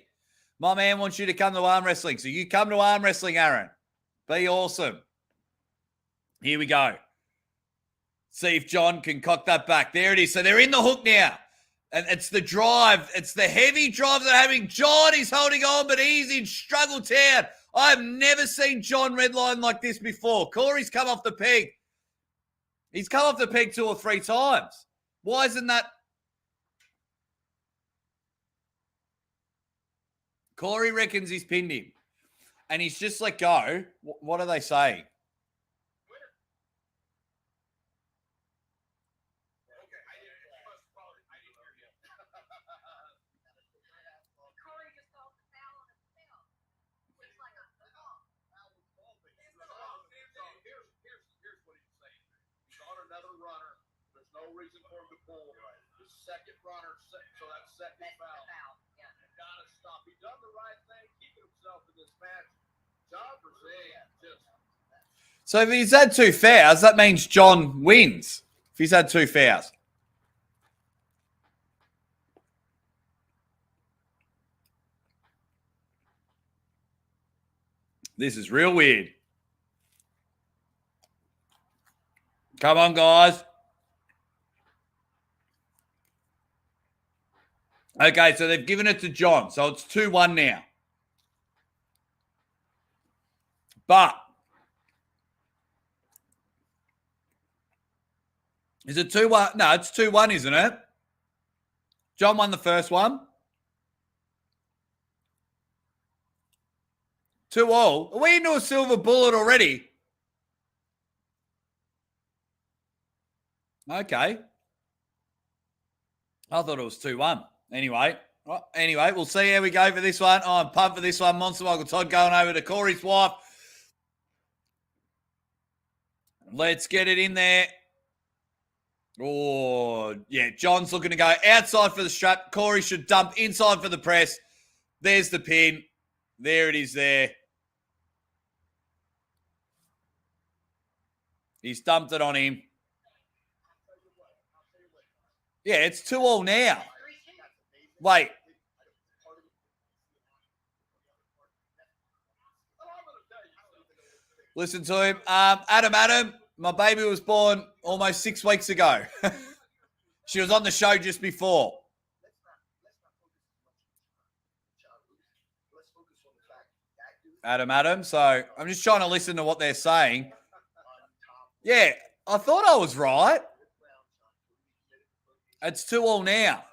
My man wants you to come to arm wrestling. So you come to arm wrestling, Aaron. Be awesome. Here we go. See if John can cock that back. There it is. So they're in the hook now. And it's the drive. It's the heavy drive they're having. John is holding on, but he's in struggle town. I've never seen John redline like this before. Corey's come off the peg. He's come off the peg 2 or 3 times. Why isn't that? Corey reckons he's pinned him. And he's just let go. What are they saying? Runner, there's no reason for him to pull. The second runner, so that's second foul. Yeah. Gotta stop. He done the right thing, keeping himself in this match. John Brzenk just. So if he's had 2 fouls, that means John wins. If he's had 2 fouls. This is real weird. Come on, guys. Okay, so they've given it to John. So it's 2-1 now. But is it 2-1? No, it's 2-1, isn't it? John won the first one. 2-2. Are we into a silver bullet already? Okay. I thought it was 2-1. Anyway, we'll see how we go for this one. Oh, I'm pumped for this one. Monster Michael Todd going over to Corey's wife. Let's get it in there. Oh, yeah. John's looking to go outside for the strap. Corey should dump inside for the press. There's the pin. There it is there. He's dumped it on him. Yeah, it's 2-2 now. Wait. Listen to him. Adam, my baby was born almost 6 weeks ago. She was on the show just before. Adam. So I'm just trying to listen to what they're saying. Yeah, I thought I was right. It's 2-2 now.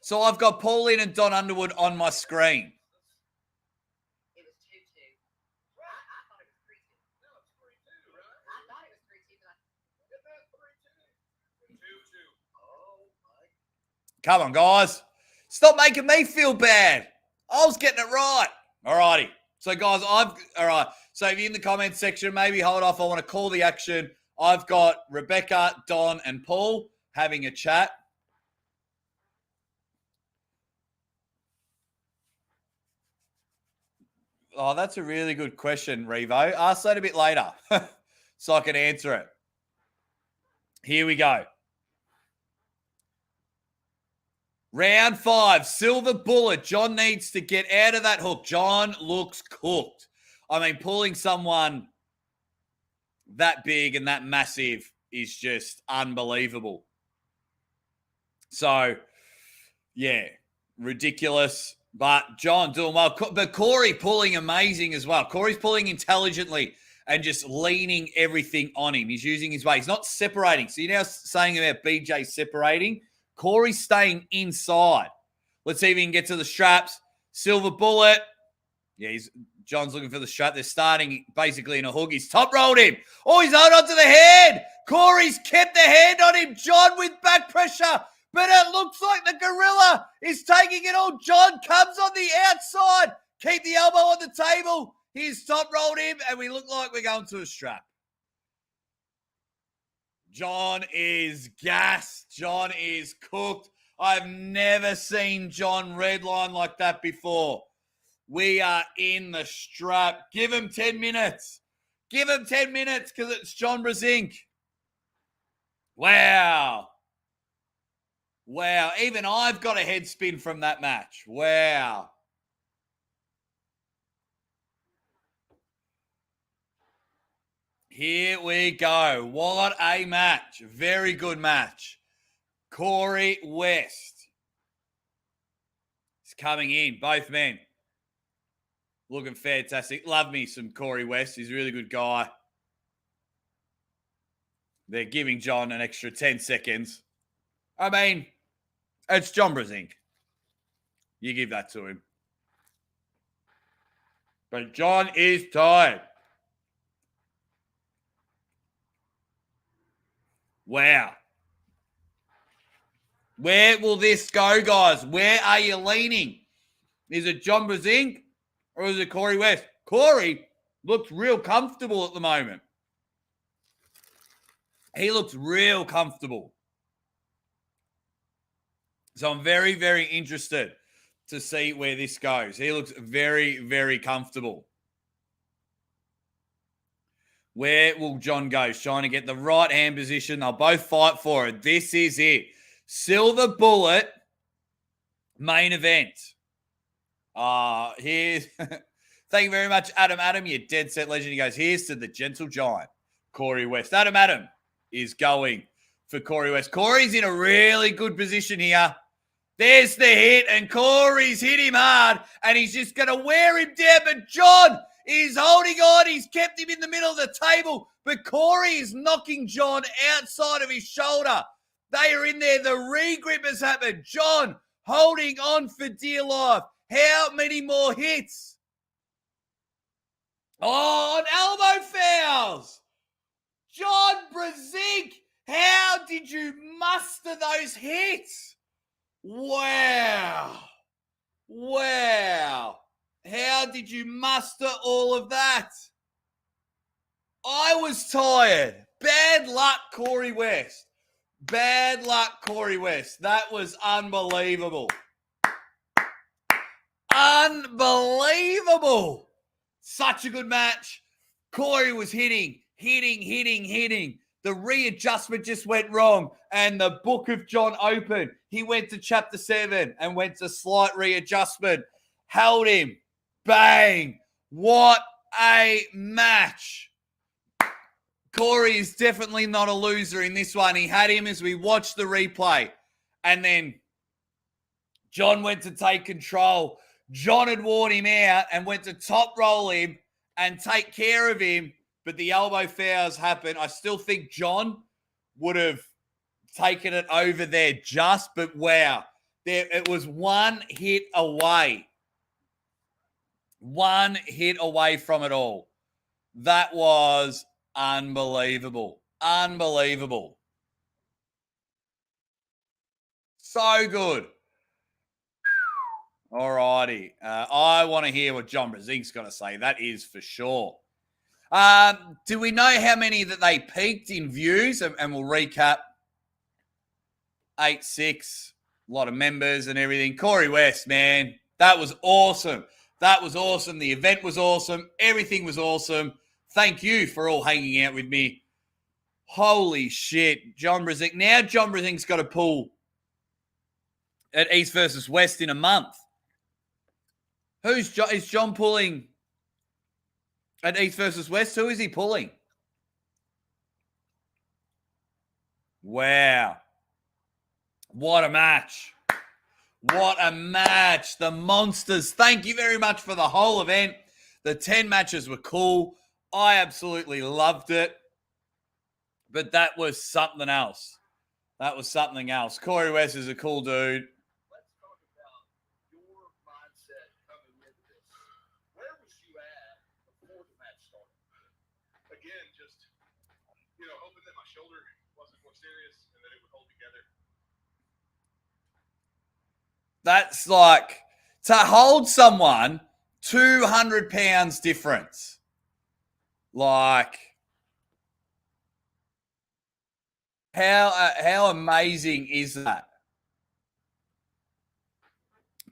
So I've got Pauline and Don Underwood on my screen. It was 2-2. I thought it was 3-2. I thought it was 3-2. Come on, guys. Stop making me feel bad. I was getting it right. All righty. So, guys, all right. So if you're in the comments section, maybe hold off. I want to call the action. I've got Rebecca, Don, and Paul having a chat. Oh, that's a really good question, Revo. Ask that a bit later so I can answer it. Here we go. Round 5, silver bullet. John needs to get out of that hook. John looks cooked. I mean, pulling someone that big and that massive is just unbelievable. So, yeah, ridiculous. But John doing well. But Corey pulling amazing as well. Corey's pulling intelligently and just leaning everything on him. He's using his weight. He's not separating. So you're now saying about BJ separating. Corey's staying inside. Let's see if he can get to the straps. Silver bullet. Yeah, John's looking for the strap. They're starting basically in a hook. He's top rolled him. Oh, he's held on to the head. Corey's kept the hand on him. John with back pressure. But it looks like the gorilla is taking it all. John comes on the outside. Keep the elbow on the table. He's top rolled him, and we look like we're going to a strap. John is gassed. John is cooked. I've never seen John redline like that before. We are in the strap. Give him 10 minutes. Give him 10 minutes because it's John Brzenk. Wow. Wow. Even I've got a head spin from that match. Wow. Here we go. What a match. Very good match. Corey West is coming in. Both men. Looking fantastic. Love me some Corey West. He's a really good guy. They're giving John an extra 10 seconds. I mean, it's John Brzenk. You give that to him. But John is tired. Wow. Where will this go, guys? Where are you leaning? Is it John Brzenk or is it Corey West? Corey looks real comfortable at the moment. He looks real comfortable. So I'm very, very interested to see where this goes. He looks very, very comfortable. Where will John go? He's trying to get the right hand position. They'll both fight for it. This is it. Silver bullet main event. Here's thank you very much, Adam. Adam, you dead set legend. He goes, here's to the gentle giant, Corey West. Adam is going for Corey West. Corey's in a really good position here. There's the hit, and Corey's hit him hard, and he's just going to wear him down. But John is holding on. He's kept him in the middle of the table, but Corey is knocking John outside of his shoulder. They are in there. The regrip has happened. John holding on for dear life. How many more hits? Oh, an elbow fouls. John Brzenk, how did you muster those hits? Wow. Wow. How did you muster all of that? I was tired. Bad luck, Corey West. Bad luck, Corey West. That was unbelievable. Unbelievable. Such a good match. Corey was hitting. The readjustment just went wrong, and the book of John opened. He went to chapter 7 and went to slight readjustment. Held him. Bang. What a match. Corey is definitely not a loser in this one. He had him as we watched the replay. And then John went to take control. John had worn him out and went to top roll him and take care of him. But the elbow fouls happened. I still think John would have taken it over there just, but wow. It was one hit away. One hit away from it all. That was unbelievable. Unbelievable. So good. All righty. I want to hear what John Brzenk's got to say. That is for sure. Do we know how many that they peaked in views? And we'll recap. 8-6. A lot of members and everything. Corey West, man. That was awesome. That was awesome. The event was awesome. Everything was awesome. Thank you for all hanging out with me. Holy shit. John Brzenk. Now John Brzenk's got to pull at East versus West in a month. Is John pulling at East versus West? Who is he pulling? Wow. What a match. What a match. The Monsters. Thank you very much for the whole event. The 10 matches were cool. I absolutely loved it. But that was something else. That was something else. Corey West is a cool dude. Let's talk about your mindset coming into this. Where was you at before the match started? Again, just, hoping that my shoulder wasn't more serious and that it would hold together. That's like to hold someone 200 pounds difference. Like, how amazing is that?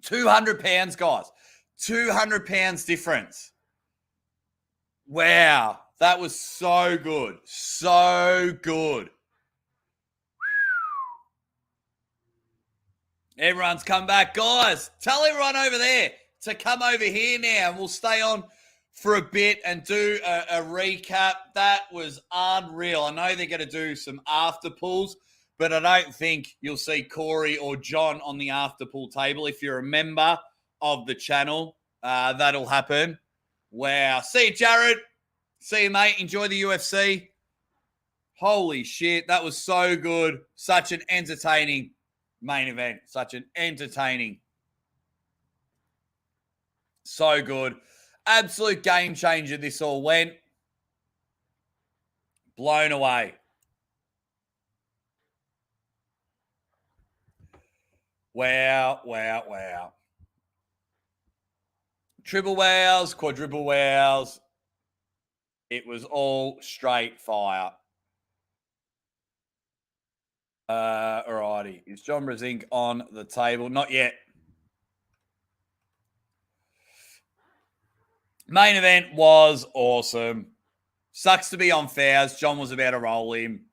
200 pounds, guys. 200 pounds difference. Wow. That was so good. So good. Everyone's come back. Guys, tell everyone over there to come over here now, and we'll stay on for a bit and do a recap. That was unreal. I know they're going to do some after pulls, but I don't think you'll see Corey or John on the after pull table. If you're a member of the channel, that'll happen. Wow. See you, Jared. See you, mate. Enjoy the UFC. Holy shit. That was so good. Such an entertaining main event. Such an entertaining. So good. Absolute game changer this all went. Blown away. Wow, wow, wow. Triple wows, quadruple wows. It was all straight fire. Alrighty. Is John Brzenk on the table? Not yet. Main event was awesome. Sucks to be on fouls. John was about to roll him.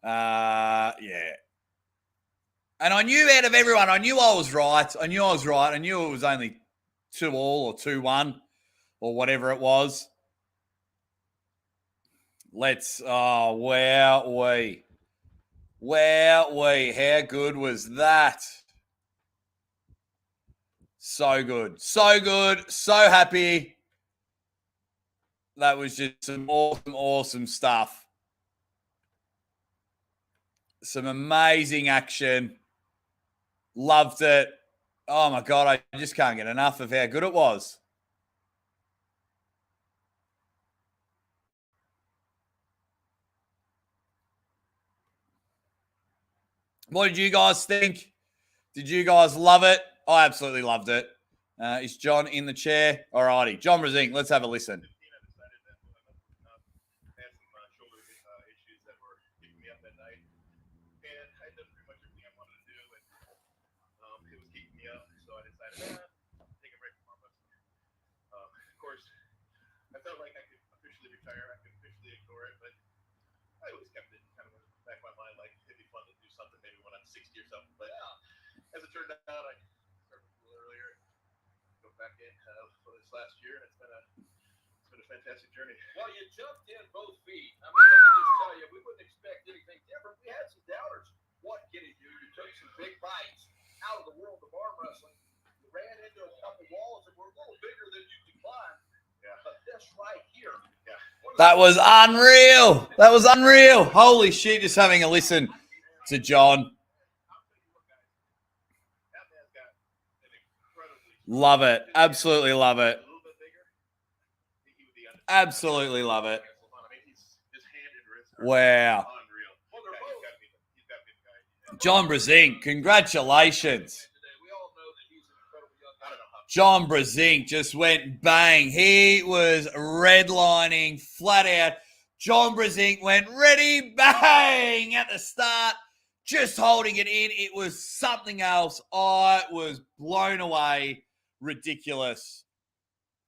Yeah. And I knew out of everyone, I knew I was right. I knew it was only 2-2 or 2-1 or whatever it was. Wowee. How good was that? So good. So good. So happy. That was just some awesome stuff. Some amazing action. Loved it. Oh, my God. I just can't get enough of how good it was. What did you guys think? Did you guys love it? I absolutely loved it. Is John in the chair? All righty. John Brzenk, let's have a listen. I felt like I could officially retire. I could officially ignore it, but I always kept it kind of in the back of my mind, like it'd be fun to do something maybe when I'm 60 or something. But as it turned out, I started a little earlier, go back in for this last year, and it's been a fantastic journey. Well, you jumped in both feet. I mean, let me just tell you, we wouldn't expect anything different. We had some doubters. What can he do? You took some big bites out of the world of arm wrestling. You ran into a couple walls that were a little bigger than you could climb. But this right here. Yeah. That was unreal. That was unreal. Holy shit, just having a listen to John. Love it. Absolutely love it. Absolutely love it. Wow. John Brzenk, congratulations. John Brzenk just went bang. He was redlining flat out. John Brzenk went ready, bang at the start, just holding it in. It was something else. I was blown away. Ridiculous.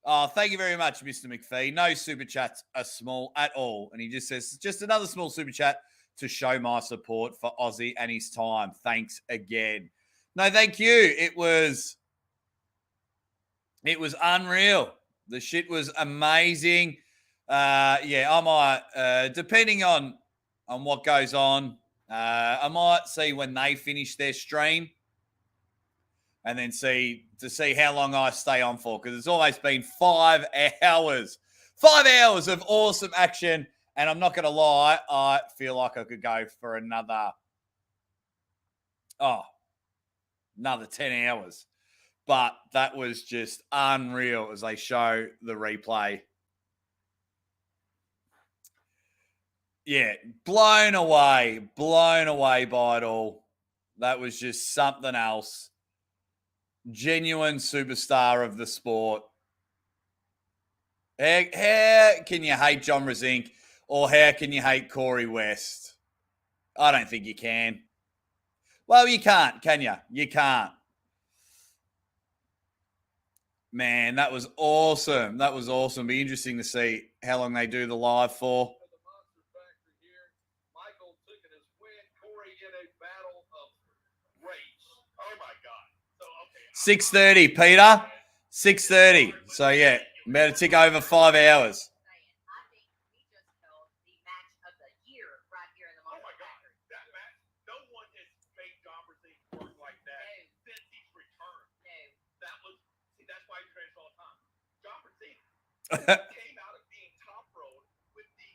Oh, thank you very much, Mr. McPhee. No super chats are small at all. And he just says, just another small super chat to show my support for Aussie and his time. Thanks again. No, thank you. It was unreal. The shit was amazing. I might, depending on what goes on, I might see when they finish their stream and then see how long I stay on for, because it's almost been 5 hours. 5 hours of awesome action, and I'm not going to lie, I feel like I could go for another 10 hours. But that was just unreal as they show the replay. Yeah, blown away by it all. That was just something else. Genuine superstar of the sport. How can you hate John Brzenk or how can you hate Corey West? I don't think you can. Well, you can't, can you? You can't. Man, that was awesome. That was awesome. Be interesting to see how long they do the live for. The Monster Factory here. Michael taking his win. Corey in a battle of rage. Oh my God. So okay. 6:30, Peter. 6:30. So yeah, about to tick over 5 hours. I think we just held the match of the year right here in the Oh Monster my God. Factory. That match, no one has made John Brzenk work like that since he's returned. No. That's why he trains all the time. John Brzenk came out of being top road with the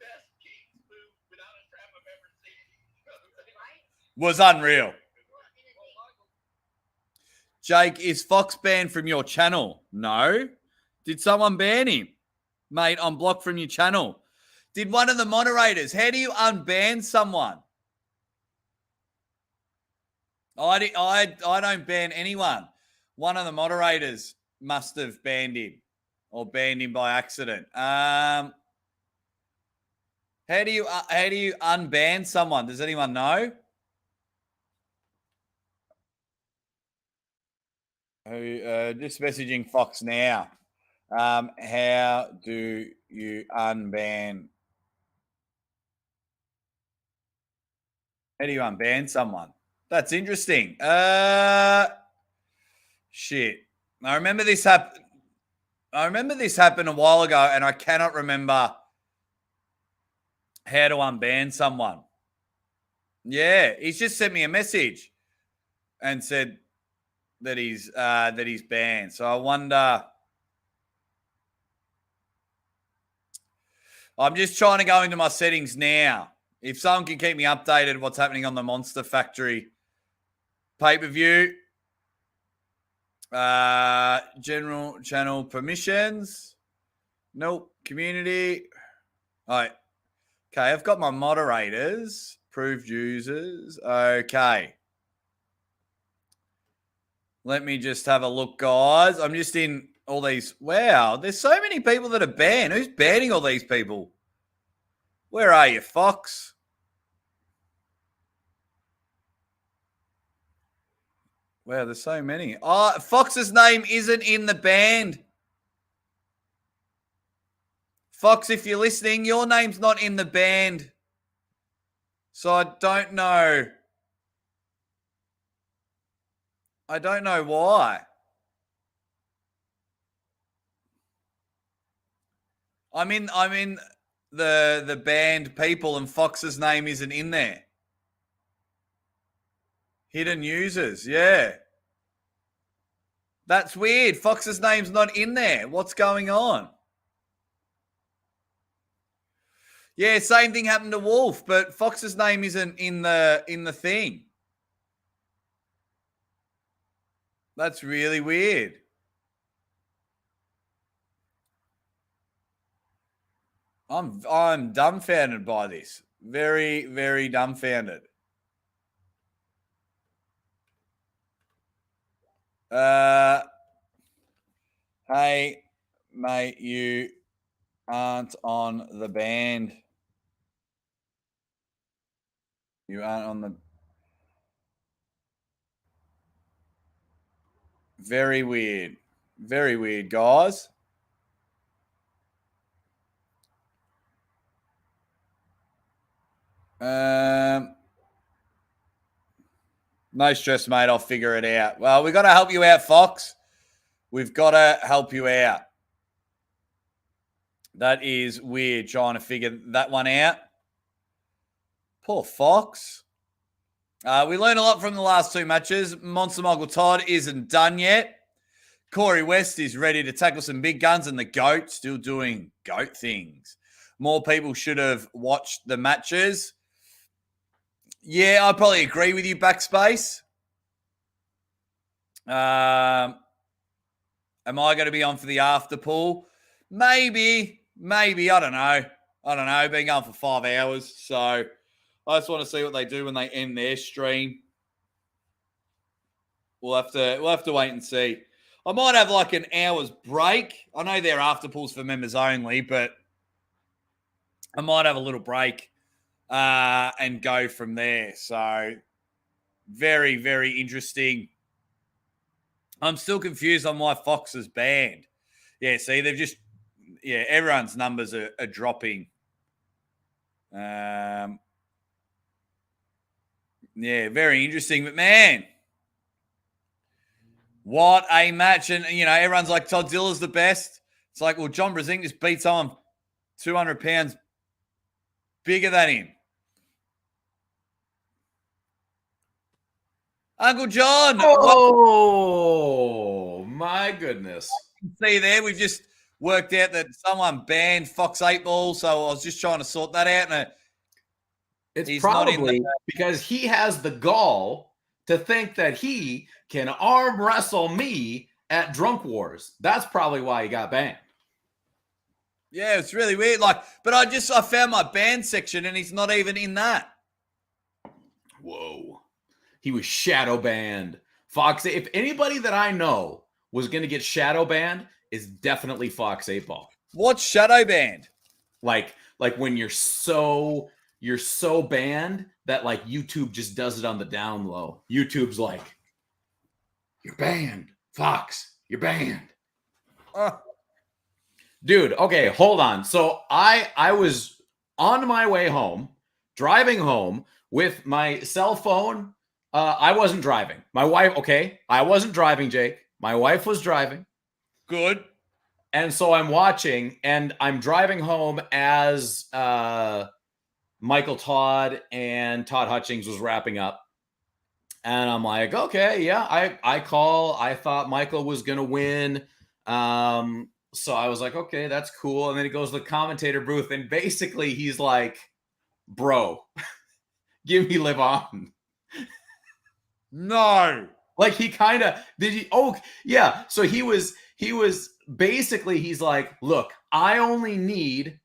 best Kings move without a strap I've ever seen. Right? Was unreal. And it Jake, is Fox banned from your channel? No. Did someone ban him? Mate, I'm blocked from your channel. Did one of the moderators? How do you unban someone? I don't ban anyone. One of the moderators must have banned him or banned him by accident. How do you unban someone? Does anyone know? Just messaging Fox now. How do you unban? How do you unban someone? That's interesting. Shit. I remember this happened a while ago, and I cannot remember how to unban someone. Yeah, he's just sent me a message and said that he's banned. So I wonder. I'm just trying to go into my settings now. If someone can keep me updated what's happening on the Monster Factory pay-per-view. General channel permissions. Nope. Community. All right. Okay, I've got my moderators. Approved users. Okay. Let me just have a look, guys. I'm just in all these. Wow, there's so many people that are banned. Who's banning all these people? Where are you, Fox? Wow, there's so many. Oh, Fox's name isn't in the band. Fox, if you're listening, your name's not in the band. So I don't know. I don't know why. I'm in the band people and Fox's name isn't in there. Hidden users, yeah. That's weird. Fox's name's not in there. What's going on? Yeah, same thing happened to Wolf, but Fox's name isn't in the thing. That's really weird. I'm dumbfounded by this. Very, very dumbfounded. Hey, mate, you aren't on the band. You aren't on the... Very weird. Very weird, guys. No stress, mate. I'll figure it out. Well, we've got to help you out, Fox. We've got to help you out. That is weird, trying to figure that one out. Poor Fox. We learned a lot from the last two matches. Monster Mogul Todd isn't done yet. Corey West is ready to tackle some big guns, and the GOAT still doing GOAT things. More people should have watched the matches. Yeah, I probably agree with you, Backspace. Am I going to be on for the after pool? Maybe. I don't know. Been going for 5 hours, so I just want to see what they do when they end their stream. We'll have to wait and see. I might have like an hour's break. I know they're after pulls for members only, but I might have a little break and go from there. So very, very interesting. I'm still confused on why Fox is banned. Yeah, see, everyone's numbers are dropping. Yeah, very interesting. But man, what a match. And, everyone's like, Todd Dilla's the best. It's like, well, John Brzenk just beat someone 200 pounds bigger than him. Uncle John. Oh, my goodness. See there, we've just worked out that someone banned Fox 8 Ball, so I was just trying to sort that out. And it's probably because he has the gall to think that he can arm wrestle me at Drunk Wars. That's probably why he got banned. Yeah, it's really weird. But I found my banned section and he's not even in that. Whoa. He was shadow banned. Fox, if anybody that I know was going to get shadow banned, is definitely Fox 8 Ball. What's shadow banned? Like when you're so banned that like YouTube just does it on the down low. YouTube's like, you're banned. Fox, you're banned. Dude, okay, hold on. So I was on my way home, driving home with my cell phone. I wasn't driving. My wife, I wasn't driving, Jake. My wife was driving. Good. And so I'm watching, and I'm driving home as Michael Todd and Todd Hutchings was wrapping up. And I'm like, okay, yeah, I thought Michael was going to win. So I was like, okay, that's cool. And then he goes to the commentator booth, and basically he's like, bro, give me live on. No. Like he kind of did he oh yeah. So he was basically he's like, look, I only need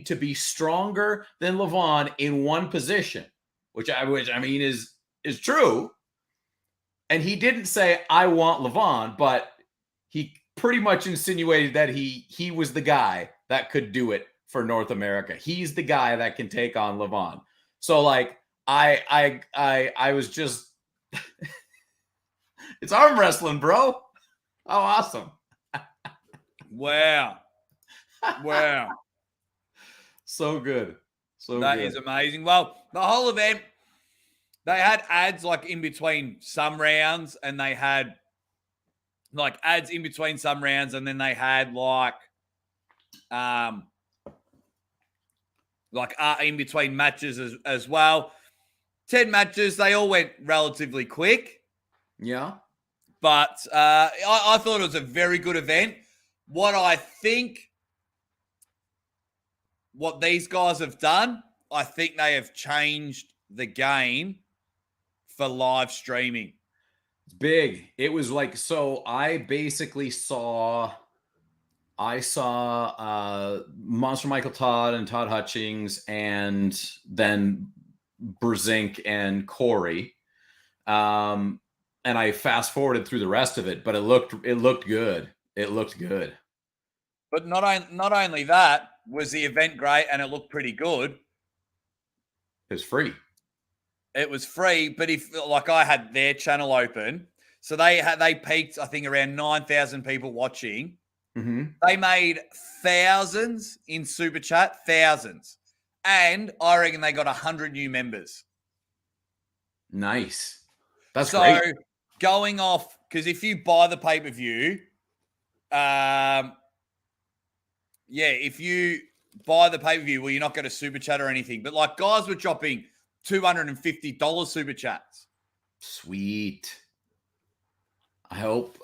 to be stronger than Levon in one position, which I mean is true. And he didn't say I want Levon, but he pretty much insinuated that he was the guy that could do it for North America. He's the guy that can take on Levon. So like I was just it's arm wrestling, bro. Oh, awesome. Wow. So good. That is amazing. Well, the whole event, they had ads like in between some rounds, and they had like ads in between some rounds, and then they had like in between matches as well. 10 matches, they all went relatively quick. Yeah. But I thought it was a very good event. What these guys have done, I think they have changed the game for live streaming. It's big. It was like, so I basically saw Monster Michael Todd and Todd Hutchings, and then Brzenk and Corey. And I fast forwarded through the rest of it, but it looked good. It looked good. But not only that, was the event great and it looked pretty good. It was free. It was free, but if like I had their channel open, so they peaked, I think, around 9,000 people watching. Mm-hmm. They made thousands in Super Chat, thousands. And I reckon they got 100 new members. Nice. That's great. So going off, because if you buy the pay-per-view, if you buy the pay-per-view, well, you're not going to Super Chat or anything. But like guys were dropping $250 Super Chats. Sweet. I hope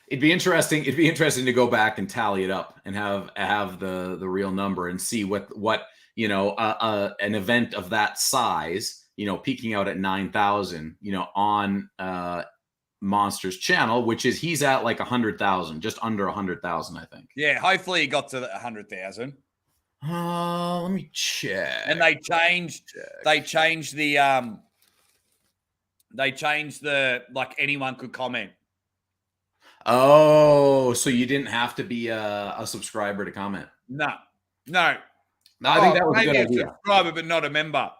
it'd be interesting. It'd be interesting to go back and tally it up and have the real number and see what an event of that size, peaking out at 9,000, on Monster's channel, which is he's at like 100,000, just under 100,000, I think. Yeah, hopefully he got to 100,000. Let me check. And they changed the like anyone could comment. Oh, so you didn't have to be a subscriber to comment. No. No, I think that was a maybe good idea. Subscriber, but not a member.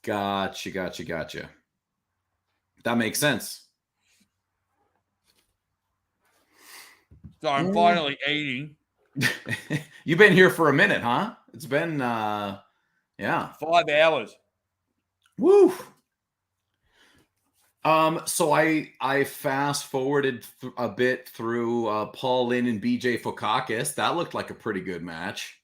Gotcha. That makes sense. So I'm finally eating. You've been here for a minute, huh? It's been 5 hours. Woo. So I fast forwarded a bit through Paul Lynn and BJ Fokakis. That looked like a pretty good match.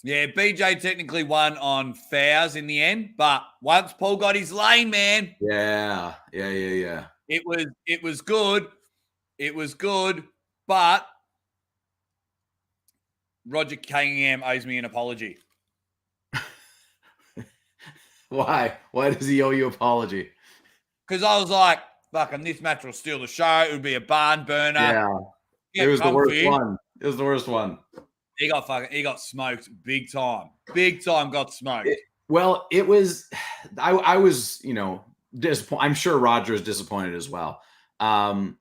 Yeah, BJ technically won on fouls in the end, but once Paul got his lane, man. Yeah. It was good. It was good, but Roger Cunningham owes me an apology. Why? Why does he owe you an apology? Because I was like, fucking this match will steal the show. It would be a barn burner. Yeah. It was the worst one. It was the worst one. He got smoked big time. Big time got smoked. It was I was, disappointed. I'm sure Roger is disappointed as well. I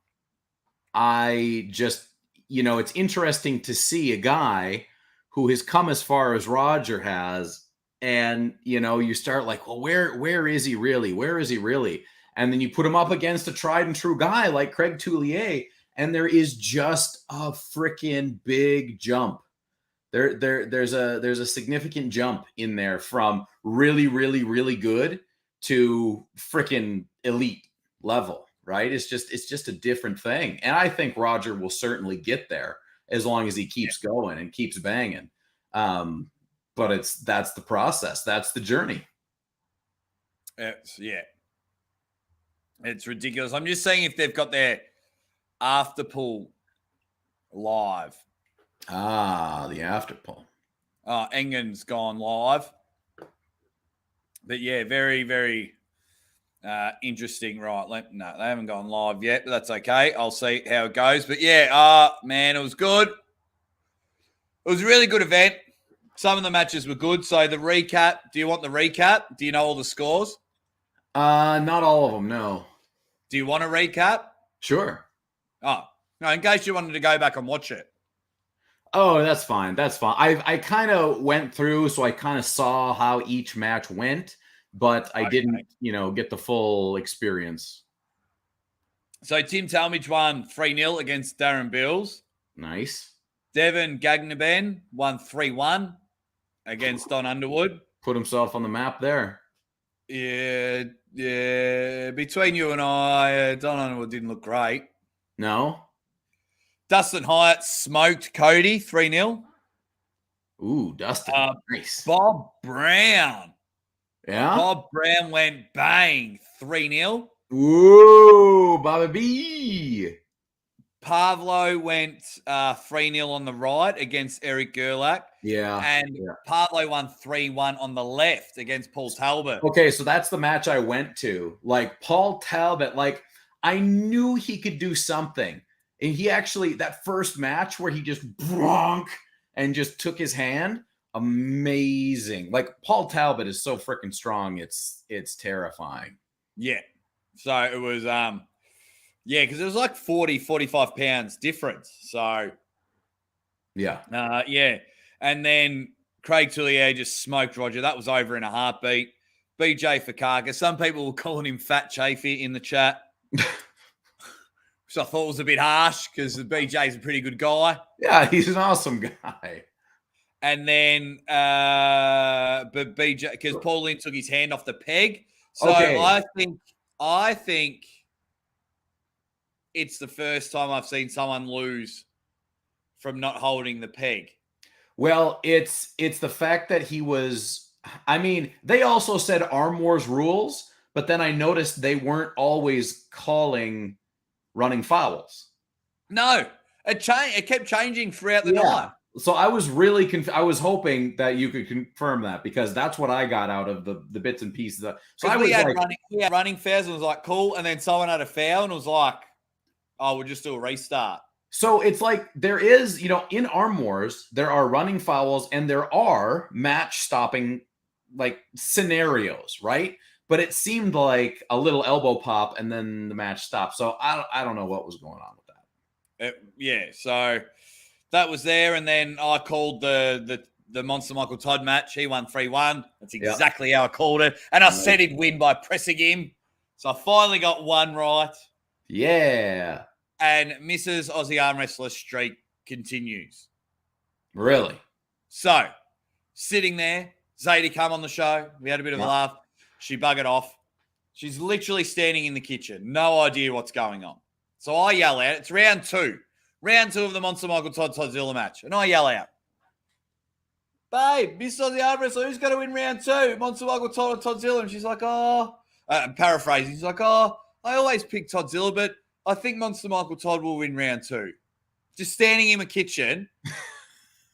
just, it's interesting to see a guy who has come as far as Roger has, and you start like, well, where is he really? Where is he really? And then you put him up against a tried and true guy like Craig Tullier, and there is just a freaking big jump. There's a significant jump in there from really, really, really good to freaking elite level, right? It's just a different thing. And I think Roger will certainly get there as long as he keeps going and keeps banging. But that's the process. That's the journey. It's ridiculous. I'm just saying if they've got their after pool live. The after pool. Engen's gone live. But yeah, very, very interesting. Right. No, they haven't gone live yet, but that's okay. I'll see how it goes. But yeah, man, it was good. It was a really good event. Some of the matches were good. So the recap, do you want the recap? Do you know all the scores? Not all of them, no. Do you want a recap? Sure. Oh, no, in case you wanted to go back and watch it. Oh, that's fine. That's fine. I kind of went through, so I kind of saw how each match went, but I didn't, get the full experience. So Tim Talmadge won 3-0 against Darren Bills. Nice. Devin Gagnaben won 3-1 against Don Underwood. Put himself on the map there. Yeah. Between you and I, Don Underwood didn't look great. No? Dustin Hyatt smoked Cody 3-0. Ooh, Dustin. Nice. Bob Brown. Yeah? Bob Brown went bang 3-0. Ooh, Bobby B. Pavlo went 3-0 on the right against Eric Gerlach. Yeah. And Pavlo won 3-1 on the left against Paul Talbot. Okay, so that's the match I went to. Like, Paul Talbot, I knew he could do something. And he actually, that first match where he just bronk and just took his hand, amazing. Like, Paul Talbot is so freaking strong, it's terrifying. Yeah. So it was, because it was like 40, 45 pounds difference. So, yeah. And then Craig Tullier just smoked Roger. That was over in a heartbeat. BJ Fokakis. Some people were calling him Fat Chafee in the chat. Which I thought was a bit harsh because BJ's a pretty good guy. Yeah, he's an awesome guy. And then, but BJ, because Paul Lynn took his hand off the peg. So I think it's the first time I've seen someone lose from not holding the peg. Well, it's the fact that he was, they also said Arm Wars rules, but then I noticed they weren't always calling running fouls. No, it kept changing throughout the night. So I was really I was hoping that you could confirm that, because that's what I got out of the bits and pieces. So we had running fouls and it was like, cool. And then someone had a foul and it was like, oh, we'll just do a restart. So it's like there is, in Arm Wars, there are running fouls and there are match stopping scenarios, right? But it seemed like a little elbow pop and then the match stopped. So I don't know what was going on with that. Yeah, so that was there, and then I called the Monster Michael Todd match. He won 3-1. That's exactly how I called it. And I said he'd win by pressing him. So I finally got one right. Yeah. And Mrs. Aussie Arm Wrestler streak continues. Really? So, sitting there, Zadie come on the show. We had a bit of a laugh. She buggered off. She's literally standing in the kitchen. No idea what's going on. So I yell out. It's round 2. Round 2 of the Monster Michael Todd-Todzilla match. And I yell out, babe, Miss Aussie Arm Wrestler, who's going to win round 2? Monster Michael Todd-Todzilla. And she's like, I'm paraphrasing. She's like, I always pick Todzilla, but I think Monster Michael Todd will win round 2. Just standing in my kitchen.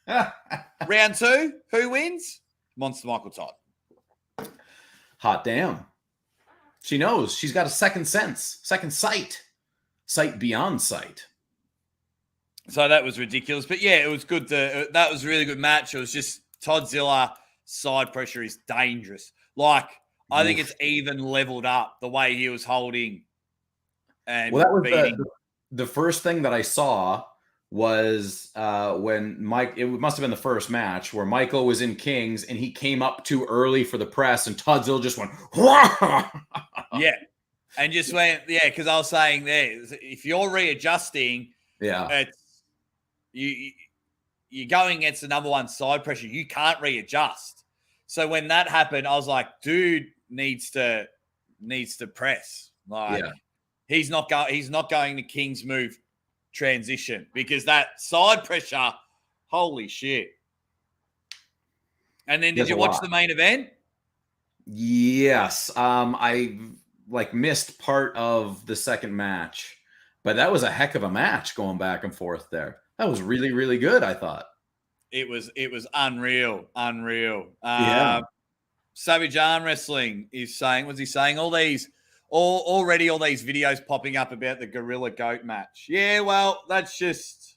Round 2, who wins? Monster Michael Todd. Hot damn. She knows. She's got a second sense, second sight. Sight beyond sight. So that was ridiculous. But yeah, it was good. That was a really good match. It was just Todzilla side pressure is dangerous. Like, I think it's even leveled up the way he was holding and that was beating. The first thing that I saw was when it must have been the first match where Michael was in Kings and he came up too early for the press and Todzilla just went, yeah. And just went, because I was saying there, if you're readjusting, it's you're going against the number one side pressure. You can't readjust. So when that happened, I was like, dude needs to press. Like he's not going to King's move transition because that side pressure, holy shit. And then did you watch the main event? Yes. I missed part of the second match, but that was a heck of a match going back and forth there. That was really, really good, I thought. It was unreal. Savage Arm Wrestling is saying, what's he saying? Already all these videos popping up about the Gorilla Goat match. Yeah, well, that's just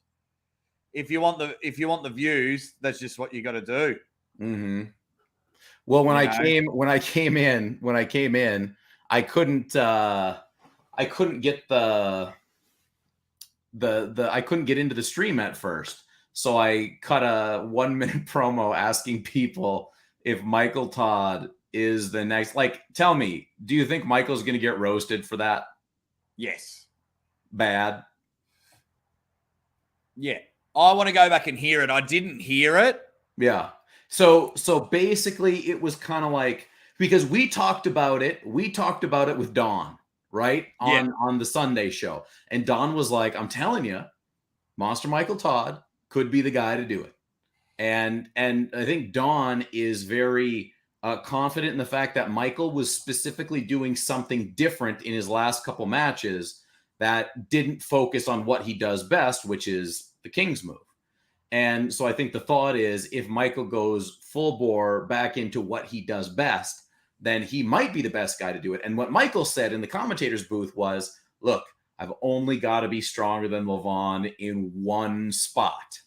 if you want the views, that's just what you got to do. Mm-hmm. Well, when I came in, I couldn't get I couldn't get into the stream at first. So I cut a 1-minute promo asking people if Michael Todd is the next. Like, tell me, do you think Michael's going to get roasted for that? Yes. Bad? Yeah. I want to go back and hear it. I didn't hear it. Yeah. So basically it was kind of like, because we talked about it with Dawn, right? On the Sunday show. And Dawn was like, I'm telling you, Monster Michael Todd could be the guy to do it. And I think Dawn is very confident in the fact that Michael was specifically doing something different in his last couple matches that didn't focus on what he does best, which is the King's move. And so I think the thought is if Michael goes full bore back into what he does best, then he might be the best guy to do it. And what Michael said in the commentator's booth was, look, I've only got to be stronger than Levon in one spot.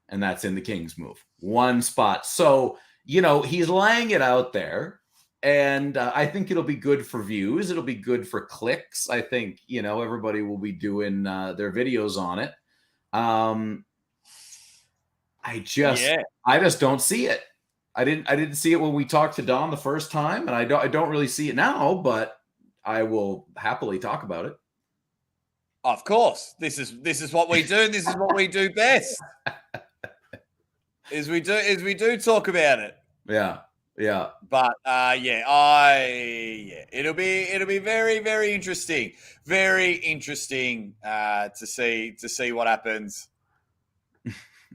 And that's in the King's move. One spot. So, he's laying it out there. And I think it'll be good for views. It'll be good for clicks. I think, everybody will be doing their videos on it. I just don't see it. I didn't see it when we talked to Don the first time, and I don't really see it now, but I will happily talk about it. Of course. This is what we do. This is what we do best. Is we do talk about it. Yeah. Yeah. But it'll be very, very interesting. Very interesting to see what happens.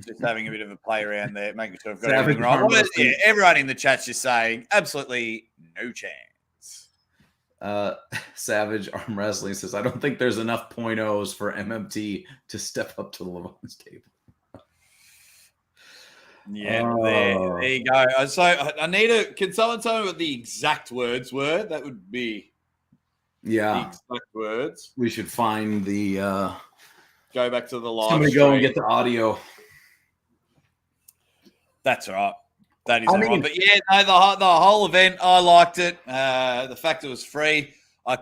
Just having a bit of a play around there, making sure I've got everything right. Well, everyone in the chat's just saying absolutely no chance. Savage Arm Wrestling says, I don't think there's enough .0s for MMT to step up to the Levon's table. Yeah, there you go. So I can someone tell me what the exact words were? That would be the exact words. We should find the go back to the live. Somebody go and get the audio. That's all right. That is all right. But yeah, no, the whole event, I liked it. The fact it was free. I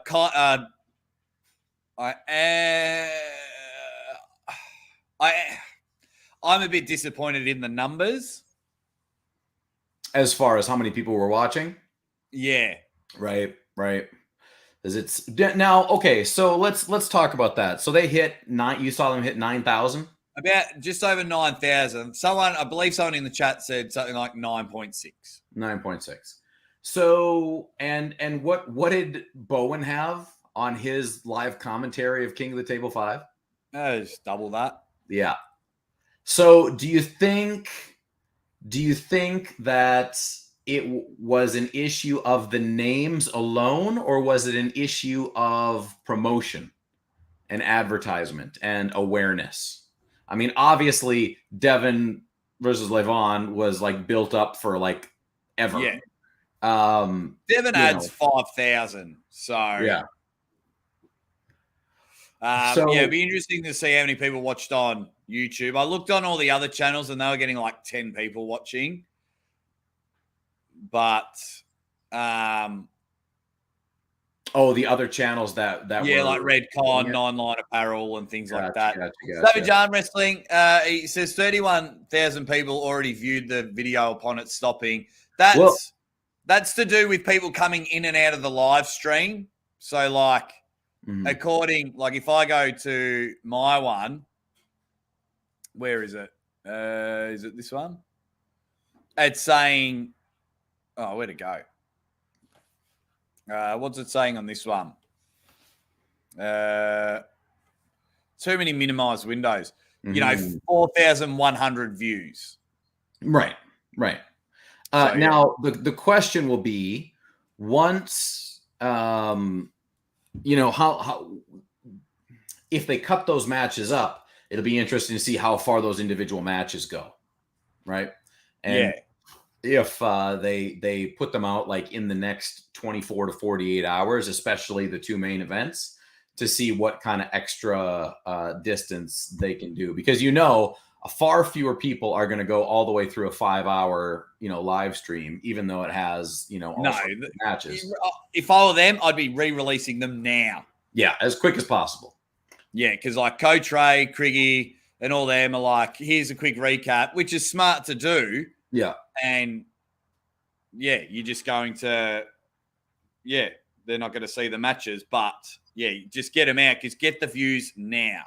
I'm a bit disappointed in the numbers. As far as how many people were watching? Yeah. Right. Because it's now okay. So let's talk about that. So they hit 9. You saw them hit 9,000. About just over 9,000. I believe someone in the chat said something like 9.6. 9.6. So and what did Bowen have on his live commentary of King of the Table 5? Just double that. Yeah. So do you think that it was an issue of the names alone, or was it an issue of promotion and advertisement and awareness? I mean, obviously, Devin versus Levon was like built up for like ever. Yeah. Devin adds 5,000. So yeah. It'd be interesting to see how many people watched on YouTube. I looked on all the other channels and they were getting like 10 people watching. But the other channels that yeah, were, like Redcon, Nine Line Apparel, and things like that. Gotcha. Savage Arm Wrestling, he says 31,000 people already viewed the video upon it stopping. That's to do with people coming in and out of the live stream. So, like, if I go to my one, where is it? Is it this one? It's saying, where'd it go? What's it saying on this one? Too many minimized windows. 4,100 views. Right. Now the question will be, once how if they cut those matches up, it'll be interesting to see how far those individual matches go, right? And if they put them out like in the next 24 to 48 hours, especially the two main events, to see what kind of extra distance they can do, because far fewer people are going to go all the way through a 5-hour live stream, even though it has matches. If I were them, I'd be re-releasing them now. Yeah, as quick as possible. Yeah, because like Coach Ray, Criggy, and all them are like, here's a quick recap, which is smart to do. Yeah. And you're just going to, they're not going to see the matches, but just get them out, because get the views now.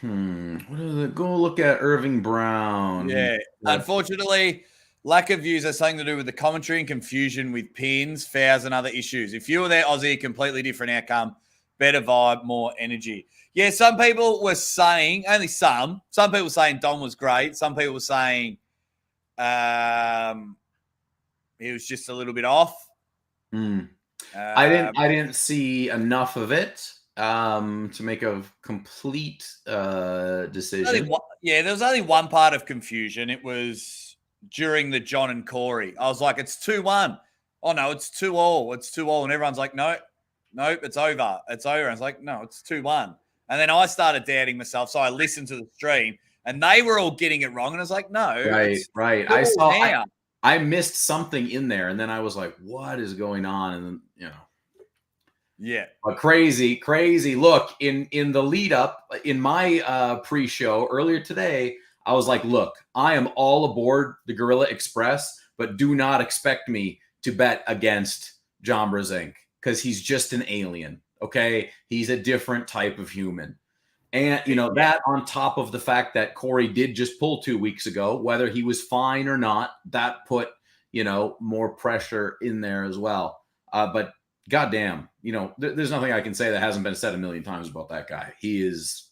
What is it? Go look at Irving Brown. Yeah. Unfortunately, lack of views has something to do with the commentary and confusion with pins, fouls, and other issues. If you were there, Aussie, completely different outcome, better vibe, more energy. Yeah, some people were saying, only some people saying Dom was great. Some people were saying he was just a little bit off. I didn't see enough of it to make a complete decision. There was only one part of confusion. It was during the John and Corey. I was like, it's 2-1. Oh, no, it's 2-all. It's 2-all. And everyone's like, nope, it's over. It's over. And I was like, no, it's 2-1. And then I started doubting myself. So I listened to the stream and they were all getting it wrong. And I was like, no. Right. I missed something in there. And then I was like, what is going on? And then, yeah. Crazy. Look, in the lead up, in my pre-show earlier today, I was like, look, I am all aboard the Gorilla Express, but do not expect me to bet against John Brzenk, because he's just an alien. Okay. He's a different type of human. And, that on top of the fact that Corey did just pull 2 weeks ago, whether he was fine or not, that put, more pressure in there as well. But goddamn, there's nothing I can say that hasn't been said a million times about that guy. He is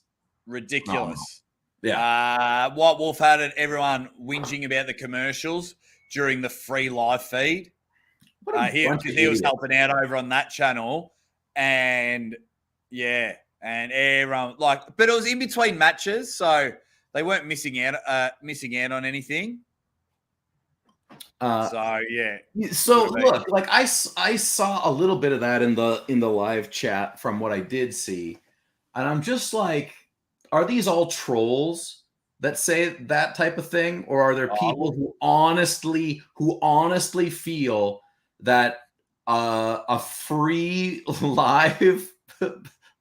ridiculous. Yeah. White Wolf had it, everyone whinging about the commercials during the free live feed. He was helping out over on that channel. And everyone but it was in between matches, so they weren't missing out on anything. So look, like I saw a little bit of that in the live chat from what I did see, and I'm just like, are these all trolls that say that type of thing, or are there people who honestly feel that a free live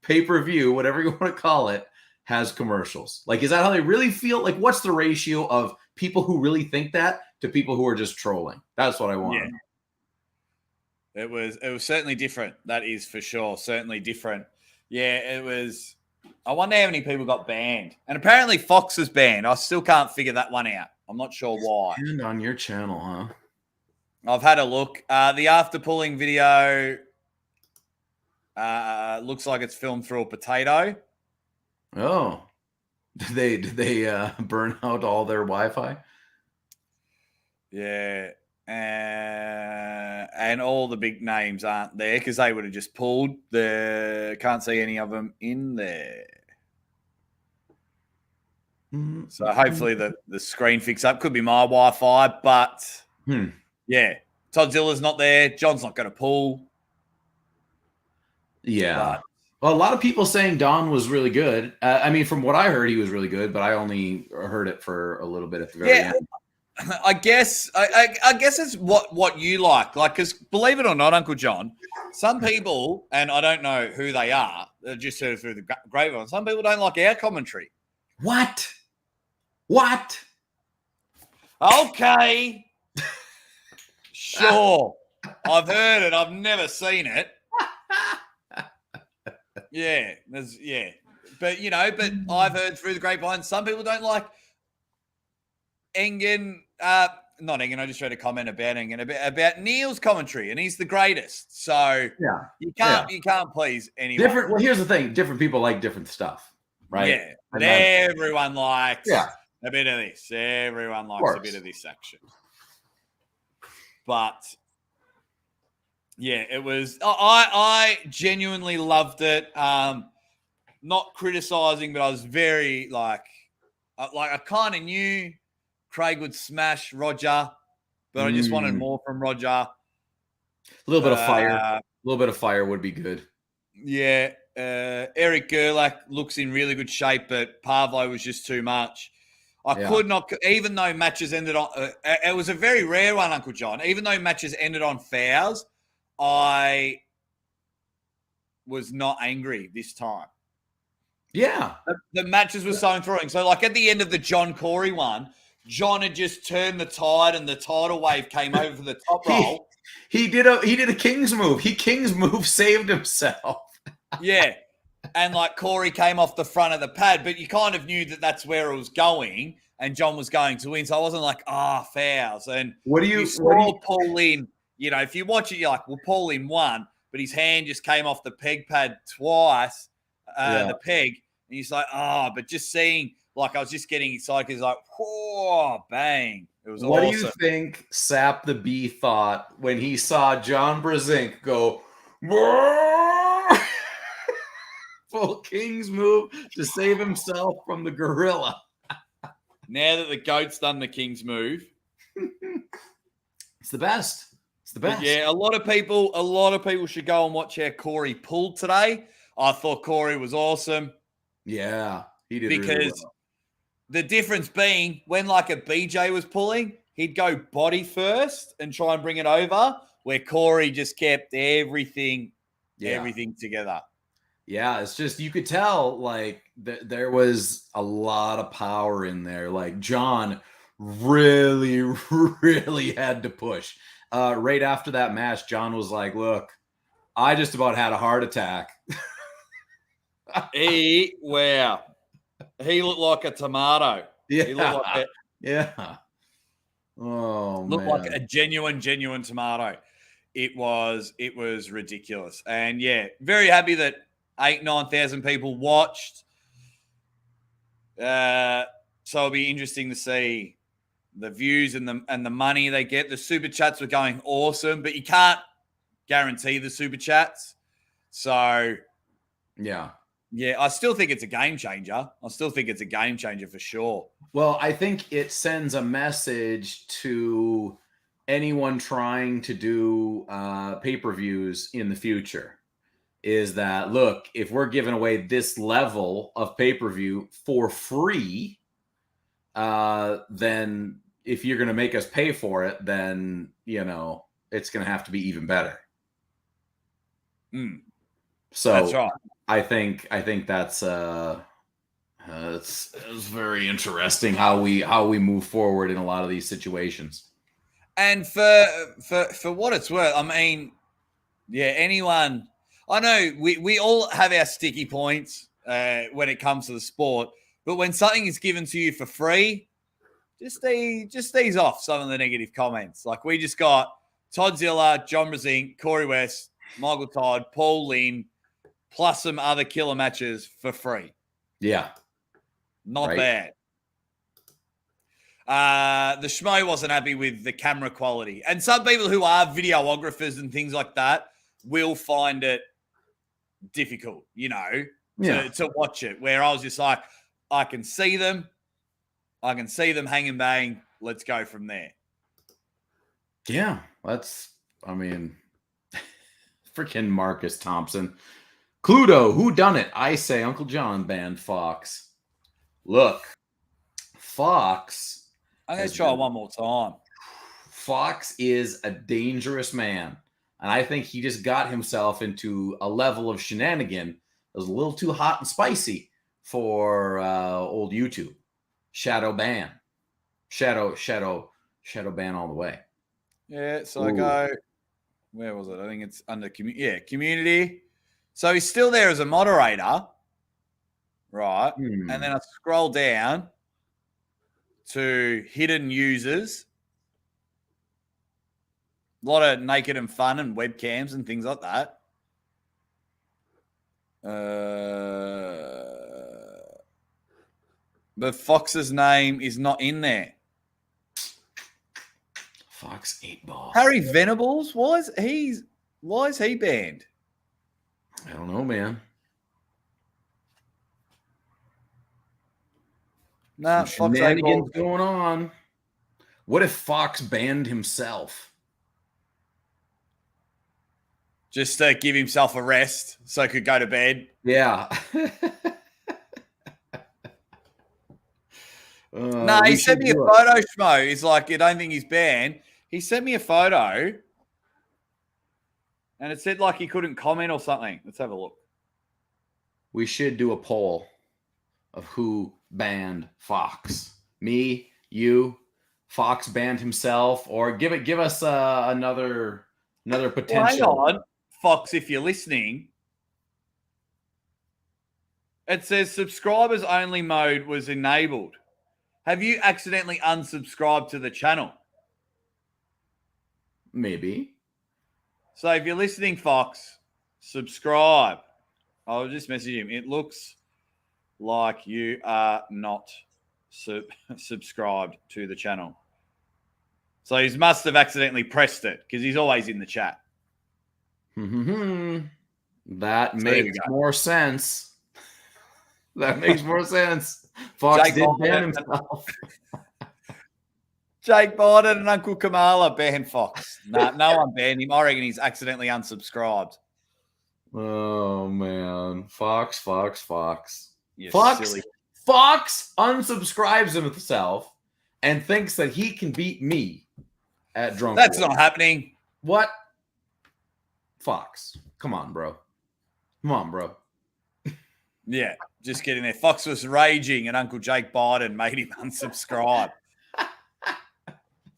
pay-per-view, whatever you want to call it, has commercials? Like, is that how they really feel? Like, what's the ratio of people who really think that to people who are just trolling? That's what I want. Yeah. It was certainly different. That is for sure. Certainly different. Yeah, it was. I wonder how many people got banned. And apparently Fox is banned. I still can't figure that one out. I'm not sure why. And on your channel, huh? I've had a look. The after pulling video looks like it's filmed through a potato. Oh. Did they burn out all their Wi-Fi? Yeah. And all the big names aren't there because they would have just pulled. Can't see any of them in there. So hopefully the screen fix up. Could be my Wi-Fi, but yeah, Toddzilla's not there. John's not going to pull. Yeah. But, well, a lot of people saying Don was really good. I mean, from what I heard, he was really good, but I only heard it for a little bit at the very end. I guess it's what you like, because believe it or not, Uncle John, some people, and I don't know who they are, just heard it through the grapevine. Some people don't like our commentary. What? Okay, sure. I've heard it. I've never seen it. Yeah, but I've heard through the grapevine. Some people don't like Engen. Not Engen. I just read a comment about Engen about Neil's commentary, and he's the greatest. So you can't please anyone. Different. Well, here's the thing: different people like different stuff, right? Yeah, but everyone likes a bit of this. Everyone likes a bit of this action. But yeah, it was. I genuinely loved it. Not criticizing, but I was very like I kind of knew Craig would smash Roger, but I just wanted more from Roger. A little bit of fire. A little bit of fire would be good. Yeah. Eric Gerlach looks in really good shape, but Pavlo was just too much. I could not, even though matches ended on, it was a very rare one, Uncle John. Even though matches ended on fouls, I was not angry this time. Yeah. The matches were so enthralling. So, like at the end of the John Corey one, John had just turned the tide and the tidal wave came over the top roll. He did a King's move. King's move saved himself. Yeah. And like Corey came off the front of the pad, but you kind of knew that that's where it was going and John was going to win. So I wasn't like, fouls. And you saw Paul in, if you watch it, you're like, well, Paul in won, but his hand just came off the peg pad twice, the peg. And he's like, but just seeing, like, I was just getting excited because like, whoa, bang. It was What awesome. do you think Sap the Bee thought when he saw John Brzenk go, full King's move to save himself from the gorilla? Now that the goat's done the King's move. It's the best. It's the best. But yeah, a lot of people should go and watch how Corey pulled today. I thought Corey was awesome. Yeah, he did because really well. The difference being when like a BJ was pulling, he'd go body first and try and bring it over, where Corey just kept everything together. Yeah, it's just, you could tell like there was a lot of power in there. Like John really, really had to push. Right after that match, John was like, look, I just about had a heart attack. He looked like a tomato. Yeah. He looked like like a genuine tomato. It was ridiculous. And yeah, very happy that 8,000-9,000 people watched. So it'll be interesting to see the views and the money they get. The super chats were going awesome, but you can't guarantee the super chats. So yeah, I still think it's a game changer. For sure. Well, I think it sends a message to anyone trying to do pay-per-views in the future, is that, look, if we're giving away this level of pay-per-view for free, then if you're going to make us pay for it, then, it's going to have to be even better. So that's right. I think that's it's very interesting how we move forward in a lot of these situations. And for what it's worth, I mean, yeah, anyone. I know we all have our sticky points when it comes to the sport, but when something is given to you for free, just ease off some of the negative comments. Like we just got Toddzilla, John Brzenk, Corey West, Michael Todd, Paul Lynn, plus some other killer matches for free. Yeah. Not Right. bad. The Schmo wasn't happy with the camera quality. And some people who are videographers and things like that will find it difficult, to watch it. Where I was just like, I can see them hang and bang. Let's go from there. Yeah, freaking Marcus Thompson. Cluedo, who done it? I say Uncle John banned Fox. Look, Fox. I'm going to try one more time. Fox is a dangerous man. And I think he just got himself into a level of shenanigan that was a little too hot and spicy for old YouTube. Shadow ban. Shadow ban all the way. Yeah, so I go, where was it? I think it's under community. So he's still there as a moderator, right? And then I scroll down to hidden users. A lot of naked and fun and webcams and things like that. But Fox's name is not in there. Fox 8-ball. Harry Venables, why is he banned? I don't know, man. Nah, Fox shenanigans going on. What if Fox banned himself? Just to give himself a rest so he could go to bed. Yeah. No, he sent me a photo, Schmo. He's like, I don't think he's banned. He sent me a photo and it said like he couldn't comment or something. Let's have a look. We should do a poll of who banned Fox. Me, you, Fox banned himself, or give us another potential. Well, hang on, Fox, if you're listening. It says subscribers only mode was enabled. Have you accidentally unsubscribed to the channel? Maybe. So if you're listening, Fox, subscribe. I'll just message him. It looks like you are not subscribed to the channel. So he must have accidentally pressed it because he's always in the chat. That makes more sense. That makes more sense. Fox did ban himself. Jake Biden and Uncle Kamala banned Fox. No one banned him. I reckon he's accidentally unsubscribed. Oh, man. Fox. You Fox, silly. Fox unsubscribes himself and thinks that he can beat me at Drunk That's War. not happening. What? Fox. Come on, bro. Yeah, just getting there. Fox was raging and Uncle Jake Biden made him unsubscribe.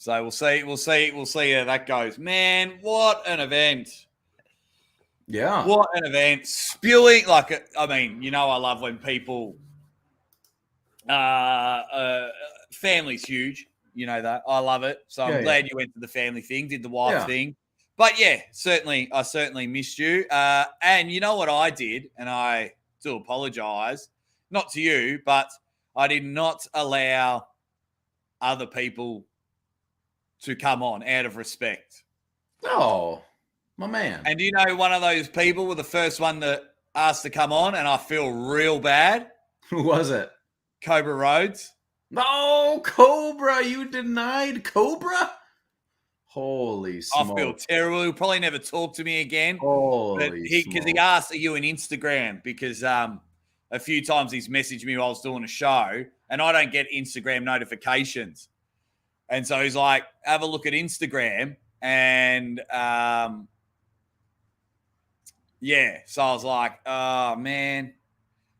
So we'll see how that goes. Man, what an event. Yeah. What an event. Spewing, I love when people, family's huge. You know that. I love it. So I'm glad you went to the family thing, did the wife thing. But yeah, I certainly missed you. And you know what I did, and I do apologize, not to you, but I did not allow other people to come on out of respect. Oh, my man. And you know, one of those people were the first one that asked to come on, and I feel real bad. Who was it? Cobra Rhodes. No, Cobra. You denied Cobra? Holy smokes. I feel terrible. He'll probably never talk to me again. Holy Because he asked, are you on Instagram? Because a few times he's messaged me while I was doing a show, and I don't get Instagram notifications. And so he's like, have a look at Instagram. And Yeah. So I was like, oh man.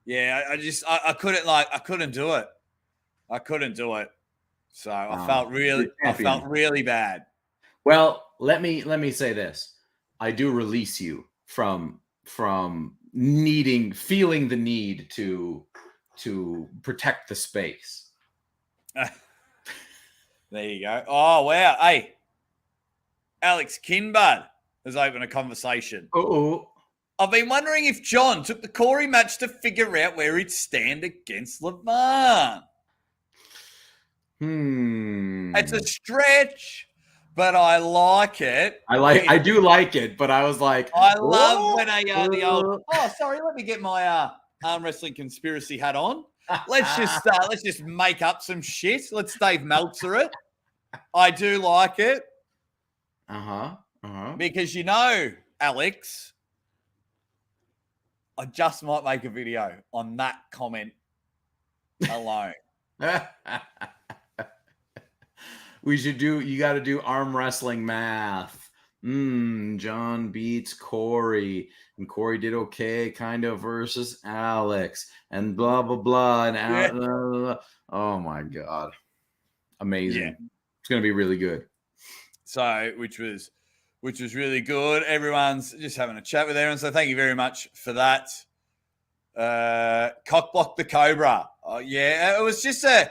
Yeah, I couldn't do it. I couldn't do it. So I felt really bad. Well, let me say this. I do release you from feeling the need to protect the space. There you go. Oh wow. Hey, Alex Kinbud has opened a conversation. Oh, I've been wondering if John took the Corey match to figure out where he'd stand against Levant. It's a stretch, but I like it. I do like it, but I was like, I love when the old. Oh, sorry. Let me get my arm wrestling conspiracy hat on. Let's just make up some shit. Let's Dave Meltzer it. I do like it. Because Alex, I just might make a video on that comment alone. You got to do arm wrestling math. John beats Corey, and Corey did okay, kind of, versus Alex, and blah blah blah, and blah, blah, blah. Oh my god, amazing! Yeah. It's gonna be really good. So, which was really good. Everyone's just having a chat with everyone. So, thank you very much for that. Cockblock the Cobra. Oh yeah, it was just a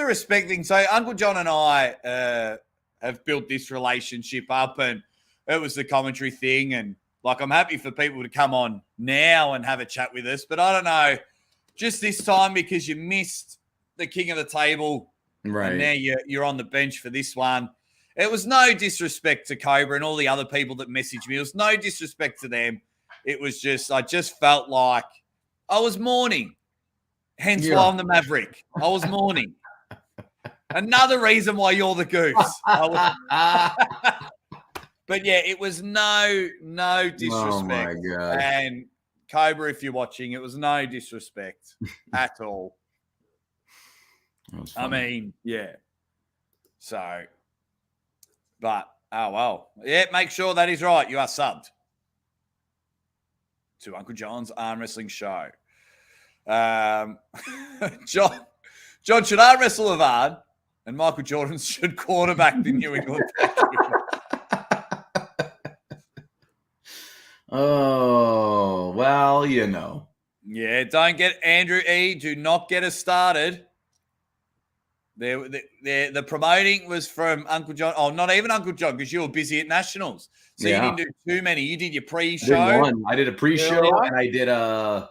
respect thing. So Uncle John and I have built this relationship up, and it was the commentary thing. And like, I'm happy for people to come on now and have a chat with us. But I don't know, just this time because you missed the king of the table, right? And now you're on the bench for this one. It was no disrespect to Cobra and all the other people that messaged me. It was no disrespect to them. It was just, I just felt like I was mourning. Hence why I'm the Maverick. I was mourning. Another reason why you're the Goose. But yeah, it was no disrespect. Oh my god! And Cobra, if you're watching, it was no disrespect at all. I mean, yeah. So, but oh well, yeah. Make sure that is right. You are subbed to Uncle John's Arm Wrestling Show. John should arm wrestle Levant, and Michael Jordan should quarterback the New England Patriots. Oh, well, Yeah, don't get Andrew E. Do not get us started. The promoting was from Uncle John. Oh, not even Uncle John, because you were busy at Nationals. So you didn't do too many. You did your pre-show. I did a pre-show, and I did a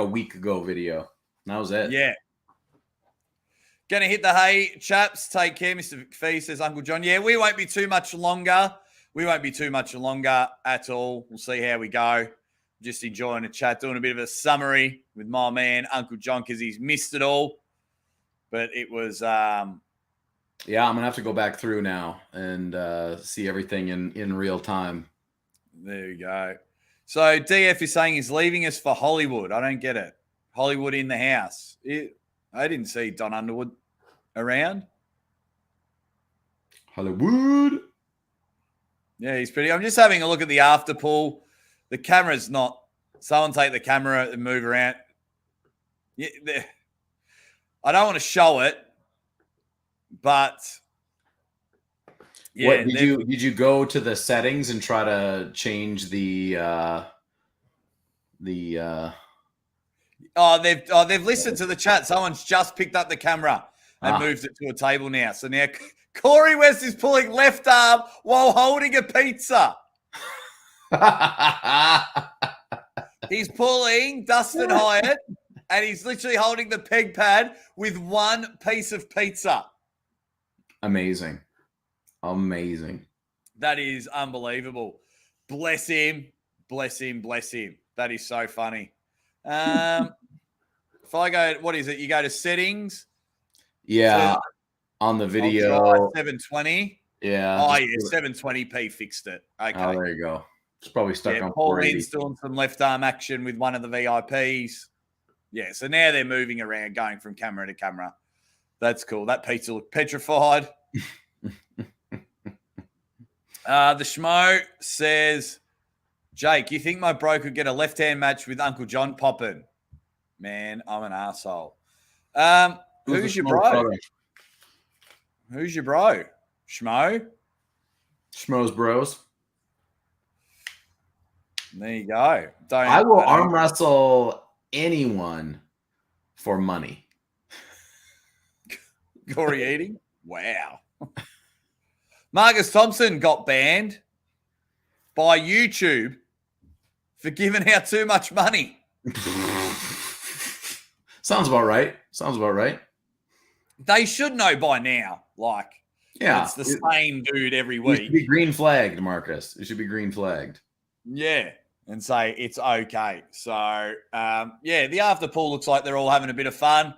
week ago video. That was it. Yeah. Gonna hit the hay, chaps. Take care, Mr. McPhee, says Uncle John. Yeah, we won't be too much longer. We won't be too much longer at all. We'll see how we go. Just enjoying the chat, doing a bit of a summary with my man, Uncle John, because he's missed it all. But it was... yeah, I'm going to have to go back through now and see everything in real time. There you go. So DF is saying he's leaving us for Hollywood. I don't get it. Hollywood in the house. I didn't see Don Underwood around. Hollywood. Yeah, he's pretty. I'm just having a look at the after pool. The camera's not. Someone take the camera and move around. Yeah, I don't want to show it, but yeah. What did you go to the settings and try to change the? Oh, they've listened to the chat. Someone's just picked up the camera and moved it to a table now. So now Corey West is pulling left arm while holding a pizza. He's pulling Dustin Hyatt, and he's literally holding the peg pad with one piece of pizza. Amazing. That is unbelievable. Bless him. That is so funny. If I go, what is it? You go to settings. Yeah, so on the video. 720. Yeah. Oh, yeah, 720p fixed it. Okay. Oh, there you go. It's probably stuck on Paul 480. Lynn's doing some left arm action with one of the VIPs. Yeah, so now they're moving around, going from camera to camera. That's cool. That pizza looked petrified. The Schmo says Jake, you think my bro could get a left-hand match with Uncle John popping? Man, I'm an asshole. Who's your bro? Brother? Who's your bro? Schmo? Schmoes Bros. There you go. I will arm wrestle anyone for money. Corey Eating? Wow. Marcus Thompson got banned by YouTube for giving out too much money. Sounds about right. They should know by now. Like, yeah, it's the same dude every It week. should be green flagged, Marcus. It should be green flagged. Yeah, and say it's okay. So, the after pool looks like they're all having a bit of fun.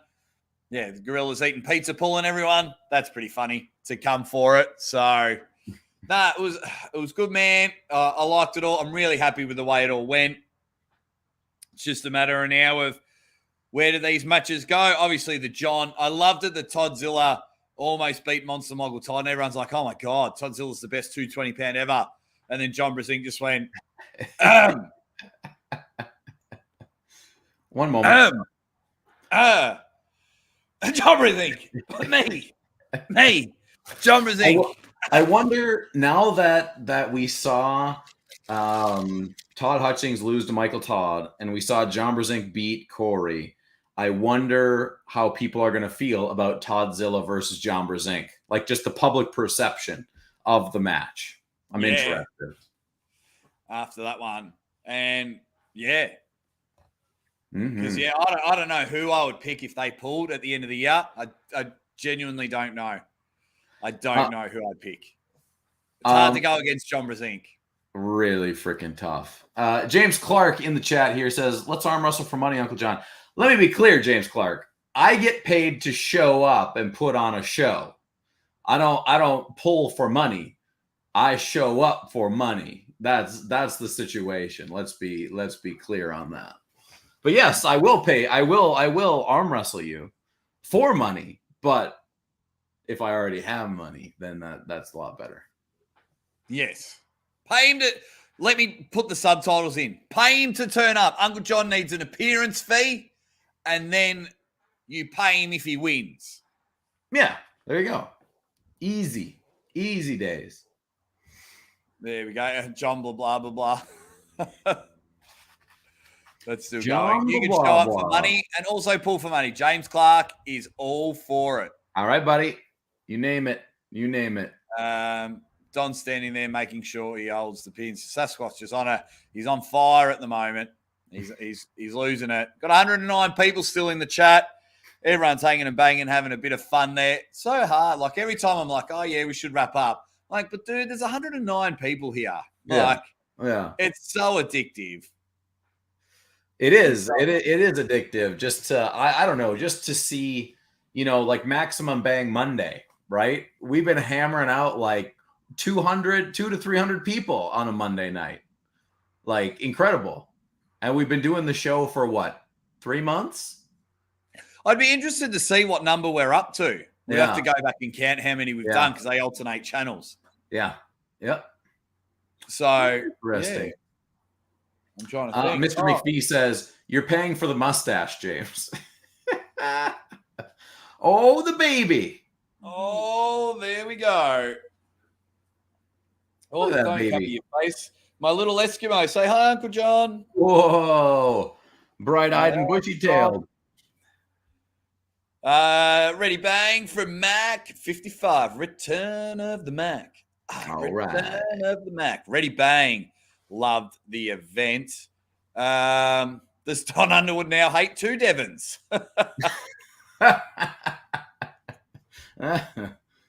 Yeah, the gorillas eating pizza, pulling everyone. That's pretty funny to come for it. So, it was good, man. I liked it all. I'm really happy with the way it all went. It's just a matter of now of where do these matches go? Obviously, I loved it. The Toddzilla almost beat Monster Mogul Todd. And everyone's like, oh my God, Todzilla's the best 220-pound ever. And then John Brzenk just went, One moment. John Brzenk, me, John Brzenk. I wonder now that we saw Todd Hutchings lose to Michael Todd and we saw John Brzenk beat Corey, I wonder how people are going to feel about Toddzilla versus John Brzenk, like just the public perception of the match. I'm interested. After that one. And yeah. Because Because I don't know who I would pick if they pulled at the end of the year. I genuinely don't know. I don't know who I'd pick. It's hard to go against John Brzenk. Really freaking tough. James Clark in the chat here says, let's arm wrestle for money, Uncle John. Let me be clear, James Clark. I get paid to show up and put on a show. I don't pull for money. I show up for money. That's the situation. Let's be clear on that. But yes, I will pay. I will arm wrestle you for money. But if I already have money, then that's a lot better. Yes. Pay him to let me put the subtitles in. Pay him to turn up. Uncle John needs an appearance fee, and then you pay him if he wins. Yeah, there you go. Easy days. There we go. John blah blah blah blah. Let's still John going. You can blah, show up blah. for money and also pull for money. James Clark is all for it. All right, buddy. You name it. Don's standing there making sure he holds the pins. Sasquatch is he's on fire at the moment. He's losing it. Got 109 people still in the chat. Everyone's hanging and banging, having a bit of fun there. So hard. Like every time I'm like, oh yeah, we should wrap up. Like, but dude, there's 109 people here. Like, yeah. It's so addictive. It is. It is addictive. Just to I don't know, just to see, like Maximum Bang Monday, right? We've been hammering out like 200 to 300 people on a Monday night. Like incredible. And we've been doing the show for what? 3 months? I'd be interested to see what number we're up to. We have to go back and count how many we've done because they alternate channels. Yeah. Yep. So interesting. Yeah. I'm trying to think. Mr. McPhee says, you're paying for the mustache, James. Oh, the baby. Oh, there we go. Oh, Look at that don't baby. cover your face. My little Eskimo. Say hi, Uncle John. Whoa. Bright-eyed and bushy-tailed. Ready bang from Mac 55. Return of the Mac. All Return right. of the Mac. Ready bang. Loved the event. Does Don Underwood now hate two Devons?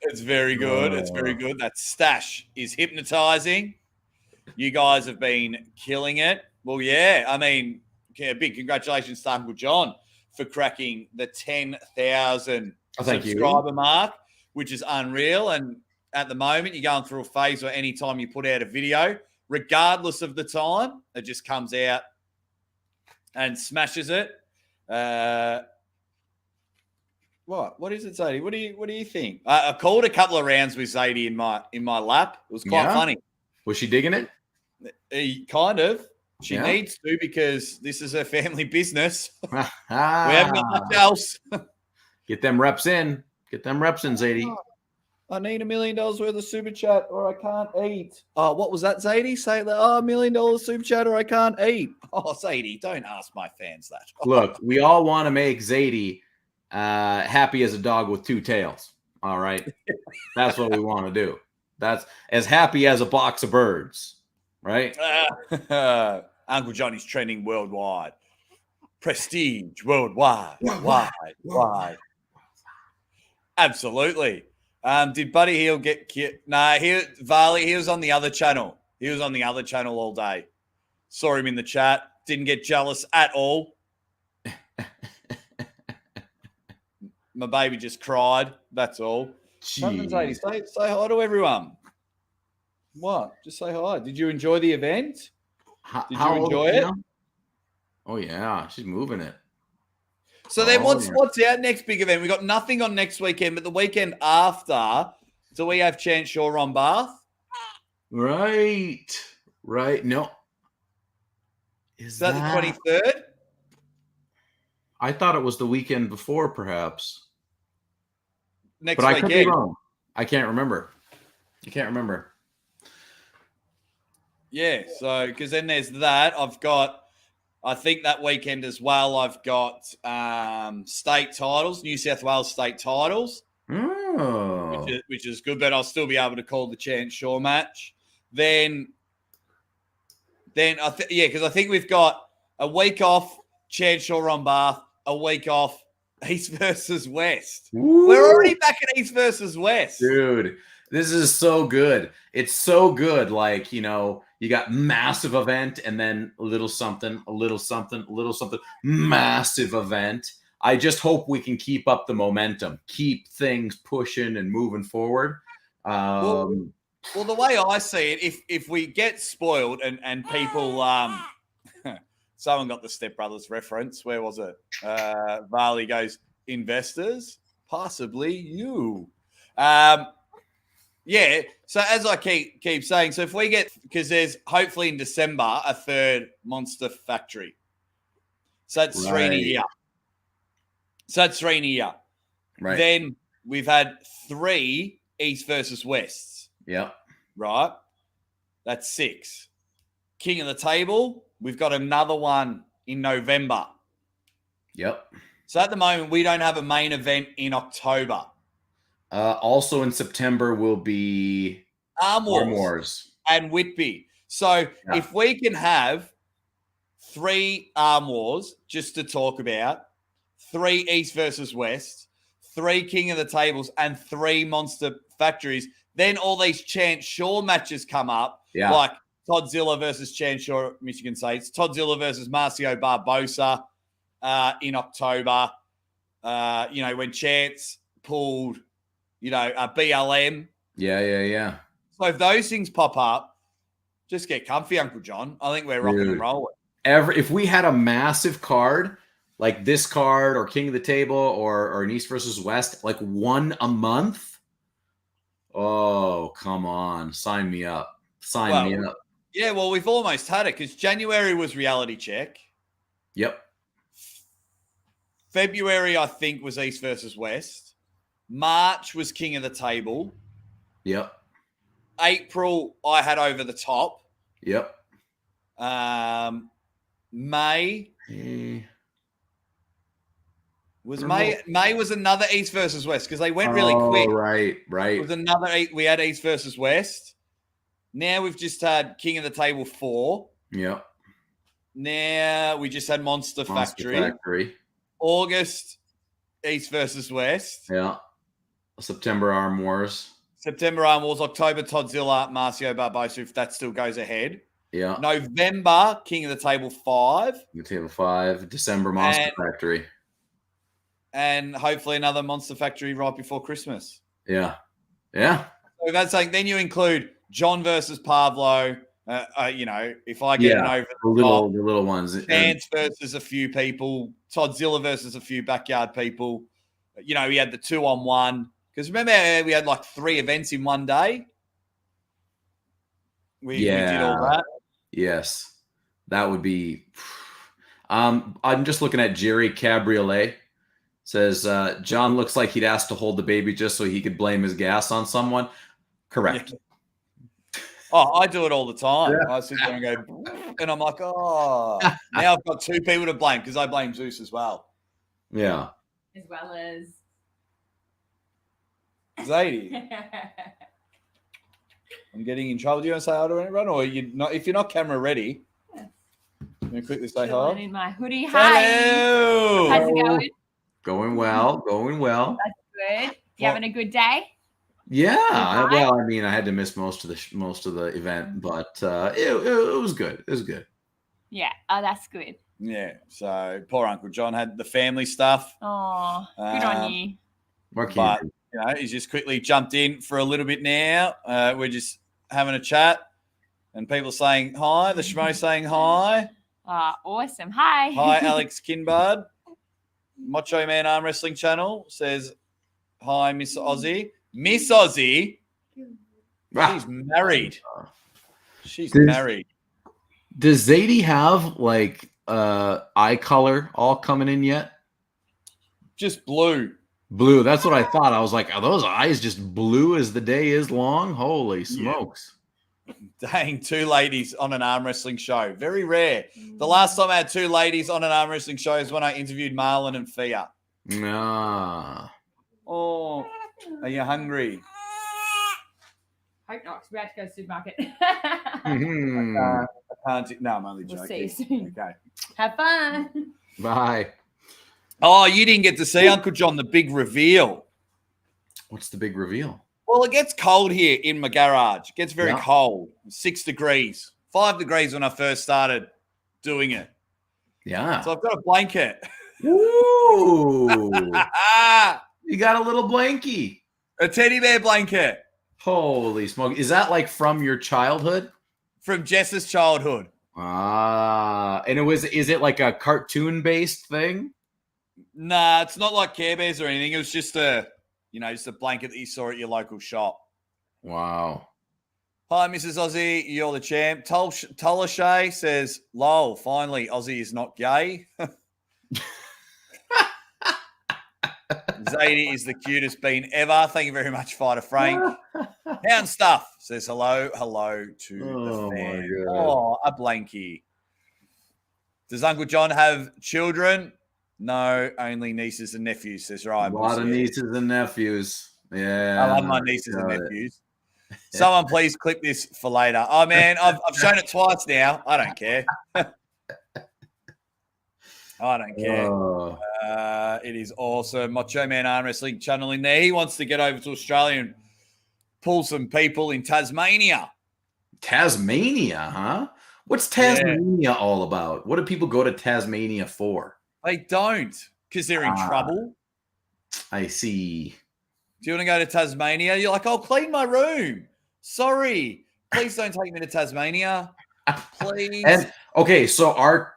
It's very good. It's very good. That stash is hypnotizing. You guys have been killing it. Well, yeah. I mean, big congratulations to Uncle John for cracking the 10,000 subscriber mark, which is unreal. And at the moment, you're going through a phase where anytime you put out a video, regardless of the time, it just comes out and smashes it. What is it, Zadie? What do you think? I called a couple of rounds with Zadie in my lap. It was quite funny. Was she digging it? Kind of. She Yeah? needs to because this is her family business. We we haven't got much else. Get them reps in. Get them reps in, Zadie. I need $1 million worth of super chat or I can't eat. Oh, what was that, Zadie? Say that. Oh, $1 million super chat or I can't eat. Oh, Zadie, don't ask my fans that. Look, we all want to make Zadie happy as a dog with two tails. All right. That's what we want to do. That's as happy as a box of birds. Right? Uncle Johnny's trending worldwide. Prestige worldwide. Wide. Absolutely. Did Buddy Heel get cute? Nah, Varley, he was on the other channel. He was on the other channel all day. Saw him in the chat. Didn't get jealous at all. My baby just cried. That's all. Say hi to everyone. What? Just say hi. Did you enjoy the event? Did you enjoy it? Oh yeah, she's moving it. So then what's our next big event? We got nothing on next weekend, but the weekend after, do we have Chance Shaw on Bath? Right. No. Is that the 23rd? I thought it was the weekend before, perhaps. Next but weekend. I could be wrong. I can't remember. Yeah, so because then there's that. I think that weekend as well, I've got state titles, New South Wales state titles, which is good, but I'll still be able to call the Chance Shaw match. Then because I think we've got a week off Chance Shaw on Bath, a week off East versus West. Ooh. We're already back at East versus West. Dude, this is so good. It's so good. Like, you got massive event and then a little something, massive event. I just hope we can keep up the momentum, keep things pushing and moving forward. Well, the way I see it, if we get spoiled and people, someone got the Step Brothers reference. Where was it? Varley goes, investors, possibly you. Yeah. So as I keep saying, so if we get, because there's hopefully in December a third Monster Factory. So that's three in a year. Right. Then we've had 3 East versus Wests. Yep. Right. That's 6. King of the Table, we've got another one in November. Yep. So at the moment, we don't have a main event in October. Also in September will be Arm Wars and Whitby. So if we can have 3 Arm Wars just to talk about, 3 East versus West, 3 King of the Tables, and 3 Monster Factories, then all these Chance Shaw matches come up, like Toddzilla versus Chance Shaw, Michigan State, Toddzilla versus Marcio Barbosa in October. When Chance pulled, BLM. Yeah. So if those things pop up, just get comfy, Uncle John. I think we're rocking and rolling. If we had a massive card like this card or King of the Table or an East versus West, like one a month. Oh, come on. Sign me up. Sign me up. Yeah, well, we've almost had it because January was Reality Check. Yep. February, I think, was East versus West. March was King of the Table. Yep. April, I had Over the Top. Yep. May was May was another East versus West because they went really quick. Right. It was another 8. We had East versus West. Now we've just had King of the Table 4. Yep. Now we just had Monster Factory. August, East versus West. Yeah. September Arm Wars. October Toddzilla, Marcio Barbosa, if that still goes ahead. Yeah. November, King of the Table 5. King of the Table 5. December Monster Factory. And hopefully another Monster Factory right before Christmas. Yeah. So that's saying then you include John versus Pavlo. If I get an over the little ones. Chance versus a few people. Toddzilla versus a few backyard people. We had the 2-on-1. Because remember we had like 3 events in one day? We did all that. Yes, that would be. I'm just looking at Jerry Cabriolet. Says John looks like he'd ask to hold the baby just so he could blame his gas on someone. Correct. Oh, I do it all the time. Yeah. I sit there and go, and I'm like, oh, now I've got 2 people to blame because I blame Zeus as well. Yeah. As well as Zadie, I'm getting in trouble. Do you want to say hi to anyone, or you not? If you're not camera ready, let me quickly say Chilling hi. in my hoodie. Hi. Hello. How's it going? Going well. Going well. That's good. You having a good day? Yeah. Hi. Well, I mean, I had to miss most of the event, but it was good. It was good. Yeah. Oh, that's good. Yeah. So poor Uncle John had the family stuff. Oh, good on you. But he's just quickly jumped in for a little bit now. We're just having a chat, and people saying hi. The Schmo saying hi. Awesome. Hi. Hi, Alex Kinbard. Macho Man Arm Wrestling Channel says hi, Miss Aussie. Miss Aussie. She's married. She's married. Does Zadie have like eye color all coming in yet? Just blue. Blue. That's what I thought. I was like, are those eyes just blue as the day is long? Holy smokes. Dang, 2 ladies on an arm wrestling show. Very rare. The last time I had 2 ladies on an arm wrestling show is when I interviewed Marlon and Fia. Nah. Oh, are you hungry? Hope not. We're about to go to the supermarket. Mhm. I can't. No, I'm only joking. We'll see you soon. Okay. Have fun. Bye. Oh, you didn't get to see Uncle John, the big reveal. What's the big reveal? Well, it gets cold here in my garage. It gets very Yeah. cold. 6 degrees. 5 degrees when I first started doing it. Yeah. So I've got a blanket. Ooh. You got a little blankie. A teddy bear blanket Holy smoke. Is that like from your childhood? from Jess's childhood. And is it like a cartoon based thing? Nah, it's not like Care Bears or anything. It was just just a blanket that you saw at your local shop. Wow. Hi, Mrs. Aussie. You're the champ. Tolashay says, lol, finally, Aussie is not gay. Zadie is the cutest bean ever. Thank you very much, Fighter Frank. Hound Stuff says hello to the fan. My God. Oh, a blankie. Does Uncle John have children? No, only nieces and nephews, says Ryan. A lot of nieces and nephews. Yeah. I love my nieces and nephews. Someone please clip this for later. Oh, man, I've shown it twice now. I don't care. I don't care. Oh. It is awesome. Macho Man Arm Wrestling Channel in there. He wants to get over to Australia and pull some people in Tasmania. Tasmania, huh? What's Tasmania all about? What do people go to Tasmania for? They don't, because they're in trouble. I see. Do you want to go to Tasmania? You're like, I'll clean my room. Sorry. Please don't take me to Tasmania. Please. And okay, so are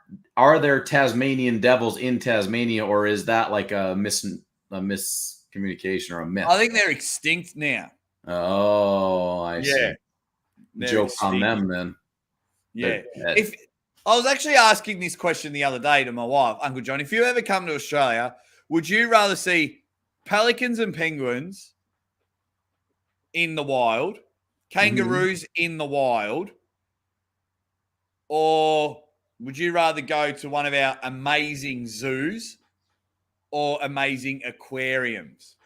there Tasmanian devils in Tasmania, or is that like a miscommunication or a myth? I think they're extinct now. Oh, I see. Joke on them then. Yeah. If I was actually asking this question the other day to my wife, Uncle John, if you ever come to Australia, would you rather see pelicans and penguins in the wild, kangaroos in the wild, or would you rather go to one of our amazing zoos or amazing aquariums?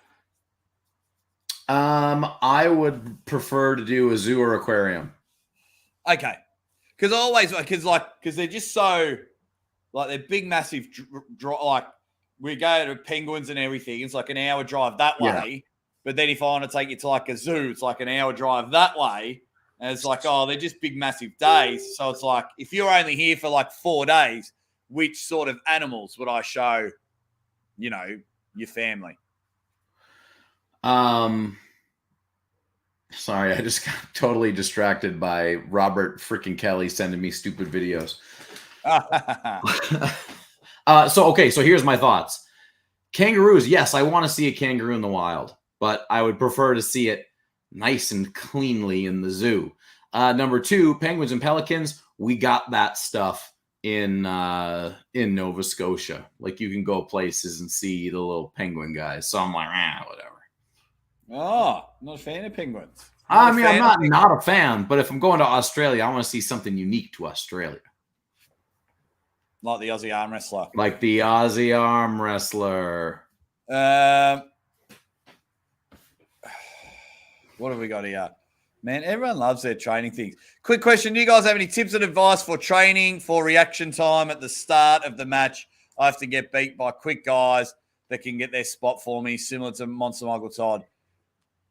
I would prefer to do a zoo or aquarium. Okay. Because they're just so, like, they're big, massive, like, we go to penguins and everything. It's like an hour drive that way. But then if I want to take you to, like, a zoo, it's like an hour drive that way. And it's like, oh, they're just big, massive days. So it's like, if you're only here for, like, 4 days, which sort of animals would I show, your family? Sorry, I just got totally distracted by Robert freaking Kelly sending me stupid videos. So here's my thoughts. Kangaroos, yes, I want to see a kangaroo in the wild, but I would prefer to see it nice and cleanly in the zoo. Number 2, penguins and pelicans, we got that stuff in Nova Scotia. Like you can go places and see the little penguin guys. So I'm like, whatever. Oh, not a fan of penguins. I mean, I'm not a fan, but if I'm going to Australia, I want to see something unique to Australia. Like the Aussie arm wrestler. Like the Aussie arm wrestler. What have we got here? Man, everyone loves their training things. Quick question. Do you guys have any tips and advice for training for reaction time at the start of the match? I have to get beat by quick guys that can get their spot for me, similar to Monster Michael Todd.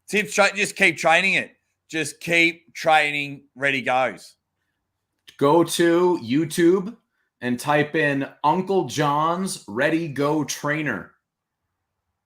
Tips, just keep training it. Just keep training. Ready goes. Go to YouTube and type in Uncle John's Ready Go Trainer.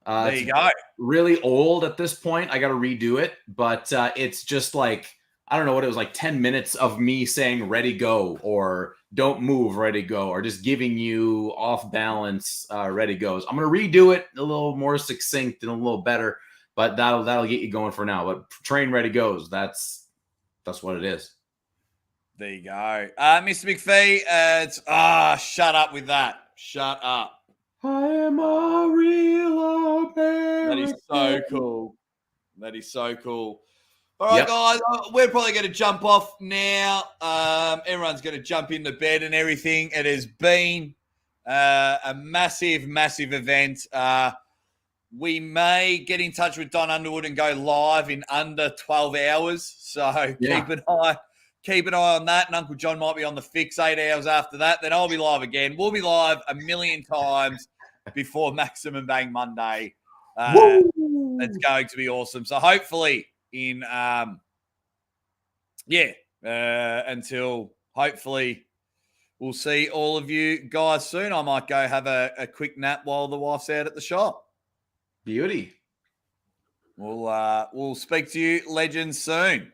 There you go. Really old at this point. I got to redo it, but it's just like, I don't know what it was, like 10 minutes of me saying ready go or don't move, ready go, or just giving you off balance ready goes. I'm going to redo it a little more succinct and a little better, but that'll get you going for now. But train ready goes. That's what it is. There you go. Mr. McPhee, shut up with that. Shut up. I am a real American. That is so cool. That is so cool. All right, guys, we're probably going to jump off now. Everyone's going to jump into bed and everything. It has been a massive, massive event. We may get in touch with Don Underwood and go live in under 12 hours. So keep an eye on that. And Uncle John might be on the fix 8 hours after that. Then I'll be live again. We'll be live a million times before Maximum Bang Monday. It's going to be awesome. So hopefully until hopefully we'll see all of you guys soon. I might go have a quick nap while the wife's out at the shop. Beauty. We'll speak to you legends soon.